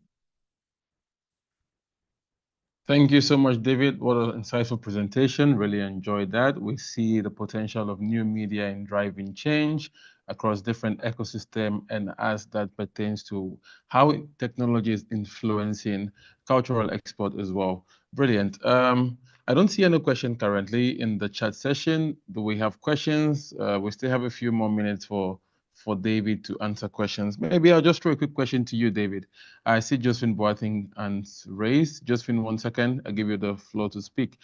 Thank you so much, David. What an insightful presentation. Really enjoyed that. We see the potential of new media in driving change across different ecosystems, and as that pertains to how technology is influencing cultural export as well. Brilliant. I don't see any question currently in the chat session. Do we have questions? We still have a few more minutes for for David to answer questions. Maybe I'll just throw a quick question to you, David. I see Josephine Boateng hands raised. Josephine, 1 second. I'll give you the floor to speak.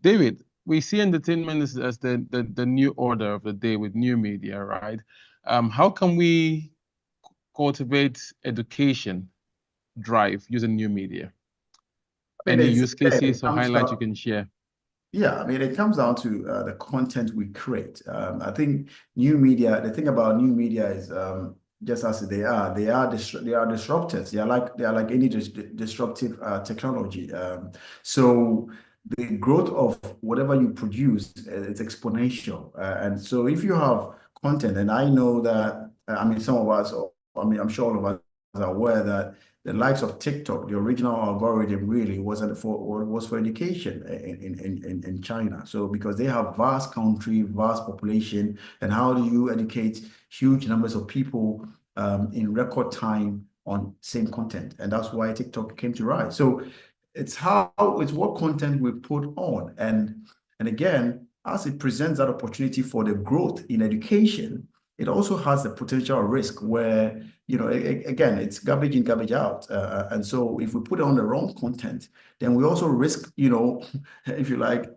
David, we see entertainment as the new order of the day with new media, right? How can we cultivate education drive using new media? Any use cases or highlights you can share? Yeah, I mean, it comes down to the content we create. I think new media, the thing about new media is just as they are disruptors. They are like any disruptive technology. So the growth of whatever you produce is exponential. And so if you have content, and I know that, I mean, some of us, I'm sure all of us are aware that the likes of TikTok, the original algorithm really was for education in China. So because they have vast country, vast population, and how do you educate huge numbers of people in record time on same content? And that's why TikTok came to rise. So it's what content we put on, and again, as it presents that opportunity for the growth in education, it also has the potential risk where, you know, again, it's garbage in, garbage out. And so if we put on the wrong content, then we also risk, you know, if you like,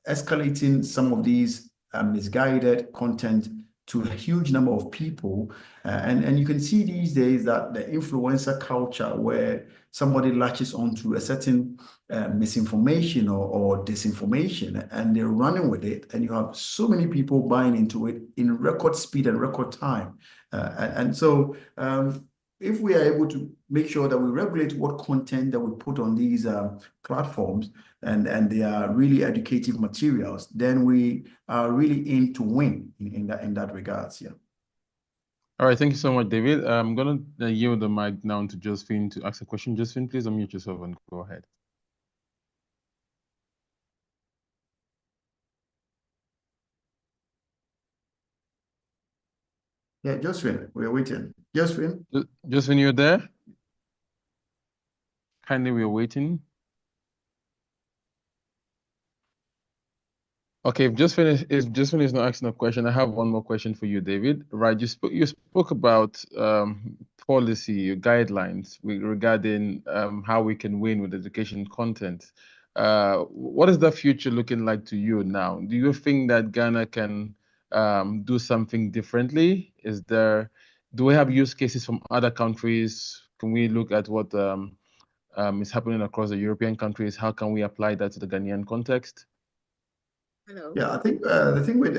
escalating some of these misguided content to a huge number of people. And you can see these days that the influencer culture where somebody latches onto a certain misinformation or disinformation and they're running with it, and you have so many people buying into it in record speed and record time. And so if we are able to make sure that we regulate what content that we put on these platforms and they are really educative materials, then we are really in to win in that regards. Yeah. All right, thank you so much, David. I'm going to yield the mic now to Josephine to ask a question. Josephine, please unmute yourself and go ahead. Yeah, Josephine, we're waiting. Josephine? Josephine, you're there? Kindly, we're waiting. Okay, if Josephine is not asking a question, I have one more question for you, David. Right, you spoke about policy guidelines regarding how we can win with education content. What is the future looking like to you now? Do you think that Ghana can do something differently? Do we have use cases from other countries? Can we look at what is happening across the European countries? How can we apply that to the Ghanaian context? Hello. Yeah, I think the thing with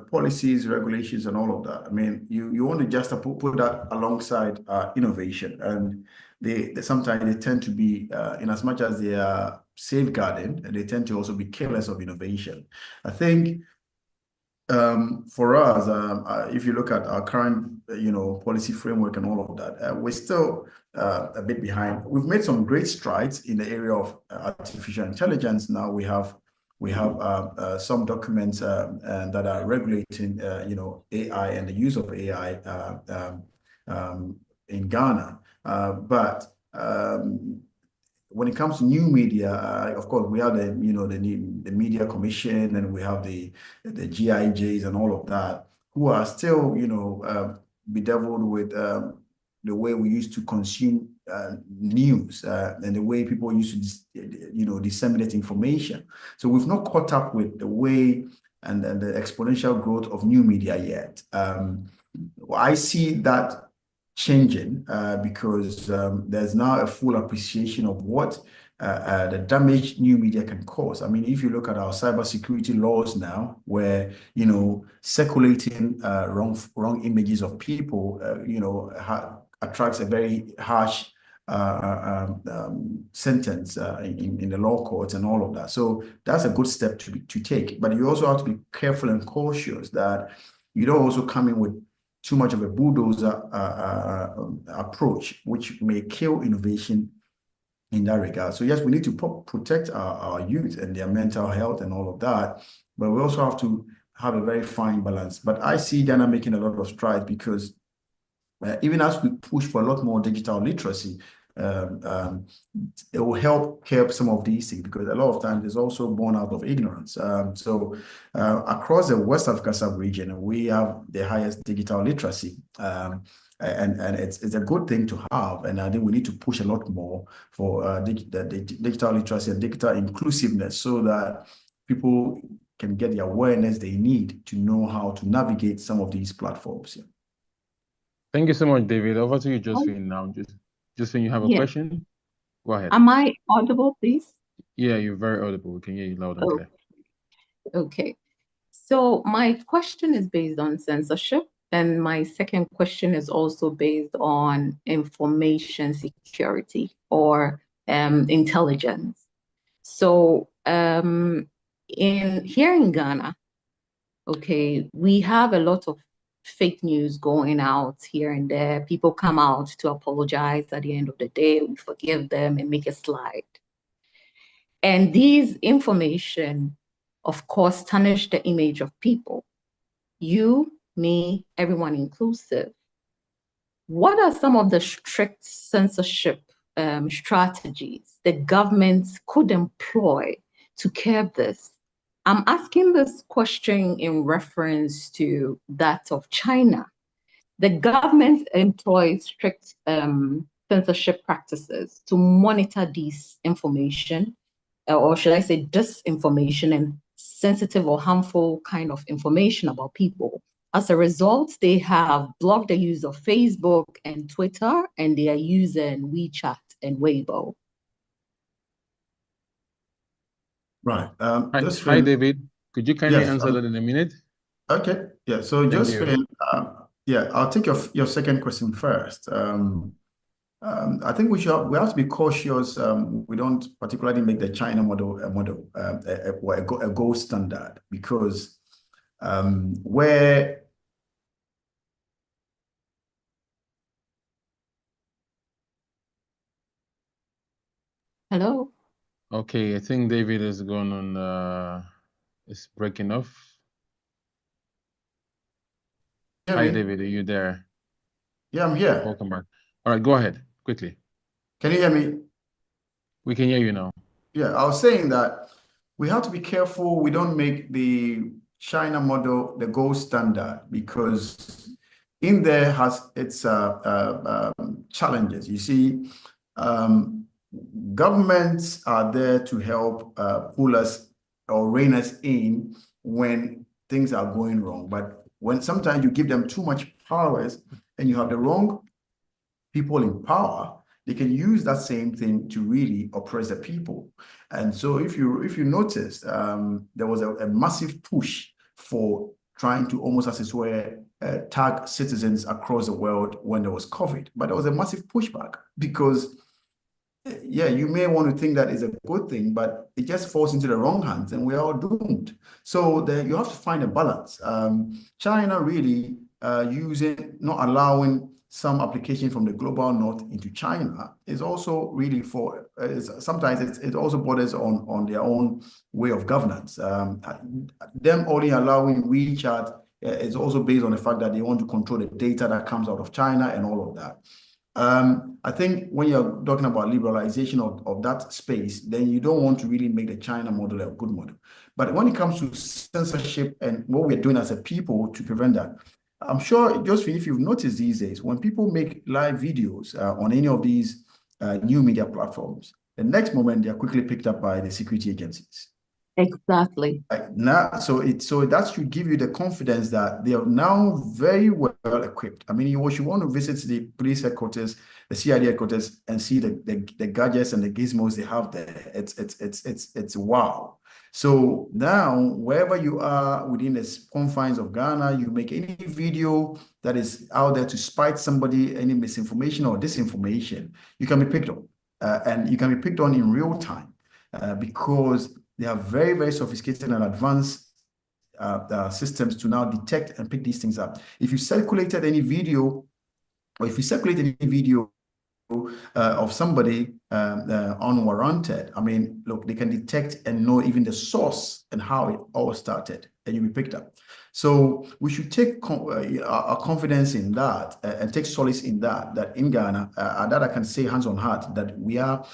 policies, regulations, and all of that, I mean, you want to just put that alongside innovation, and they sometimes they tend to be, in as much as they are safeguarding, they tend to also be careless of innovation. I think for us, if you look at our current, policy framework and all of that, we're still a bit behind. We've made some great strides in the area of artificial intelligence. Now we have some documents that are regulating, AI and the use of AI in Ghana. But when it comes to new media, of course, we have the Media Commission, and we have the GIJs and all of that, who are still, bedeviled with the way we used to consume news and the way people used to, disseminate information. So we've not caught up with the way and the exponential growth of new media yet. I see that changing because there's now a full appreciation of what the damage new media can cause. I mean, if you look at our cybersecurity laws now, where circulating wrong images of people, attracts a very harsh sentence in the law courts and all of that. So that's a good step to take. But you also have to be careful and cautious that you don't also come in with too much of a bulldozer approach, which may kill innovation in that regard. So yes, we need to protect our youth and their mental health and all of that, but we also have to have a very fine balance. But I see Ghana making a lot of strides because even as we push for a lot more digital literacy, it will help curb some of these things, because a lot of times it's also born out of ignorance. So across the West Africa sub-region, we have the highest digital literacy. And it's a good thing to have, and I think we need to push a lot more for the digital literacy and digital inclusiveness, so that people can get the awareness they need to know how to navigate some of these platforms. Thank you so much, David. Over to you, Josephine. Now, Josephine, you have a question? Go ahead. Am I audible, please? Yeah, you're very audible. We can hear you loud and clear. Okay. So my question is based on censorship, and my second question is also based on information security or intelligence. So here in Ghana, okay, we have a lot of fake news going out here and there. People come out to apologize at the end of the day. We forgive them and make a slide. And these information, of course, tarnish the image of people. You, me, everyone inclusive. What are some of the strict censorship strategies the government could employ to curb this? I'm asking this question in reference to that of China. The government employs strict censorship practices to monitor this information, or should I say disinformation and sensitive or harmful kind of information about people. As a result, they have blocked the use of Facebook and Twitter, and they are using WeChat and Weibo. Right. Hi, David. Could you kindly answer that in a minute? Okay. Yeah. So Josephine, yeah, I'll take your second question first. I think we have to be cautious. We don't particularly make the China model a gold standard, because where Hello. Okay, I think David is going on. It's breaking off. Hi, David. Are you there? Yeah, I'm here. Welcome back. All right, go ahead quickly. Can you hear me? We can hear you now. Yeah, I was saying that we have to be careful we don't make the China model the gold standard, because in there has its challenges. You see, governments are there to help pull us or rein us in when things are going wrong. But when sometimes you give them too much powers and you have the wrong people in power, they can use that same thing to really oppress the people. And so if you noticed, there was a massive push for trying to almost, as it were, tag citizens across the world when there was COVID. But there was a massive pushback, because yeah, you may want to think that is a good thing, but it just falls into the wrong hands and we're all doomed. So you have to find a balance. China really not allowing some application from the global north into China is also really sometimes it also borders on their own way of governance. Them only allowing WeChat is also based on the fact that they want to control the data that comes out of China and all of that. I think when you're talking about liberalization of that space, then you don't want to really make the China model a good model. But when it comes to censorship and what we're doing as a people to prevent that, I'm sure, Josephine, if you've noticed these days, when people make live videos on any of these new media platforms, the next moment they're quickly picked up by the security agencies. Exactly. So that should give you the confidence that they are now very well equipped. I mean, you want to visit the police headquarters, the CID headquarters, and see the gadgets and the gizmos they have there. It's wow. So now, wherever you are within the confines of Ghana, you make any video that is out there to spite somebody, any misinformation or disinformation, you can be picked on, and you can be picked on in real time, because they have very, very sophisticated and advanced systems to now detect and pick these things up. If you circulated any video, or if you circulate any video of somebody unwarranted, I mean, look, they can detect and know even the source and how it all started, and you'll be picked up. So we should take our confidence in that and take solace in that in Ghana, that I can say hands on heart, that we are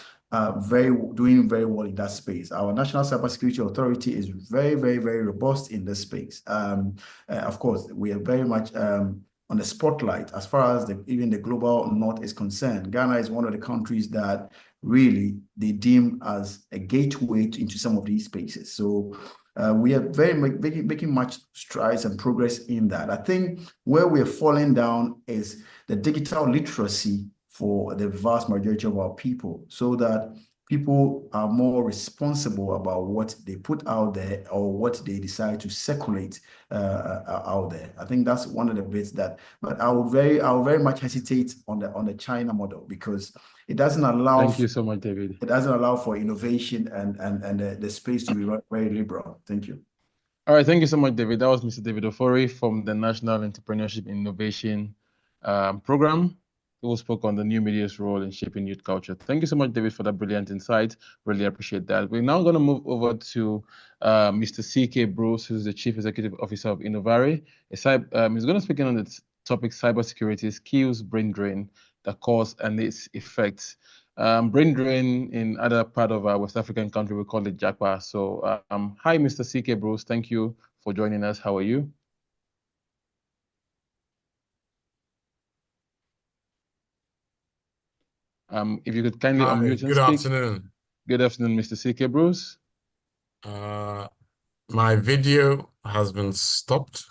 doing very well in that space. Our National Cybersecurity Authority is very, very, very robust in this space. Of course, we are very much on the spotlight as far as even the global north is concerned. Ghana is one of the countries that really they deem as a gateway into some of these spaces. So we are very making much strides and progress in that. I think where we're falling down is the digital literacy for the vast majority of our people, so that people are more responsible about what they put out there or what they decide to circulate out there. I think that's one of the bits that, but I will very much hesitate on the China model, because it doesn't allow. Thank you so much, David. It doesn't allow for innovation and the space to be very liberal. Thank you. All right, thank you so much, David. That was Mr. David Ofori from the National Entrepreneurship Innovation Program, who spoke on the new media's role in shaping youth culture. Thank you so much, David, for that brilliant insight. Really appreciate that. We're now going to move over to Mr. C.K. Bruce, who's the Chief Executive Officer of Innovari. He's going to speak on the topic cybersecurity skills, brain drain, the cause and its effects. Brain drain in other part of our West African country, we call it Japa. So hi, Mr. C.K. Bruce. Thank you for joining us. How are you? If you could kindly unmute and speak. Good afternoon. Good afternoon, Mr. C.K. Bruce. My video has been stopped.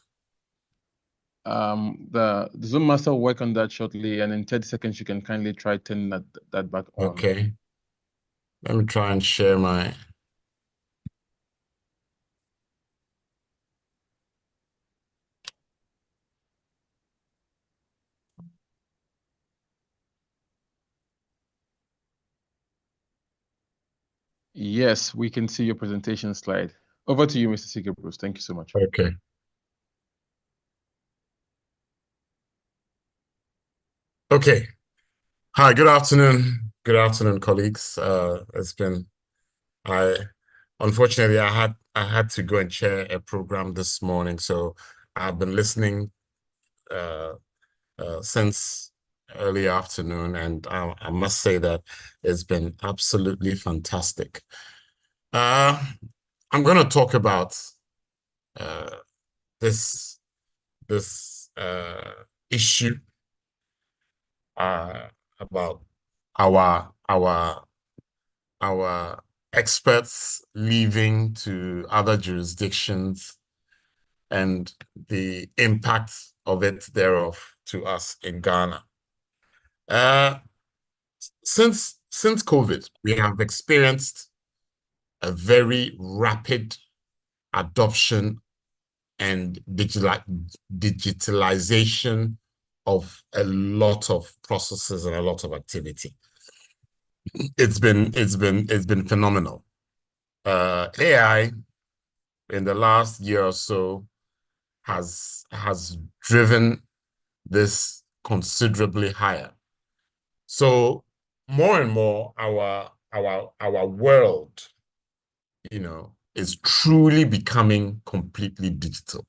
The Zoom master will work on that shortly, and in 30 seconds, you can kindly try turning that back on. Okay. Let me try and share my... Yes, we can see your presentation slide. Over to you, Mr. C.K. Bruce. Thank you so much. Okay. Okay. Hi, good afternoon. Good afternoon, colleagues. Unfortunately, I had to go and chair a program this morning, so I've been listening since early afternoon, and I must say that it's been absolutely fantastic. I'm going to talk about this issue about our experts leaving to other jurisdictions and the impact of it thereof to us in Ghana. Since COVID, we have experienced a very rapid adoption and digitalization of a lot of processes and a lot of activity. It's been phenomenal. AI in the last year or so has driven this considerably higher. So more and more our world, is truly becoming completely digital.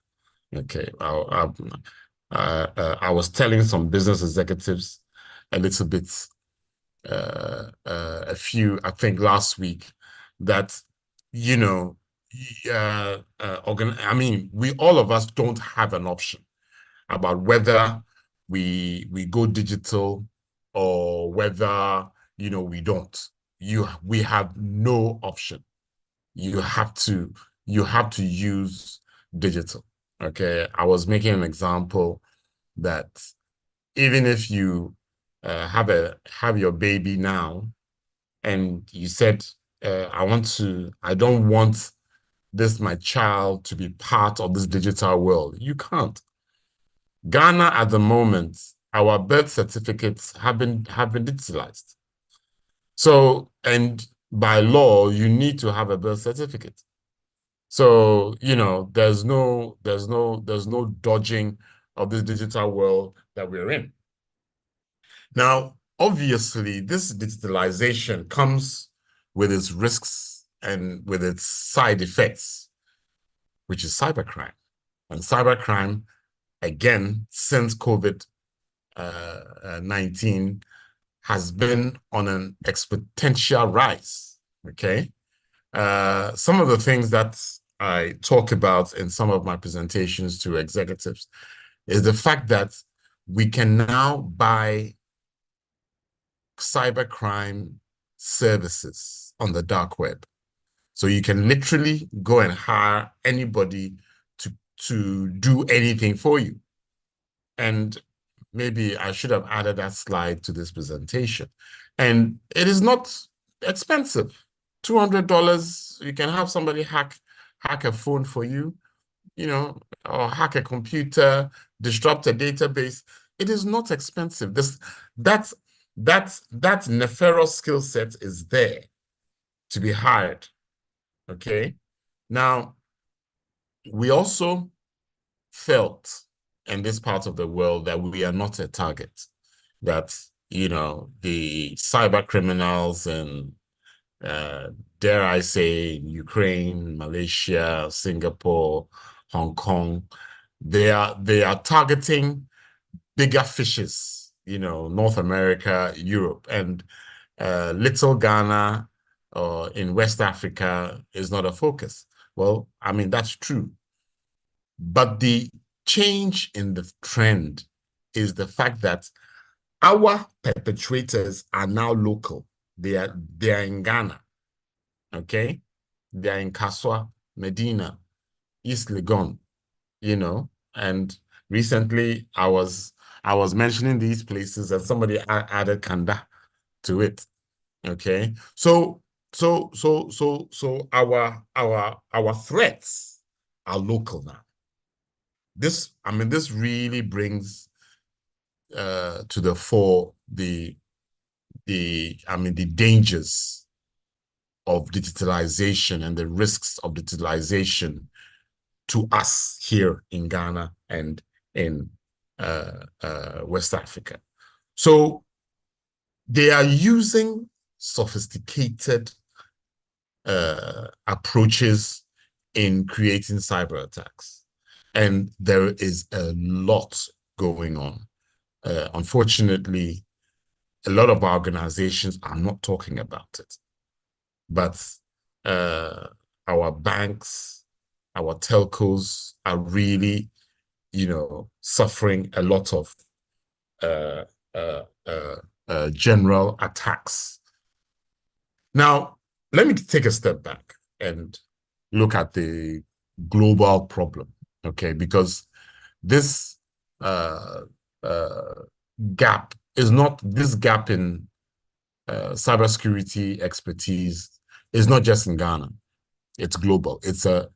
Okay, I was telling some business executives a little bit, I think last week, that all of us don't have an option about whether we go digital or whether we don't. We have no option. You have to use digital. Okay, I was making an example that even if you have your baby now, and you said, I don't want my child to be part of this digital world. You can't. Ghana at the moment, our birth certificates have been digitalized. So, and by law, you need to have a birth certificate. So, there's no dodging of this digital world that we're in. Now, obviously, this digitalization comes with its risks and with its side effects, which is cybercrime. And cybercrime, again, since COVID-19, has been on an exponential rise, okay? Some of the things that I talk about in some of my presentations to executives is the fact that we can now buy cybercrime services on the dark web. So you can literally go and hire anybody to do anything for you. And maybe I should have added that slide to this presentation. And it is not expensive. $200, you can have somebody hack a phone for you, or hack a computer, disrupt a database. It is not expensive. That nefarious skill set is there to be hired. Okay. Now, we also felt in this part of the world that we are not a target, that, the cyber criminals and dare I say, Ukraine, Malaysia, Singapore, Hong Kong, they are targeting bigger fishes, North America, Europe, and little Ghana or in West Africa is not a focus. Well, I mean, that's true. But the change in the trend is the fact that our perpetrators are now local. They are in Ghana, okay? They are in Kaswa, Medina, East Legon, and recently I was mentioning these places and somebody added Kanda to it, okay? So our threats are local now. This really brings to the fore the dangers of digitalization and the risks of digitalization to us here in Ghana and in West Africa. So they are using sophisticated approaches in creating cyber attacks. And there is a lot going on. Unfortunately, a lot of our organizations are not talking about it. But our banks, our telcos are really, suffering a lot of general attacks. Now, let me take a step back and look at the global problem, okay? Because this gap in cybersecurity expertise is not just in Ghana. It's global. It's a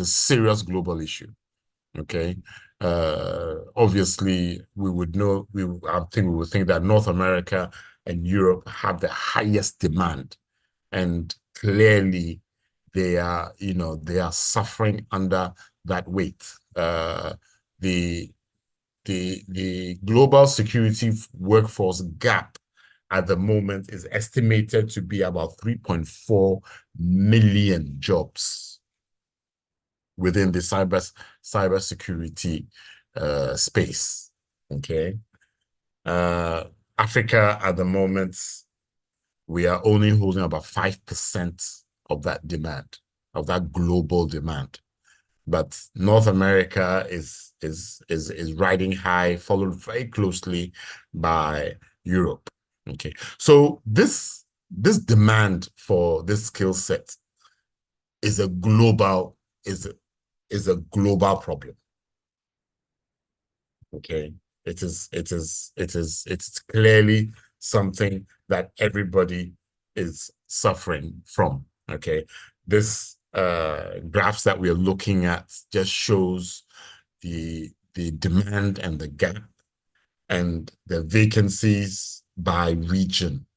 serious global issue. Okay. Obviously, I think we would think that North America and Europe have the highest demand, and clearly they are suffering under that weight. The global security workforce gap at the moment is estimated to be about 3.4 million jobs within the cybersecurity space. Okay. Africa at the moment, we are only holding about 5% of that demand, of that global demand. But North America is riding high, followed very closely by Europe. Okay, so this demand for this skill set is a global problem. Okay, it's clearly something that everybody is suffering from. Okay, this graphs that we're looking at just shows the demand and the gap and the vacancies by region.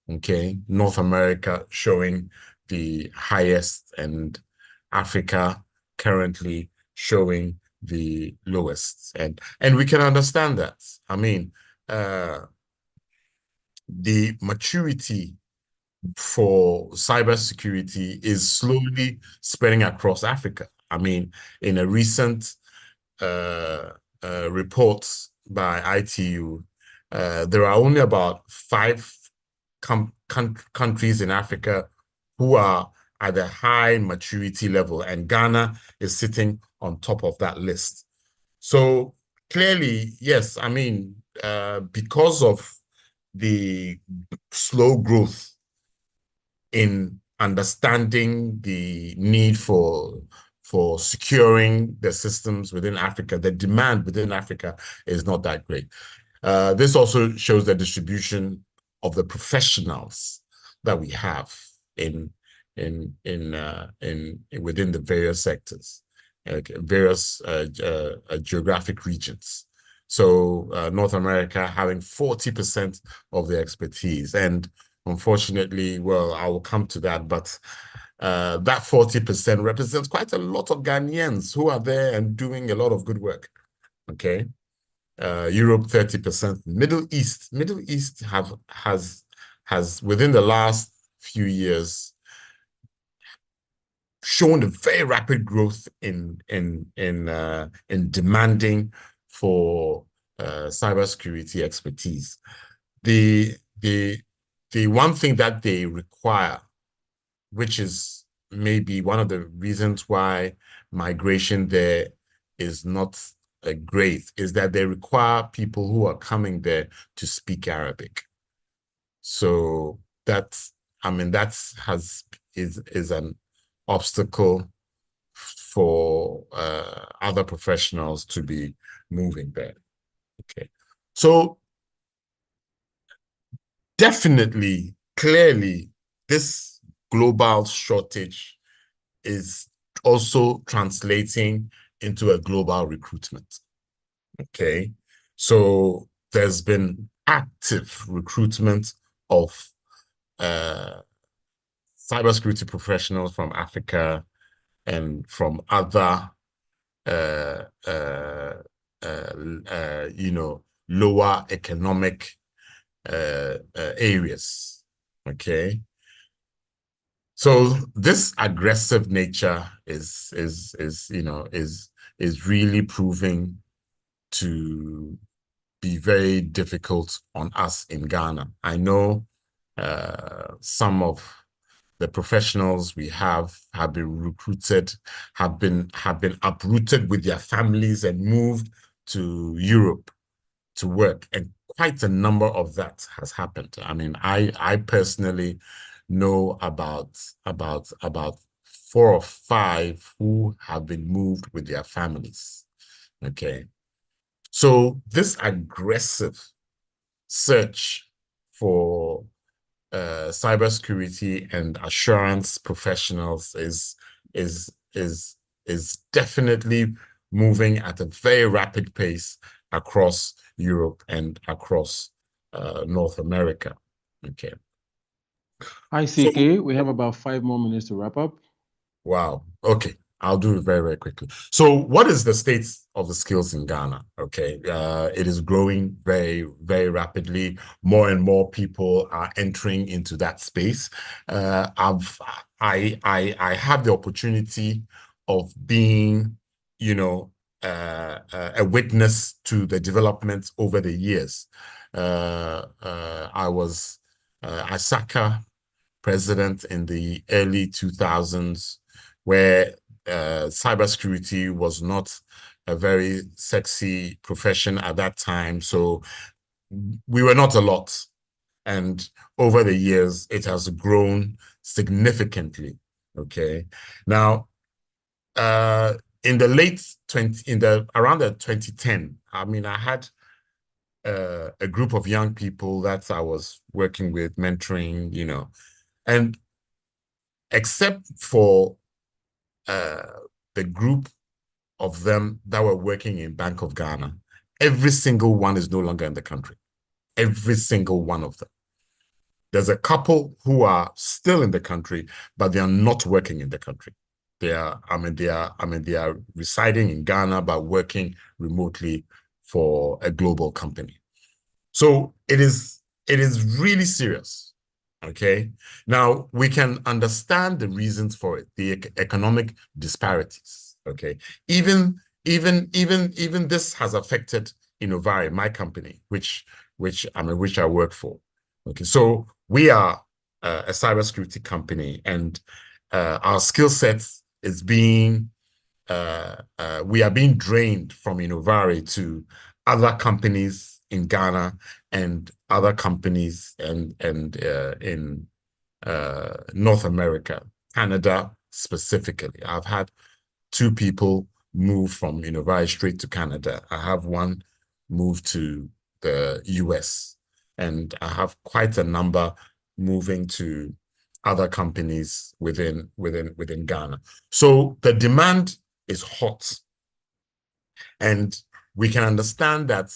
Okay, North America showing the highest and Africa currently showing the lowest, and we can understand that. I mean, the maturity for cybersecurity is slowly spreading across Africa. I mean, in a recent report by ITU, there are only about 5 countries in Africa who are at a high maturity level, and Ghana is sitting on top of that list. So clearly, yes, I mean, because of the slow growth in understanding the need for securing the systems within Africa, the demand within Africa is not that great. This also shows the distribution of the professionals that we have within the various sectors, various geographic regions. So North America having 40% of the expertise, and unfortunately, well, I will come to that, but that 40% represents quite a lot of Ghanaians who are there and doing a lot of good work. Okay. Europe 30%. Middle East has within the last few years shown a very rapid growth in demanding for cybersecurity expertise. The one thing that they require, which is maybe one of the reasons why migration there is not great, is that they require people who are coming there to speak Arabic. So that's, I mean, is an obstacle for other professionals to be moving there. Okay, so definitely, clearly, this global shortage is also translating into a global recruitment. Okay, so there's been active recruitment of cybersecurity professionals from Africa and from other, lower economic areas. Okay, so this aggressive nature is really proving to be very difficult on us in Ghana. I know some of the professionals we have been recruited, have been uprooted with their families and moved to Europe to work, and quite a number of that has happened. I mean, I personally know about 4 or 5 who have been moved with their families. Okay, so this aggressive search for cybersecurity and assurance professionals is definitely moving at a very rapid pace across Europe and across North America. Okay. Hi, CK. We have about 5 more minutes to wrap up. Wow. Okay. I'll do it very, very quickly. So what is the state of the skills in Ghana? Okay. It is growing very, very rapidly. More and more people are entering into that space. I have the opportunity of being, a witness to the developments over the years. I was Asaka president in the early 2000s, where cybersecurity was not a very sexy profession at that time. So we were not a lot. And over the years, it has grown significantly. Okay. Now, in the around the 2010, I mean, I had a group of young people that I was working with, mentoring, and except for the group of them that were working in Bank of Ghana, every single one is no longer in the country. Every single one of them. There's a couple who are still in the country, but they are not working in the country. They are residing in Ghana, but working remotely for a global company. So it is really serious. Okay. Now we can understand the reasons for it, the economic disparities. Okay, even this has affected Innovari, my company, which I work for. Okay, so we are a cybersecurity company, and our skill set is being we are being drained from Innovari to other companies in Ghana and other companies in North America, Canada specifically. I've had 2 people move from Innovari straight to Canada. I have one move to the US, and I have quite a number moving to other companies within Ghana. So the demand is hot, and we can understand that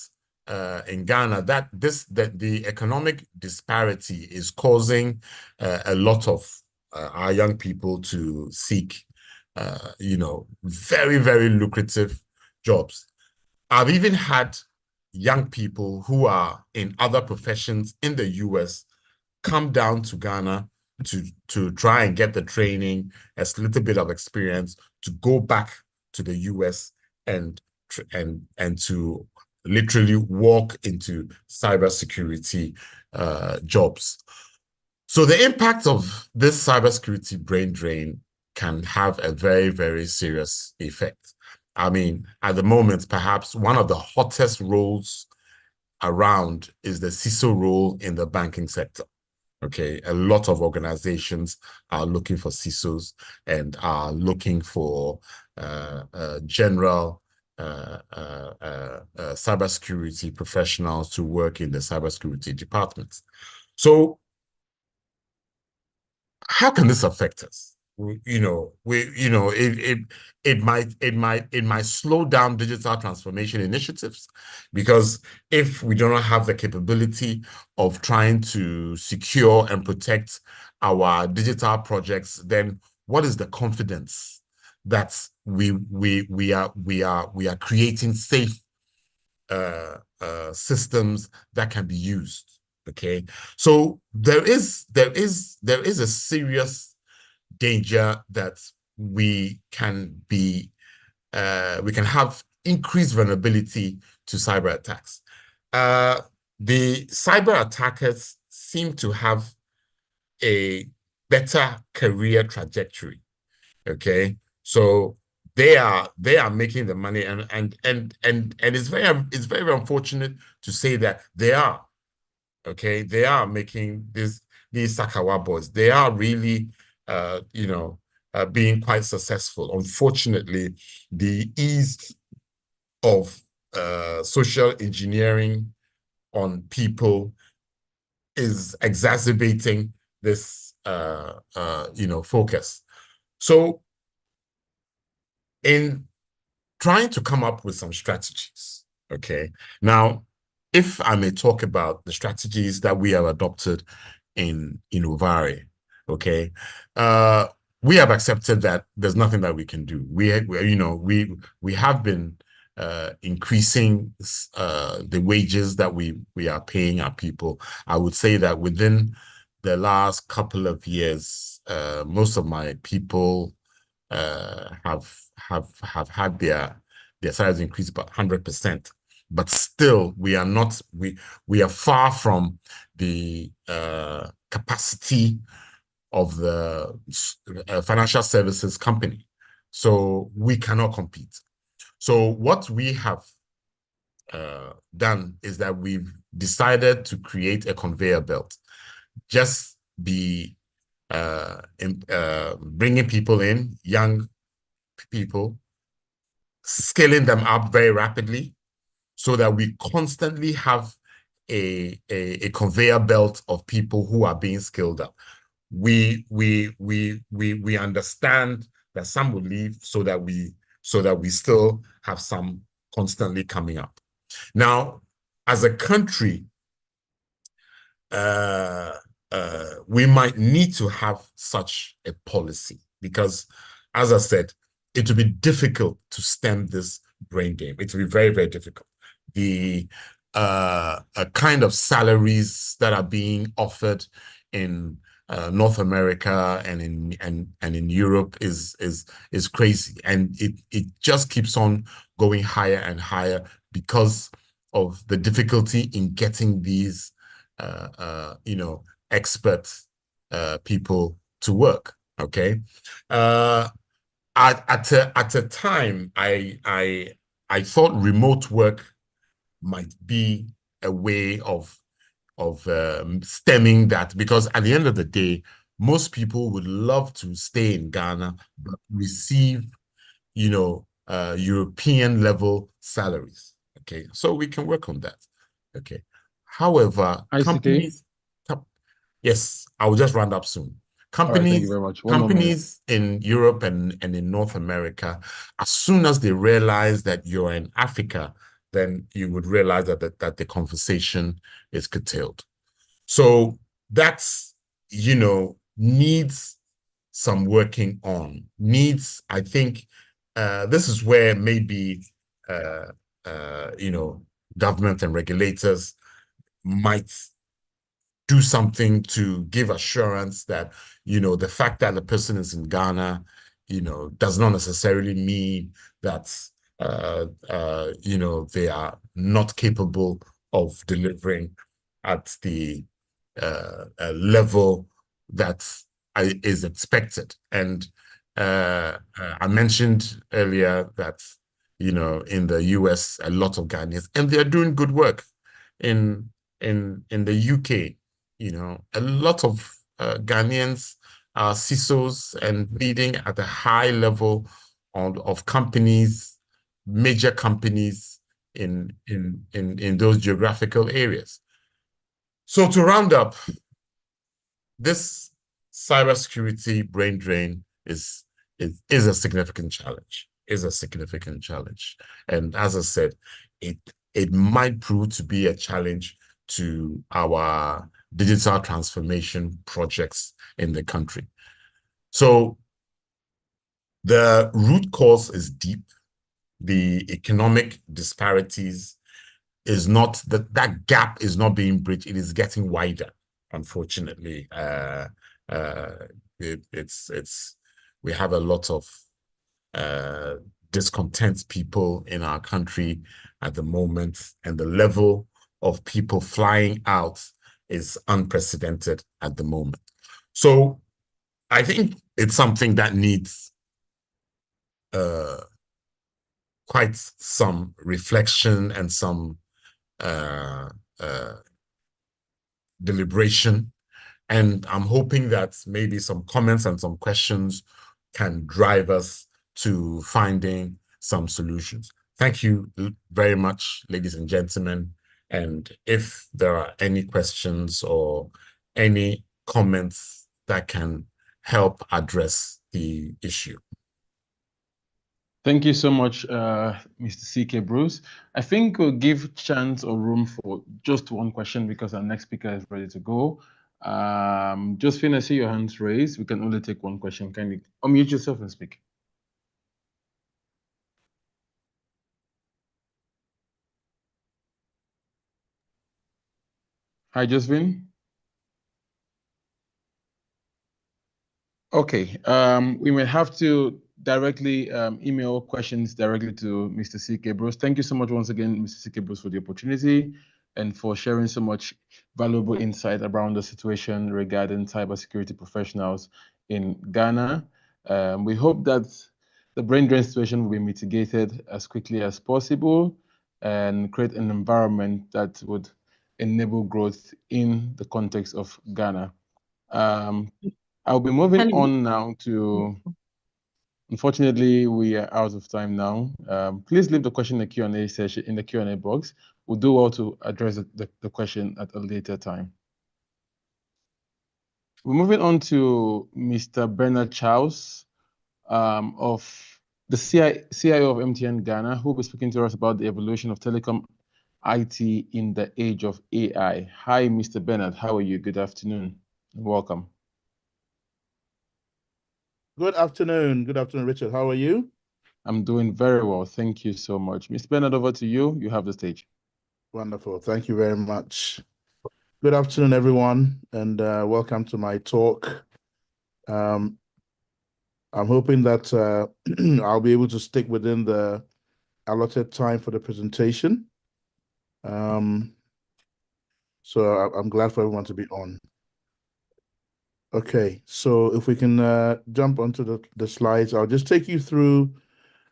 in Ghana that the economic disparity is causing a lot of our young people to seek very, very lucrative jobs. I've even had young people who are in other professions in the US come down to Ghana to try and get the training, a little bit of experience, to go back to the US and to literally walk into cybersecurity jobs. So the impact of this cybersecurity brain drain can have a very, very serious effect. I mean, at the moment, perhaps one of the hottest roles around is the CISO role in the banking sector. Okay, a lot of organizations are looking for CISOs and are looking for general cybersecurity professionals to work in the cybersecurity departments. So how can this affect us? It might slow down digital transformation initiatives, because if we do not have the capability of trying to secure and protect our digital projects, then what is the confidence that we are creating safe systems that can be used? Okay, so there is a serious danger that we can have increased vulnerability to cyber attacks. The cyber attackers seem to have a better career trajectory. Okay, so they are making the money, and it's very unfortunate to say that they are. Okay, they are making these Sakawa boys. They are really being quite successful. Unfortunately, the ease of social engineering on people is exacerbating this focus. So in trying to come up with some strategies, okay, now if I may talk about the strategies that we have adopted in Innovari, okay, we have accepted that there's nothing that we can do. We have been increasing the wages that we are paying our people. I would say that within the last couple of years, most of my people have had their salaries increased about 100%. But still, we are far from the capacity of the financial services company. So we cannot compete. So what we have done is that we've decided to create a conveyor belt. Just be bringing people in, young people, scaling them up very rapidly, so that we constantly have a conveyor belt of people who are being skilled up. We understand that some will leave, so that we still have some constantly coming up. Now, as a country, we might need to have such a policy, because, as I said, it will be difficult to stem this brain game. It will be very, very difficult. The kind of salaries that are being offered in North America and in Europe is crazy, and it just keeps on going higher and higher because of the difficulty in getting these expert people to work. Okay, at a time I thought remote work might be a way of stemming that, because at the end of the day, most people would love to stay in Ghana but receive, European level salaries. Okay, so we can work on that. Okay, however, companies. Yes, I will just round up soon. Companies, thank you very much. Companies in Europe and in North America, as soon as they realize that you're in Africa, then you would realize that the conversation is curtailed. So that's, needs some working on. Needs, I think, this is where maybe, government and regulators might do something to give assurance that, the fact that the person is in Ghana, does not necessarily mean that, they are not capable of delivering at the level that is expected. And I mentioned earlier that, in the US, a lot of Ghanaians, and they're doing good work. In the UK, a lot of Ghanaians are CISOs and leading at a high level of companies, major companies in those geographical areas. So to round up, this cybersecurity brain drain is a significant challenge. And as I said, it might prove to be a challenge to our digital transformation projects in the country. So the root cause is deep. The economic disparities is not, that gap is not being bridged. It is getting wider, unfortunately. We have a lot of discontent people in our country at the moment, and the level of people flying out is unprecedented at the moment. So I think it's something that needs quite some reflection and some deliberation. And I'm hoping that maybe some comments and some questions can drive us to finding some solutions. Thank you very much, ladies and gentlemen. And if there are any questions or any comments that can help address the issue. Thank you so much, Mr. C.K. Bruce. I think we'll give chance or room for just one question because our next speaker is ready to go. Josephine, I see your hands raised. We can only take one question. Can you unmute yourself and speak? Hi, Josephine. Okay, we may have to directly email questions directly to Mr. C.K. Bruce. Thank you so much once again, Mr. C.K. Bruce, for the opportunity and for sharing so much valuable insight around the situation regarding cybersecurity professionals in Ghana. We hope that the brain drain situation will be mitigated as quickly as possible and create an environment that would enable growth in the context of Ghana. I'll be moving on now to, unfortunately, we are out of time now. Please leave the question in the Q&A session, in the Q&A box. We'll do well to address the question at a later time. We're moving on to Mr. Bernard Charles of the CIO of MTN Ghana, who will be speaking to us about the evolution of telecom IT in the age of AI. Hi, Mr. Bernard. How are you? Good afternoon. Welcome. Good afternoon. Good afternoon, Richard. How are you? I'm doing very well. Thank you so much. Mr. Bernard, over to you. You have the stage. Wonderful. Thank you very much. Good afternoon, everyone, and welcome to my talk. I'm hoping that I'll be able to stick within the allotted time for the presentation. So I'm glad for everyone to be on. Okay, so if we can jump onto the slides, I'll just take you through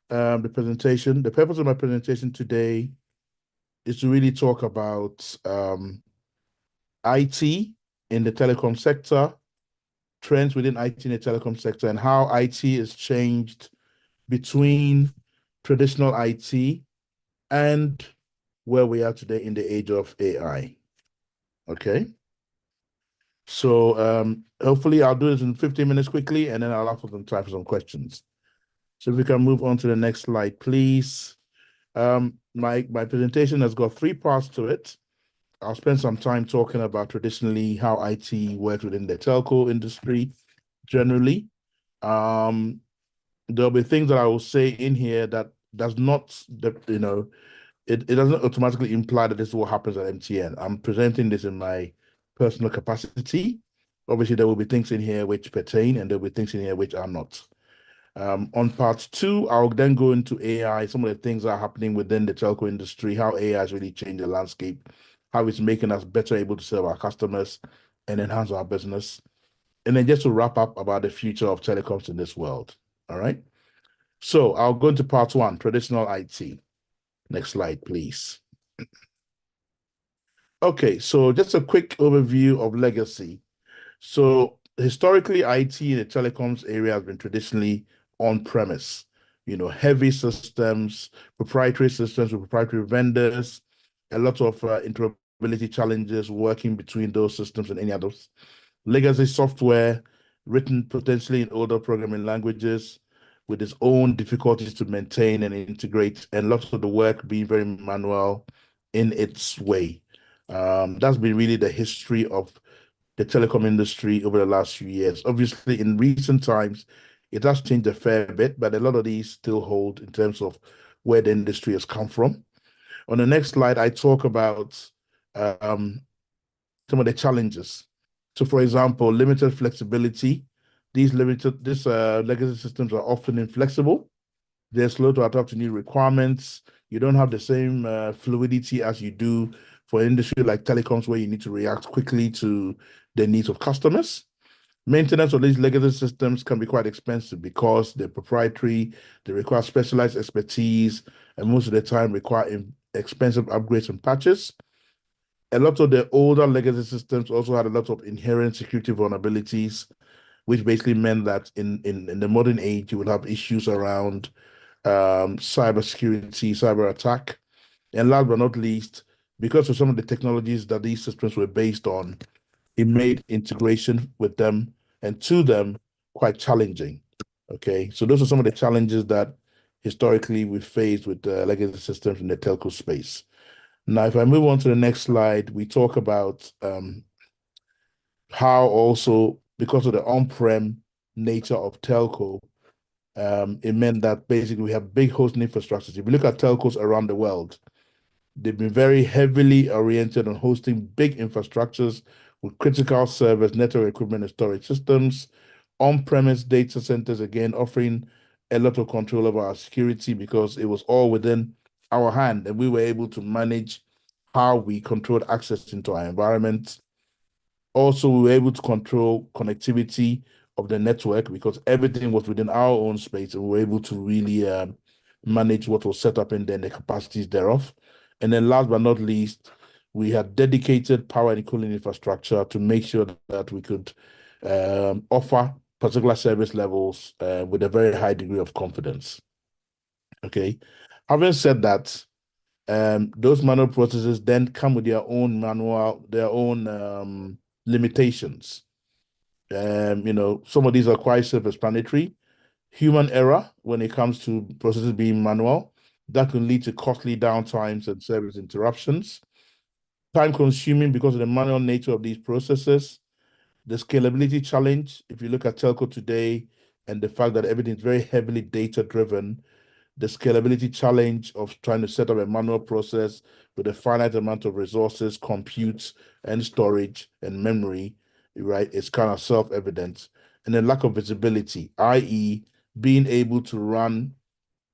the presentation. The purpose of my presentation today is to really talk about IT in the telecom sector, trends within IT in the telecom sector, and how IT has changed between traditional IT and where we are today in the age of AI. Okay. So hopefully I'll do this in 15 minutes quickly, and then I'll have some time for some questions. So if we can move on to the next slide, please. My presentation has got 3 parts to it. I'll spend some time talking about traditionally how IT works within the telco industry generally. There'll be things that I will say in here that does not, it doesn't automatically imply that this is what happens at MTN. I'm presenting this in my personal capacity. Obviously, there will be things in here which pertain, and there'll be things in here which are not. On part 2, I'll then go into AI, some of the things that are happening within the telco industry, how AI has really changed the landscape, how it's making us better able to serve our customers and enhance our business. And then just to wrap up about the future of telecoms in this world. All right. So I'll go into part 1, traditional IT. Next slide, please. Okay, so just a quick overview of legacy. So historically, IT in the telecoms area has been traditionally on-premise, heavy systems, proprietary systems with proprietary vendors, a lot of interoperability challenges working between those systems and any others. Legacy software written potentially in older programming languages with its own difficulties to maintain and integrate, and lots of the work being very manual in its way. That's been really the history of the telecom industry over the last few years. Obviously, in recent times, it has changed a fair bit, but a lot of these still hold in terms of where the industry has come from. On the next slide, I talk about some of the challenges. So, for example, limited flexibility. These legacy systems are often inflexible. They're slow to adapt to new requirements. You don't have the same fluidity as you do for an industry like telecoms, where you need to react quickly to the needs of customers. Maintenance of these legacy systems can be quite expensive because they're proprietary, they require specialized expertise, and most of the time require expensive upgrades and patches. A lot of the older legacy systems also had a lot of inherent security vulnerabilities, which basically meant that in the modern age, you would have issues around cybersecurity, cyber attack. And last but not least, because of some of the technologies that these systems were based on, it made integration with them and to them quite challenging. Okay, so those are some of the challenges that historically we faced with legacy systems in the telco space. Now, if I move on to the next slide, we talk about how also, because of the on-prem nature of telco, it meant that basically we have big hosting infrastructures. If you look at telcos around the world, they've been very heavily oriented on hosting big infrastructures with critical servers, network equipment, and storage systems. On-premise data centers, again, offering a lot of control over our security because it was all within our hand, and we were able to manage how we controlled access into our environment. Also, we were able to control connectivity of the network because everything was within our own space, and we were able to really manage what was set up and then the capacities thereof. And then last but not least, we had dedicated power and cooling infrastructure to make sure that we could offer particular service levels with a very high degree of confidence. Okay. Having said that, those manual processes then come with their own limitations. Some of these are quite self-explanatory. Human error when it comes to processes being manual, that can lead to costly downtimes and service interruptions. Time consuming because of the manual nature of these processes. The scalability challenge, if you look at telco today and the fact that everything is very heavily data driven, the scalability challenge of trying to set up a manual process with a finite amount of resources, compute, and storage and memory, right? It's kind of self-evident. And then lack of visibility, i.e., being able to run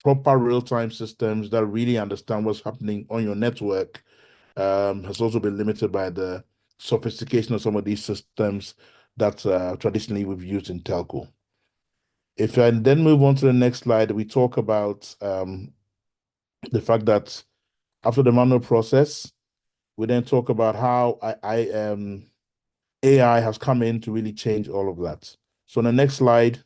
proper real-time systems that really understand what's happening on your network has also been limited by the sophistication of some of these systems that traditionally we've used in telco. If I then move on to the next slide, we talk about the fact that after the manual process, we then talk about how AI has come in to really change all of that. So on the next slide,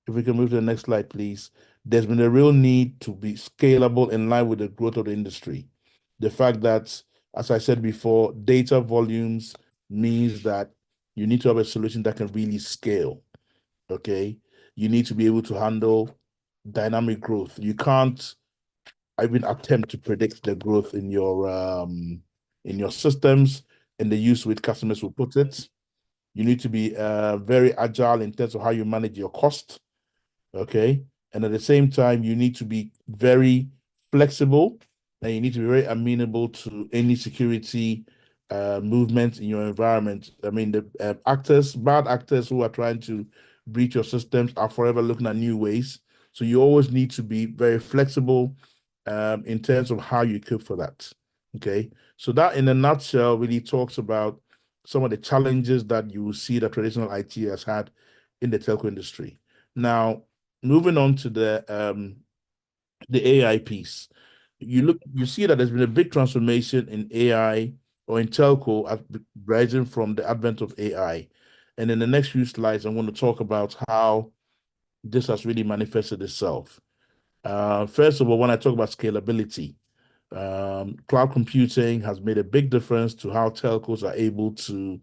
if we can move to the next slide, please. There's been a real need to be scalable in line with the growth of the industry. The fact that, as I said before, data volumes means that you need to have a solution that can really scale, okay? You need to be able to handle dynamic growth. You can't even attempt to predict the growth in your systems and the use with customers will put it. You need to be very agile in terms of how you manage your cost, okay? And at the same time, you need to be very flexible and you need to be very amenable to any security movement in your environment. I mean, the bad actors who are trying to breach your systems are forever looking at new ways. So you always need to be very flexible in terms of how you cope for that, okay? So that, in a nutshell, really talks about some of the challenges that you will see that traditional IT has had in the telco industry. Now, moving on to the AI piece, you see that there's been a big transformation in AI or in telco rising from the advent of AI. And in the next few slides, I'm going to talk about how this has really manifested itself. First of all, when I talk about scalability, cloud computing has made a big difference to how telcos are able to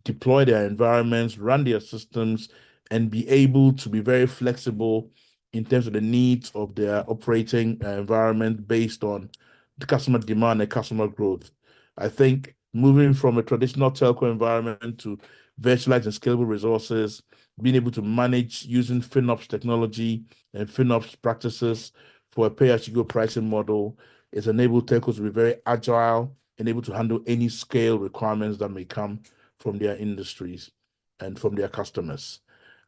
deploy their environments, run their systems, and be able to be very flexible in terms of the needs of their operating environment based on the customer demand and customer growth. I think moving from a traditional telco environment to virtualized and scalable resources, being able to manage using FinOps technology and FinOps practices for a pay-as-you-go pricing model has enabled telcos to be very agile and able to handle any scale requirements that may come from their industries and from their customers.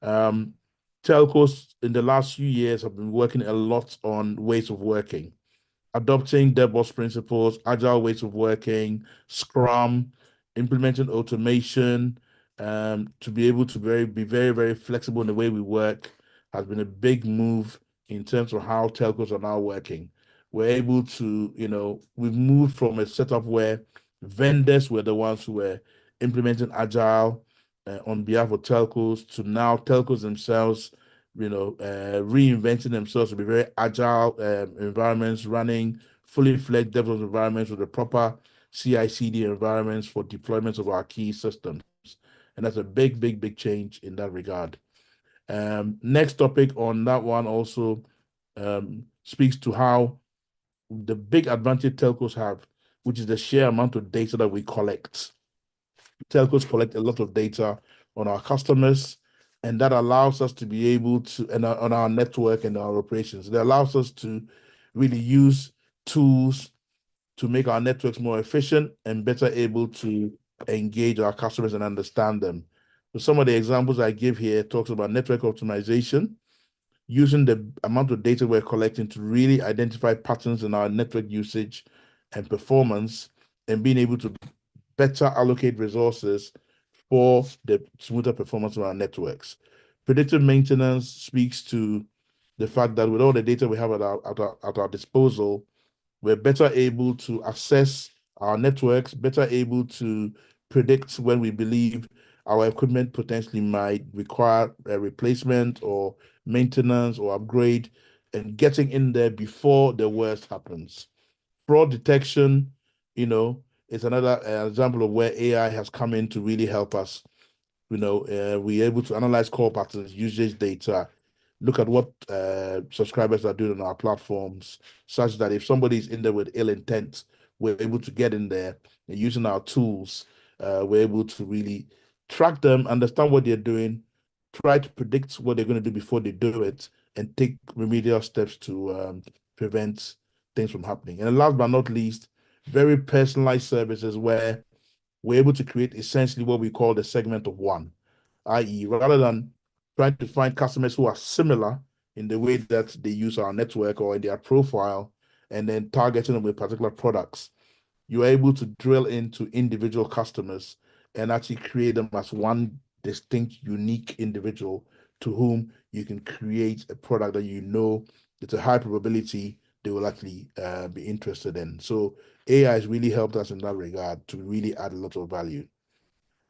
Telcos in the last few years have been working a lot on ways of working, adopting DevOps principles, agile ways of working, Scrum, implementing automation, to be able to be very, very flexible in the way we work has been a big move in terms of how telcos are now working. We're able to, we've moved from a setup where vendors were the ones who were implementing agile on behalf of telcos to now telcos themselves, reinventing themselves to be very agile environments, running fully fledged DevOps environments with the proper CI/CD environments for deployments of our key systems. And that's a big, big, big change in that regard. Next topic on that one also speaks to how the big advantage telcos have, which is the sheer amount of data that we collect. Telcos collect a lot of data on our customers, and that allows us to be able to, and on our network and our operations, it allows us to really use tools to make our networks more efficient and better able to engage our customers and understand them. So some of the examples I give here talks about network optimization, using the amount of data we're collecting to really identify patterns in our network usage and performance, and being able to better allocate resources for the smoother performance of our networks. Predictive maintenance speaks to the fact that with all the data we have at our disposal, we're better able to assess our networks, better able to predict when we believe our equipment potentially might require a replacement or maintenance or upgrade, and getting in there before the worst happens. Fraud detection, is another example of where AI has come in to really help us. We're able to analyze call patterns, usage data, look at what subscribers are doing on our platforms, such that if somebody's in there with ill intent, we're able to get in there and using our tools, we're able to really track them, understand what they're doing, try to predict what they're going to do before they do it, and take remedial steps to prevent things from happening. And last but not least, very personalized services where we're able to create essentially what we call the segment of one, i.e., rather than trying to find customers who are similar in the way that they use our network or in their profile and then targeting them with particular products, you're able to drill into individual customers and actually create them as one distinct, unique individual to whom you can create a product that you know it's a high probability they will actually be interested in. So AI has really helped us in that regard to really add a lot of value.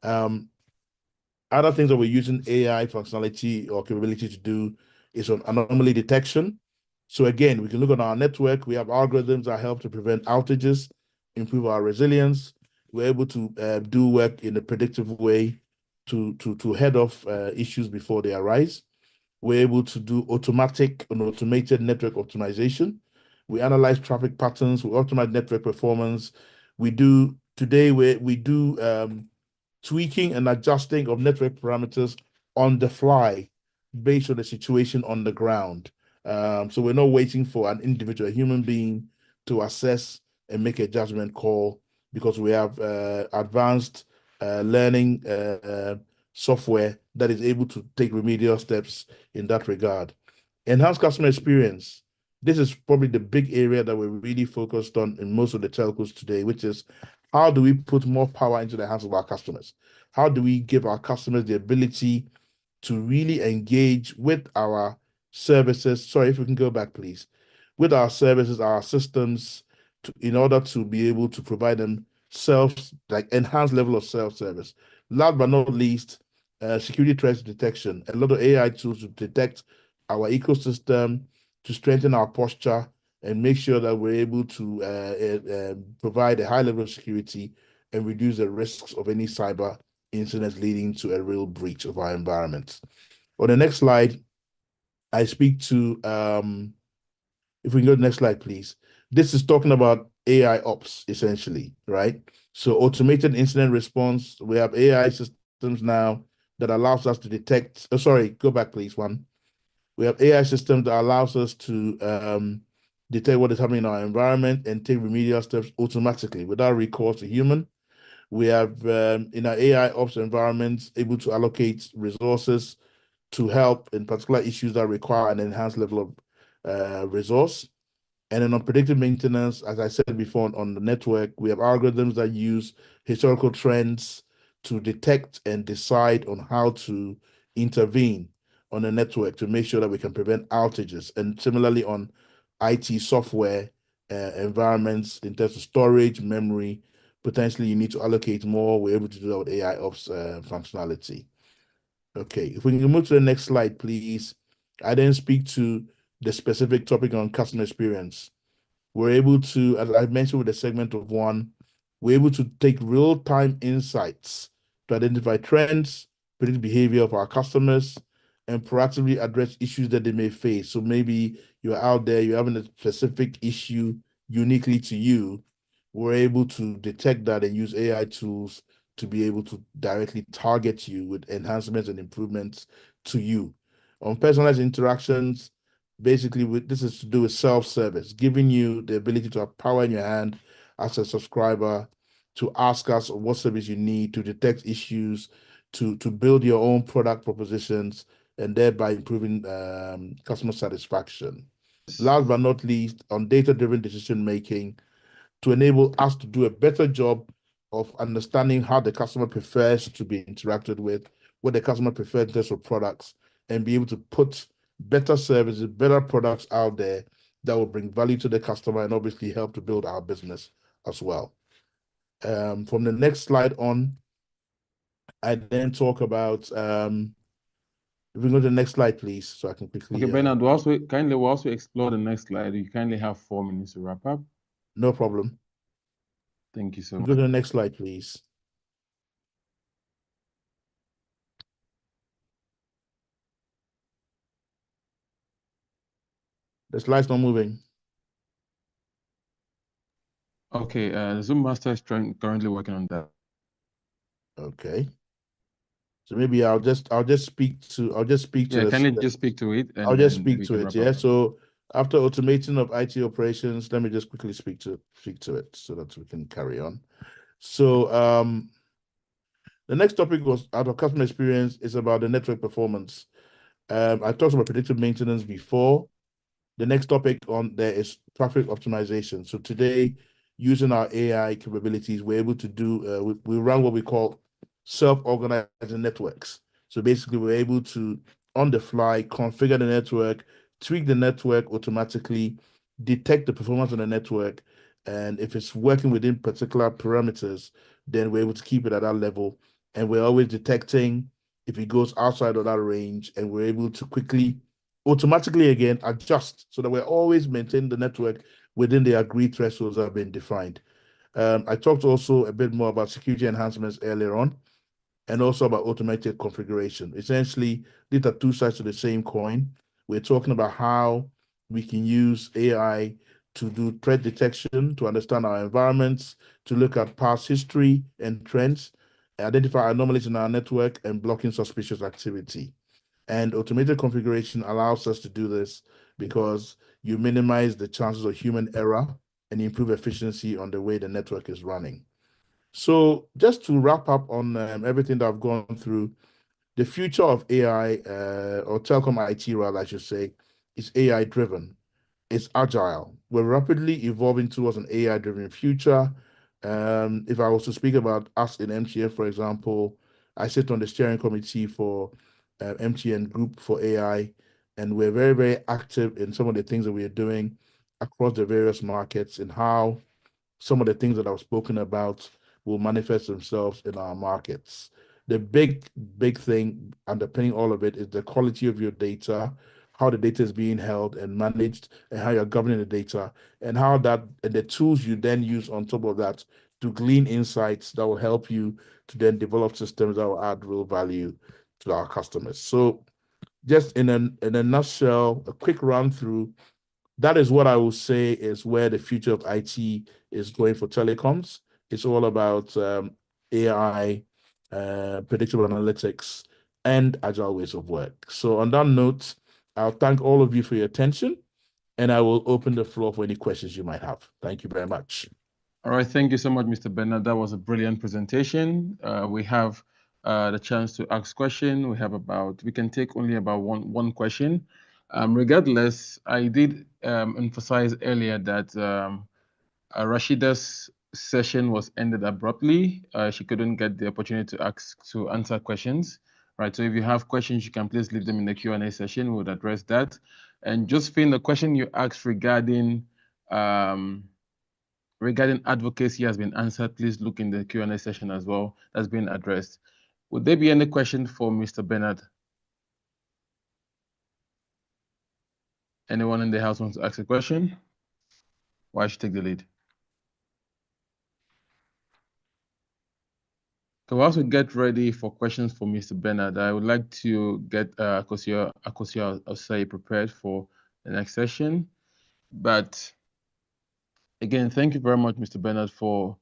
Other things that we're using AI functionality or capability to do is on anomaly detection. So again, we can look at our network. We have algorithms that help to prevent outages, improve our resilience. We're able to do work in a predictive way to head off issues before they arise. We're able to do automatic and automated network optimization. We analyze traffic patterns. We optimize network performance. We do tweaking and adjusting of network parameters on the fly based on the situation on the ground. So we're not waiting for an individual human being to assess and make a judgment call, because we have advanced learning software that is able to take remedial steps in that regard. Enhanced customer experience. This is probably the big area that we're really focused on in most of the telcos today, which is how do we put more power into the hands of our customers? How do we give our customers the ability to really engage with our services? Sorry, if we can go back, please. With our services, our systems, in order to be able to provide them enhanced level of self-service. Last but not least, security threat detection. A lot of AI tools to detect our ecosystem, to strengthen our posture, and make sure that we're able to provide a high level of security and reduce the risks of any cyber incidents leading to a real breach of our environment. On the next slide, I speak to, if we can go to the next slide, please. This is talking about AI ops, essentially, right? So automated incident response, we have AI systems now that allows us to detect, go back, please, one. We have AI systems that allows us to detect what is happening in our environment and take remedial steps automatically without recourse to human. We have in our AI ops environments able to allocate resources to help in particular issues that require an enhanced level of resource. And then on predictive maintenance, as I said before, on the network, we have algorithms that use historical trends to detect and decide on how to intervene on the network to make sure that we can prevent outages. And similarly on IT software environments in terms of storage, memory, potentially you need to allocate more. We're able to do that with AI ops functionality. Okay, if we can move to the next slide, please. I then speak to the specific topic on customer experience. We're able to, as I mentioned with the segment of one, we're able to take real-time insights to identify trends, predict behavior of our customers, and proactively address issues that they may face. So maybe you're out there, you're having a specific issue uniquely to you. We're able to detect that and use AI tools to be able to directly target you with enhancements and improvements to you. On personalized interactions, basically this is to do with self-service, giving you the ability to have power in your hand as a subscriber to ask us what service you need, to detect issues, to build your own product propositions, and thereby improving customer satisfaction. Last but not least, on data-driven decision-making, to enable us to do a better job of understanding how the customer prefers to be interacted with, what the customer prefers in terms of products, and be able to put better services, better products out there that will bring value to the customer and obviously help to build our business as well. From the next slide on, I then talk about, if we go to the next slide, please, so I can quickly. Okay, Bernard, we'll also explore the next slide. You kindly have 4 minutes to wrap up. No problem. Thank you so much. Go to the next slide, please. The slide's not moving. Okay, the Zoom master is currently working on that. Okay. So maybe I'll just speak to Yeah, this. can you just speak to it? And I'll just then speak we to can it. wrap Yeah. up. So after automating of IT operations, let me just quickly speak to it so that we can carry on. So the next topic was out of customer experience is about the network performance. I talked about predictive maintenance before. The next topic on there is traffic optimization. So today, using our AI capabilities, we're able to do, we run what we call self-organizing networks. So basically, we're able to, on the fly, configure the network, tweak the network automatically, detect the performance of the network, and if it's working within particular parameters, then we're able to keep it at that level. And we're always detecting if it goes outside of that range, and we're able to quickly automatically again adjust so that we're always maintaining the network within the agreed thresholds that have been defined. I talked also a bit more about security enhancements earlier on, and also about automated configuration. Essentially, these are two sides of the same coin. We're talking about how we can use AI to do threat detection, to understand our environments, to look at past history and trends, identify anomalies in our network, and blocking suspicious activity. And automated configuration allows us to do this because you minimize the chances of human error and improve efficiency on the way the network is running. So just to wrap up on everything that I've gone through, the future of AI, or telecom IT rather, I should say, is AI driven. It's agile. We're rapidly evolving towards an AI driven future. If I was to speak about us in MTN, for example, I sit on the steering committee for MTN Group for AI, and we're very, very active in some of the things that we are doing across the various markets and how some of the things that I've spoken about will manifest themselves in our markets. The big thing underpinning all of it is the quality of your data, how the data is being held and managed, and how you're governing the data, and how that and the tools you then use on top of that to glean insights that will help you to then develop systems that will add real value to our customers. So just in a nutshell, a quick run through, that is what I will say is where the future of IT is going for telecoms. It's all about AI, predictable analytics, and agile ways of work. So on that note, I'll thank all of you for your attention, and I will open the floor for any questions you might have. Thank you very much. All right, thank you so much, Mr. Bernard. That was a brilliant presentation. We have the chance to ask questions. We can take only about one question. Regardless, I did emphasize earlier that Rashida's session was ended abruptly. She couldn't get the opportunity to answer questions. Right, so if you have questions, you can please leave them in the Q&A session. We'll address that. And Josephine, the question you asked regarding advocacy has been answered. Please look in the Q&A session as well. That's been addressed. Would there be any question for Mr. Bernard? Anyone in the house wants to ask a question? Why should take the lead? So whilst we get ready for questions for Mr. Bernard, I would like to get Akosua Osei prepared for the next session. But again, thank you very much, Mr. Bernard, for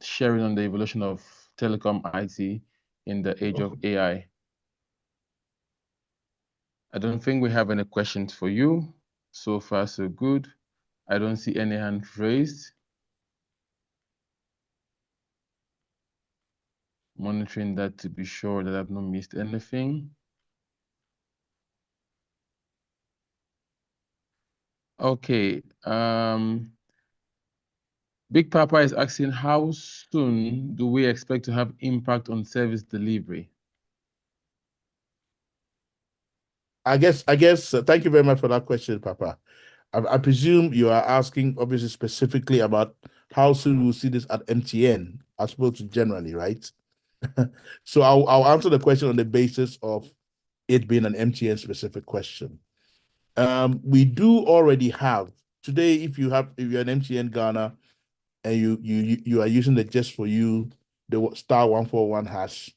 sharing on the evolution of telecom IT in the age of AI. I don't think we have any questions for you. So far, so good. I don't see any hands raised. Monitoring that to be sure that I've not missed anything. Okay. Big Papa is asking, how soon do we expect to have impact on service delivery? I guess, thank you very much for that question, Papa. I presume you are asking, obviously, specifically about how soon we'll see this at MTN, as opposed to generally, right? So I'll answer the question on the basis of it being an MTN specific question. We do already have today. If you're an MTN Ghana and you are using the Just For You, the *141#,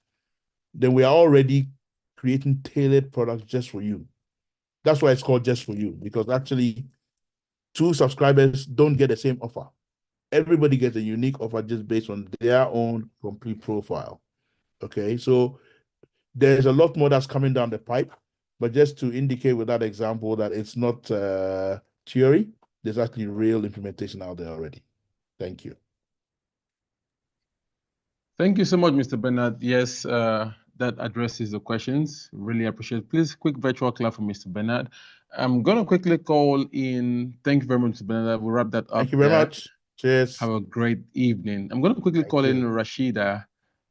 then we are already creating tailored products just for you. That's why it's called Just For You, because actually two subscribers don't get the same offer. Everybody gets a unique offer just based on their own complete profile. Okay, so there's a lot more that's coming down the pipe, but just to indicate with that example that it's not theory, there's actually real implementation out there already. Thank you. Thank you so much, Mr. Bernard. Yes, that addresses the questions. Really appreciate it. Please, quick virtual clap for Mr. Bernard. I'm going to quickly call in. Thank you very much, Mr. Bernard. We'll wrap that up. Thank you very much. Cheers. Have a great evening. I'm going to quickly call in Rashida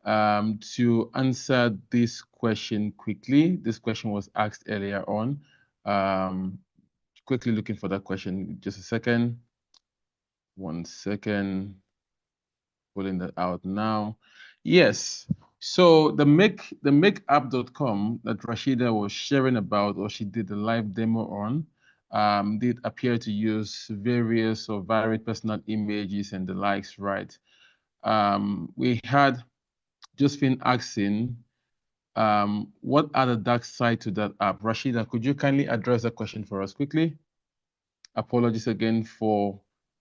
to answer this question quickly. This question was asked earlier on. Quickly looking for that question. Just a second. 1 second. Pulling that out now. Yes. So the makeapp.com that Rashida was sharing about, or she did a live demo on, did appear to use various or varied personal images and the likes, right? We had Josephine asking, what are the dark side to that app? Rashida, could you kindly address that question for us quickly? Apologies again for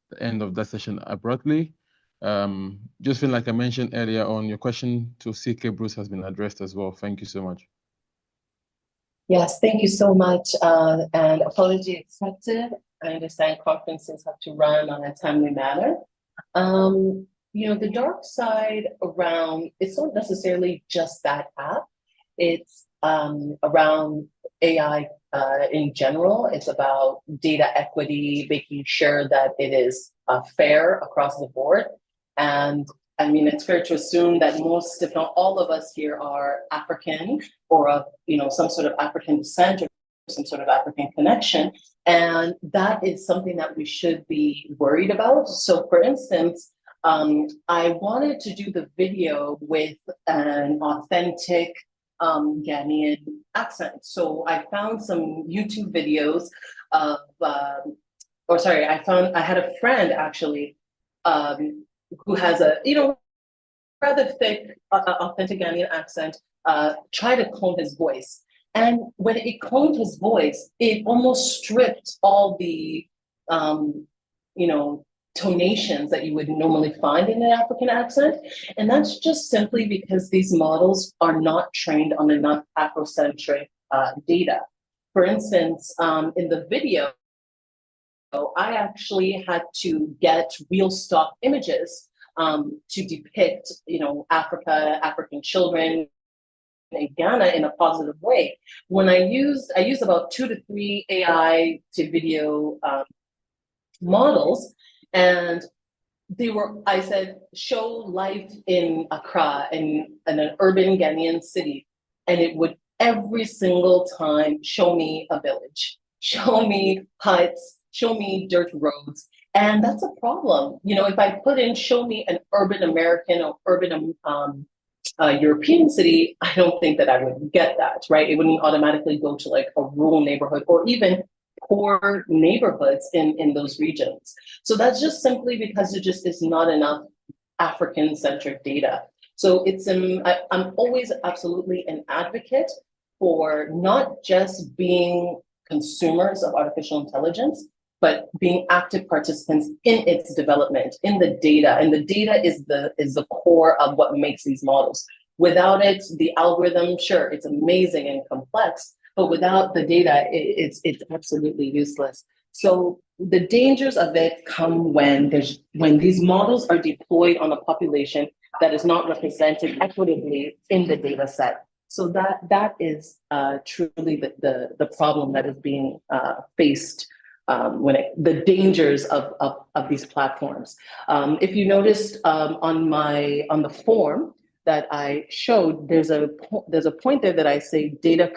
the end of that session abruptly. Josephine, like I mentioned earlier on, your question to CK Bruce has been addressed as well. Thank you so much. Yes, thank you so much. And apology accepted. I understand conferences have to run on a timely manner. You know, the dark side around, it's not necessarily just that app. It's around AI in general. It's about data equity, making sure that it is fair across the board. And I mean, it's fair to assume that most, if not all of us here are African or of, you know, some sort of African descent or some sort of African connection. And that is something that we should be worried about. So for instance, I wanted to do the video with an authentic Ghanaian accent. So I found some YouTube videos of, I had a friend actually who has a, you know, rather thick, authentic Ghanaian accent, try to clone his voice. And when it cloned his voice, it almost stripped all the, you know, tonations that you would normally find in an African accent. And that's just simply because these models are not trained on enough Afrocentric data. For instance, in the video, I actually had to get real stock images to depict, you know, Africa, African children in Ghana in a positive way. When I used about 2 to 3 AI to video models, and I said, show life in Accra, in an urban Ghanaian city, and it would every single time show me a village, show me huts, show me dirt roads. And that's a problem. You know, if I put in, show me an urban American or urban European city, I don't think that I would get that, right? It wouldn't automatically go to like a rural neighborhood or even poor neighborhoods in those regions. So that's just simply because there just is not enough African-centric data. So it's I'm always absolutely an advocate for not just being consumers of artificial intelligence, but being active participants in its development, in the data. And the data is the core of what makes these models. Without it, the algorithm, sure, it's amazing and complex, but without the data, it's absolutely useless. So the dangers of it come when these models are deployed on a population that is not represented equitably in the data set. So that is truly the problem that is being faced the dangers of these platforms. If you noticed on the form that I showed, there's a point there that I say data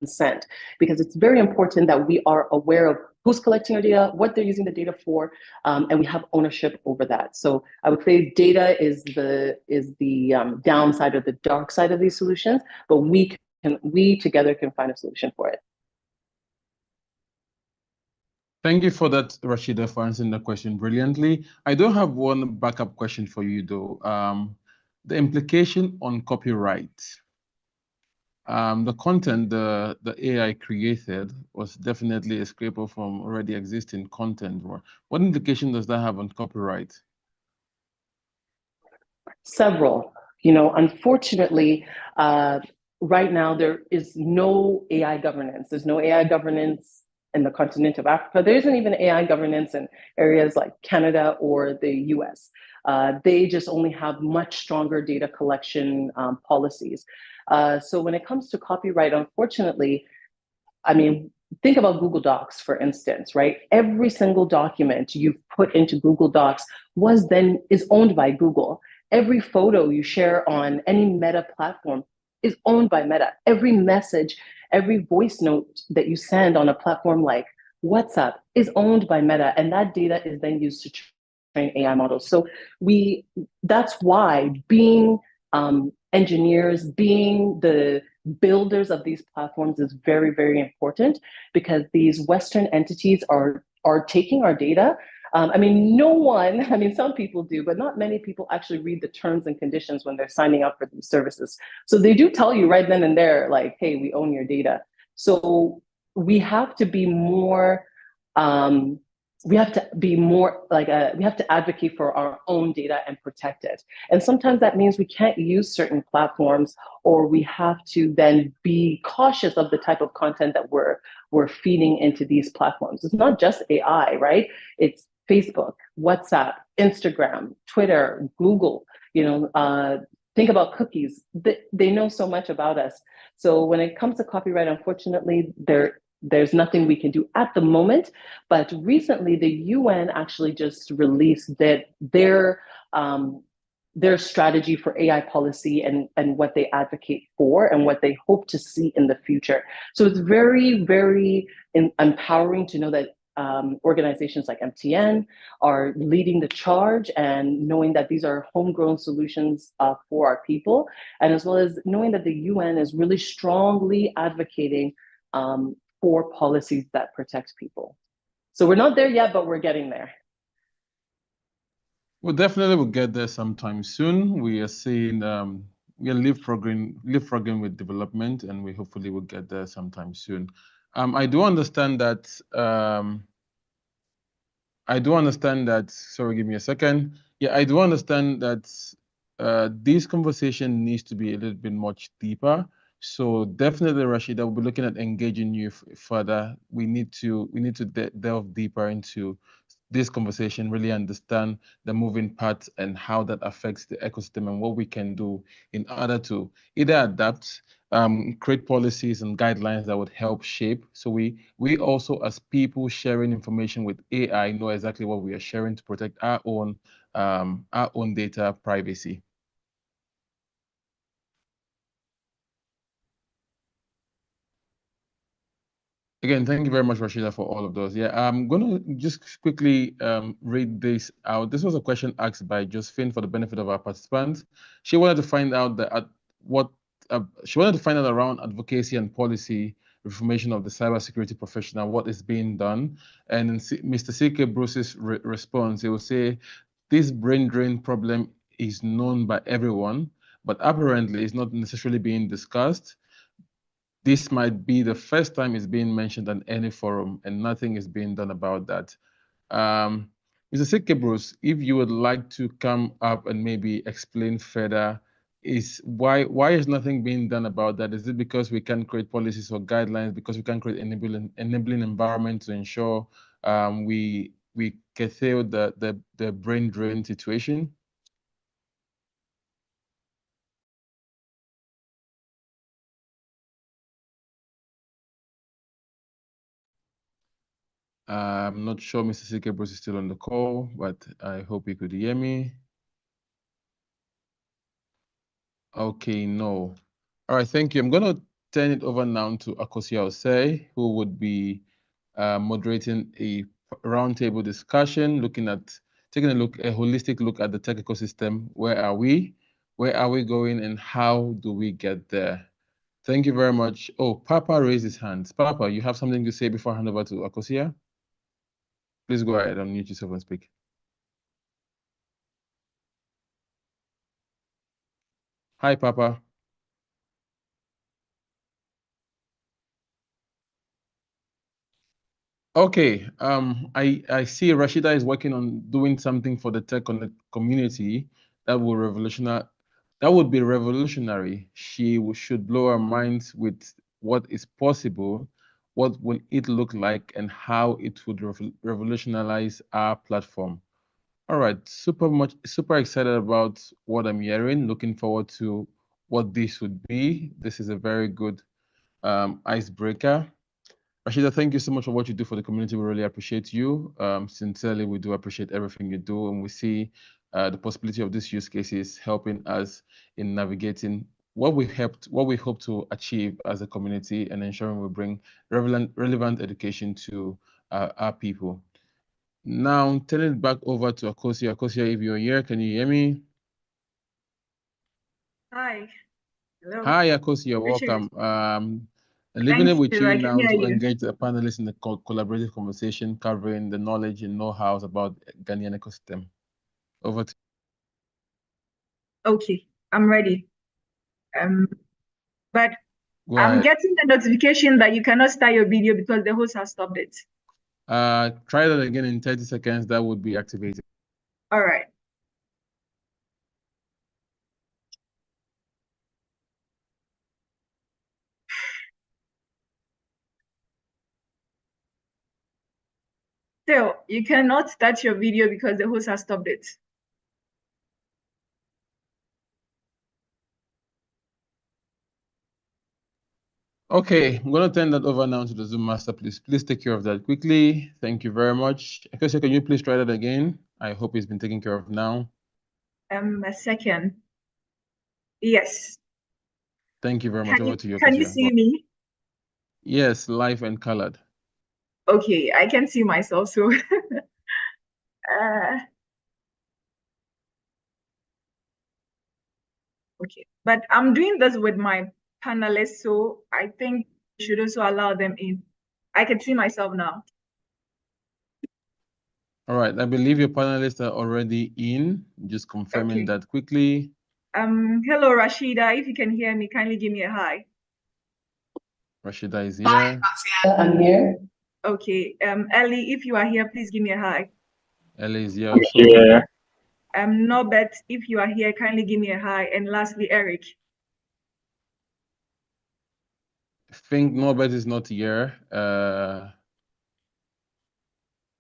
consent, because it's very important that we are aware of who's collecting our data, what they're using the data for, and we have ownership over that. So I would say data is the downside or the dark side of these solutions, but we together can find a solution for it. Thank you for that, Rashida, for answering the question brilliantly. I do have one backup question for you, though. The implication on copyright. The content the AI created was definitely a scraper from already existing content. What implication does that have on copyright? Several. unfortunately, right now there is no AI governance. There's no AI governance in the continent of Africa. There isn't even AI governance in areas like Canada or the US. They just only have much stronger data collection policies. So when it comes to copyright, unfortunately, think about Google Docs, for instance, right? Every single document you've put into Google Docs is owned by Google. Every photo you share on any Meta platform is owned by Meta. Every message, every voice note that you send on a platform like WhatsApp is owned by Meta, and that data is then used to train AI models. So that's why being engineers, being the builders of these platforms is very, very important, because these Western entities are taking our data. Some people do, but not many people actually read the terms and conditions when they're signing up for these services. So they do tell you right then and there, like, hey, we own your data. So we have to be more, we have to advocate for our own data and protect it. And sometimes that means we can't use certain platforms, or we have to then be cautious of the type of content that we're feeding into these platforms. It's not just AI, right? It's Facebook, WhatsApp, Instagram, Twitter, Google. Think about cookies. They know so much about us. So when it comes to copyright, unfortunately, there's nothing we can do at the moment. But recently, the UN actually just released their strategy for AI policy and what they advocate for and what they hope to see in the future. So it's very, very empowering to know that organizations like MTN are leading the charge, and knowing that these are homegrown solutions for our people, and as well as knowing that the UN is really strongly advocating for policies that protect people. So we're not there yet, but we're getting there. Well, definitely we'll get there sometime soon. We are seeing we are leapfrogging with development, and we hopefully will get there sometime soon. I do understand that. Sorry, give me a second. Yeah, I do understand that this conversation needs to be a little bit much deeper. So definitely, Rashida, we'll be looking at engaging you further. We need to delve deeper into this conversation, really understand the moving parts and how that affects the ecosystem, and what we can do in order to either adapt, create policies and guidelines that would help shape. So we also, as people sharing information with AI, know exactly what we are sharing to protect our own data privacy. Again, thank you very much, Rashida, for all of those. Yeah, I'm going to just quickly read this out. This was a question asked by Josephine for the benefit of our participants. She wanted to find out she wanted to find out around advocacy and policy reformation of the cybersecurity professional, what is being done. And in Mr. C.K. Bruce's response, he will say, this brain drain problem is known by everyone, but apparently it's not necessarily being discussed. This might be the first time it's being mentioned on any forum, and nothing is being done about that. Mr. C.K. Bruce, if you would like to come up and maybe explain further, why is nothing being done about that? Is it because we can't create policies or guidelines, because we can't create enabling environment to ensure we curtail the brain drain situation? I'm not sure Mr. C.K. Bruce is still on the call, but I hope you could hear me. Okay, no. All right, thank you. I'm going to turn it over now to Akosia Osei, who would be moderating a roundtable discussion, taking a holistic look at the tech ecosystem. Where are we? Where are we going, and how do we get there? Thank you very much. Oh, Papa raised his hand. Papa, you have something to say before I hand over to Akosia? Please go ahead, unmute yourself and speak. Hi, Papa. Okay, I see Rashida is working on doing something for the tech community that will That would be revolutionary. She should blow our minds with what is possible, what will it look like, and how it would revolutionize our platform. All right, super excited about what I'm hearing. Looking forward to what this would be. This is a very good icebreaker. Rashida, thank you so much for what you do for the community. We really appreciate you. Sincerely, we do appreciate everything you do, and we see the possibility of these use cases helping us in navigating what we hope to achieve as a community and ensuring we bring relevant education to our people. Now, turning it back over to Akosia. Akosia, if you're here, can you hear me? Hi. Hello. Hi, Akosia, welcome. Leaving it with you now to engage the panelists in the collaborative conversation covering the knowledge and know-how about Ghanaian ecosystem. Over to you. Okay, I'm ready. But I'm getting the notification that you cannot start your video because the host has stopped it. Try that again in 30 seconds. That would be activated. All right. Still, you cannot start your video because the host has stopped it. Okay, I'm going to turn that over now to the Zoom master. Please take care of that quickly. Thank you very much. Akosia, can you please try that again? I hope it's been taken care of now. A second. Yes. Thank you very much. Over to you, Can you see me? Yes, live and colored. Okay, I can see myself, so okay. But I'm doing this with my panelists, so I think you should also allow them in. I can see myself now. All right, I believe your panelists are already in. Just confirming that quickly. Hello, Rashida. If you can hear me, kindly give me a hi. Rashida is here. Hi, I'm here. Okay. Ellie, if you are here, please give me a hi. Ellie is here also. Norbert, if you are here, kindly give me a hi. And lastly, Eric. I think Norbert is not here. But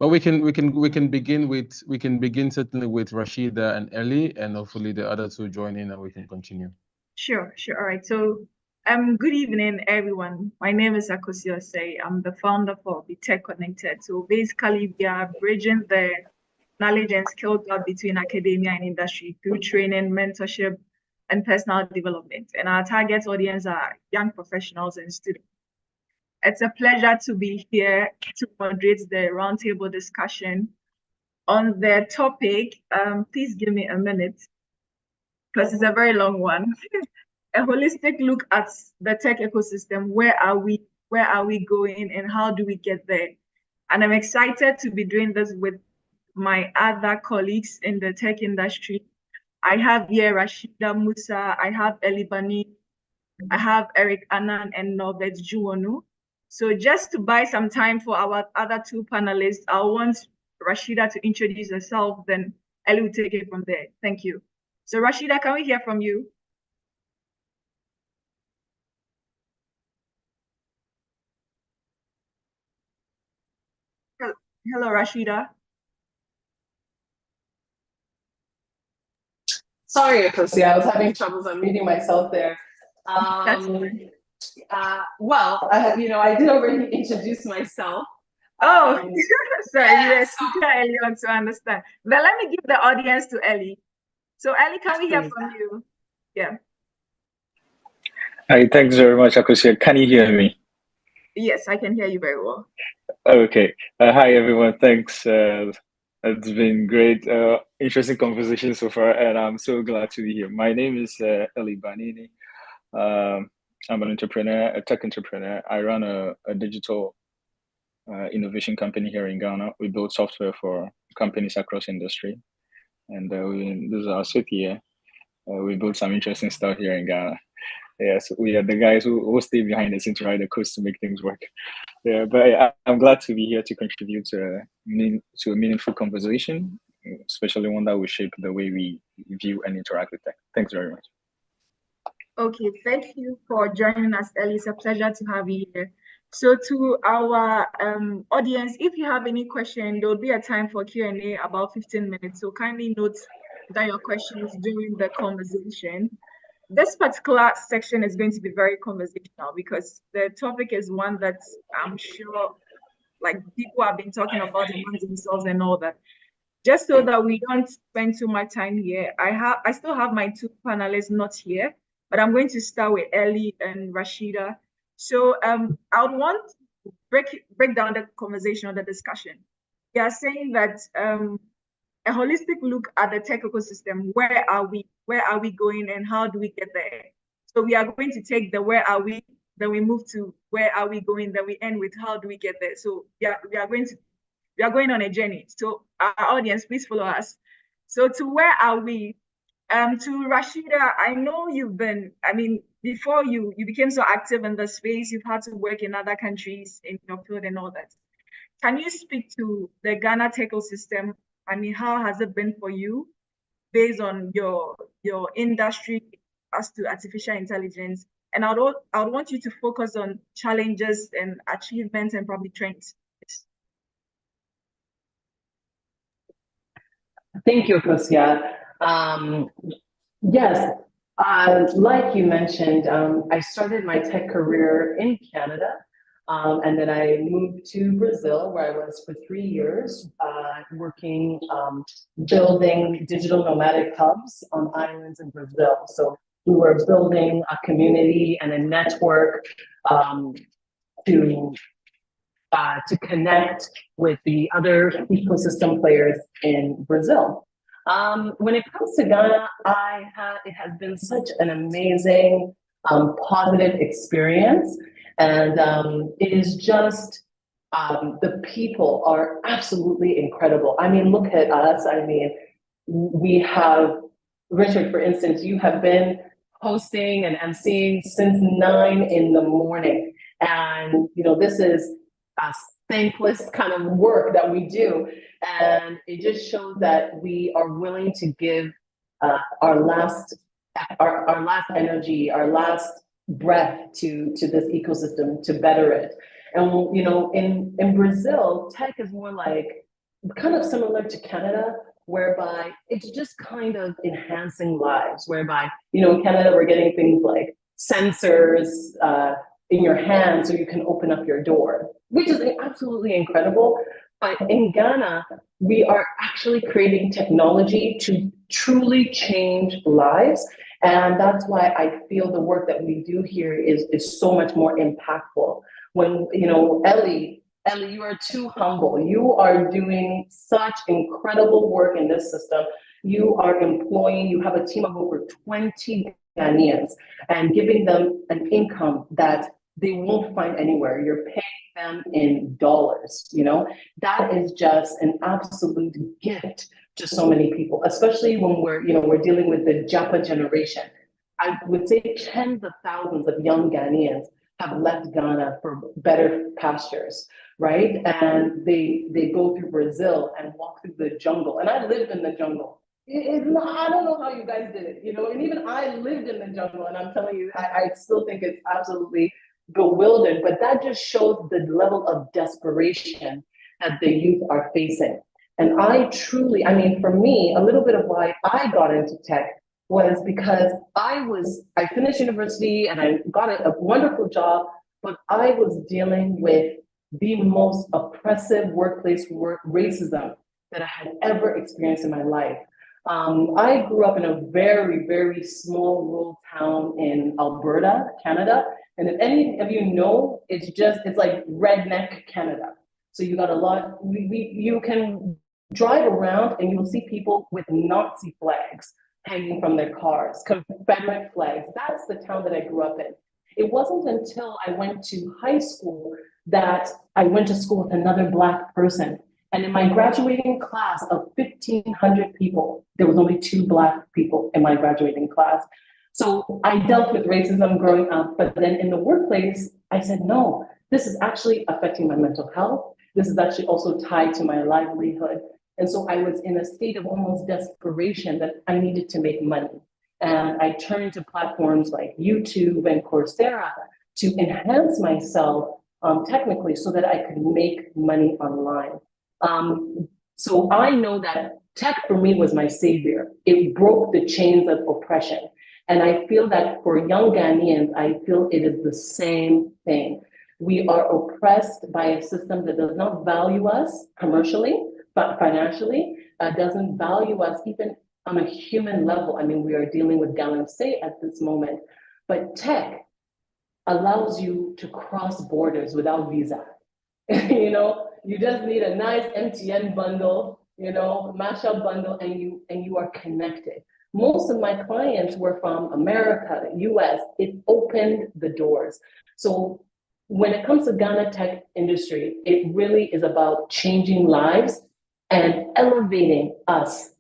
we can begin certainly with Rashida and Ellie, and hopefully the other two join in and we can continue. Sure. All right. So good evening, everyone. My name is Akosia Osei. I'm the founder for the TEJONNECT. So basically, we are bridging the knowledge and skill gap between academia and industry through training, mentorship, and personal development. And our target audience are young professionals and students. It's a pleasure to be here to moderate the roundtable discussion on the topic. Please give me a minute because it's a very long one. A holistic look at the tech ecosystem. Where are we going, and how do we get there? And I'm excited to be doing this with my other colleagues in the tech industry. I have here Rashida Musa, I have Eli Bani, I have Eric Annan and Norbert Juwonu. So just to buy some time for our other two panelists, I want Rashida to introduce herself, then Eli will take it from there. Thank you. So Rashida, can we hear from you? Hello, Rashida. Sorry, Akosia, I was having troubles unmuting myself there. Well, I did already introduce myself. Sorry, yes, Ellie wants to understand. But let me give the audience to Ellie. So Ellie, can we hear from you? Yeah. Hi, thanks very much, Akosia. Can you hear me? Yes, I can hear you very well. Okay. Hi, everyone. Thanks. It's been great, interesting conversation so far, and I'm so glad to be here. My name is Eli Banini. I'm an entrepreneur, a tech entrepreneur. I run a digital innovation company here in Ghana. We build software for companies across industry, and this is our city here. We built some interesting stuff here in Ghana. Yes, we are the guys who stay behind the scenes to write the codes to make things work. Yeah, but I'm glad to be here to contribute to a meaningful conversation, especially one that will shape the way we view and interact with tech. Thanks very much. Okay, thank you for joining us, Ellie. It's a pleasure to have you here. So to our audience, if you have any question, there will be a time for Q&A about 15 minutes. So kindly note down your questions during the conversation. This particular section is going to be very conversational because the topic is one that I'm sure like people have been talking about among themselves and all that. Just so that we don't spend too much time here, I still have my two panelists not here, but I'm going to start with Ellie and Rashida. So I would want to break down the conversation or the discussion. We are saying that a holistic look at the tech ecosystem. Where are we? Where are we going? And how do we get there? So we are going to take the where are we, then we move to where are we going, then we end with how do we get there. So we are going on a journey. So our audience, please follow us. So to where are we? To Rashida, I know you've been, before you became so active in the space, you've had to work in other countries in your field and all that. Can you speak to the Ghana tech ecosystem? How has it been for you based on your industry as to artificial intelligence? And I would want you to focus on challenges and achievements and probably trends. Thank you, Kosia. Yes, like you mentioned, I started my tech career in Canada, and then I moved to Brazil, where I was for 3 years, working, building digital nomadic hubs on islands in Brazil. So we were building a community and a network to connect with the other ecosystem players in Brazil. When it comes to Ghana, it has been such an amazing, positive experience. And it is just, the people are absolutely incredible. Look at us. We have, Richard, for instance, you have been hosting and emceeing since 9 in the morning. And, this is a thankless kind of work that we do. And it just shows that we are willing to give our last energy, our last breath to this ecosystem to better it. And, in Brazil, tech is more like kind of similar to Canada, whereby it's just kind of enhancing lives, whereby, in Canada, we're getting things like sensors in your hand so you can open up your door, which is absolutely incredible. But in Ghana, we are actually creating technology to truly change lives. And that's why I feel the work that we do here is so much more impactful. When, Ellie, you are too humble. You are doing such incredible work in this system. You have a team of over 20 Ghanaians and giving them an income that they won't find anywhere. You're paying them in dollars, that is just an absolute gift to so many people, especially when we're dealing with the Japa generation. I would say tens of thousands of young Ghanaians have left Ghana for better pastures, right? And they go through Brazil and walk through the jungle. And I lived in the jungle. I don't know how you guys did it, and even I lived in the jungle, and I'm telling you, I still think it's absolutely bewildered, but that just shows the level of desperation that the youth are facing. And I truly, for me, a little bit of why I got into tech was because I finished university and I got a wonderful job, but I was dealing with the most oppressive workplace racism that I had ever experienced in my life. I grew up in a very, very small rural town in Alberta, Canada. And if any of you know, it's like redneck Canada. So you got a lot, you can drive around and you'll see people with Nazi flags hanging from their cars, Confederate flags. That's the town that I grew up in. It wasn't until I went to high school that I went to school with another Black person. And in my graduating class of 1,500 people, there was only 2 Black people in my graduating class. So I dealt with racism growing up, but then in the workplace, I said, no, this is actually affecting my mental health. This is actually also tied to my livelihood. And so I was in a state of almost desperation that I needed to make money. And I turned to platforms like YouTube and Coursera to enhance myself technically so that I could make money online. So I know that tech for me was my savior. It broke the chains of oppression. And I feel that for young Ghanaians, I feel it is the same thing. We are oppressed by a system that does not value us commercially, but financially, doesn't value us even on a human level. I mean, we are dealing with Galamsey at this moment, but tech allows you to cross borders without visa. You know, you just need a nice MTN bundle, you know, mashup bundle, and you are connected. Most of my clients were from America, US. It opened the doors. So when it comes to Ghana tech industry, it really is about changing lives and elevating us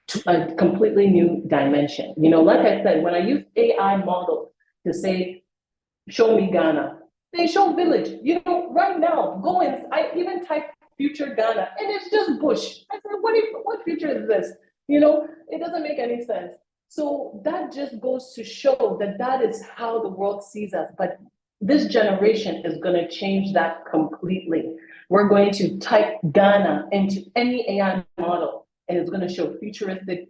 to a completely new dimension. You know, like I said, when I use AI models to say, show me Ghana, they show village. You know, right now, go in, I even type future Ghana, and it's just bush. I said, what future is this? You know, it doesn't make any sense. So that just goes to show that that is how the world sees us. But this generation is going to change that completely. We're going to type Ghana into any AI model, and it's going to show futuristic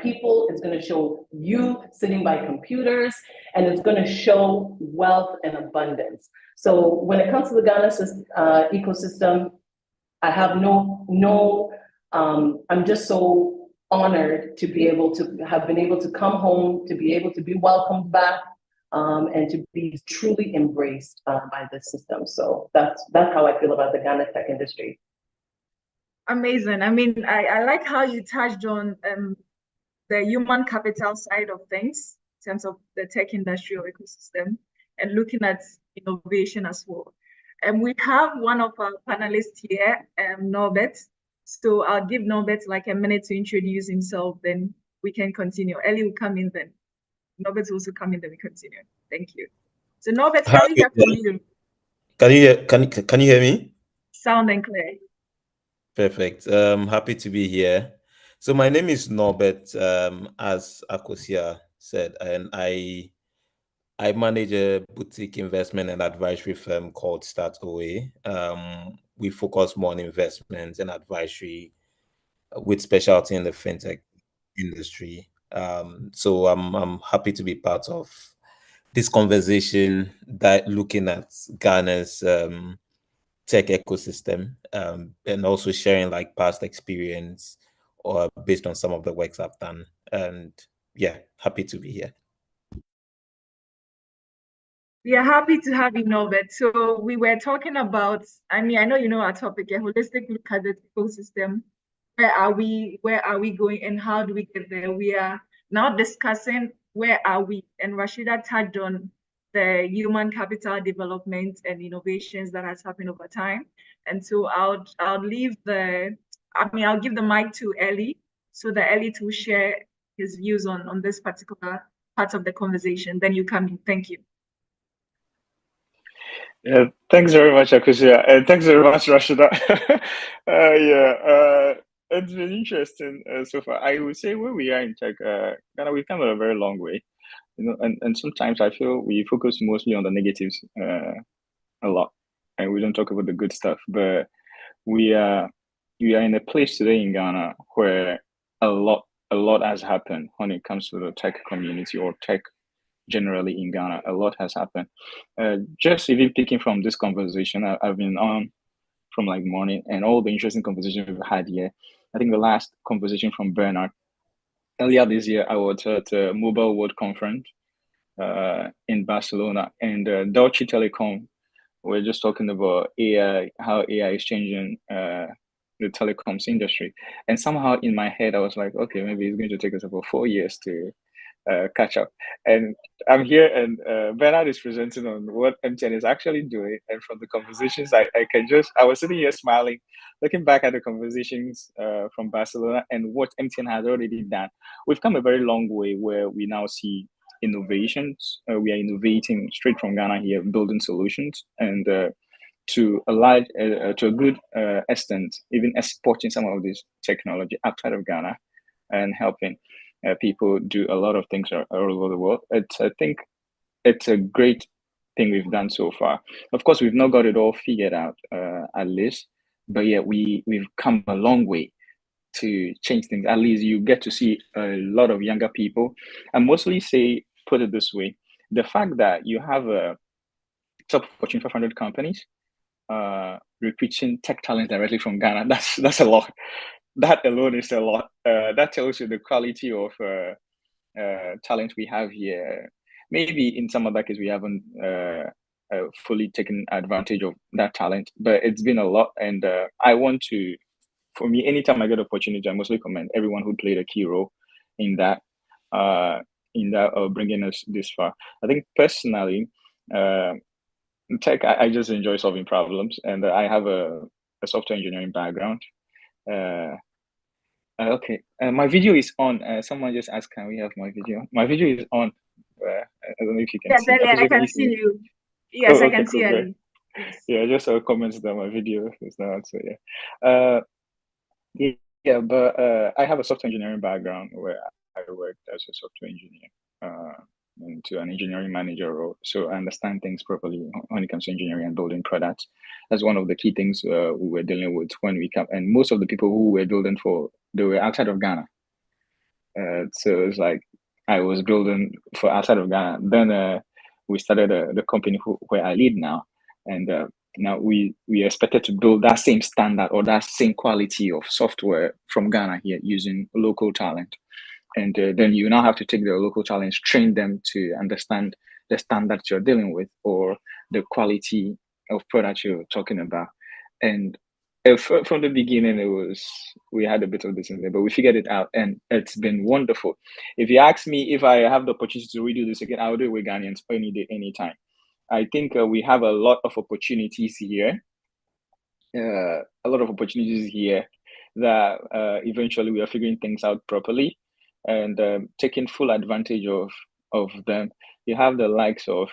people, it's going to show youth sitting by computers, and it's going to show wealth and abundance. So when it comes to the Ghana ecosystem, I have I'm just so honored to be able to have been able to come home, to be able to be welcomed back, and to be truly embraced by the system. So that's how I feel about the Ghana tech industry. Amazing. I mean, I like how you touched on the human capital side of things in terms of the tech industrial ecosystem and looking at innovation as well. And we have one of our panelists here, Norbert. So I'll give Norbert like a minute to introduce himself, then we can continue. Ellie will come in then. Norbert will also come in, then we continue. Thank you. So Norbert, can we hear from you? Can you hear me? Sound and clear. Perfect. Happy to be here. So my name is Norbert, as Akosia said, and I manage a boutique investment and advisory firm called Start OA. We focus more on investments and advisory with specialty in the fintech industry. So I'm happy to be part of this conversation that looking at Ghana's tech ecosystem, and also sharing like past experience or based on some of the works I've done. And yeah, happy to be here. We are happy to have you, Norbert. So we were talking about, I mean, I know you know our topic, a holistic look at the ecosystem. Where are we going and how do we get there? We are now discussing where are we, and Rashida touched on the human capital development and innovations that has happened over time. And so I'll give the mic to Ellie so that Ellie to share his views on this particular part of the conversation. Then you come in. Thank you. Yeah, thanks very much, Akosia, and thanks very much, Rashida. It's been interesting so far. I would say where we are in tech, Ghana, we've come a very long way, you know, and sometimes I feel we focus mostly on the negatives a lot, and we don't talk about the good stuff. But we are in a place today in Ghana where a lot has happened when it comes to the tech community or tech generally in Ghana. A lot has happened. Just even picking from this conversation, I've been on from like morning and all the interesting conversations we've had here. I think the last conversation from Bernard earlier this year, I was at a Mobile World Conference in Barcelona, and Deutsche Telekom. We're just talking about AI, how AI is changing the telecoms industry. And somehow in my head, I was like, okay, maybe it's going to take us about 4 years to catch up. And I'm here, and Bernard is presenting on what MTN is actually doing. And from the conversations, I was sitting here smiling, looking back at the conversations from Barcelona and what MTN has already done. We've come a very long way where we now see innovations. We are innovating straight from Ghana here, building solutions, and to a good extent, even exporting some of this technology outside of Ghana and helping. people do a lot of things all over the world. I think it's a great thing we've done so far. Of course, we've not got it all figured out, at least, but yeah, we've come a long way to change things. At least you get to see a lot of younger people. I mostly put it this way: the fact that you have a top Fortune 500 companies recruiting tech talent directly from Ghana, that's a lot. That alone is a lot. That tells you the quality of talent we have here. Maybe in some other cases we haven't fully taken advantage of that talent, but it's been a lot. And I want to, for me, anytime I get opportunity, I mostly commend everyone who played a key role in that, bringing us this far. I think personally, tech, I just enjoy solving problems, and I have a software engineering background. Okay, my video is on. Someone just asked, can we have my video? My video is on. I don't know if you can Yes, see. Ellie, I can see you. Yes, I can see cool, Ellie. Yes. Yeah, I just saw comments that my video is not. So yeah. But I have a software engineering background where I worked as a software engineer into an engineering manager role. So I understand things properly when it comes to engineering and building products. That's one of the key things we were dealing with when we come. And most of the people who we're building for, they were outside of Ghana. So it's like I was building for outside of Ghana. Then we started the company where I lead now. And now we expected to build that same standard or that same quality of software from Ghana here using local talent. And then you now have to take the local challenge, train them to understand the standards you're dealing with or the quality of product you're talking about. And from the beginning, we had a bit of this in there, but we figured it out, and it's been wonderful. If you ask me if I have the opportunity to redo this again, I will do it with Ghanaians any day, anytime. I think we have a lot of opportunities here. A lot of opportunities here that eventually we are figuring things out properly and taking full advantage of them. You have the likes of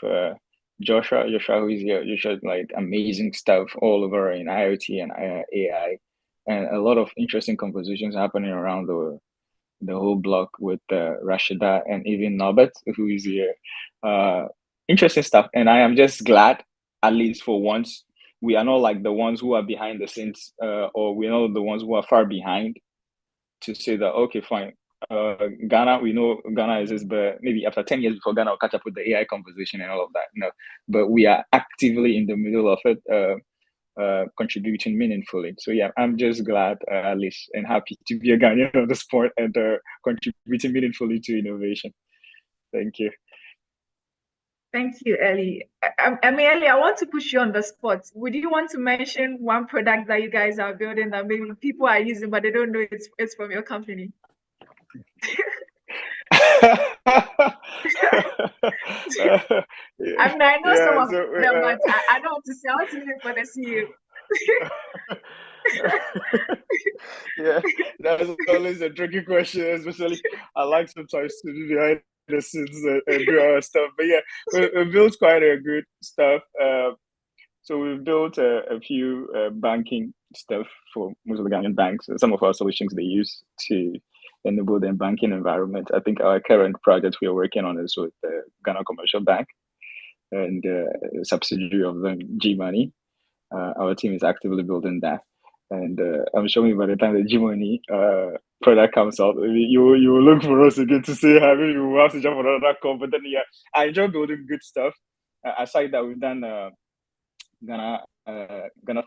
Joshua who is here. Joshua, like amazing stuff all over in IoT and AI, and a lot of interesting conversations happening around the whole block with Rashida and even Norbert, who is here. Interesting stuff, and I am just glad, at least for once, we are not like the ones who are behind the scenes, or we're not the ones who are far behind to say that, okay, fine, Ghana, we know Ghana exists, but maybe after 10 years before Ghana will catch up with the AI conversation and all of that. No, but we are actively in the middle of it, contributing meaningfully. So yeah, I'm just glad, at least, and happy to be a Ghanaian on the sport and contributing meaningfully to innovation. Thank you. Thank you, Ellie. I mean, Ellie, I want to push you on the spot. Would you want to mention one product that you guys are building that maybe people are using, but they don't know it's from your company? I mean, I know some of them, but I don't want to say. I want to leave it for the CEO. Yeah, that's always a tricky question, especially I like sometimes to be behind the scenes and do our stuff. But yeah, we built quite a good stuff. So we've built a few banking stuff for most of the Ghanaian banks. Some of our solutions they use to enable their banking environment. I think our current project we are working on is with the Ghana Commercial Bank and a subsidiary of them, G-Money. Our team is actively building that. And I'm sure by the time the G-Money product comes out, you will look for us again to say, I mean, you will have to jump on another call. But then, yeah, I enjoy building good stuff. Aside that, we've done Ghana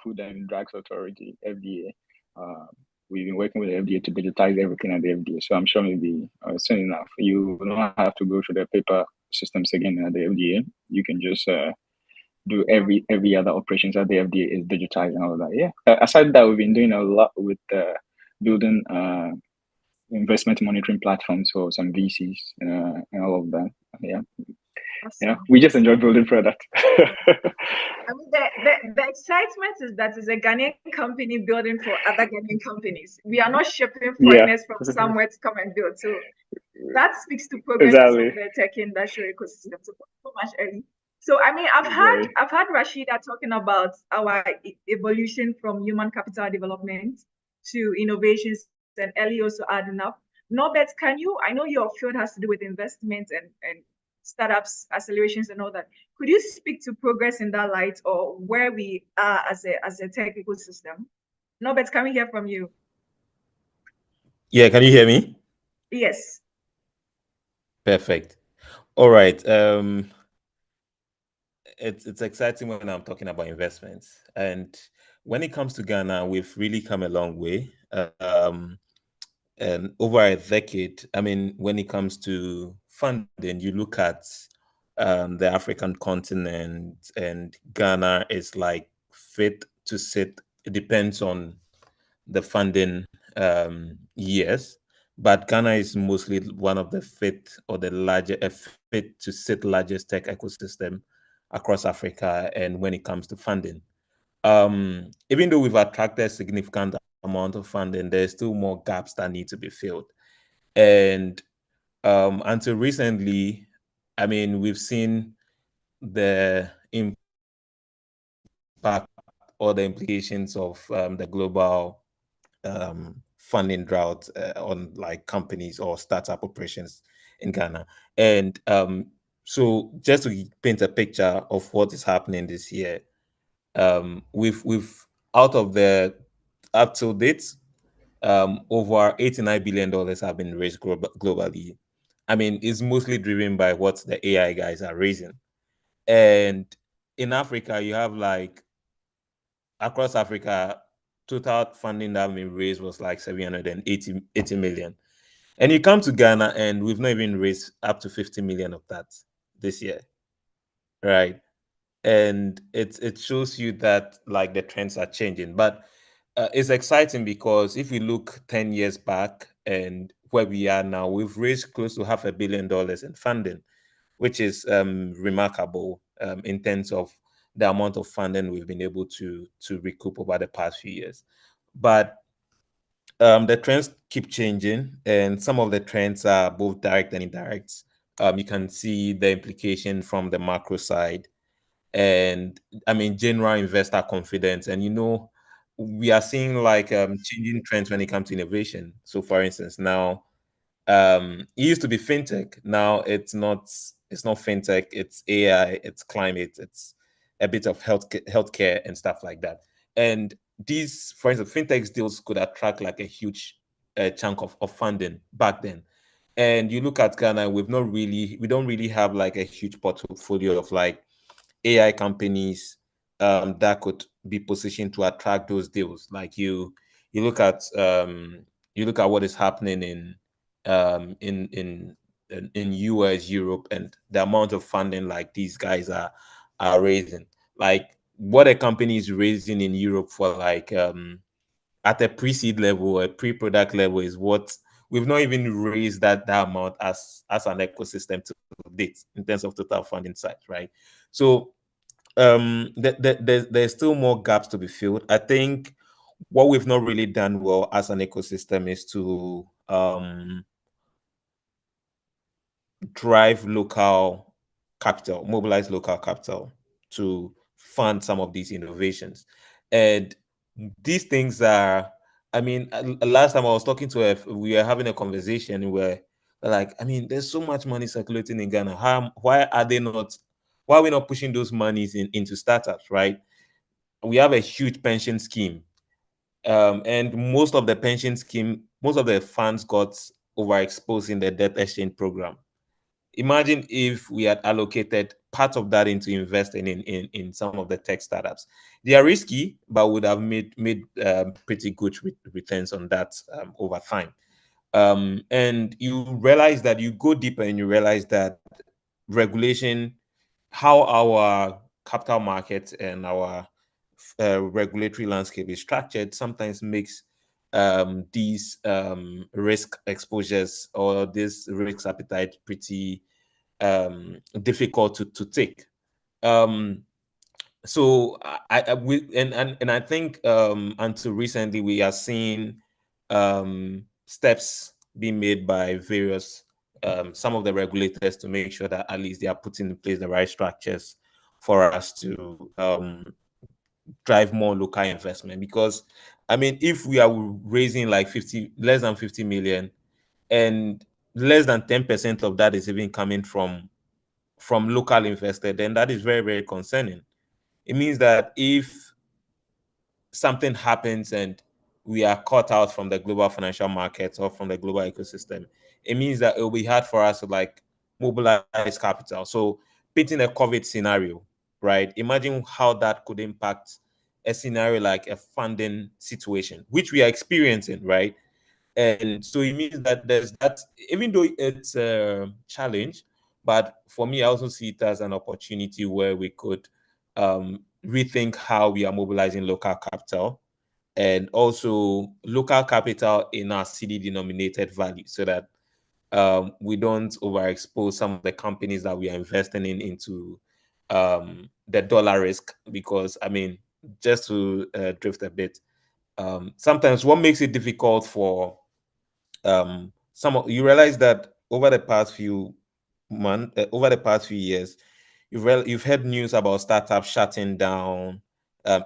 Food and Drugs Authority, FDA. We've been working with the FDA to digitize everything at the FDA. So I'm sure maybe soon enough, you will not have to go through the paper systems again at the FDA. You can just do every other operations at the FDA is digitized and all of that. Yeah. Aside that, we've been doing a lot with building investment monitoring platforms for some VCs and all of that. Yeah. Awesome. Yeah. We just enjoy building product. I mean, the excitement is that it's a Ghanaian company building for other Ghanaian companies. We are not shipping foreigners from somewhere to come and build. So that speaks to progress of the tech industry ecosystem. So much, Ellie. So I mean, I've had Rashida talking about our evolution from human capital development to innovations, and Ellie also adding up. Norbert, I know your field has to do with investments and startups, accelerations and all that. Could you speak to progress in that light, or where we are as a tech ecosystem? Norbert, can we hear from you? Yeah, can you hear me? Yes. Perfect. All right. It's exciting when I'm talking about investments. And when it comes to Ghana, we've really come a long way. And over a decade, I mean, when it comes to funding, you look at the African continent, and Ghana is like fit to sit. It depends on the funding years, but Ghana is mostly one of the fit or the larger fit to sit largest tech ecosystem across Africa. And when it comes to funding, even though we've attracted significant amount of funding, there's still more gaps that need to be filled. And until recently, I mean, we've seen the impact or the implications of the global funding drought on like companies or startup operations in Ghana. And so just to paint a picture of what is happening this year, we've out of the up to date, over $89 billion have been raised globally. I mean, it's mostly driven by what the AI guys are raising. And in Africa, you have like across Africa, total funding that been raised was like 780 million. And you come to Ghana and we've not even raised up to 50 million of that this year. Right. And it shows you that like the trends are changing. But it's exciting because if we look 10 years back and where we are now, we've raised close to $500 million in funding, which is remarkable in terms of the amount of funding we've been able to recoup over the past few years. But the trends keep changing, and some of the trends are both direct and indirect. You can see the implication from the macro side, and I mean general investor confidence. And we are seeing like changing trends when it comes to innovation. So, for instance, now it used to be fintech. Now it's not fintech, it's AI, it's climate, it's a bit of healthcare and stuff like that. And these, for instance, fintech deals could attract like a huge chunk of funding back then. And you look at Ghana, we don't really have like a huge portfolio of like AI companies that could be positioned to attract those deals. Like you look at what is happening in US, Europe, and the amount of funding like these guys are raising. Like what a company is raising in Europe for like at a pre-seed level, a pre-product level, is what we've not even raised that amount as an ecosystem to date in terms of total funding size, right? So there's still more gaps to be filled. I think what we've not really done well as an ecosystem is to drive local capital, mobilize local capital to fund some of these innovations. And these things are, I mean, last time I was talking to we were having a conversation where like, I mean, there's so much money circulating in Ghana. Why are we not pushing those monies into startups, right? We have a huge pension scheme. And most of the funds got overexposed in the debt exchange program. Imagine if we had allocated part of that into investing in some of the tech startups. They are risky, but would have made pretty good returns on that over time. And you realize that you go deeper and you realize that regulation, how our capital market and our regulatory landscape is structured, sometimes makes these risk exposures or this risk appetite pretty difficult to take. So I think until recently we are seeing steps being made by various some of the regulators to make sure that at least they are putting in place the right structures for us to drive more local investment. Because I mean, if we are raising like less than 50 million, and less than 10% of that is even coming from local investors, then that is very, very concerning. It means that if something happens and we are cut out from the global financial markets or from the global ecosystem, it means that it will be hard for us to like mobilize capital. So painting a COVID scenario, right? Imagine how that could impact a scenario like a funding situation, which we are experiencing, right? And so it means that there's that, even though it's a challenge, but for me, I also see it as an opportunity where we could rethink how we are mobilizing local capital and also local capital in our city denominated value so that we don't overexpose some of the companies that we are investing in into the dollar risk. Because, I mean, just to drift a bit, sometimes what makes it difficult for you realize that over the past few over the past few years, you've heard news about startups shutting down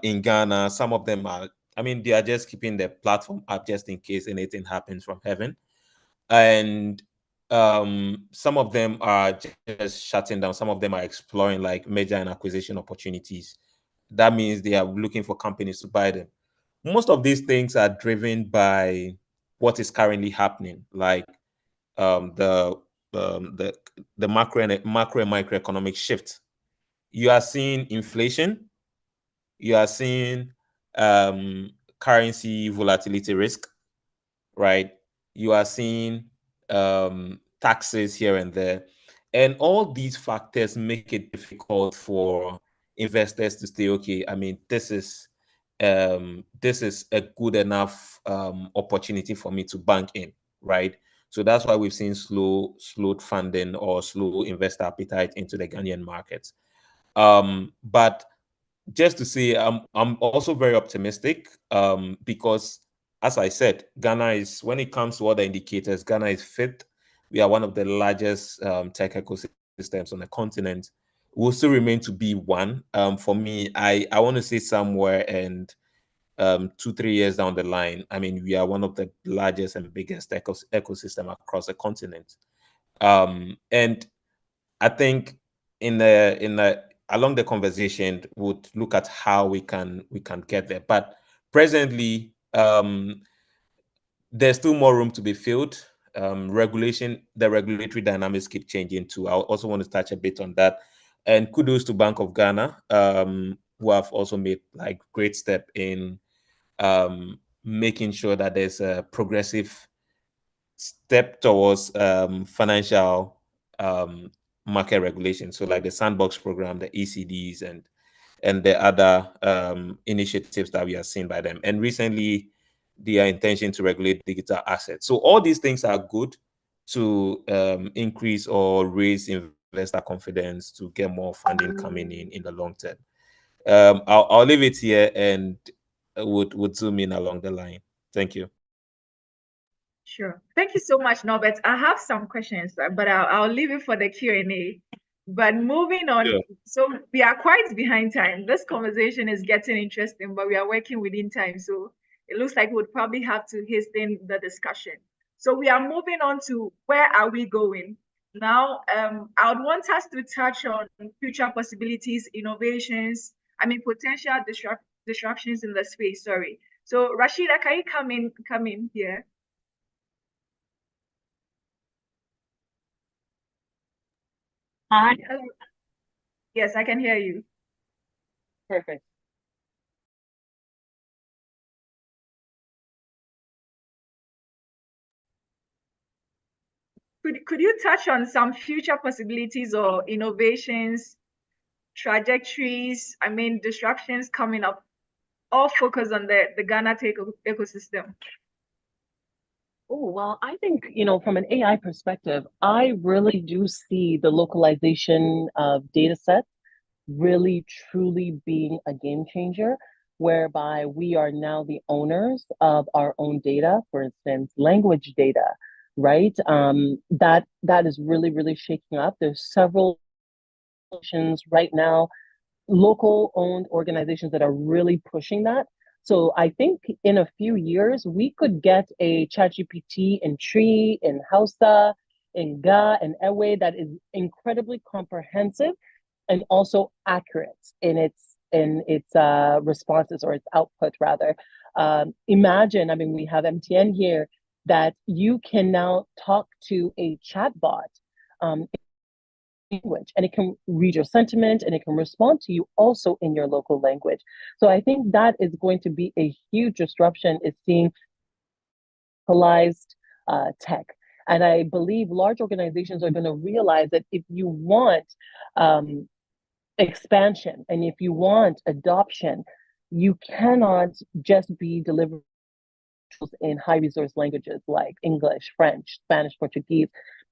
in Ghana. Some of them are, I mean, they are just keeping their platform up just in case anything happens from heaven, and some of them are just shutting down. Some of them are exploring like merger and acquisition opportunities. That means they are looking for companies to buy them. Most of these things are driven by what is currently happening, like the macro and microeconomic shift. You are seeing inflation. You are seeing currency volatility risk, right? You are seeing taxes here and there, and all these factors make it difficult for investors to say, okay, I mean, this is a good enough opportunity for me to bank in, right? So that's why we've seen slowed funding or slow investor appetite into the Ghanaian market. But just to say, I'm also very optimistic because, as I said, Ghana is, when it comes to other indicators, Ghana is fifth. We are one of the largest tech ecosystems on the continent. We'll still remain to be one. For me, I want to say somewhere and 2-3 years down the line, I mean, we are one of the largest and biggest ecosystem across the continent. And I think along the conversation, would look at how we can get there. But presently, there's still more room to be filled. The regulatory dynamics keep changing too. I also want to touch a bit on that. And kudos to Bank of Ghana, who have also made like great step in making sure that there's a progressive step towards financial market regulation. So like the sandbox program, the ECDs, and the other initiatives that we are seeing by them. And recently, their intention to regulate digital assets. So all these things are good to increase or raise investor confidence to get more funding coming in the long term. I'll leave it here and would zoom in along the line. Thank you. Sure. Thank you so much, Norbert. I have some questions, but I'll leave it for the Q&A. But moving on, Sure. So we are quite behind time. This conversation is getting interesting, but we are working within time. So it looks like we'd probably have to hasten the discussion. So we are moving on to where are we going? Now, I would want us to touch on future possibilities, innovations, potential disruptions in the space, sorry. So Rashida, can you come in here? Hi. Hello. Yes, I can hear you. Perfect. Could you touch on some future possibilities or innovations, trajectories, disruptions coming up, all focused on the Ghana tech ecosystem? Oh, well, I think, from an AI perspective, I really do see the localization of data sets really truly being a game changer, whereby we are now the owners of our own data, for instance, language data, right? That is really, really shaking up. There's several right now, local owned organizations that are really pushing that. So I think in a few years, we could get a ChatGPT in Tree, in Hausa, in Ga, and Ewe that is incredibly comprehensive and also accurate in its responses, or its output rather. Imagine, I mean, we have MTN here, that you can now talk to a chatbot language, and it can read your sentiment, and it can respond to you also in your local language. So I think that is going to be a huge disruption, is seeing localized tech. And I believe large organizations are going to realize that if you want expansion and if you want adoption, you cannot just be delivering in high resource languages like English, French, Spanish, Portuguese.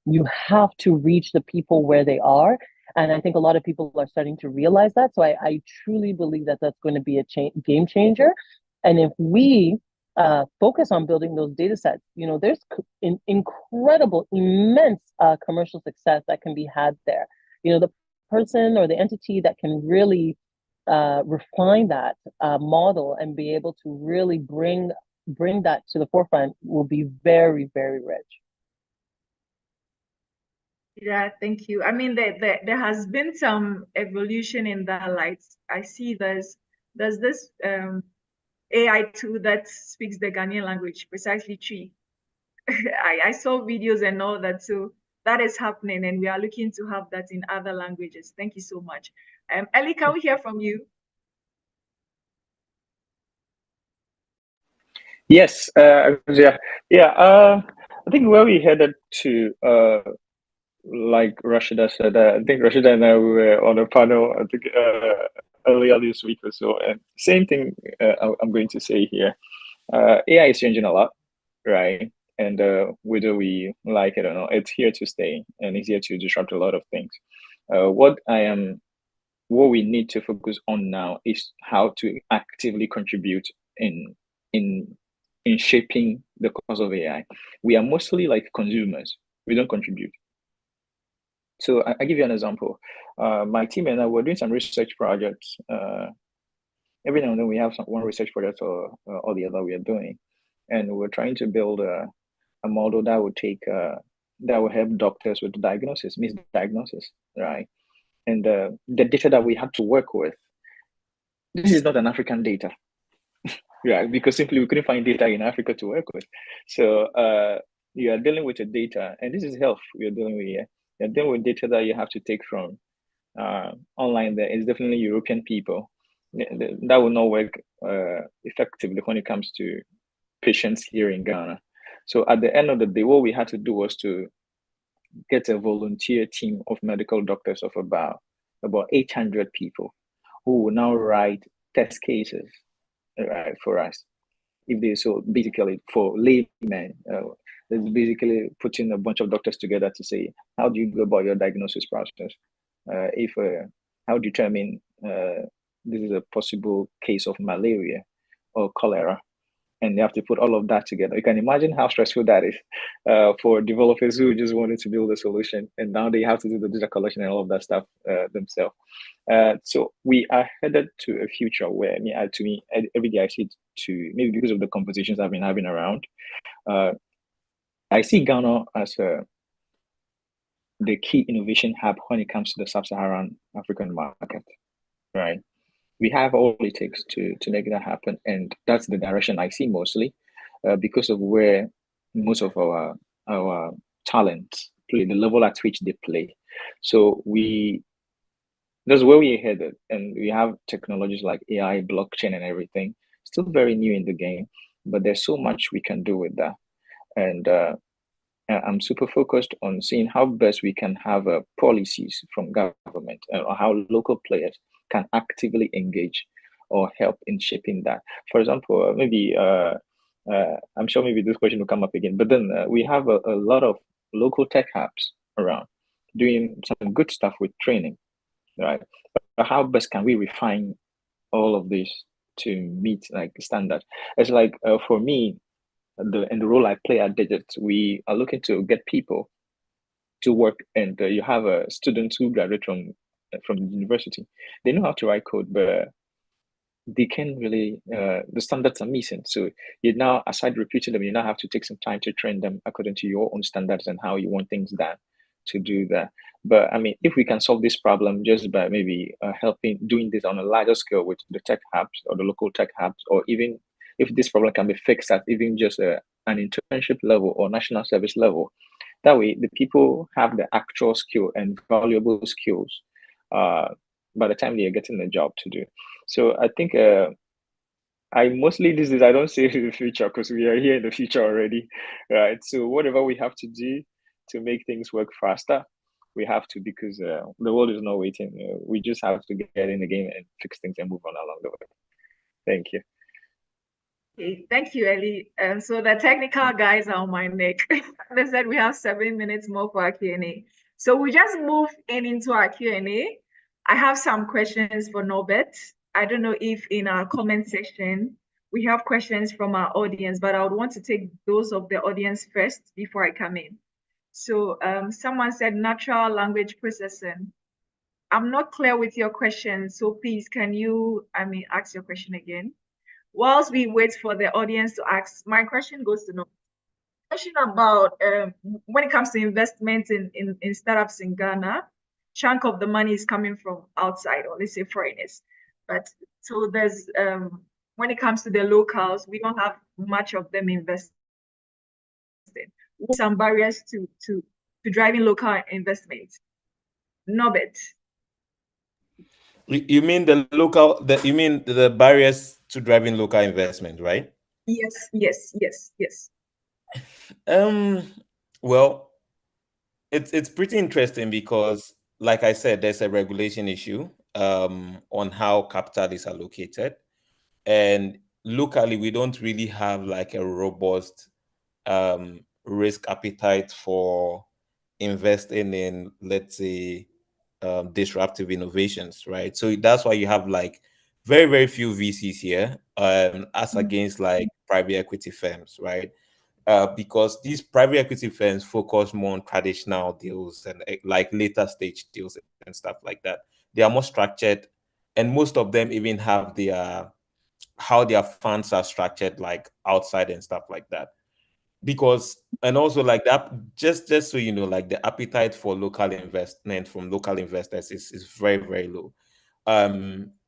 You have to reach the people where they are. And I think a lot of people are starting to realize that. So I truly believe that that's going to be a game changer. And if we focus on building those data sets, there's incredible, immense commercial success that can be had there. The person or the entity that can really refine that model and be able to really bring that to the forefront will be very, very rich. Yeah, thank you. I mean, there has been some evolution in that light. I see there's this AI tool that speaks the Ghanaian language, precisely Tree. I saw videos and all that, so that is happening, and we are looking to have that in other languages. Thank you so much. Ellie, can we hear from you? Yes, yeah. I think where we headed to, like Rashida said, I think Rashida and I were on a panel, I think earlier this week or so, and same thing I'm going to say here. AI is changing a lot, right? And whether we like it or not, it's here to stay, and it's here to disrupt a lot of things. What we need to focus on now is how to actively contribute in shaping the cause of AI. We are mostly like consumers. We don't contribute. So I give you an example. My team and I were doing some research projects. Every now and then we have one research project or the other we are doing, and we're trying to build a model that would take that will help doctors with misdiagnosis, right? And the data that we had to work with, this is not an African data, right? Because simply we couldn't find data in Africa to work with. So you are dealing with the data, and this is health we are dealing with here. You're dealing with data that you have to take from online. There is definitely European people. That will not work effectively when it comes to patients here in Ghana. So at the end of the day, what we had to do was to get a volunteer team of medical doctors of about 800 people who will now write test cases for us. So basically for laymen, it's basically putting a bunch of doctors together to say, how do you go about your diagnosis process? How determine this is a possible case of malaria or cholera, and they have to put all of that together. You can imagine how stressful that is for developers who just wanted to build a solution, and now they have to do the data collection and all of that stuff themselves. So we are headed to a future where, to me, every day I see it to, maybe because of the conversations I've been having around, I see Ghana as the key innovation hub when it comes to the sub-Saharan African market, right? We have all it takes to make that happen, and that's the direction I see mostly, because of where most of our talents play, the level at which they play. So that's where we're headed, and we have technologies like AI, blockchain, and everything. Still very new in the game, but there's so much we can do with that, and I'm super focused on seeing how best we can have policies from government or how local players can actively engage or help in shaping that. For example, maybe I'm sure maybe this question will come up again, but then we have a lot of local tech hubs around doing some good stuff with training, right? But how best can we refine all of this to meet like standards? It's like for me, in the role I play at Digits, we are looking to get people to work, and you have students who graduate from the university. They know how to write code, but they can really the standards are missing. So you now, aside repeating them, you now have to take some time to train them according to your own standards and how you want things done to do that. But I mean, if we can solve this problem just by maybe helping doing this on a larger scale with the tech hubs or the local tech hubs, or even if this problem can be fixed at even just an internship level or national service level, that way the people have the actual skill and valuable skills by the time they are getting a job to do. So I think I mostly this is I don't say in the future because we are here in the future already, right? So whatever we have to do to make things work faster, we have to, because the world is not waiting. We just have to get in the game and fix things and move on along the way. Thank you. Okay, thank you, Ellie. So the technical guys are on my neck. They said we have 7 minutes more for our Q&A. So we just move into our Q&A. I have some questions for Norbert. I don't know if in our comment section we have questions from our audience, but I would want to take those of the audience first before I come in. So someone said natural language processing. I'm not clear with your question, so please can you, ask your question again? Whilst we wait for the audience to ask, my question goes to Norbert. Question about when it comes to investment in startups in Ghana, chunk of the money is coming from outside, or let's say foreigners. But so there's when it comes to the locals, we don't have much of them invested. Some barriers to driving local investment. Norbert. You mean you mean the barriers to driving local investment, right? Yes. Well, it's pretty interesting because, like I said, there's a regulation issue on how capital is allocated, and locally we don't really have like a robust risk appetite for investing in, let's say, disruptive innovations, right? So that's why you have like very few VCs here, as against like private equity firms, right? Because these private equity firms focus more on traditional deals and like later stage deals and stuff like that. They are more structured, and most of them even have their how their funds are structured like outside and stuff like that. Because, and also like that, just so you know, like the appetite for local investment from local investors is very low.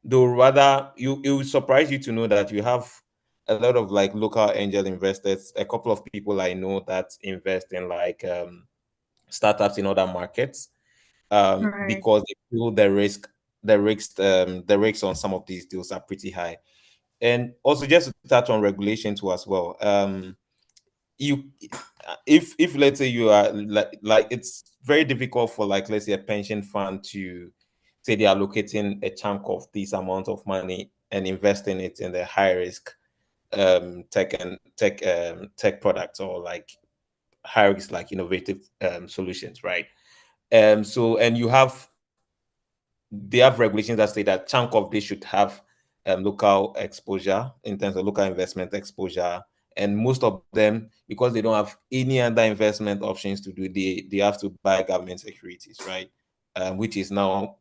Though rather it will surprise you to know that you have a lot of like local angel investors, a couple of people I know that invest in like startups in other markets, Right. because they feel the risks on some of these deals are pretty high. And also just to touch on regulation too as well. You if let's say you are like it's very difficult for like, let's say, a pension fund to say they are allocating a chunk of this amount of money and investing it in the high risk tech products, or like high risk like innovative solutions, right? So, and they have regulations that say that chunk of this should have local exposure in terms of local investment exposure. And most of them, because they don't have any other investment options to do, they have to buy government securities, right? Which is now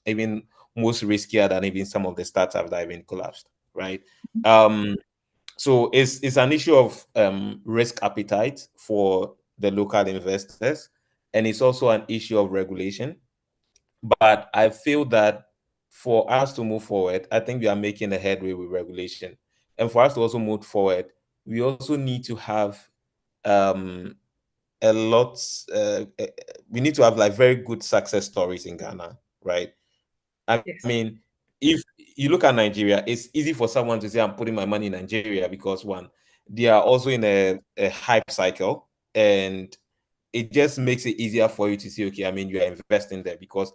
even most riskier than even some of the startups that have been collapsed, right? So it's an issue of risk appetite for the local investors, and it's also an issue of regulation. But I feel that for us to move forward, I think we are making a headway with regulation. And for us to also move forward, we also need to have a lot, we need to have like very good success stories in Ghana, right? I mean, if you look at Nigeria, it's easy for someone to say, I'm putting my money in Nigeria because, one, they are also in a hype cycle, and it just makes it easier for you to say, okay, I mean, you are investing there because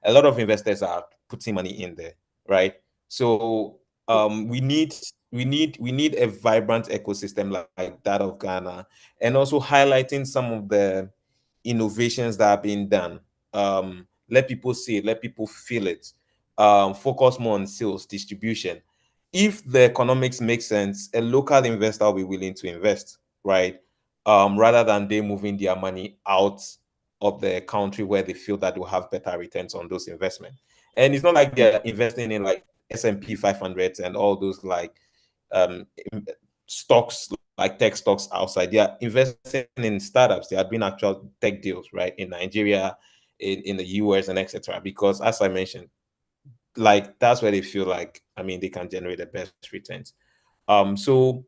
a lot of investors are putting money in there, right? So we need a vibrant ecosystem like that of Ghana, and also highlighting some of the innovations that are being done. Let people see it, let people feel it. Focus more on sales, distribution. If the economics make sense, a local investor will be willing to invest, right? Rather than they moving their money out of the country where they feel that will have better returns on those investments. And it's not like they're investing in like S&P 500 and all those like stocks, like tech stocks outside. They are investing in startups. They are doing actual tech deals, right, in Nigeria, in the US, and etc. Because as I mentioned, like that's where they feel like, I mean, they can generate the best returns. So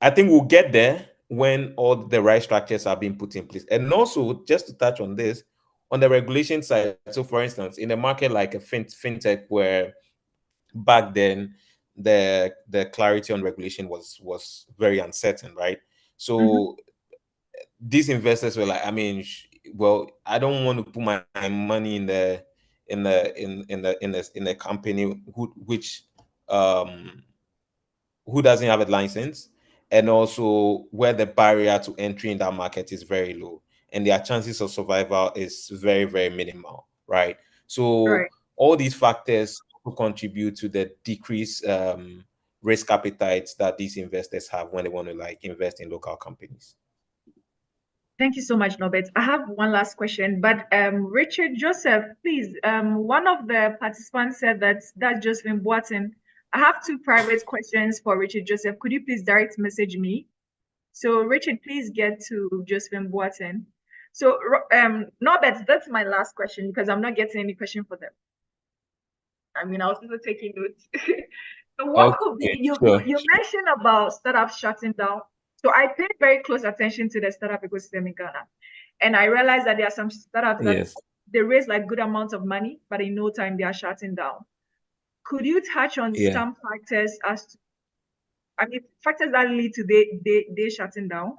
I think we'll get there when all the right structures are being put in place. And also, just to touch on this, on the regulation side, so for instance, in a market like a fintech, where back then the clarity on regulation was very uncertain, right? So these investors were like, I mean, well, I don't want to put my money in the company who doesn't have a license, and also where the barrier to entry in that market is very low and their chances of survival is very, very minimal, right? So Right. all these factors contribute to the decreased risk appetite that these investors have when they want to like invest in local companies. Thank you so much, Norbert. I have one last question, but Richard Joseph, please. One of the participants said that's Josephine Boatin. I have two private questions for Richard Joseph. Could you please direct message me? So Richard, please get to Josephine Boatin. So Norbert, that's my last question because I'm not getting any question for them. I mean, I was also taking notes. So what could be, you mentioned about startups shutting down. So I paid very close attention to the startup ecosystem in Ghana. And I realized that there are some startups that they raise like good amounts of money, but in no time they are shutting down. Could you touch on some factors factors that lead to they shutting down?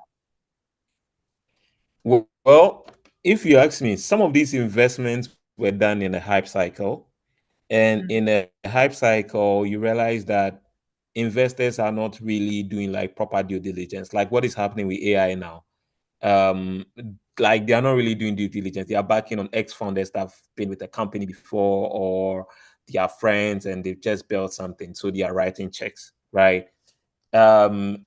Well, if you ask me, some of these investments were done in a hype cycle. And in a hype cycle, you realize that investors are not really doing like proper due diligence. Like what is happening with AI now? Like they are not really doing due diligence. They are backing on ex-founders that have been with the company before, or they are friends and they've just built something. So they are writing checks, right? And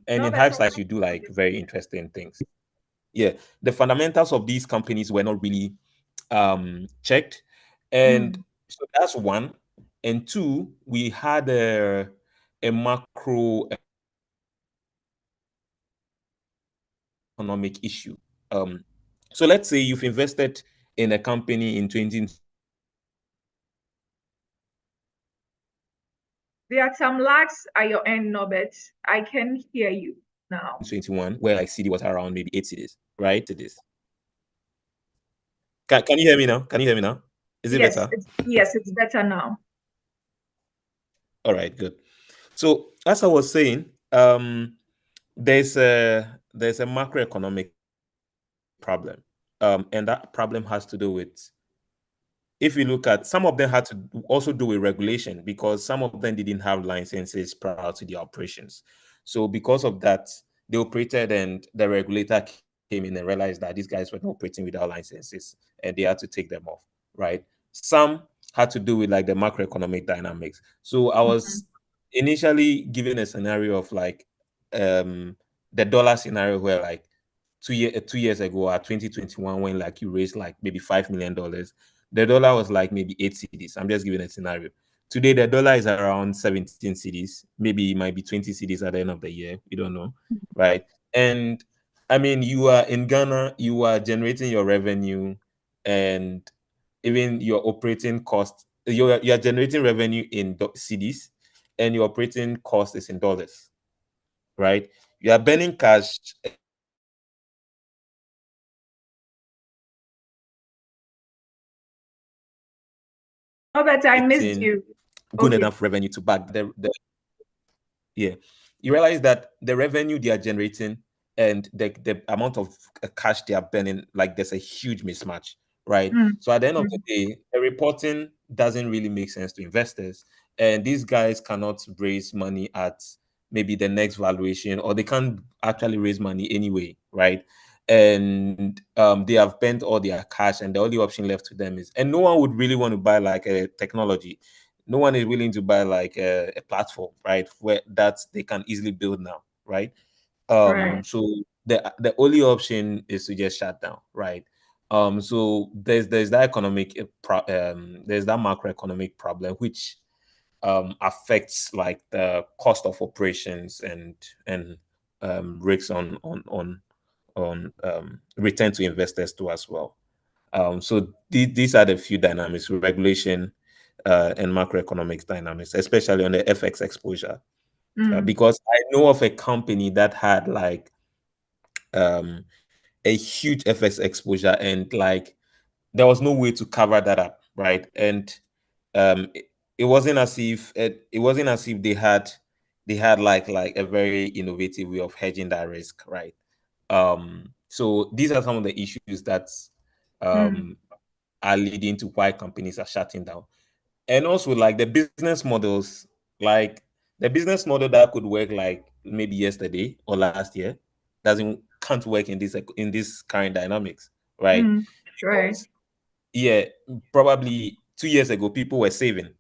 in hype cycles, you do like very interesting things. Yeah, the fundamentals of these companies were not really checked, and so that's one. And two, we had a macro economic issue. So let's say you've invested in a company in 20. There are some lags at your end, Norbert. I can hear you now. 21, where like CD was around maybe 8 cities, right? It is. Can you hear me now? Can you hear me now? Is it better? Yes, it's better now. All right, good. So as I was saying, there's a macroeconomic problem, and that problem has to do with, if you look at, some of them had to also do with regulation, because some of them didn't have licenses prior to the operations. So because of that, they operated and the regulator came in and realized that these guys were not operating without licenses and they had to take them off, right? Some had to do with like the macroeconomic dynamics. So I was initially given a scenario of like the dollar scenario, where like 2 years ago at 2021, when like you raised like maybe $5 million, the dollar was like maybe 8 cedis. I'm just giving a scenario. Today, the dollar is around 17 cedis. Maybe it might be 20 cedis at the end of the year. We don't know, right? And I mean, you are in Ghana, you are generating your revenue, and even your operating cost. You are generating revenue in cedis, and your operating cost is in dollars, right? You are burning cash. Norbert, I missed you. Good enough revenue to back you realize that the revenue they are generating and the amount of cash they are burning, like there's a huge mismatch, right? So at the end of the day, the reporting doesn't really make sense to investors, and these guys cannot raise money at maybe the next valuation, or they can't actually raise money anyway, right? And they have spent all their cash, and the only option left to them is, and no one would really want to buy like a technology. No one is willing to buy like a platform, right, where that they can easily build now, right? So the only option is to just shut down, right? So there's that economic there's that macroeconomic problem which affects like the cost of operations and risks on return to investors too as well. So these are the few dynamics: regulation and macroeconomic dynamics, especially on the FX exposure. Because I know of a company that had like a huge FX exposure, and like there was no way to cover that up, right? And it wasn't as if they had like a very innovative way of hedging that risk, right? So these are some of the issues that are leading to why companies are shutting down. And also like the business models, like the business model that could work like maybe yesterday or last year can't work in this current dynamics, right? Right. Yeah, probably 2 years ago people were saving,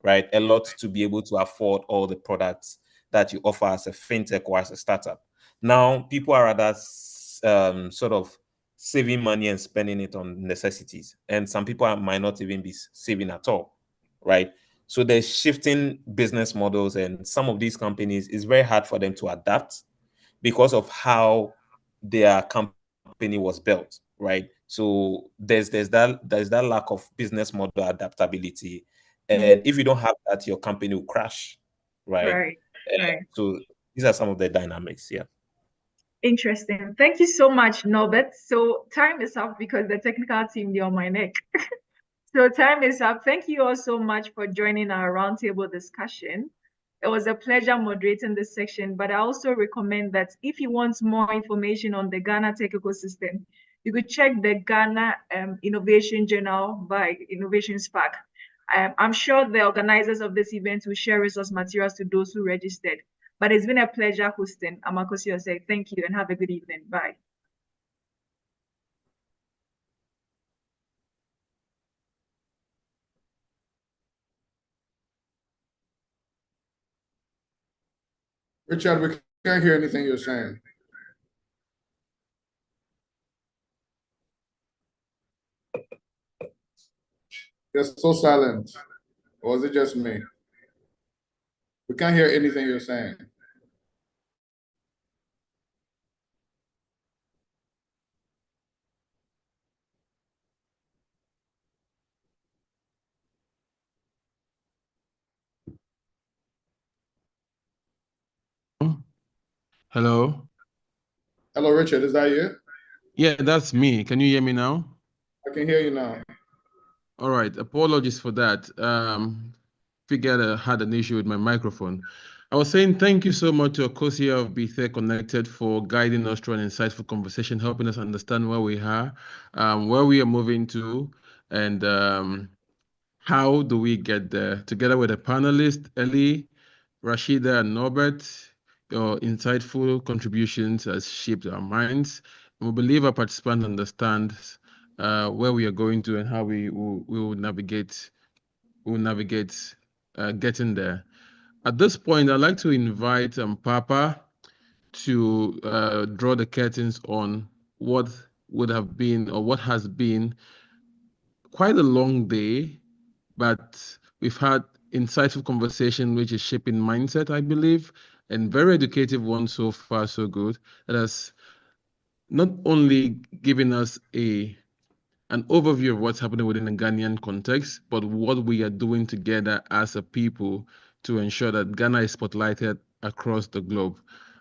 right, a lot to be able to afford all the products that you offer as a fintech or as a startup. Now people are rather sort of saving money and spending it on necessities, and some people might not even be saving at all, right? So there's shifting business models, and some of these companies, it's very hard for them to adapt because of how their company was built, right? So there's that lack of business model adaptability, and if you don't have that, your company will crash, right? Right. Right. So these are some of the dynamics. Yeah. Interesting. Thank you so much, Norbert. So time is up because the technical team is on my neck. So time is up. Thank you all so much for joining our roundtable discussion. It was a pleasure moderating this section, but I also recommend that if you want more information on the Ghana tech ecosystem, you could check the Ghana Innovation Journal by Innovation Spark. I'm sure the organizers of this event will share resource materials to those who registered. But it's been a pleasure hosting. Amakosi Osei. Thank you and have a good evening. Bye. Richard, we can't hear anything you're saying. You're so silent. Or is it just me? We can't hear anything you're saying. Hello? Hello, Richard, is that you? Yeah, that's me. Can you hear me now? I can hear you now. All right. Apologies for that. Figured I had an issue with my microphone. I was saying thank you so much to Akosia of TEJONNECT for guiding us through an insightful conversation, helping us understand where we are, where we are moving to, and how do we get there. Together with the panelists, Ellie, Rashida, and Norbert, your insightful contributions has shaped our minds. And we believe our participants understand where we are going to and how we will navigate. Getting there. At this point, I'd like to invite Papa to draw the curtains on what would have been or what has been quite a long day, but we've had insightful conversation which is shaping mindset, I believe, and very educative one so far, so good. It has not only given us an overview of what's happening within the Ghanaian context, but what we are doing together as a people to ensure that Ghana is spotlighted across the globe.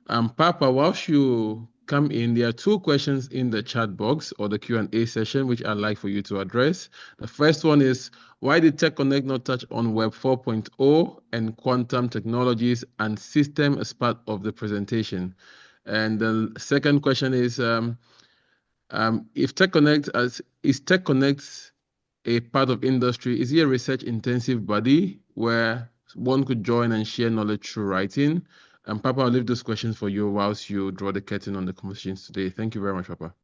Papa, whilst you come in, there are two questions in the chat box or the Q&A session, which I'd like for you to address. The first one is, why did TechConnect not touch on Web 4.0 and quantum technologies and system as part of the presentation? And the second question is, if is TechConnect a part of industry? Is it a research-intensive body where one could join and share knowledge through writing? And Papa, I'll leave those questions for you whilst you draw the curtain on the conversations today. Thank you very much, Papa.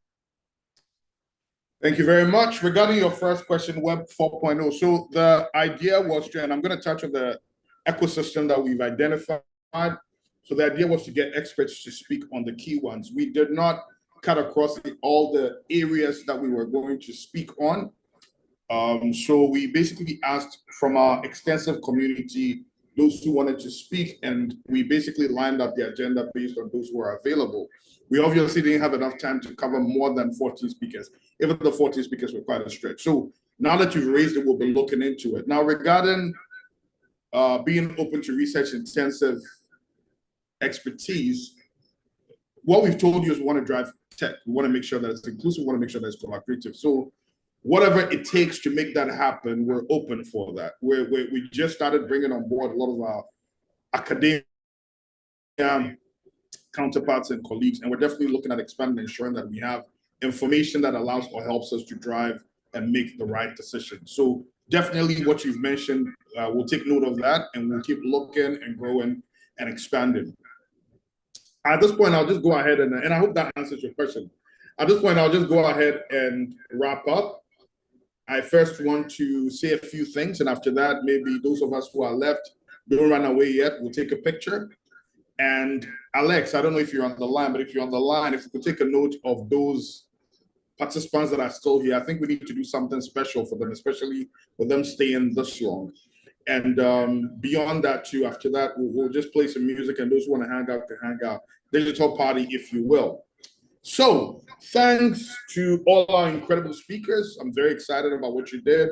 Thank you very much. Regarding your first question, Web 4.0. So the idea was to, and I'm going to touch on the ecosystem that we've identified. So the idea was to get experts to speak on the key ones. We did not cut across all the areas that we were going to speak on. So we basically asked from our extensive community those who wanted to speak, and we basically lined up the agenda based on those who are available. We obviously didn't have enough time to cover more than 14 speakers. Even the 14 speakers were quite a stretch. So now that you've raised it, we'll be looking into it. Now, regarding being open to research-intensive expertise, what we've told you is we want to drive tech. We want to make sure that it's inclusive. We want to make sure that it's collaborative. So whatever it takes to make that happen, we're open for that. We just started bringing on board a lot of our academia counterparts and colleagues, and we're definitely looking at expanding and ensuring that we have information that allows or helps us to drive and make the right decision. So definitely what you've mentioned, we'll take note of that, and we'll keep looking and growing and expanding. At this point, I'll just go ahead and I hope that answers your question. At this point, I'll just go ahead and wrap up. I first want to say a few things, and after that, maybe those of us who are left, don't run away yet, we'll take a picture. And Alex, I don't know if you're on the line, but if you're on the line, if you could take a note of those participants that are still here, I think we need to do something special for them, especially for them staying this long. And beyond that too, after that, we'll just play some music, and those who want to hang out can hang out. Digital party, if you will. So thanks to all our incredible speakers. I'm very excited about what you did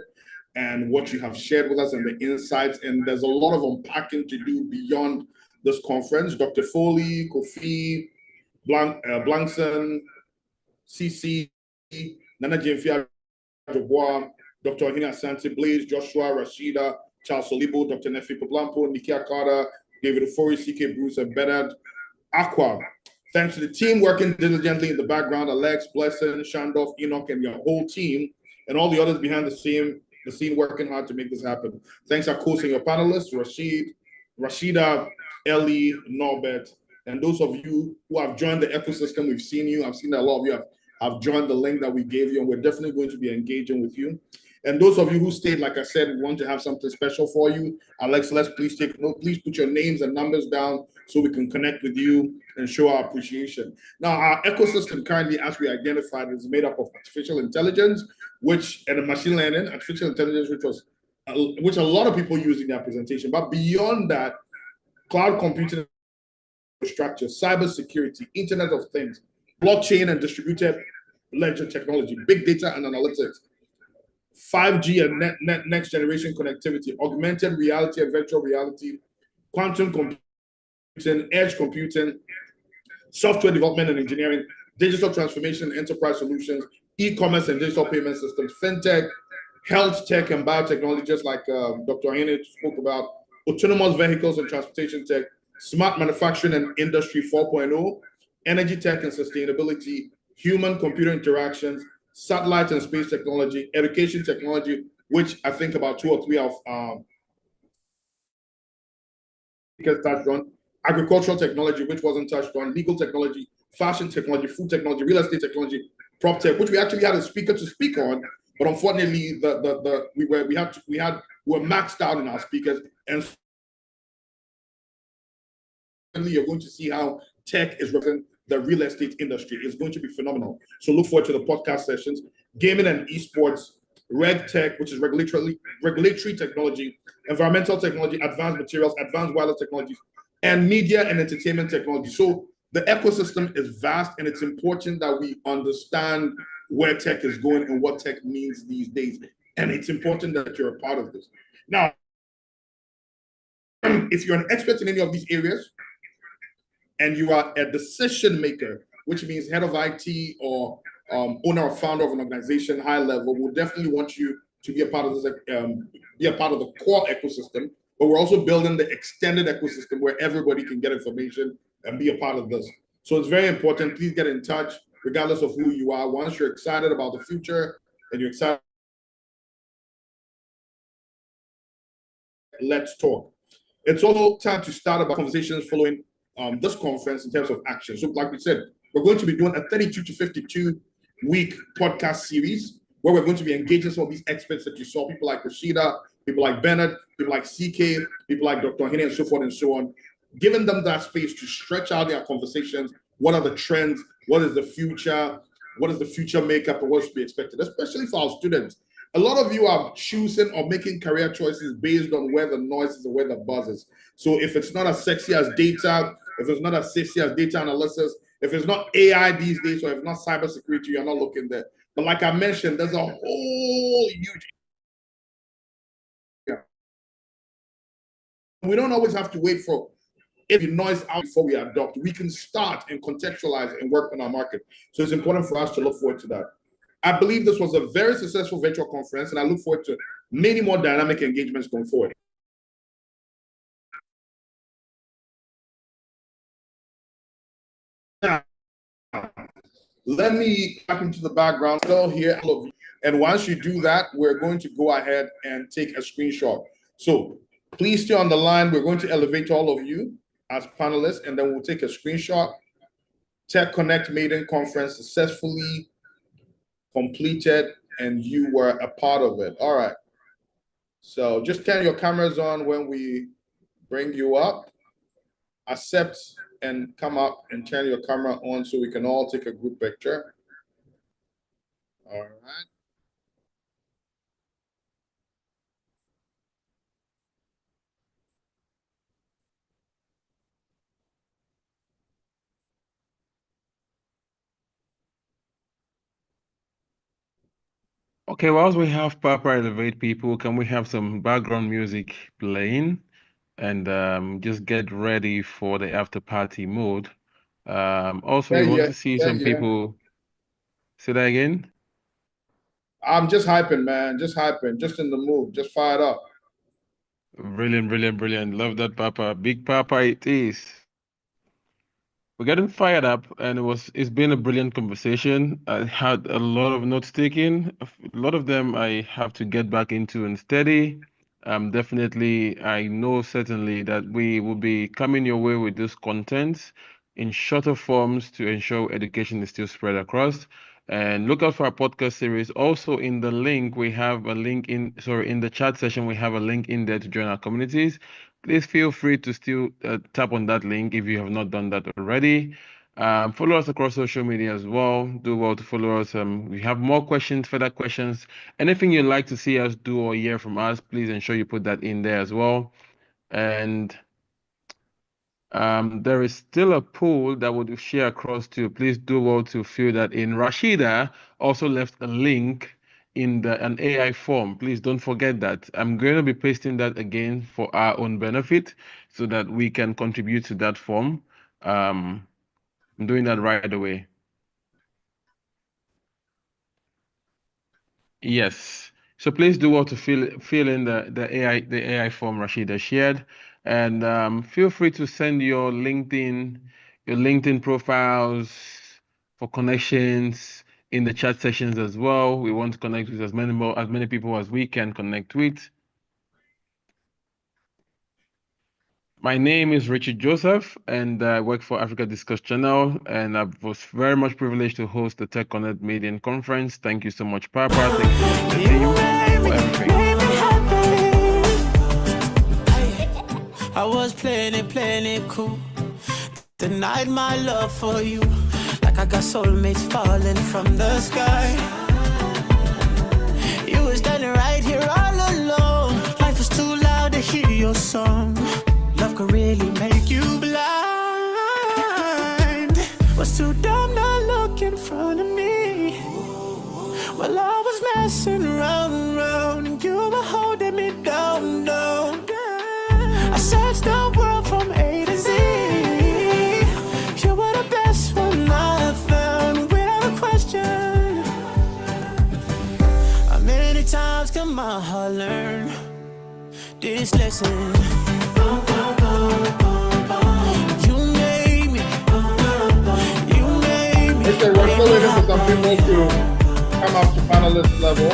and what you have shared with us and the insights. And there's a lot of unpacking to do beyond this conference. Dr. Foley, Kofi, Blankson, CC, Nana Jemfia Dubois, Dr. Ohina Asante, Blaze, Joshua, Rashida, Charles Solibo, Dr. Nefi Poblampo, Nikia Carter, David Ofori, CK Bruce, and Bernard Aqua. Thanks to the team working diligently in the background, Alex, Blessing, Shandolph, Enoch, and your whole team, and all the others behind the scene working hard to make this happen. Thanks, of course, and your panelists, Rashida, Ellie, Norbert, and those of you who have joined the ecosystem. We've seen you. I've seen that a lot of you have joined the link that we gave you, and we're definitely going to be engaging with you. And those of you who stayed, like I said, we want to have something special for you. Alex, let's please take note. Please put your names and numbers down so we can connect with you and show our appreciation. Now, our ecosystem currently, as we identified, is made up of artificial intelligence, and machine learning, artificial intelligence, which a lot of people use in their presentation. But beyond that, cloud computing infrastructure, cybersecurity, Internet of Things, blockchain and distributed ledger technology, big data and analytics, 5G and next generation connectivity, augmented reality and virtual reality, quantum computing, edge computing, software development and engineering, digital transformation, enterprise solutions, e-commerce and digital payment systems, fintech, health tech and biotechnology, just like Dr. Ahene spoke about, autonomous vehicles and transportation tech, smart manufacturing and industry 4.0, energy tech and sustainability, human-computer interactions, satellite and space technology, education technology, which I think about 2 or 3 of touched on, agricultural technology, which wasn't touched on, legal technology, fashion technology, food technology, real estate technology, prop tech, which we actually had a speaker to speak on, but unfortunately, we were maxed out in our speakers, and you're going to see how tech is representing the real estate industry. Is going to be phenomenal. So look forward to the podcast sessions. Gaming and esports, reg tech, which is regulatory technology, environmental technology, advanced materials, advanced wireless technologies, and media and entertainment technology. So the ecosystem is vast, and it's important that we understand where tech is going and what tech means these days. And it's important that you're a part of this. Now, if you're an expert in any of these areas, and you are a decision maker, which means head of IT or owner or founder of an organization, high level, we'll definitely want you to be a part of this, be a part of the core ecosystem. But we're also building the extended ecosystem where everybody can get information and be a part of this. So it's very important. Please get in touch, regardless of who you are. Once you're excited about the future and you're excited, let's talk. It's also time to start about conversations following this conference in terms of action. So like we said, we're going to be doing a 32 to 52 week podcast series where we're going to be engaging some of these experts that you saw, people like Rashida, people like Bennett, people like CK, people like Dr. Ahene, and so forth and so on, giving them that space to stretch out their conversations what are the trends, what is the future makeup, and what's to be expected, especially for our students. A lot of you are choosing or making career choices based on where the noise is or where the buzz is. So if it's not as sexy as data, if it's not as sexy as data analysis, if it's not AI these days, or if it's not cybersecurity, you're not looking there. But like I mentioned, there's a whole huge. We don't always have to wait for the noise out before we adopt. We can start and contextualize and work on our market. So it's important for us to look forward to that. I believe this was a very successful virtual conference, and I look forward to many more dynamic engagements going forward. Now, let me back into the background, still here, all of you. And once you do that, we're going to go ahead and take a screenshot. So please stay on the line. We're going to elevate all of you as panelists, and then we'll take a screenshot. TEJONNECT Maiden Conference successfully completed, and you were a part of it. All right. So just turn your cameras on when we bring you up. Accept and come up and turn your camera on so we can all take a group picture. All right. Okay, whilst we have Papa elevate people, can we have some background music playing and just get ready for the after party mode? Also, we want to see some people. Say that again. I'm just hyping, man. Just hyping. Just in the mood. Just fired up. Brilliant, brilliant, brilliant. Love that, Papa. Big Papa it is. We're getting fired up, and it's been a brilliant conversation. I had a lot of notes taken. A lot of them I have to get back into and study. Definitely, I know certainly that we will be coming your way with this content in shorter forms to ensure education is still spread across. And look out for our podcast series. Also, in the link, we have a link in the chat session, we have a link in there to join our communities. Please feel free to still tap on that link if you have not done that already. Follow us across social media as well. Do well to follow us. We have more questions, further questions. Anything you'd like to see us do or hear from us, please ensure you put that in there as well. And there is still a poll that would share across to. Please do well to fill that in. Rashida also left a link in an AI form. Please don't forget that. I'm going to be pasting that again for our own benefit so that we can contribute to that form. I'm doing that right away. Yes. So please do well to fill in the AI form Rashida shared, and feel free to send your LinkedIn profiles for connections in the chat sessions as well. We want to connect with as many people as we can connect with. My name is Richard Joseph, and I work for Africa Discuss Channel, and I was very much privileged to host the TEJONNECT Maiden Conference. Thank you so much, Papa. Thank you so much, the team, for everything. I was playing it cool. Denied my love for you, like I got soulmates falling from the sky. You were standing right here all alone. Life was too loud to hear your song. Love could really make you blind. Was too dumb not look in front of me. While I was messing around, and you were holding me down. I searched the world from A to Z. You were the best one I found, without a question. How many times can my heart learn this lesson? We're still waiting for some people to come up to panelist level.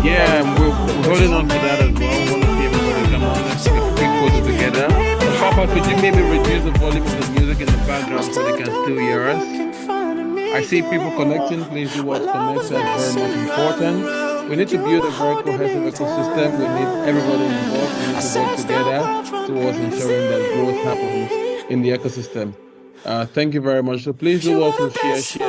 Yeah, we're holding on to that as well. We want to see everybody come on. Let's take a quick photo together. Papa, could you maybe reduce the volume of the music in the background so they can still hear us? I see people connecting. Please do what's connected. That's very much important. We need to build a very cohesive ecosystem. We need everybody involved. We need to work together towards ensuring that growth happens in the ecosystem. Thank you very much. So please do also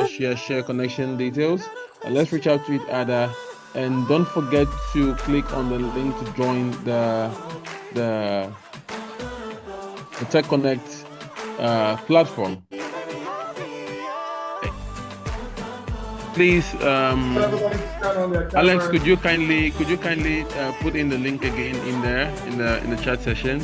share connection details, and let's reach out to each other. And don't forget to click on the link to join the TEJONNECT platform. Please, Alex, could you kindly put in the link again in there in the chat session?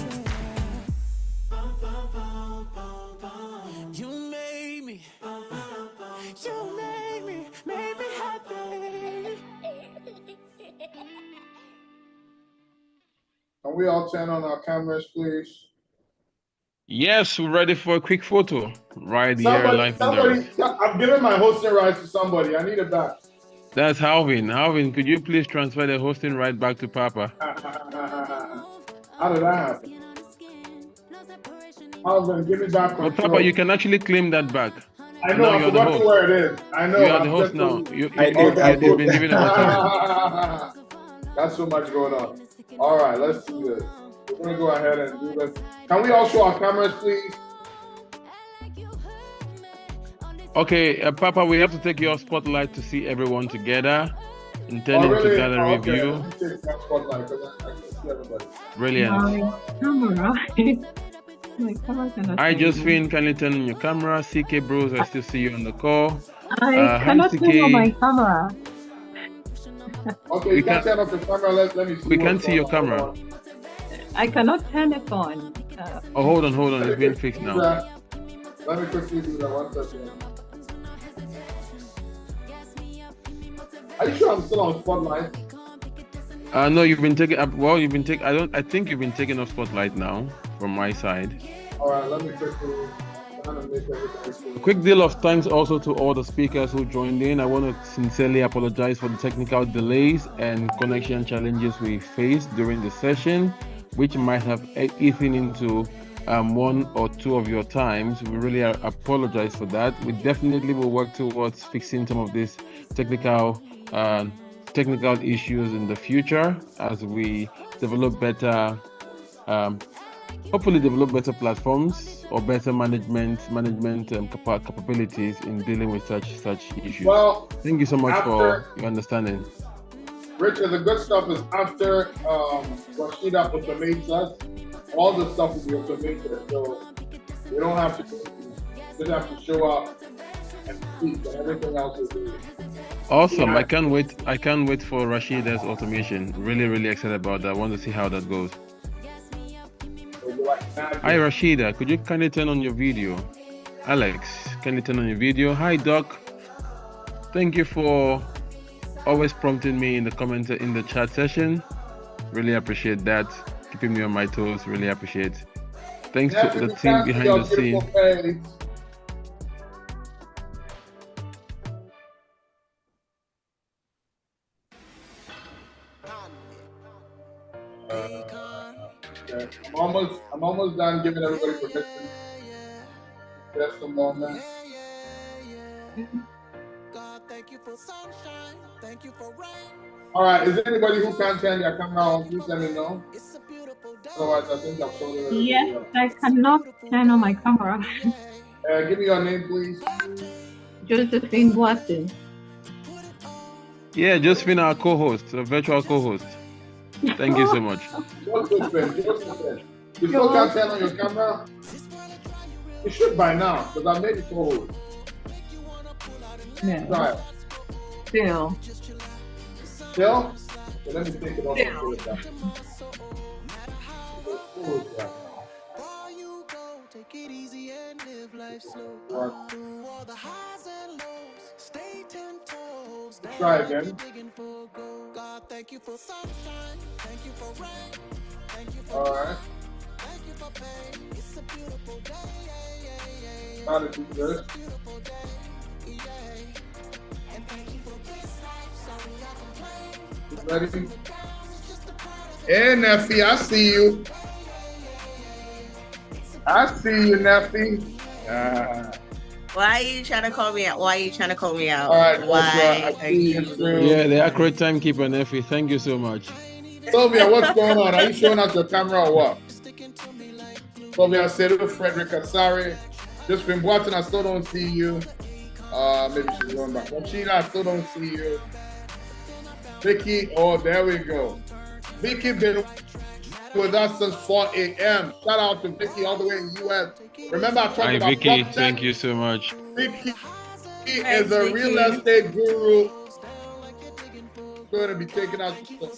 Can we all turn on our cameras, please? Yes, we're ready for a quick photo right here live. I'm giving my hosting rights to somebody. I need it back. That's Halvin. Halvin, could you please transfer the hosting right back to Papa? How did that happen? Halvin, give me back control. But Papa, you can actually claim that back. I know, I forgot where it is. I know. You are the host now. You've been given a hosting. That's so much going on. All right, let's do this. We're going to go ahead and do this. Can we all show our cameras, please? Okay, Papa, we have to take your spotlight to see everyone together. Intending to gallery view. Brilliant. My camera cannot Hi, Josephine, can you turn on your camera? CK Bros, I still see you on the call. I cannot turn on my camera. Okay, you can turn off the camera. Let me see. We can't see your camera. I cannot turn it on. Oh, hold on. It's being fixed now. Let me quickly do that 1 second. Are you sure I'm still on Spotlight? No, you've been taken up. Well, you've been taken. I think you've been taken off Spotlight now from my side. All right, let me quickly. A quick deal of thanks also to all the speakers who joined in. I want to sincerely apologize for the technical delays and connection challenges we faced during the session, which might have eaten into 1 or 2 of your times. We really apologize for that. We definitely will work towards fixing some of these technical issues in the future as we develop better, hopefully develop better platforms or better management capabilities in dealing with such issues. Well, thank you so much for your understanding. Richard, the good stuff is after Rashida automates us, all the stuff will be automated, so we don't have to just have to show up and speak, and everything else is good. Awesome. I can't wait for Rashida's automation. Really excited about that. I want to see how that goes. Hi Rashida, could you kindly turn on your video? Alex, can you turn on your video? Hi Doc, thank you for always prompting me in the chat session. Really appreciate that. Keeping me on my toes, really appreciate. Thanks to the team behind the scene. I'm almost done giving everybody permission. Just a moment. All right, is there anybody who can't turn their camera on? Please let me know. Otherwise, I think I've shown it. Yes, I cannot turn on my camera. Give me your name, please. Josephine Watson. Yeah, Josephine, our co-host, a virtual co-host. Thank you so much. Josephine. You still can't turn on your camera? You should by now, because I made it co-host. No. Try it. Still? So let me take it off. Take it easy and live life slow. Through all the highs and lows, stay 10 toes. Try again. God, thank you for sunshine. Thank you for rain. Thank you for all right. Thank you for pain. It's a beautiful day. How to do this? And thank you for this life, so we got to play. Ready? Hey, Neffy, I see you. I see you, Neffy. Why are you trying to call me out? All right, why are you? Yeah, the accurate timekeeper, Neffy. Thank you so much. Sylvia, what's going on? Are you showing us your camera or what? Sylvia Seru, Frederick Asari, Josephine Boateng, I still don't see you. Maybe she's going back. Rashida, I still don't see you. Vicky, oh, there we go. Vicky been with us since 4 a.m. Shout out to Vicky all the way in the US. Remember, I talked Hi, about Vicky. prop Thank tech? you so much. Vicky is a real estate guru. Going to be taking us to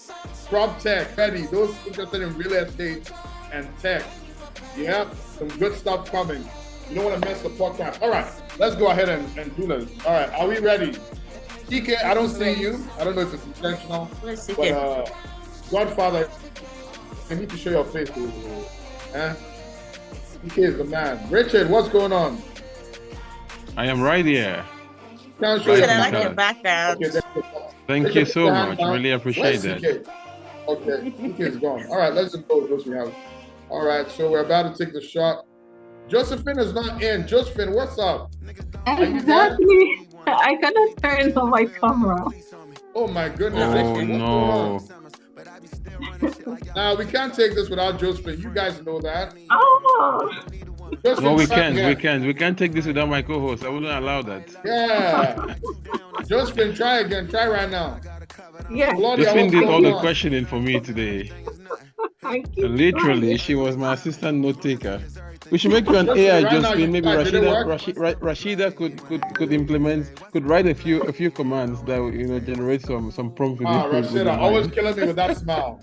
prop tech. Ready? Those interested in real estate and tech. Yep, some good stuff coming. You don't want to miss the podcast. All right, let's go ahead and do this. All right, are we ready? TK, I don't see you. I don't know if it's intentional. But Godfather, I need to show your face. Eh? TK is the man. Richard, what's going on? I am right here. Can't show Right your in face. like your background. Okay, Thank Richard, you put so your hand much. down. Really appreciate Where's that. TK? Okay, TK is gone. All right, let's just go with those we have. All right, so we're about to take the shot. Josephine is not in. Josephine, what's up? Exactly. I cannot turn on my camera. Oh my goodness. Oh, What's no. going on? Now we can't take this without Josephine. You guys know that. Oh. Josephine, No, we try can't. again. We can't. We can't take this without my co-host. I wouldn't allow that. Yeah. Josephine, try again. Try right now. Yeah. Claudia, Josephine what's did all going the on? questioning for me today. Thank you. Literally, she was my assistant note taker. We should make you an Josephine, AI, right now, Josephine. you Maybe tried. Did it work? Rashida could implement, could write a few commands that would, generate some prompts. Rashida, always killing me with that smile.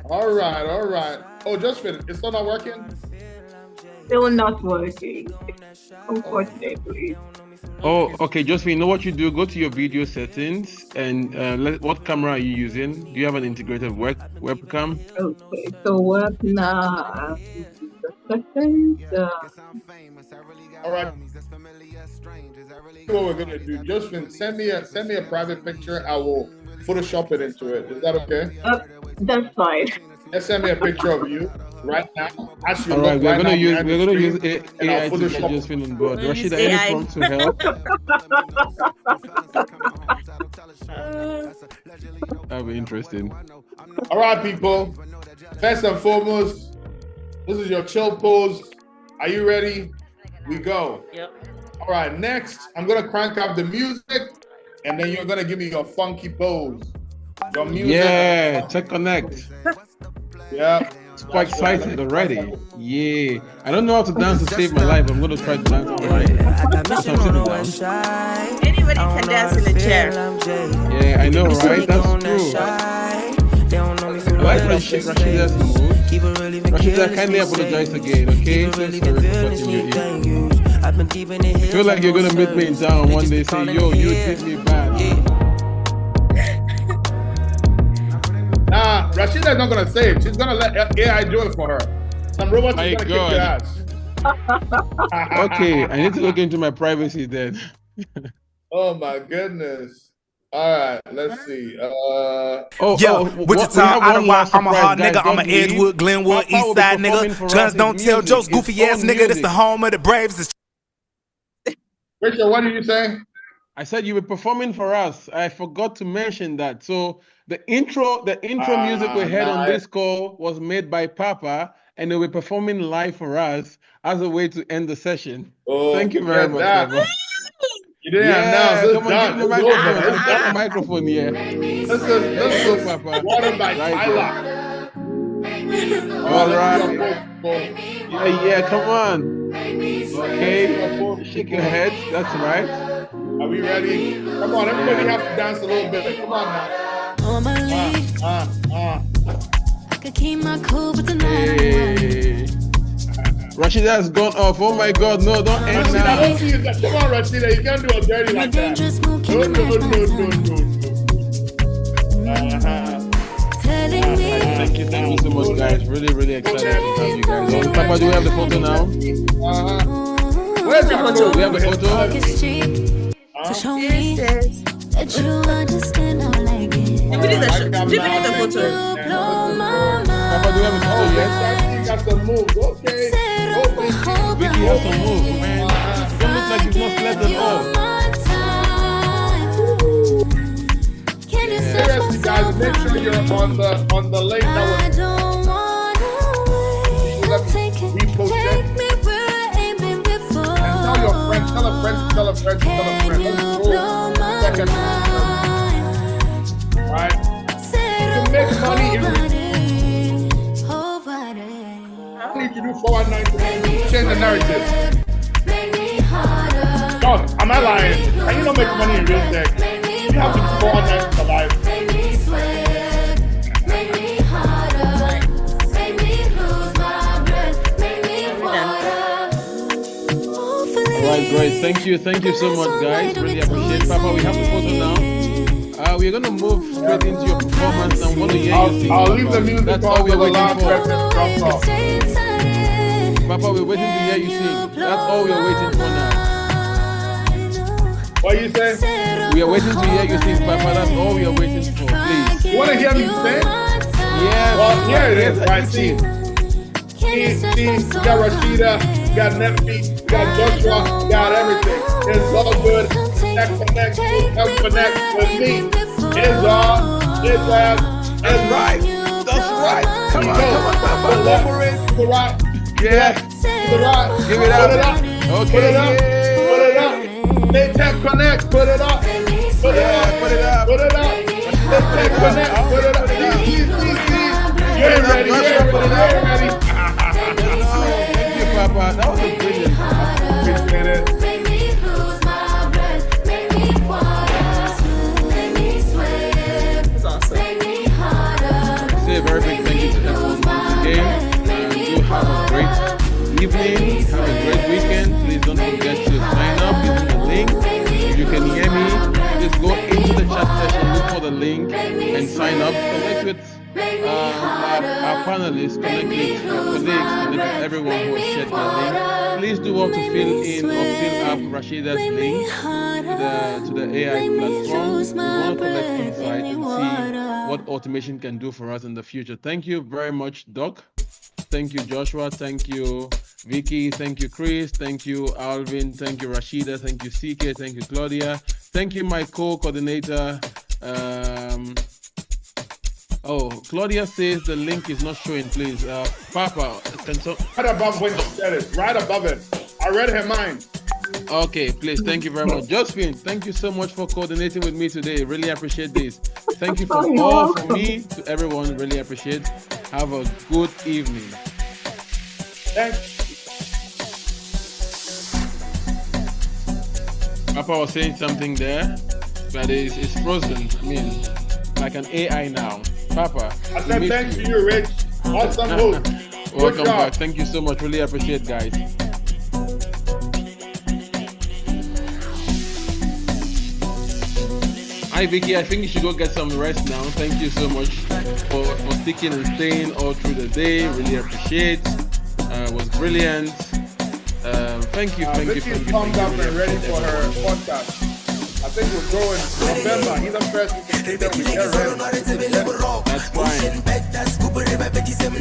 All right, all right. Oh, Josephine, it's still not working? Still not working, unfortunately. Oh, okay, Josephine, you know what you do? Go to your video settings and what camera are you using? Do you have an integrated webcam? Okay, so what now? Seconds. All right. What we're gonna do, Josephine, send me a private picture. I will Photoshop it into it. Is that okay? That's fine. Just send me a picture of you right now. As you All look right, we're right gonna now use behind the screen, and AI I'll to get Photoshop. Josephine on board. We'll use Rashida, any AI. prompts to help? That'll be interesting. All right, people. First and foremost, this is your chill pose. Are you ready? We go. Yep. All right, next, I'm gonna crank up the music, and then you're gonna give me your funky pose. Your music. Yeah, TEJONNECT. Yeah. Quite excited already. Yeah. I don't know how to dance to save my life. I'm gonna try to dance already. Anybody can dance in a chair. Yeah, I know, right? That's true. I like Rashida's mood. Rashida, kindly apologize again, okay? Thanks for putting you in. I feel like you're gonna meet me in town one day, say, yo, you did me bad. Nah, Rashida's not gonna say it. She's gonna let AI do it for her. Some robot is gonna kick your ass. Okay, I need to look into my privacy then. Oh my goodness. All right, let's see. Wichita, Ottawa, I'm a hard nigga. I'm a Edgewood, Glenwood, East Side nigga. Guns don't tell jokes, goofy ass nigga. This the home of the Braves. Richard, what did you say? I said you were performing for us. I forgot to mention that. So the intro music we had on this call was made by Papa, and they were performing live for us as a way to end the session. Oh, thank you very much, Papa. You didn't announce. It's Come on, done. give me the microphone. Give me the microphone here. This is Papa. water by Tyler. Tyler. All right. Yeah, come on. Okay. Shake your head. That's right. Are we ready? Come on, everybody have to dance a little bit. Come on now. I could keep my cool, but tonight Hey. Rashida has gone off. Oh my God, no, don't end Rashida, now. don't see that. Come on, Rashida, you can't do a dirty like that. Thank you so much, guys. Really excited to have you guys on. Papa, do we have the photo now? Where's the photo? Do we have the photo? to show me that you understand how I like it. Did we do the photo? Papa, do we have a photo yet? You got some moves, okay. Vicky has some moves, man. You don't look like you've not slept at all. Seriously, guys, make sure you're on the link that was reposted. your friend, tell a friend, tell a friend, tell a friend. Let's go. Second. Right? To make money in I need to do 419 to change the narrative. Dog, am I lying? Can you not make money in real estate? You have to do 419 to survive. Alright, great. Thank you so much, guys. Really appreciate it. Papa, we have the photo now. We're gonna move straight into your performance and want to hear you sing. I'll leave the music. That's all we're waiting for. Papa, we're waiting to hear you sing. That's all we're waiting for now. What you say? We are waiting to hear you sing, Papa. That's all we are waiting for. Please. You want to hear me sing? Yeah. Well, here it is. Right, see. We got Rashida, we got Nephi, we got Joshua, we got everything. It's all good. Connect with me. It's all. It's right. That's right. Come on, elaborate to the right. Yeah. To the right. Give it up. Put it up. Okay. Put it up. Put it up. They tech connect. Put it up. Put it up. Put it up. Put it up. They tech connect. Put it up. Please. Get ready. Get ready. Thank you, Papa. That was brilliant. Appreciate it. That's awesome. Say a very big thank you to everyone once again. Do have a great evening. Have a great weekend. Please don't forget to sign up using the link. If you can hear me, just go into the chat session, look for the link, and sign up. Connect with our panelists, connect with your colleagues, connect with everyone who has shared the link. Please do want to fill in or fill up Rashida's link to the AI platform. We want to collect insight and see what automation can do for us in the future. Thank you very much, Doc. Thank you, Joshua. Thank you, Vicky. Thank you, Chris. Thank you, Alvin. Thank you, Rashida. Thank you, CK. Thank you, Claudia. Thank you, my co-coordinator. Claudia says the link is not showing, please. Papa, Right above when she said it. Right above it. I read her mind. Okay, please. Thank you very much. Josephine, thank you so much for coordinating with me today. Really appreciate this. Thank you for all from me to everyone. Really appreciate. Have a good evening. Thanks. Papa was saying something there, but it's frozen. I mean, like an AI now. Papa. I said thanks to you, Rich. Awesome host. Welcome back. Thank you so much. Really appreciate, guys. Hi, Vicky. I think you should go get some rest now. Thank you so much for sticking and staying all through the day. Really appreciate. It was brilliant. Thank you. Vicky's pumped up and ready for her podcast. I think we'll go in November. Either first we can get ready. That's fine.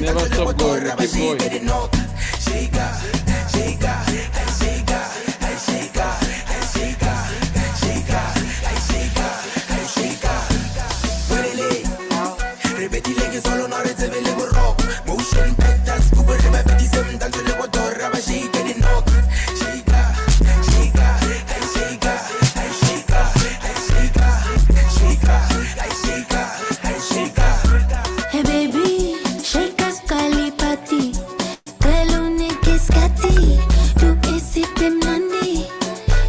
Never stop going. Keep going. Hey baby, shake us kalipati, kalune kiskati, tu isitim nandi,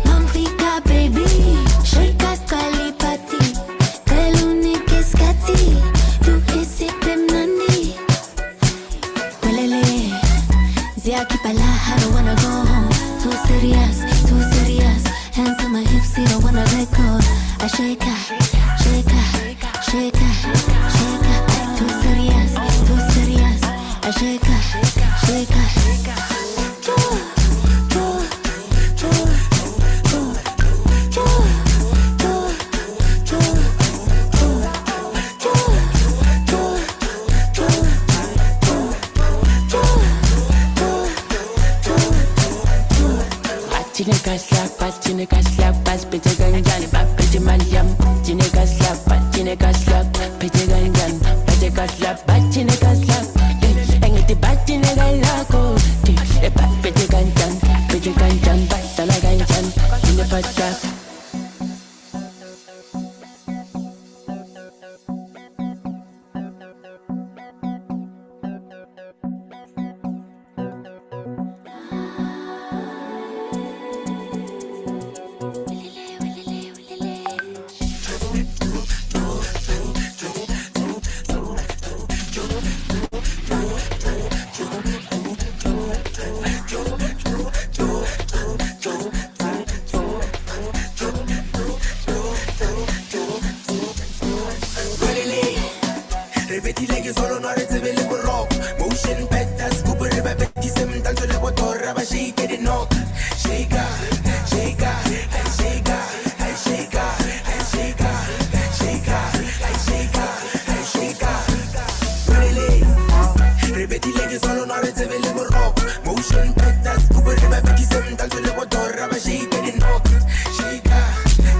mamfika baby, shake us kalipati, kalune kiskati, tu isitim nandi. Walele, ziaki pala, I don't wanna go home. Too serious, hands on my hips, I don't wanna let go. I shake her, shake her, shake her, shake her. Too serious, I shake her, shake her. Cineka slap, pete gangan, pete maliam. Cineka slap, pete gangan, pete slap, cineka slap. Engiti bat cineka lako, pete gangan, like solo no recebe le rock. Motion petta scoop riba petti sem tanto le botorra ba shake it knock. Shake her, shake her, and shake her, and shake her, and shake her, shake her, and shake her, and shake her. Really, ripeti like solo no recebe le rock. Motion petta scoop riba petti sem tanto le botorra ba shake it knock. Shake her,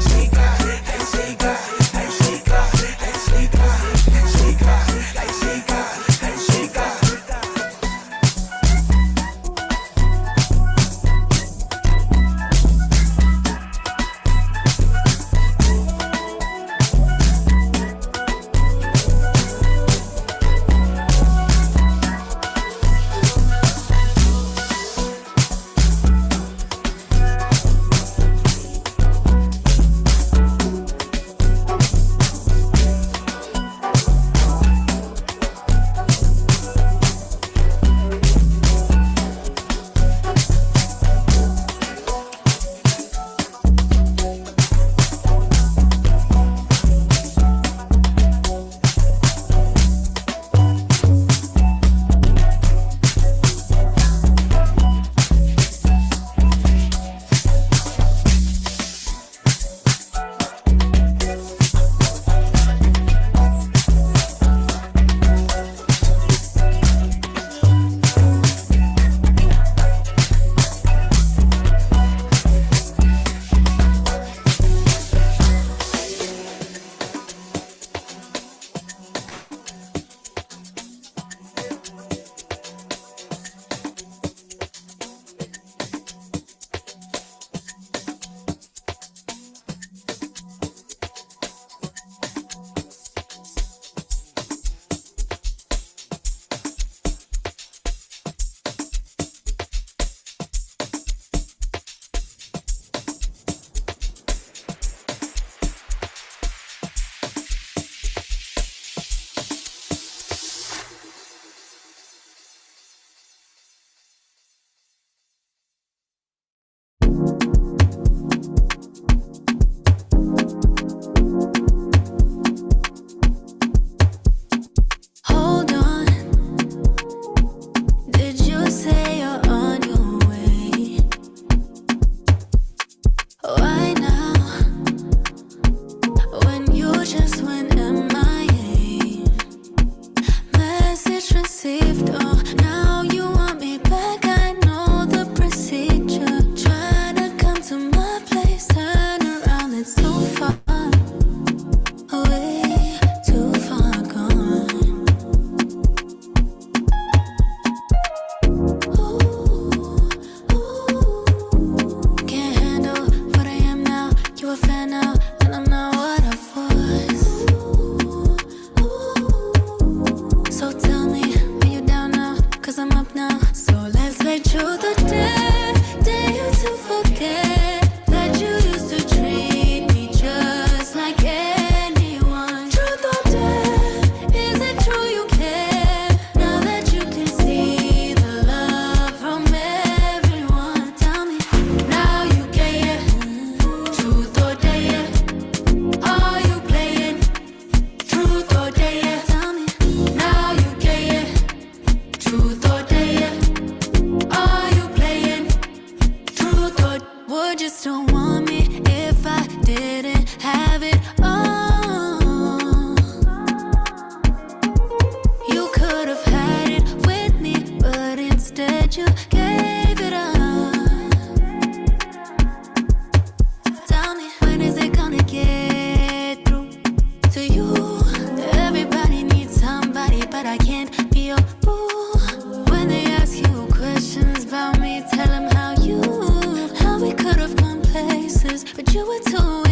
shake her, and shake her, and shake her, and shake her, shake her, and shake her, and shake her. Hold on. Did you say you're on your way? Why now? When you just went MIA. Message received. Oh, now you want me back. I know the procedure. Trying to come to my place. Turn around. It's so far away. Too far gone. Can't handle what I am now. You a fan now, and I'm not what I was. So tell me, are you down now? 'Cause I'm up now. So let's make sure the day you to forget that you used to treat me just like anyone. Truth or dare, is it true you care? Now that you can see the love from everyone, tell me, now you get it. Truth or dare, are you playing? Truth or dare, tell me, now you get it. Truth or dare, are you playing? Truth or would you still want me if I didn't have it all? You could have had it with me, but instead you gave it up. Tell me, when is it gonna get through to you? Everybody needs somebody, but I can't be your boo. When they ask you questions about me, tell them how we could have gone places, but you were too